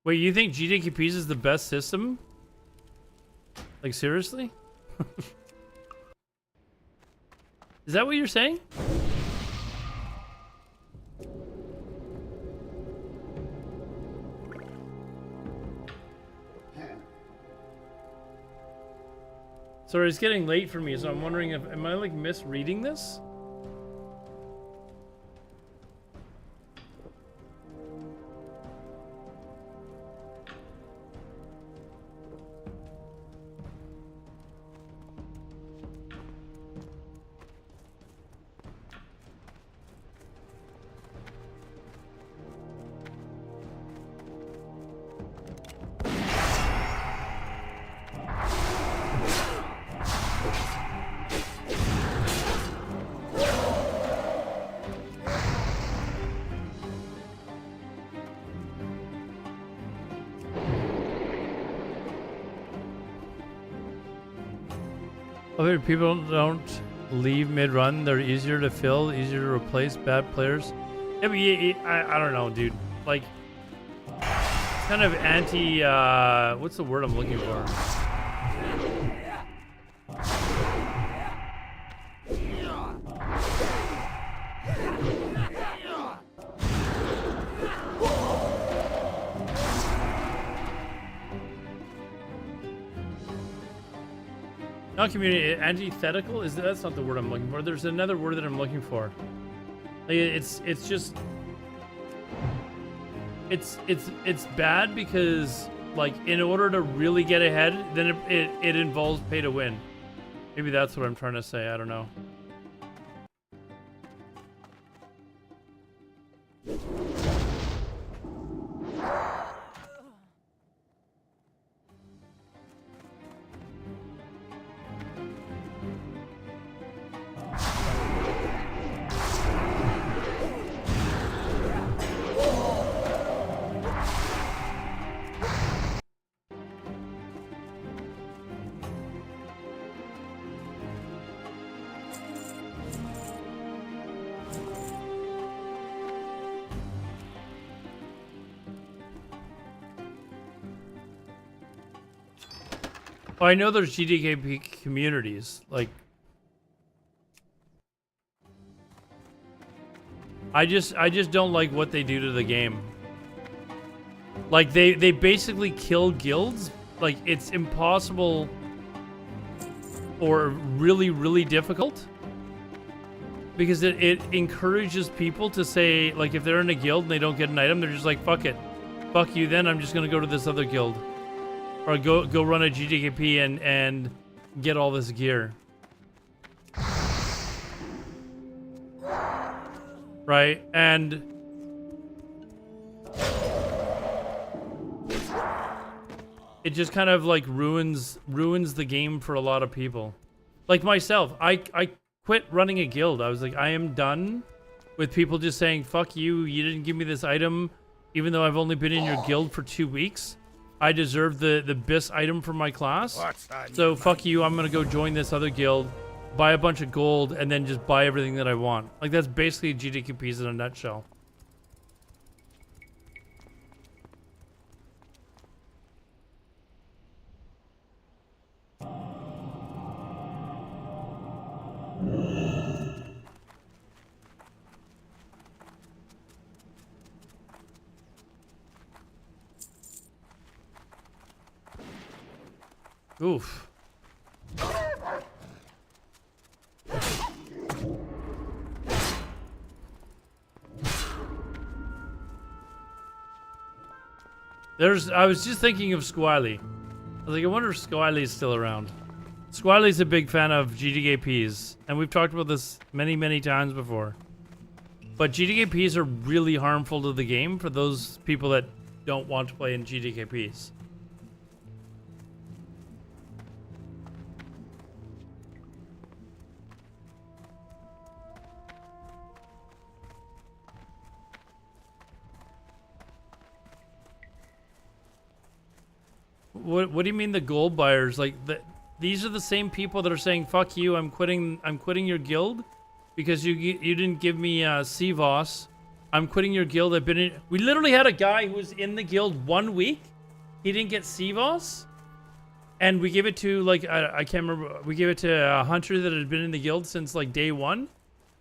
Wait, you think GDKPs is the best system? Like, seriously? Is that what you're saying? Sorry, it's getting late for me, so I'm wondering if... Am I, like, misreading this? Other people don't leave mid-run. They're easier to fill, easier to replace bad players. Yeah, but I don't know, dude. Like, it's kind of anti... what's the word I'm looking for? Not community, antithetical? That's not the word I'm looking for. There's another word that I'm looking for. Like, it's just... It's bad because, like, in order to really get ahead, then it involves pay to win. Maybe that's what I'm trying to say. I don't know. Oh, I know there's GDKP communities. Like, I just don't like what they do to the game. Like, they basically kill guilds. Like, it's impossible or really, really difficult. Because it encourages people to say, like, if they're in a guild and they don't get an item, they're just like, fuck it. Fuck you then, I'm just gonna go to this other guild. Or go run a GDKP and get all this gear. Right? And it just kind of like ruins the game for a lot of people. Like myself, I quit running a guild. I was like, I am done with people just saying, fuck you, you didn't give me this item, even though I've only been in your guild for 2 weeks. I deserve the best item for my class. So fuck you, I'm gonna go join this other guild, buy a bunch of gold, and then just buy everything that I want. Like, that's basically GDQPs in a nutshell. Oof. I was just thinking of Squiley. I was like, I wonder if Squiley's still around. Squiley's a big fan of GDKPs, and we've talked about this many, many times before. But GDKPs are really harmful to the game for those people that don't want to play in GDKPs. What do you mean the gold buyers? Like these are the same people that are saying fuck you, I'm quitting your guild because you didn't give me CVOS. I'm quitting your guild. I've been in. We literally had a guy who was in the guild 1 week. He didn't get CVOS, and we gave it to like I can't remember. We gave it to a hunter that had been in the guild since like day one.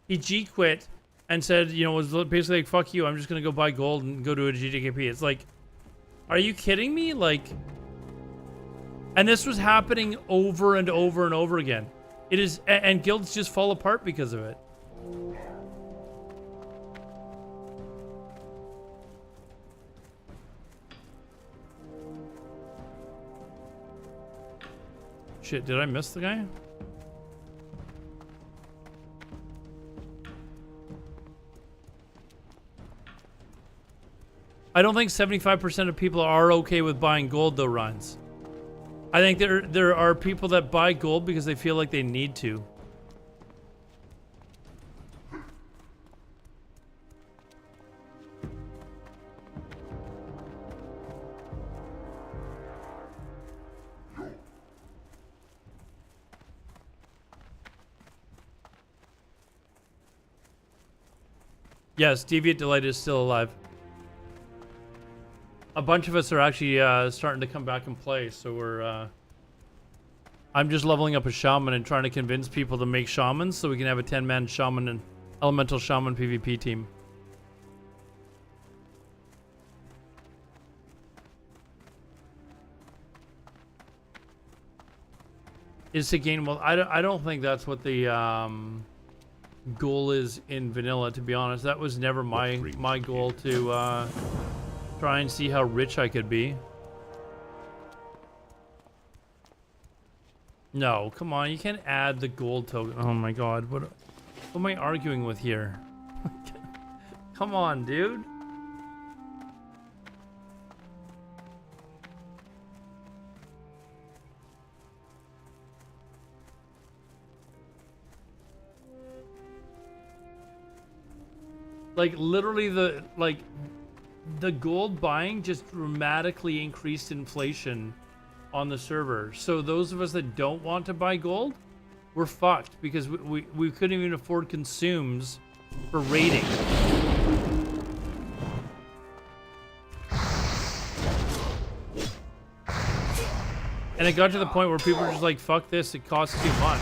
He G quit and said, you know, was basically like fuck you. I'm just gonna go buy gold and go to a GDKP. It's like, are you kidding me? Like. And this was happening over and over and over again. It is, and guilds just fall apart because of it. Shit, did I miss the guy? I don't think 75% of people are okay with buying gold though, Rhines. I think there are people that buy gold because they feel like they need to. Yes, Deviate Delight is still alive. A bunch of us are actually starting to come back and play, so we're... I'm just leveling up a shaman and trying to convince people to make shamans so we can have a 10-man shaman and elemental shaman PvP team. Is to gain... Well, I don't think that's what the goal is in vanilla, to be honest. That was never my goal to... try and see how rich I could be. No, come on, you can't add the gold token. Oh my god, what am I arguing with here? Come on, dude. Like literally the gold buying just dramatically increased inflation on the server. So those of us that don't want to buy gold, we're fucked because we couldn't even afford consumes for raiding. And it got to the point where people were just like, fuck this, it costs too much.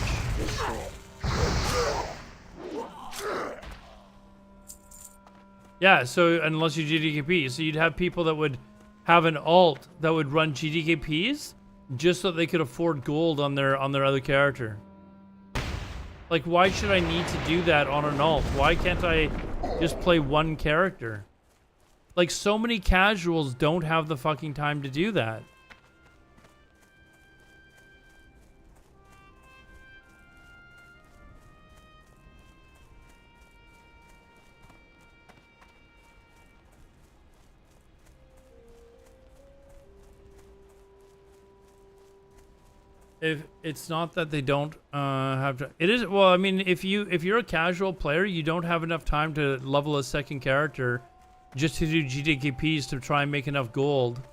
Yeah, so unless you GDKP, so you'd have people that would have an alt that would run GDKPs just so they could afford gold on their other character. Like, why should I need to do that on an alt? Why can't I just play one character? Like, so many casuals don't have the fucking time to do that. If it's not that they don't have to, it is, well, I mean, if you're a casual player, you don't have enough time to level a second character just to do GDKPs to try and make enough gold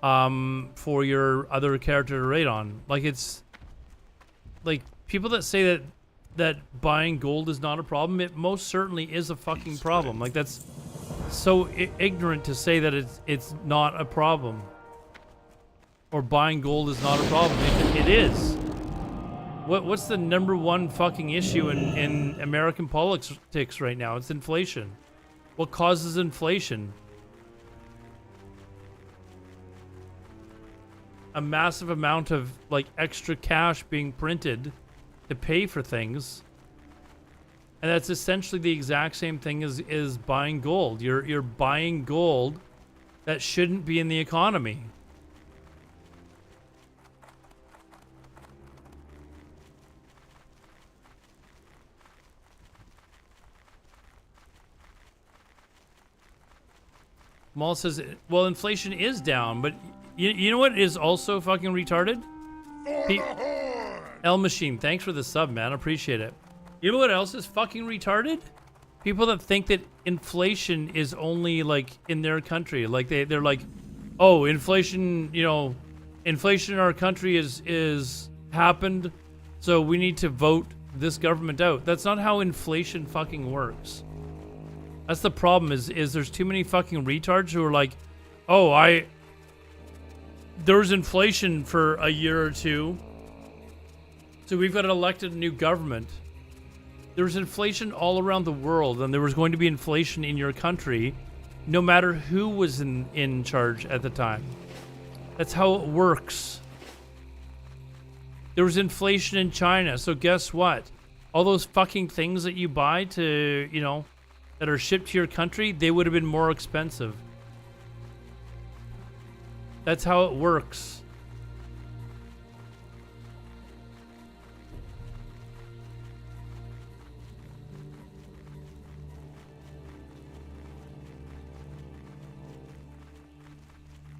for your other character to raid on. Like, it's like people that say that buying gold is not a problem, it most certainly is a fucking problem. Like, that's so ignorant to say that it's not a problem. Or buying gold is not a problem. It is. What's the #1 fucking issue in American politics right now? It's inflation. What causes inflation? a massive amount of like extra cash being printed to pay for things. And that's essentially the exact same thing as buying gold. You're buying gold that shouldn't be in the economy. Maul says, well, inflation is down, but you know what is also fucking retarded? L Machine, thanks for the sub, man. Appreciate it. You know what else is fucking retarded? People that think that inflation is only like in their country. Like they're like, oh, inflation, you know, inflation in our country is happened, so we need to vote this government out. That's not how inflation fucking works. That's the problem is there's too many fucking retards who are like, oh, there was inflation for a year or two, so we've got to elect a new government. There was inflation all around the world, and there was going to be inflation in your country, no matter who was in charge at the time. That's how it works. There was inflation in China, so guess what? All those fucking things that you buy to, you know, that are shipped to your country, they would have been more expensive. That's how it works.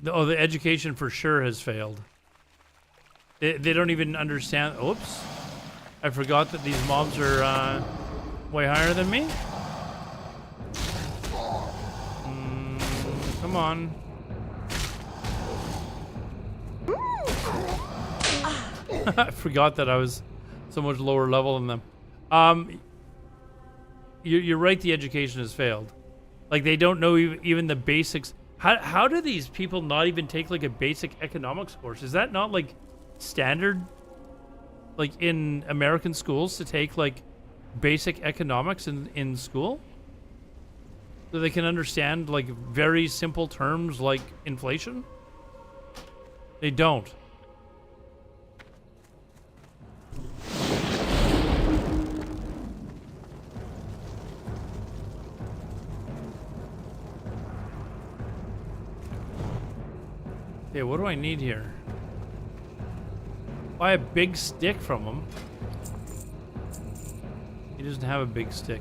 Oh, the education for sure has failed. They don't even understand. Oops. I forgot that these mobs are way higher than me. Come on. I forgot that I was so much lower level than them. You're right, the education has failed. Like, they don't know even the basics. How do these people not even take, like, a basic economics course? Is that not, like, standard, like, in American schools to take, like, basic economics in school? So they can understand, like, very simple terms like inflation? They don't. Okay, what do I need here? Buy a big stick from him. He doesn't have a big stick.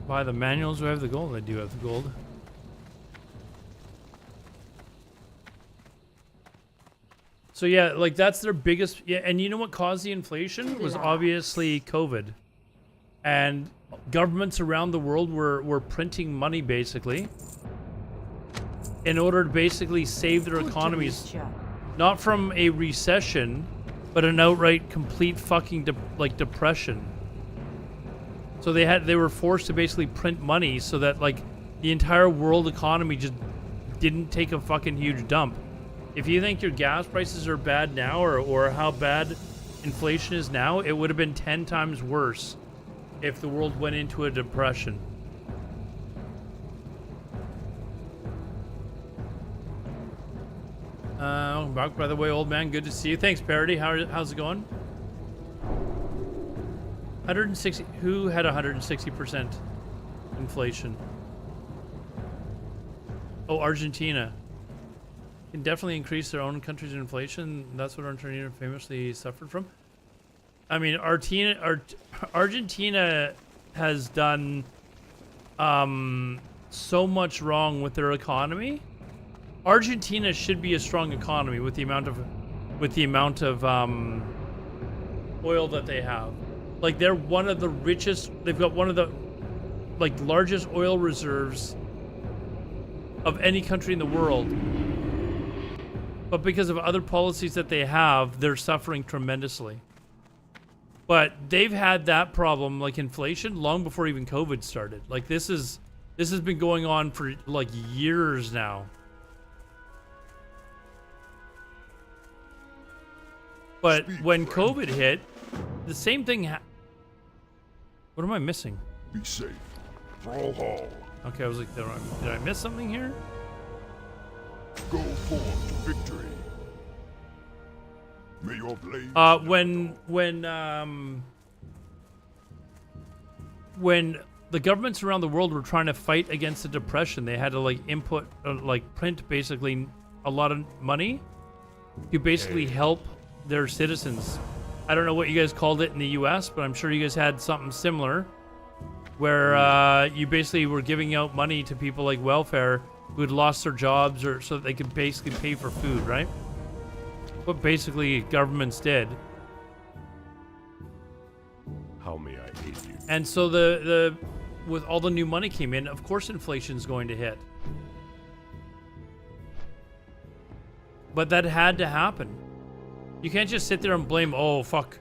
Buy the manuals. Do I have the gold? I do have the gold. So yeah, like that's their biggest. Yeah, and you know what caused the inflation was obviously COVID, and governments around the world were printing money basically in order to basically save their economies, not from a recession, but an outright complete fucking depression. So they were forced to basically print money so that like the entire world economy just didn't take a fucking huge dump. If you think your gas prices are bad now or how bad inflation is now, it would have been 10 times worse if the world went into a depression. Back, by the way, old man, good to see you. Thanks, Parody. How's it going? 160. Who had 160% inflation? Oh, Argentina. Can definitely increase their own country's inflation. That's what Argentina famously suffered from. I mean, Argentina has done so much wrong with their economy. Argentina should be a strong economy with the amount of oil that they have. Like, they're one of the richest. They've got one of the like largest oil reserves of any country in the world. But because of other policies that they have, they're suffering tremendously. But they've had that problem, like inflation, long before even COVID started. Like this has been going on for like years now. But when COVID hit, the same thing what am I missing? Be safe. Brawl Hall. Okay, I was like, did I miss something here? Go forth to victory. May your blade. When the governments around the world were trying to fight against the depression, they had to like input, print basically a lot of money to basically help their citizens. I don't know what you guys called it in the U.S., but I'm sure you guys had something similar, where you basically were giving out money to people like welfare who had lost their jobs, or so that they could basically pay for food, right? What basically governments did. How may I aid you? And so the with all the new money came in, of course inflation's going to hit. But that had to happen. You can't just sit there and blame, oh fuck,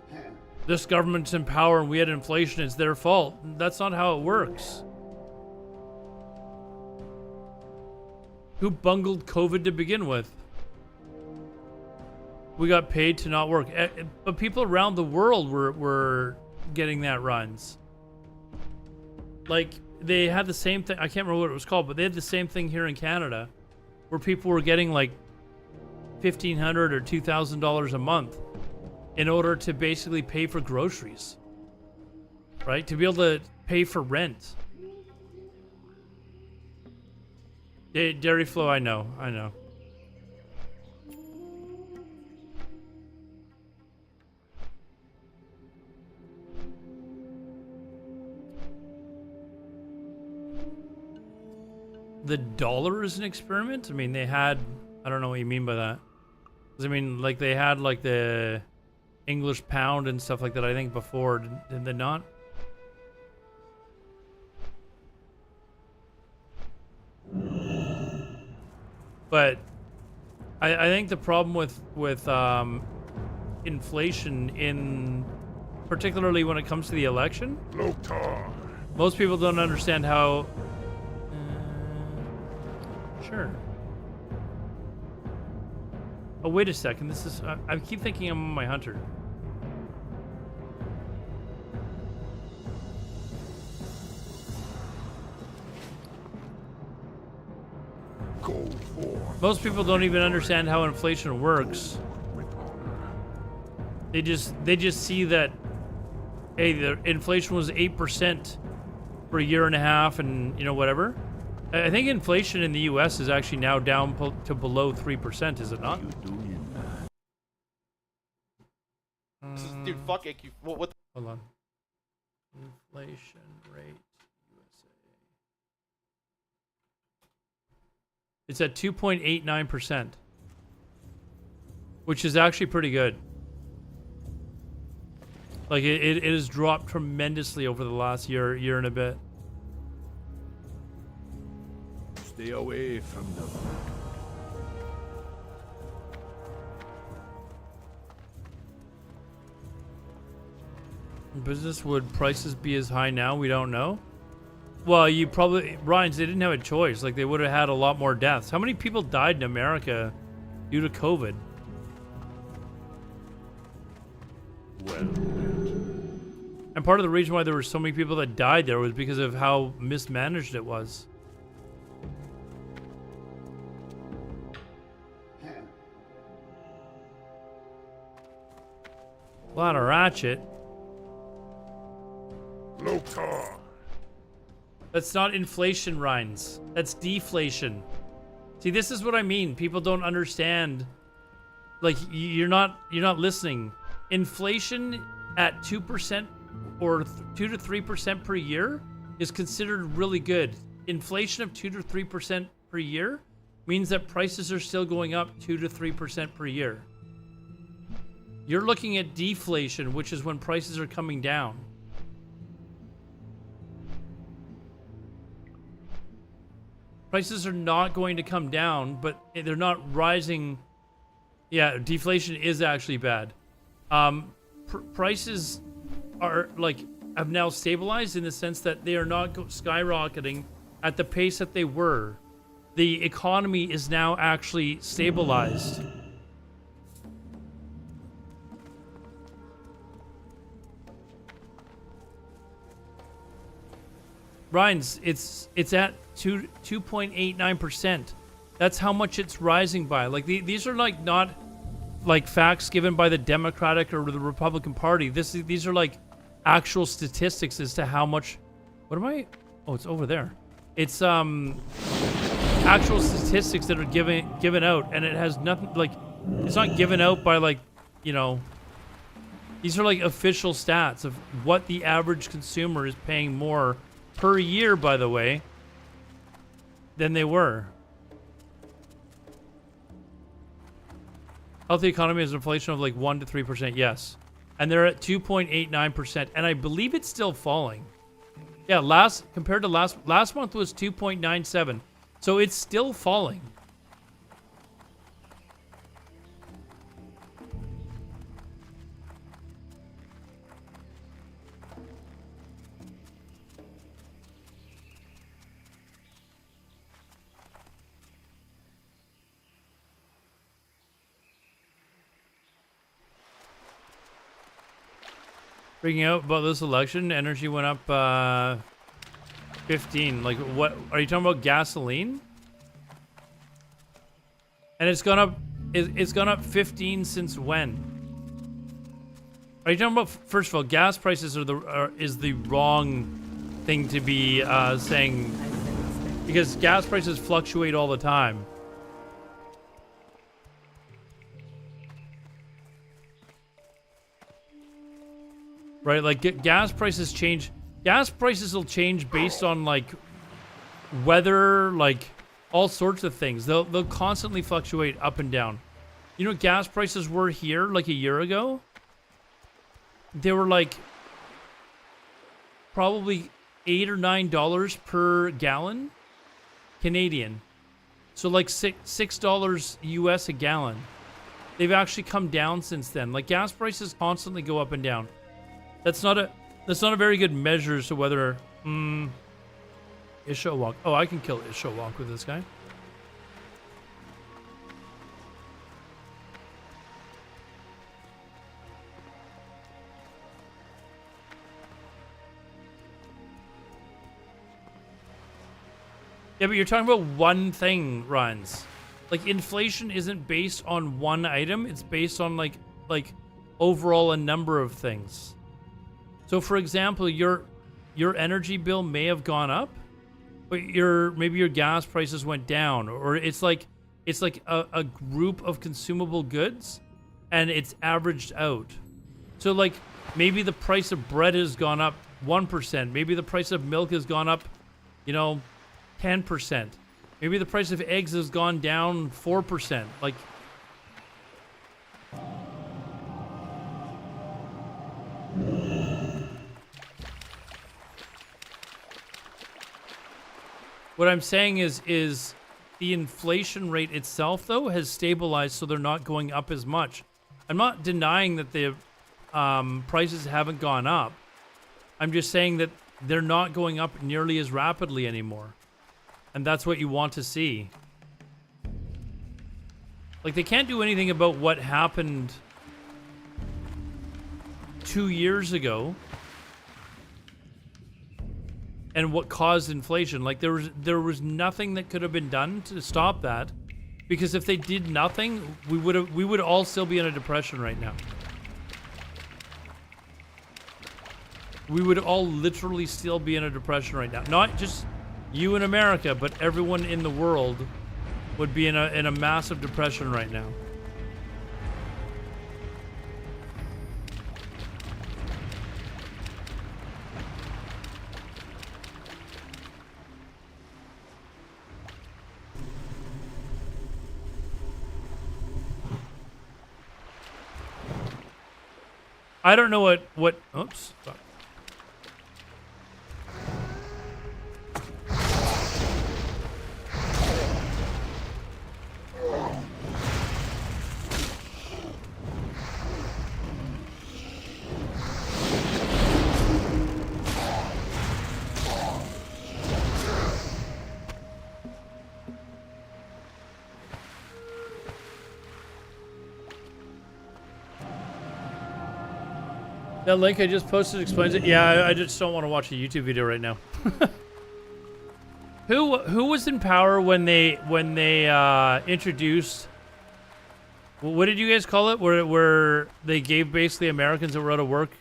this government's in power and we had inflation, it's their fault. That's not how it works. Who bungled COVID to begin with? We got paid to not work. But people around the world were getting that runs. Like, they had the same thing. I can't remember what it was called, but they had the same thing here in Canada, where people were getting like $1,500 or $2,000 a month in order to basically pay for groceries, right? To be able to pay for rent. Dairy Flow, I know. The dollar is an experiment? I mean, they had... I don't know what you mean by that. 'Cause I mean, like, they had, like, the English pound and stuff like that, I think, before. Did they not? But I think the problem with inflation, particularly when it comes to the election, most people don't understand how... Sure. Oh, wait a second. This is... I keep thinking I'm on my hunter. Go forth. Most people don't even understand how inflation works. They just see that, hey, the inflation was 8% for a year and a half, and you know, whatever. I think inflation in the U.S. is actually now down to below 3%, is it not? Dude, fuck AQ. What the? Hold on. Inflation rate USA. It's at 2.89%, which is actually pretty good. Like it has dropped tremendously over the last year and a bit. Stay away from them. Business, would prices be as high now? We don't know. Well, you probably... Ryans, they didn't have a choice. Like, they would have had a lot more deaths. How many people died in America due to COVID? Well, and part of the reason why there were so many people that died there was because of how mismanaged it was. A lot of ratchet. Lotar. That's not inflation, Ryans. That's deflation. See, this is what I mean. People don't understand. Like, you're not listening. Inflation at 2% or 2 to 3% per year is considered really good. Inflation of 2 to 3% per year means that prices are still going up 2 to 3% per year. You're looking at deflation, which is when prices are coming down. Prices are not going to come down, but they're not rising Yeah, deflation is actually bad. Prices are like have now stabilized in the sense that they are not skyrocketing at the pace that they were. The economy is now actually stabilized. Ryan's, it's at 2.89%. That's how much it's rising by. Like these are like not like facts given by the Democratic or the Republican Party. These are like actual statistics as to how much. What am I? Oh, it's over there. It's actual statistics that are given out, and it has nothing like it's not given out by like, you know. These are like official stats of what the average consumer is paying more per year, by the way, than they were. Healthy economy has inflation of like 1 to 3%, yes. And they're at 2.89%, and I believe it's still falling. Yeah, compared to last month was 2.97. So it's still falling. Freaking out about this election, energy went up 15. Like, what are you talking about? Gasoline? And it's gone up. It's gone up 15 since when? Are you talking about? First of all, gas prices is the wrong thing to be saying, because gas prices fluctuate all the time. Right, like gas prices change. Gas prices will change based on like weather, like all sorts of things. They'll constantly fluctuate up and down. You know what gas prices were here like a year ago? They were like probably $8 or $9 per gallon Canadian. So like $6 US a gallon. They've actually come down since then. Like gas prices constantly go up and down. That's not a very good measure as to whether Ishowalk. Oh, I can kill Ishowalk with this guy. Yeah, but you're talking about one thing, Runs. Like inflation isn't based on one item, it's based on like overall a number of things. So, for example, your energy bill may have gone up, but maybe your gas prices went down, or it's like a group of consumable goods, and it's averaged out. So, like maybe the price of bread has gone up 1%. Maybe the price of milk has gone up, 10%. Maybe the price of eggs has gone down 4%. Like. What I'm saying is the inflation rate itself, though, has stabilized, so they're not going up as much. I'm not denying that the prices haven't gone up. I'm just saying that they're not going up nearly as rapidly anymore. And that's what you want to see. Like, they can't do anything about what happened 2 years ago. And what caused inflation. Like there was nothing that could have been done to stop that, because if they did nothing, we would all still be in a depression right now. We would all literally still be in a depression right now. Not just you in America, but everyone in the world would be in a massive depression right now. I don't know what oops. Fuck. That link I just posted explains it. Yeah, I just don't want to watch a YouTube video right now. Who was in power when they introduced? What did you guys call it? Where they gave basically Americans that were out of work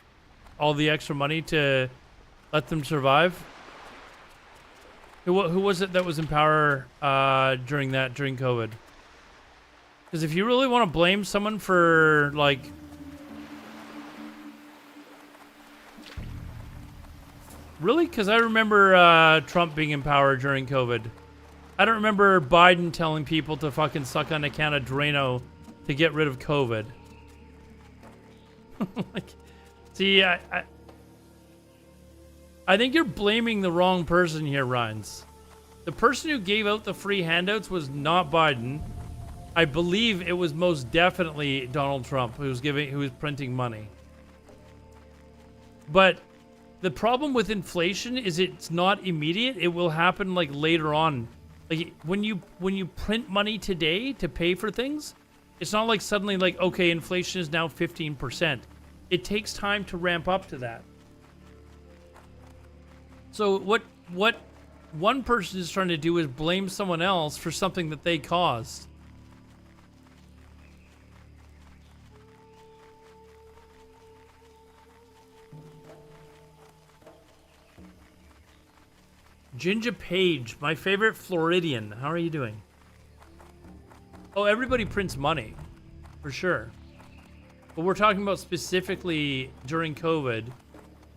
all the extra money to let them survive? Who was it that was in power during COVID? Because if you really want to blame someone for like. Really? Because I remember Trump being in power during COVID. I don't remember Biden telling people to fucking suck on a can of Drano to get rid of COVID. Like, see, I think you're blaming the wrong person here, Rhines. The person who gave out the free handouts was not Biden. I believe it was most definitely Donald Trump who was printing money. But the problem with inflation is it's not immediate. It will happen like later on. Like when you print money today to pay for things, it's not like suddenly like, okay, inflation is now 15%. It takes time to ramp up to that. So what one person is trying to do is blame someone else for something that they caused. Ginger Page, my favorite Floridian. How are you doing? Oh, everybody prints money, for sure. But we're talking about specifically during COVID,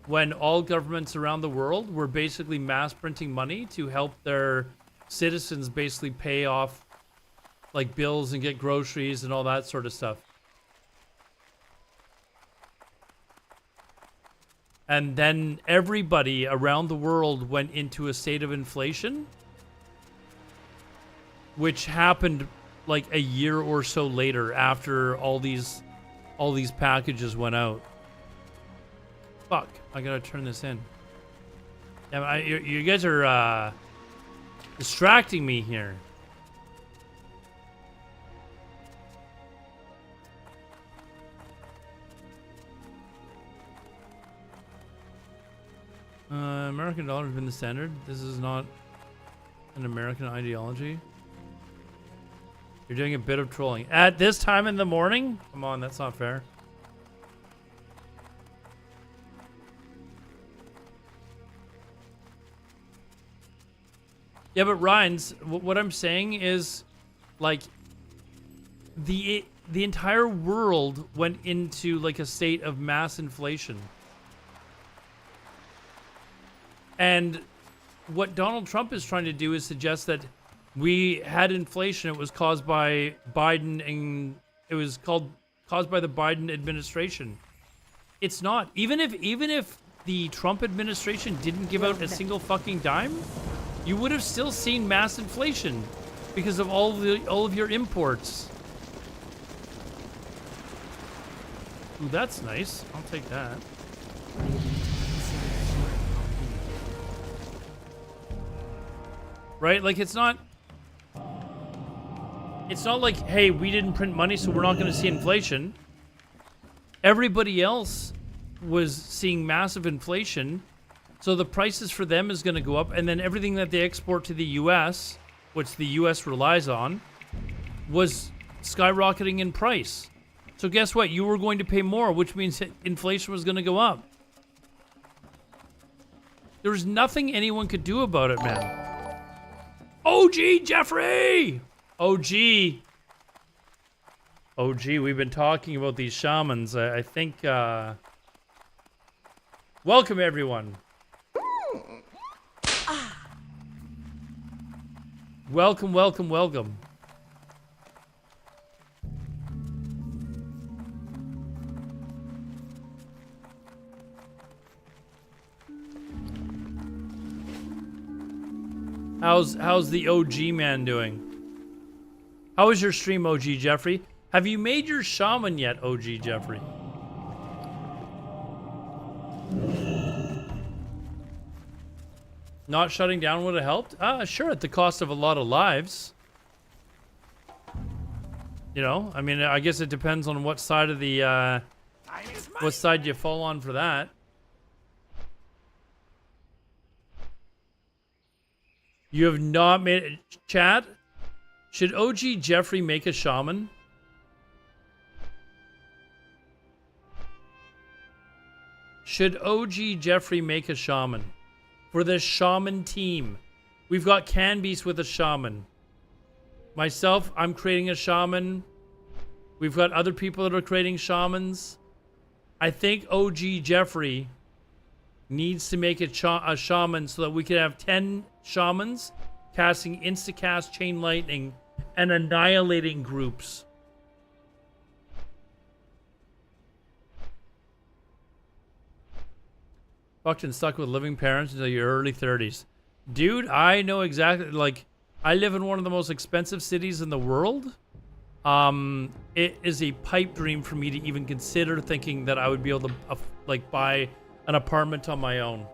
when all governments around the world were basically mass printing money to help their citizens basically pay off like bills and get groceries and all that sort of stuff. And then everybody around the world went into a state of inflation, which happened like a year or so later after all these packages went out. Fuck, I gotta turn this in. Yeah, you guys are distracting me here. American dollar has been the standard. This is not an American ideology. You're doing a bit of trolling. At this time in the morning? Come on, that's not fair. Yeah, but Rhines, what I'm saying is, like, the entire world went into, like, a state of mass inflation. And what Donald Trump is trying to do is suggest that we had inflation. It was caused by Biden, and it was caused by the Biden administration. It's not. Even if the Trump administration didn't give out a single fucking dime, you would have still seen mass inflation because of all of your imports. Ooh, that's nice. I'll take that. Right? Like, it's not like, hey, we didn't print money, so we're not going to see inflation. Everybody else was seeing massive inflation, so the prices for them is going to go up, and then everything that they export to the U.S., which the U.S. relies on, was skyrocketing in price. So guess what? You were going to pay more, which means that inflation was going to go up. There was nothing anyone could do about it, man. OG Jeffrey! OG, we've been talking about these shamans. I think, welcome everyone. Welcome, welcome, welcome. How's the OG man doing? How was your stream, OG Jeffrey? Have you made your shaman yet, OG Jeffrey? Not shutting down would have helped? Sure, at the cost of a lot of lives. You know, I mean, I guess it depends on what side of the what side do you fall on for that? You have not made it. Chat, should OG Jeffrey make a shaman? Should OG Jeffrey make a shaman? For the shaman team. We've got Canbeast with a shaman. Myself, I'm creating a shaman. We've got other people that are creating shamans. I think OG Jeffrey needs to make a shaman so that we can have 10 shamans casting insta-cast chain lightning and annihilating groups. Fucked and stuck with living parents until your early 30s. Dude, I know exactly, like, I live in one of the most expensive cities in the world. It is a pipe dream for me to even consider thinking that I would be able to, like, buy an apartment on my own.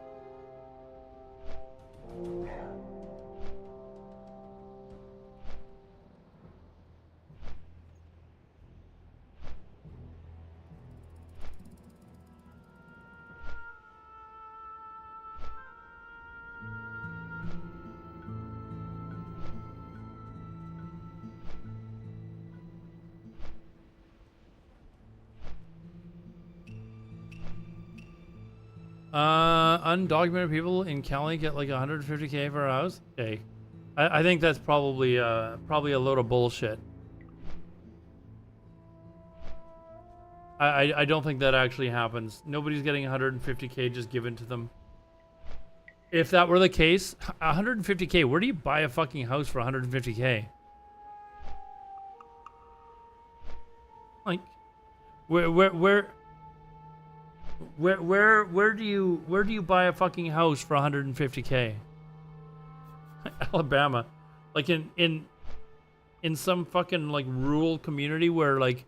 Undocumented people in Cali get like 150K for a house. Okay, I think that's probably a load of bullshit. I don't think that actually happens. Nobody's getting 150K just given to them. If that were the case, 150K. Where do you buy a fucking house for 150K? Like, where do you buy a fucking house for 150K? Alabama, like in some fucking like rural community where like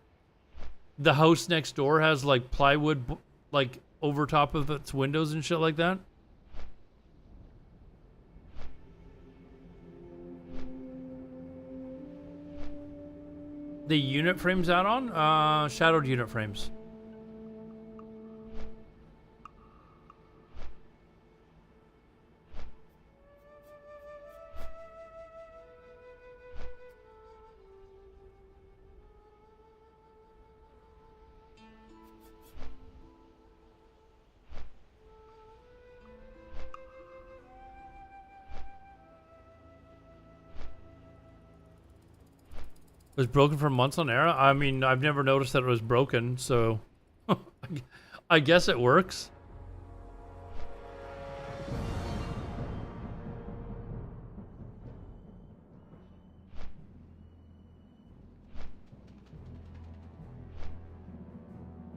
the house next door has like plywood like over top of its windows and shit like that. The unit frames add-on, shadowed unit frames. It was broken for months on Era? I mean, I've never noticed that it was broken, so I guess it works.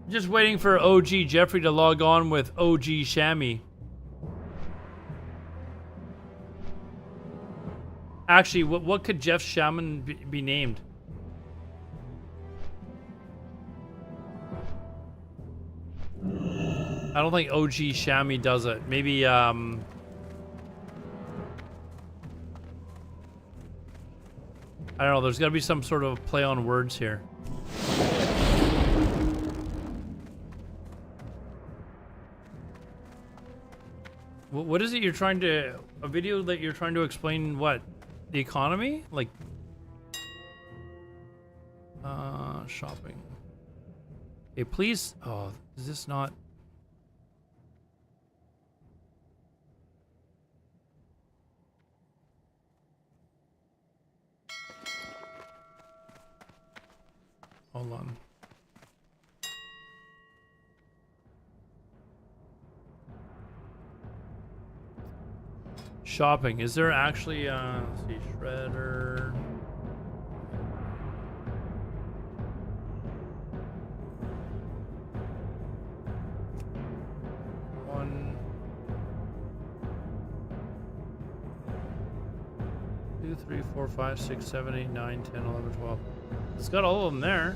Just waiting for OG Jeffrey to log on with OG Shammy. Actually, what could Jeff Shaman be named? I don't think OG Shammy does it. Maybe, I don't know. There's got to be some sort of play on words here. What is it you're trying to... A video that you're trying to explain what? The economy? Like... shopping. Okay, please... Oh, is this not... Hold on. Shopping. Is there actually, let's see, Shredder. One, 2, 3, 4, 5, 6, 7, 8, 9, 10, 11, 12. It's got all of them there.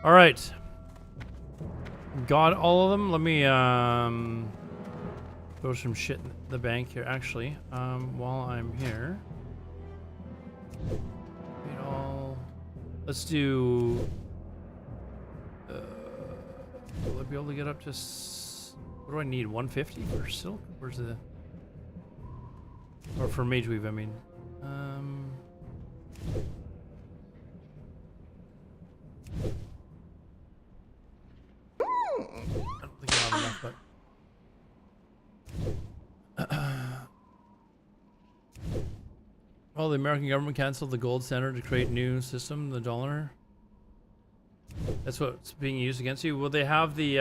All right. Got all of them. Let me throw some shit in the bank here. Actually, while I'm here, let's do. Will I be able to get up to? What do I need? 150 for silk? Where's the? Or for mage weave? I mean. I don't think I have enough, but. Well, the American government canceled the gold standard to create new system, the dollar. That's what's being used against you. Will they have the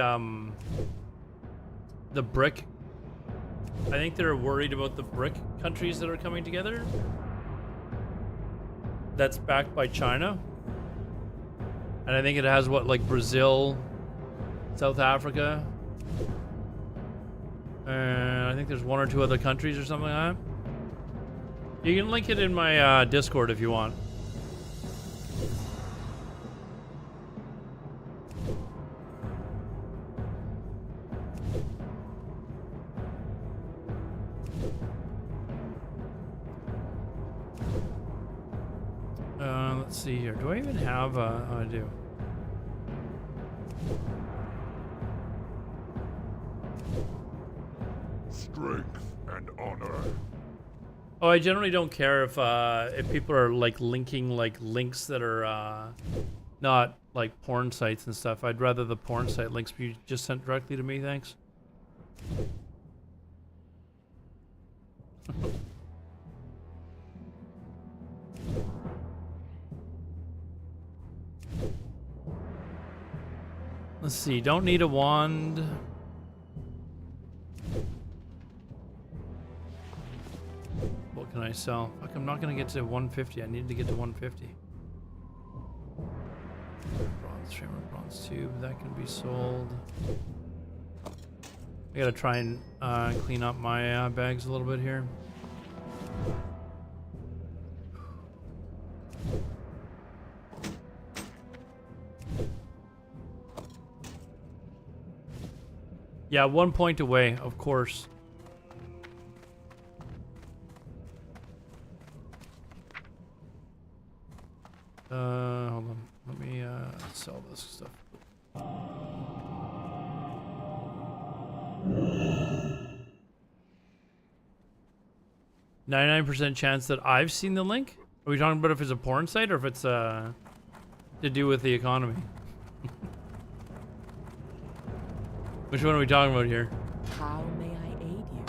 brick? I think they're worried about the brick countries that are coming together. That's backed by China. And I think it has what, like Brazil, South Africa. And I think there's one or two other countries or something like that. You can link it in my Discord if you want. Let's see here. Do I even have I do. Strength and honor. Oh, I generally don't care if people are like linking like links that are not like porn sites and stuff. I'd rather the porn site links be just sent directly to me, thanks. Let's see, don't need a wand. What can I sell? Fuck, I'm not gonna get to 150. I need to get to 150. Bronze trimmer, bronze tube, that can be sold. I gotta try and clean up my bags a little bit here. Yeah, 1 point away, of course. Hold on. Let me sell this stuff. 99% chance that I've seen the link? Are we talking about if it's a porn site or if it's to do with the economy? Which one are we talking about here? How may I aid you?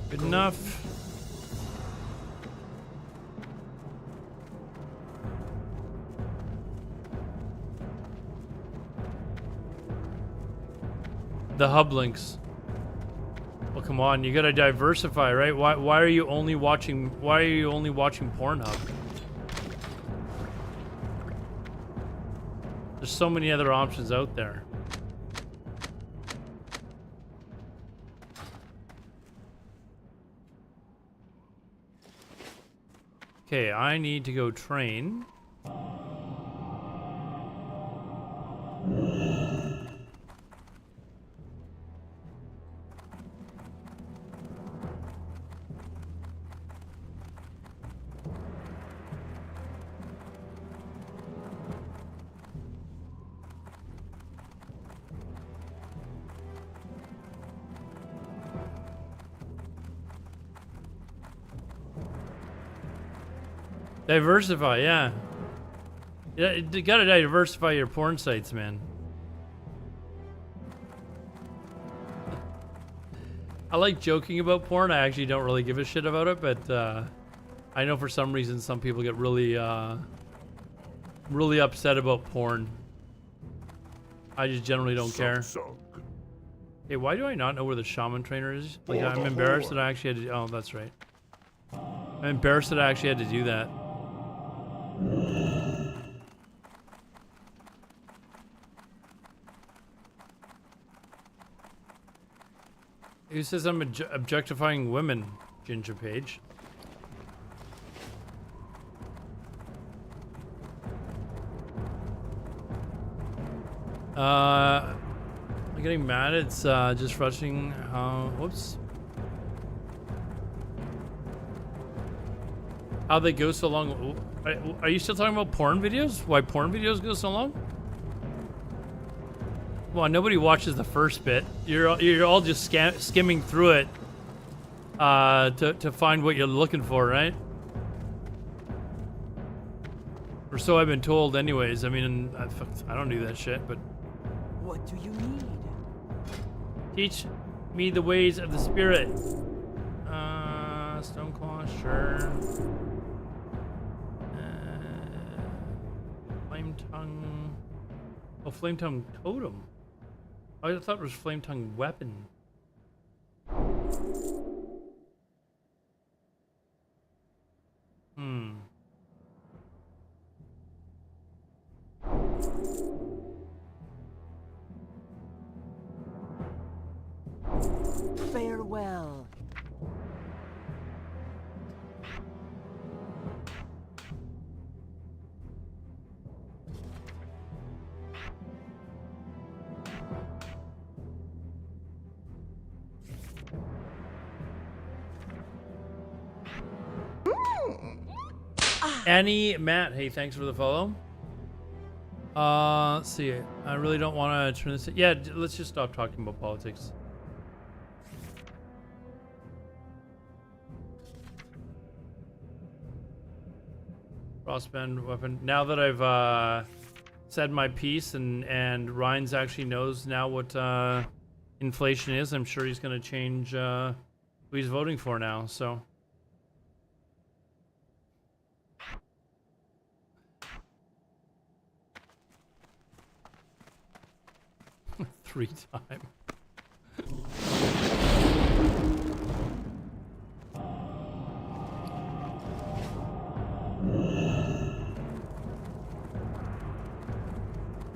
Good enough. The hub links. Well, come on, you gotta diversify, right? Why are you only watching Pornhub? There's so many other options out there. Okay, I need to go train. Diversify, yeah. You gotta diversify your porn sites, man. I like joking about porn. I actually don't really give a shit about it, but I know for some reason some people get really really upset about porn. I just generally don't care. Hey, why do I not know where the shaman trainer is? Like, I'm embarrassed that I actually had to. Oh, that's right. I'm embarrassed that I actually had to do that. Who says I'm objectifying women, Ginger Page? I'm getting mad. It's just rushing. Whoops. How they go so long. Are you still talking about porn videos? Why porn videos go so long? Well, nobody watches the first bit. You're all just skimming through it to find what you're looking for, right? Or so I've been told anyways. I mean, I don't do that shit, but... What do you need? Teach me the ways of the spirit. Stoneclaw, sure. Flame tongue. Oh, flame tongue totem. Oh, I thought it was flame tongue weapon. Farewell. Annie, Matt, hey, thanks for the follow. Let's see. I really don't want to turn this. Yeah, let's just stop talking about politics. Crossband weapon. Now that I've said my piece and Ryan's actually knows now what inflation is, I'm sure he's going to change who he's voting for now. So. Three times.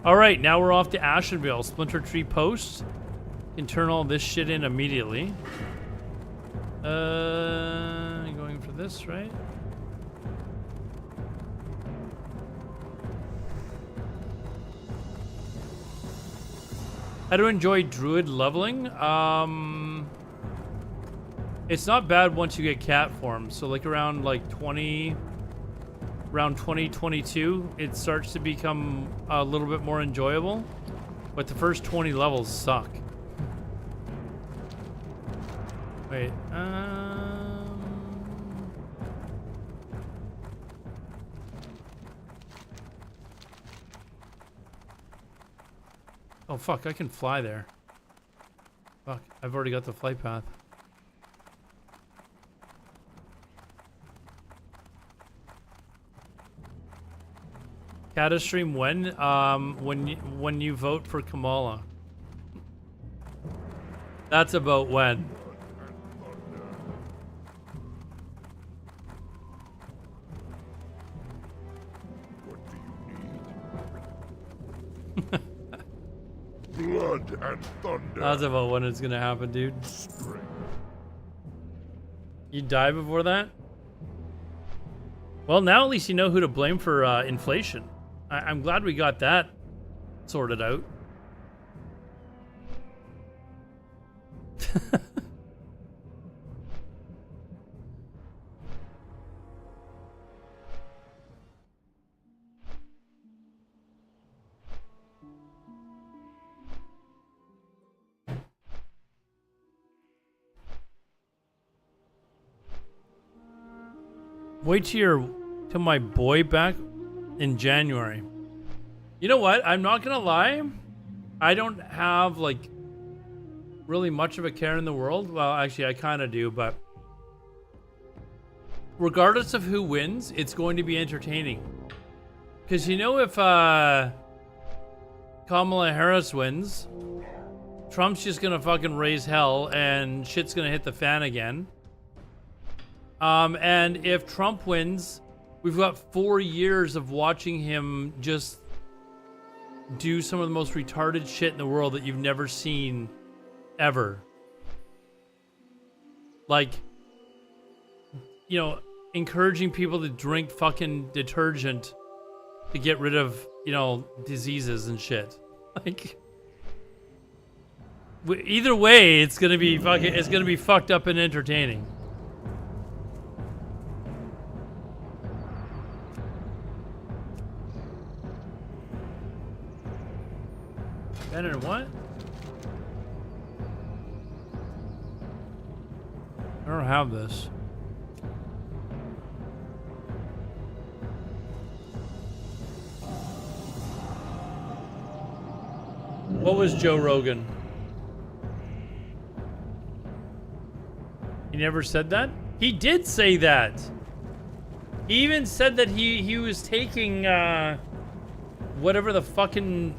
All right, now we're off to Ashenville. Splinter Tree Post. Can turn all this shit in immediately. Going for this, right? How to enjoy druid leveling? It's not bad once you get cat form. So like around like 2022, it starts to become a little bit more enjoyable. But the first 20 levels suck. Wait, oh fuck, I can fly there. Fuck, I've already got the flight path. Cata stream when? When you vote for Kamala. That's about when. Blood and thunder. That's about when it's gonna happen, dude. You die before that? Well, now at least you know who to blame for inflation. I'm glad we got that sorted out. Wait till my boy back in January. You know what? I'm not gonna lie. I don't have like really much of a care in the world. Well, actually, I kind of do, but regardless of who wins, it's going to be entertaining. Because you know, if Kamala Harris wins, Trump's just gonna fucking raise hell and shit's gonna hit the fan again. And if Trump wins, we've got 4 years of watching him just do some of the most retarded shit in the world that you've never seen ever. like, you know, encouraging people to drink fucking detergent to get rid of, you know, diseases and shit. Like, either way, it's gonna be fucked up and entertaining. Better what? I don't have this. What was Joe Rogan? He never said that? He did say that. He even said that he was taking whatever the fucking...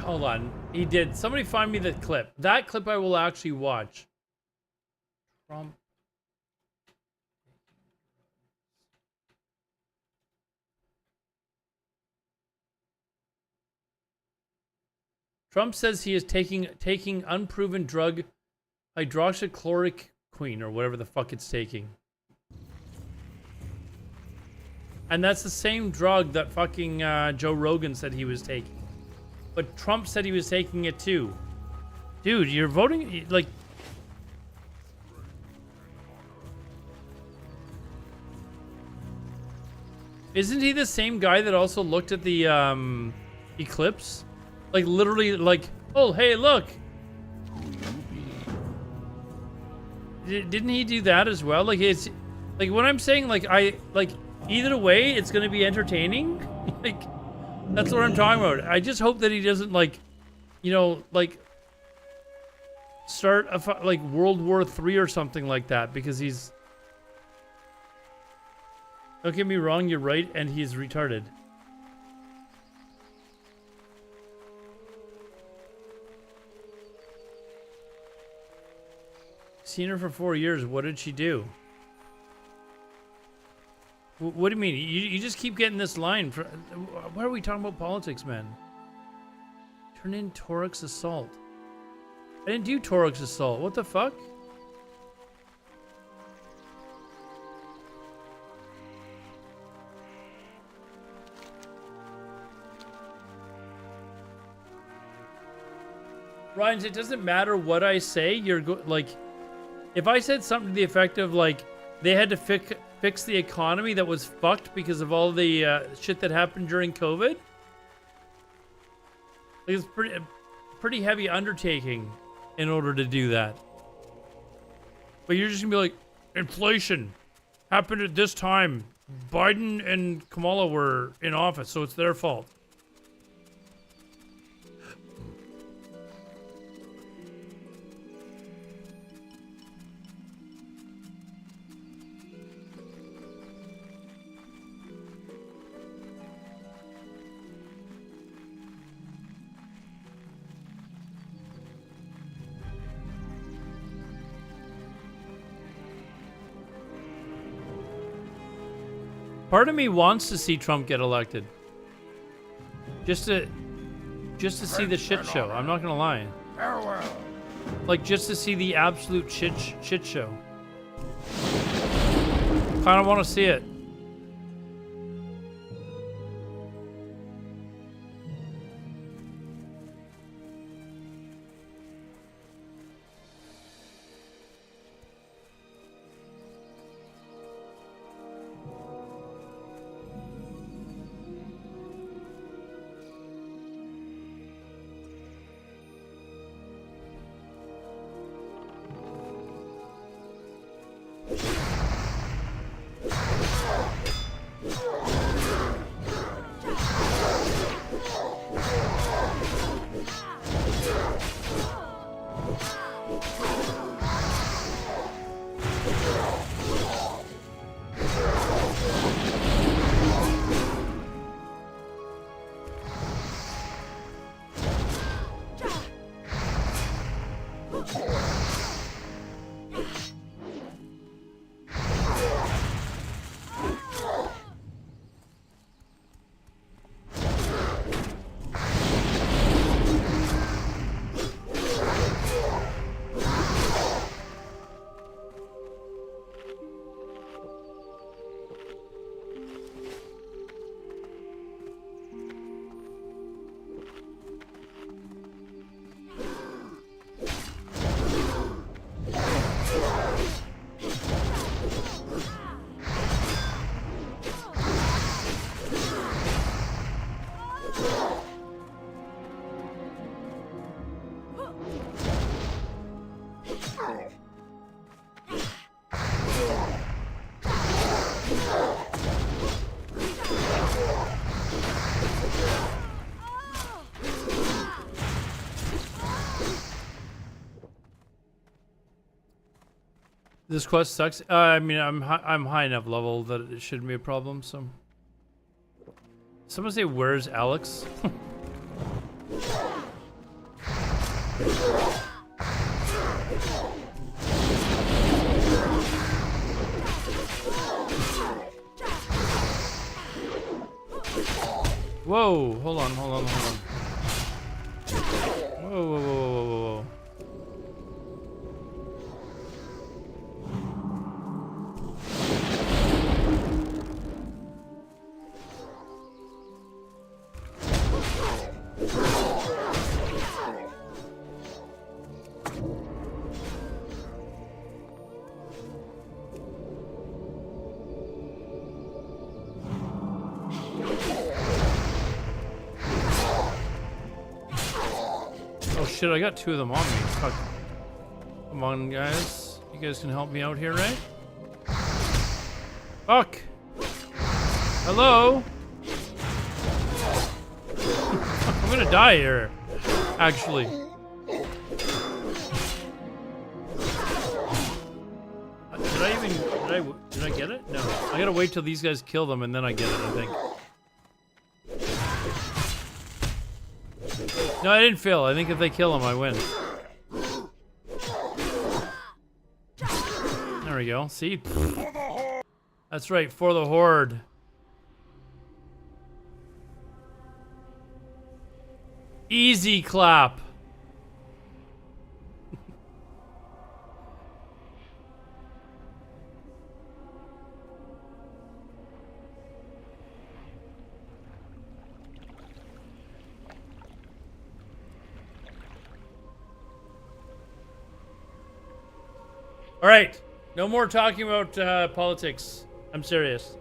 Hold on. He did. Somebody find me the clip. That clip I will actually watch. Trump. Trump says he is taking unproven drug hydroxychloroquine or whatever the fuck it's taking. And that's the same drug that fucking Joe Rogan said he was taking. But Trump said he was taking it too. Dude, you're voting like... Isn't he the same guy that also looked at the eclipse? Like literally like, oh hey look. Didn't he do that as well? Like it's like what I'm saying, like either way it's gonna be entertaining. Like that's what I'm talking about. I just hope that he doesn't like, you know, like start like World War III or something like that because he's... Don't get me wrong, you're right, and he's retarded. Seen her for 4 years. What did she do? What do you mean? You just keep getting this line. Why are we talking about politics, man? Turn in Torix Assault. I didn't do Torix Assault. What the fuck? Ryan, it doesn't matter what I say. You're like, if I said something to the effect of like, they had to fix the economy that was fucked because of all the shit that happened during COVID. Like, it's pretty heavy undertaking in order to do that. But you're just gonna be like, inflation happened at this time. Biden and Kamala were in office, so it's their fault. Part of me wants to see Trump get elected. Just to see the shit show. I'm not gonna lie. Like just to see the absolute shit show. Kind of want to see it. This quest sucks. I mean, I'm high enough level that it shouldn't be a problem. So, someone say, "Where's Alex?" Whoa! Hold on. Whoa! Whoa! Shit, I got two of them on me. Fuck. Come on, guys. You guys can help me out here, right? Fuck. Hello? I'm gonna die here. Actually. Did I get it? No. I gotta wait till these guys kill them and then I get it, I think. No, I didn't fail. I think if they kill him, I win. There we go. See? That's right, for the horde. Easy clap. All right, no more talking about politics. I'm serious.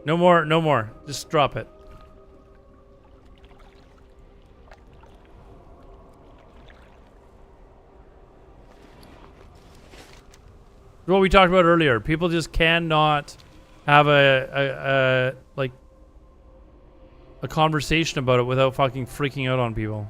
No more. Just drop it. What we talked about earlier. People just cannot have a conversation about it without fucking freaking out on people.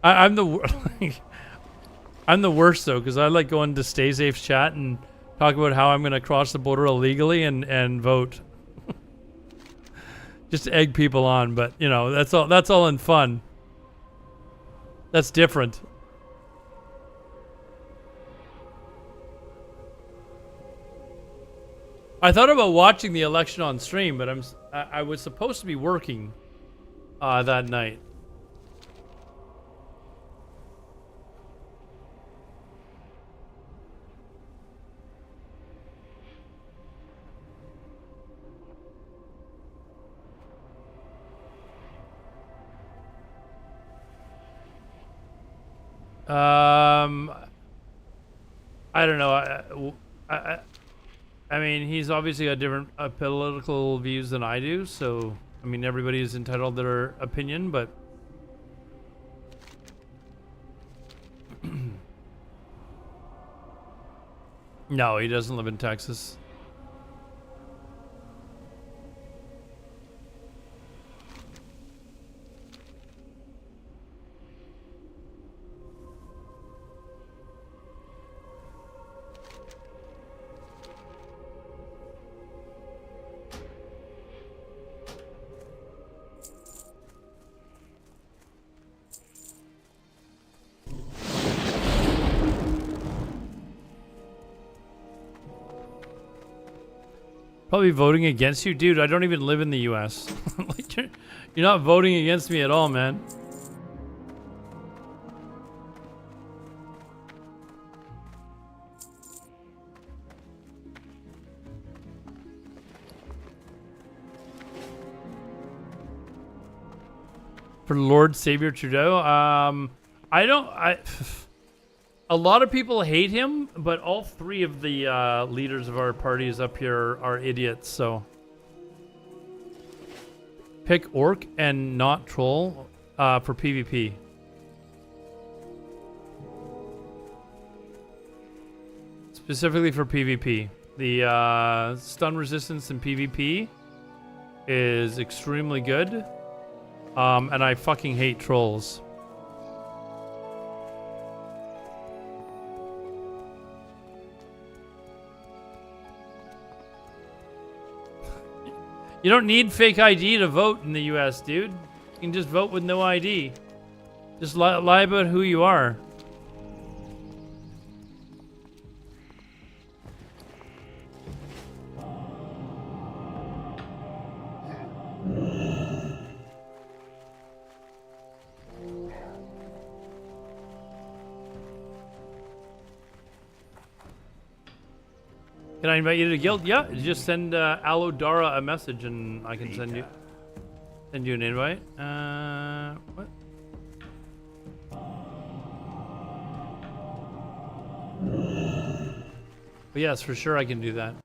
I'm the worst though, because I like going to Stay Safe's chat and talk about how I'm gonna cross the border illegally and vote. Just to egg people on, but you know, that's all in fun. That's different. I thought about watching the election on stream, but I was supposed to be working that night. I don't know. I mean, he's obviously got different political views than I do, so I mean, everybody is entitled to their opinion, but no, he doesn't live in Texas. Probably voting against you? Dude, I don't even live in the US. Like, you're not voting against me at all, man. For Lord Savior Trudeau? A lot of people hate him, but all three of the leaders of our parties up here are idiots, so. Pick Orc and not Troll for PvP. specifically for PvP. The stun resistance in PvP is extremely good. And I fucking hate trolls. You don't need fake ID to vote in the US, dude. You can just vote with no ID. Just lie about who you are. Can I invite you to the guild? Yeah, just send Alodar a message and I can send you an invite. What? But yes, for sure I can do that.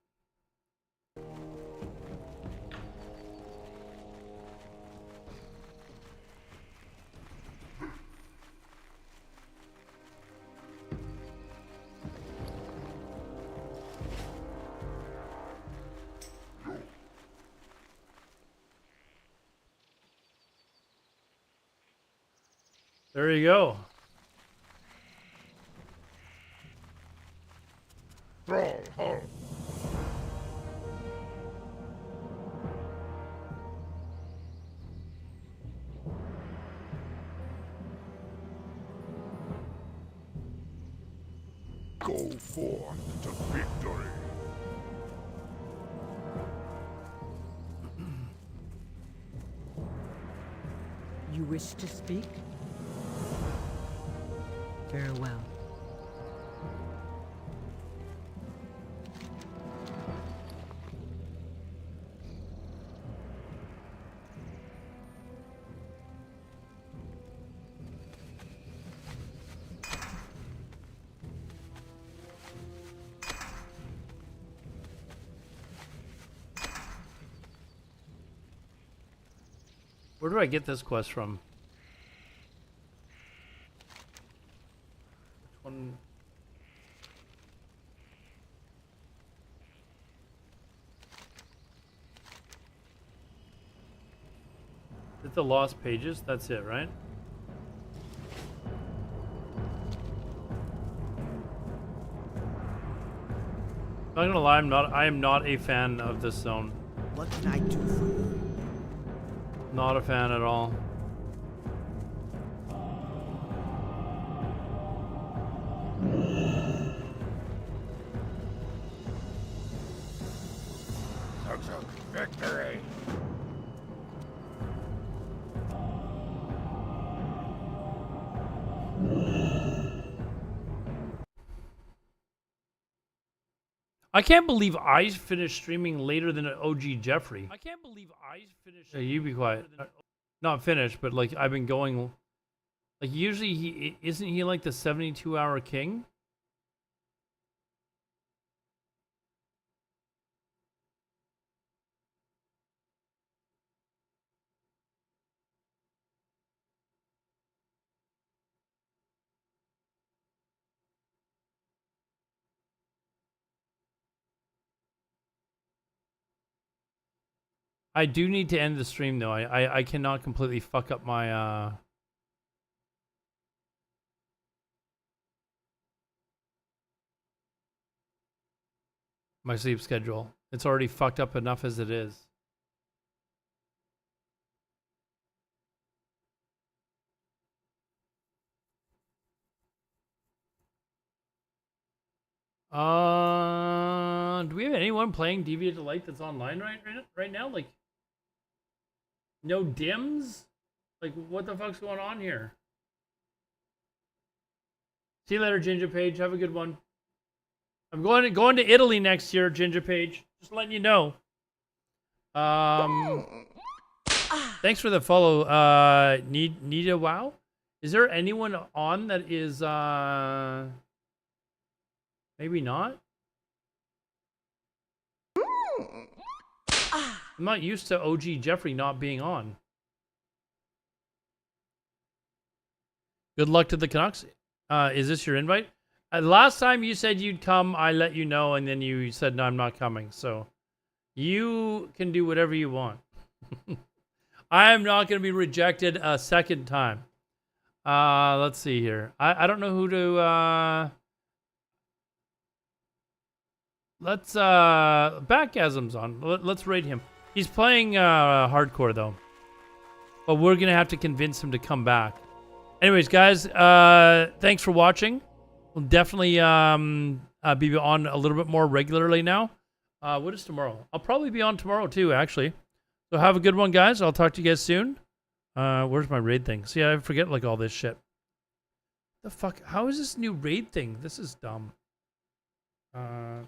There you go. Go forth to victory. You wish to speak? Farewell. Where do I get this quest from? Which one? Is it the lost pages? That's it, right? Not gonna lie, I am not a fan of this zone. What can I do for you? Not a fan at all. Victory. I can't believe I finished streaming later than OG Jeffrey. I can't believe I finished. You be quiet. Not finished, but like I've been going. Like usually he isn't he like the 72-hour king? I do need to end the stream though. I cannot completely fuck up my my sleep schedule. It's already fucked up enough as it is. Do we have anyone playing Deviate Delight that's online right now? Like, no dims? Like, what the fuck's going on here? See you later, Ginger Page. Have a good one. I'm going to Italy next year, Ginger Page. Just letting you know. Thanks for the follow, Nita Wow. Is there anyone on that is maybe not? I'm not used to OG Jeffrey not being on. Good luck to the Canucks. Is this your invite? Last time you said you'd come, I let you know, and then you said, no, I'm not coming. So you can do whatever you want. I am not going to be rejected a second time. Let's see here. I don't know who to... Let's... Backgasm's on. Let's raid him. He's playing hardcore, though. But we're going to have to convince him to come back. Anyways, guys, thanks for watching. We'll definitely be on a little bit more regularly now. What is tomorrow? I'll probably be on tomorrow too, actually. So have a good one, guys. I'll talk to you guys soon. Where's my raid thing? See, I forget like all this shit. The fuck? How is this new raid thing? This is dumb. We're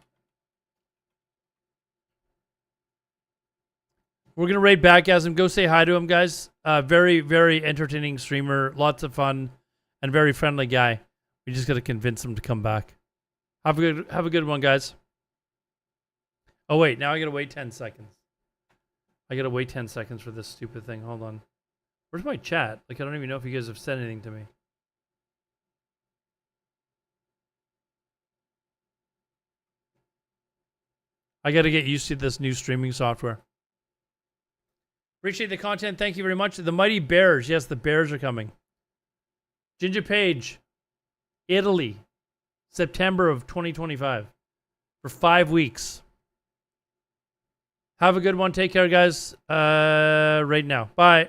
gonna raid Backgasm. Go say hi to him, guys. Very, very entertaining streamer. Lots of fun, and very friendly guy. We just gotta convince him to come back. Have a good one, guys. Oh wait, now I gotta wait 10 seconds. I gotta wait 10 seconds for this stupid thing. Hold on. Where's my chat? Like, I don't even know if you guys have said anything to me. I gotta get used to this new streaming software. Appreciate the content. Thank you very much. The Mighty Bears. Yes, the Bears are coming. Ginger Page. Italy. September of 2025. For 5 weeks. Have a good one. Take care, guys. Right now. Bye.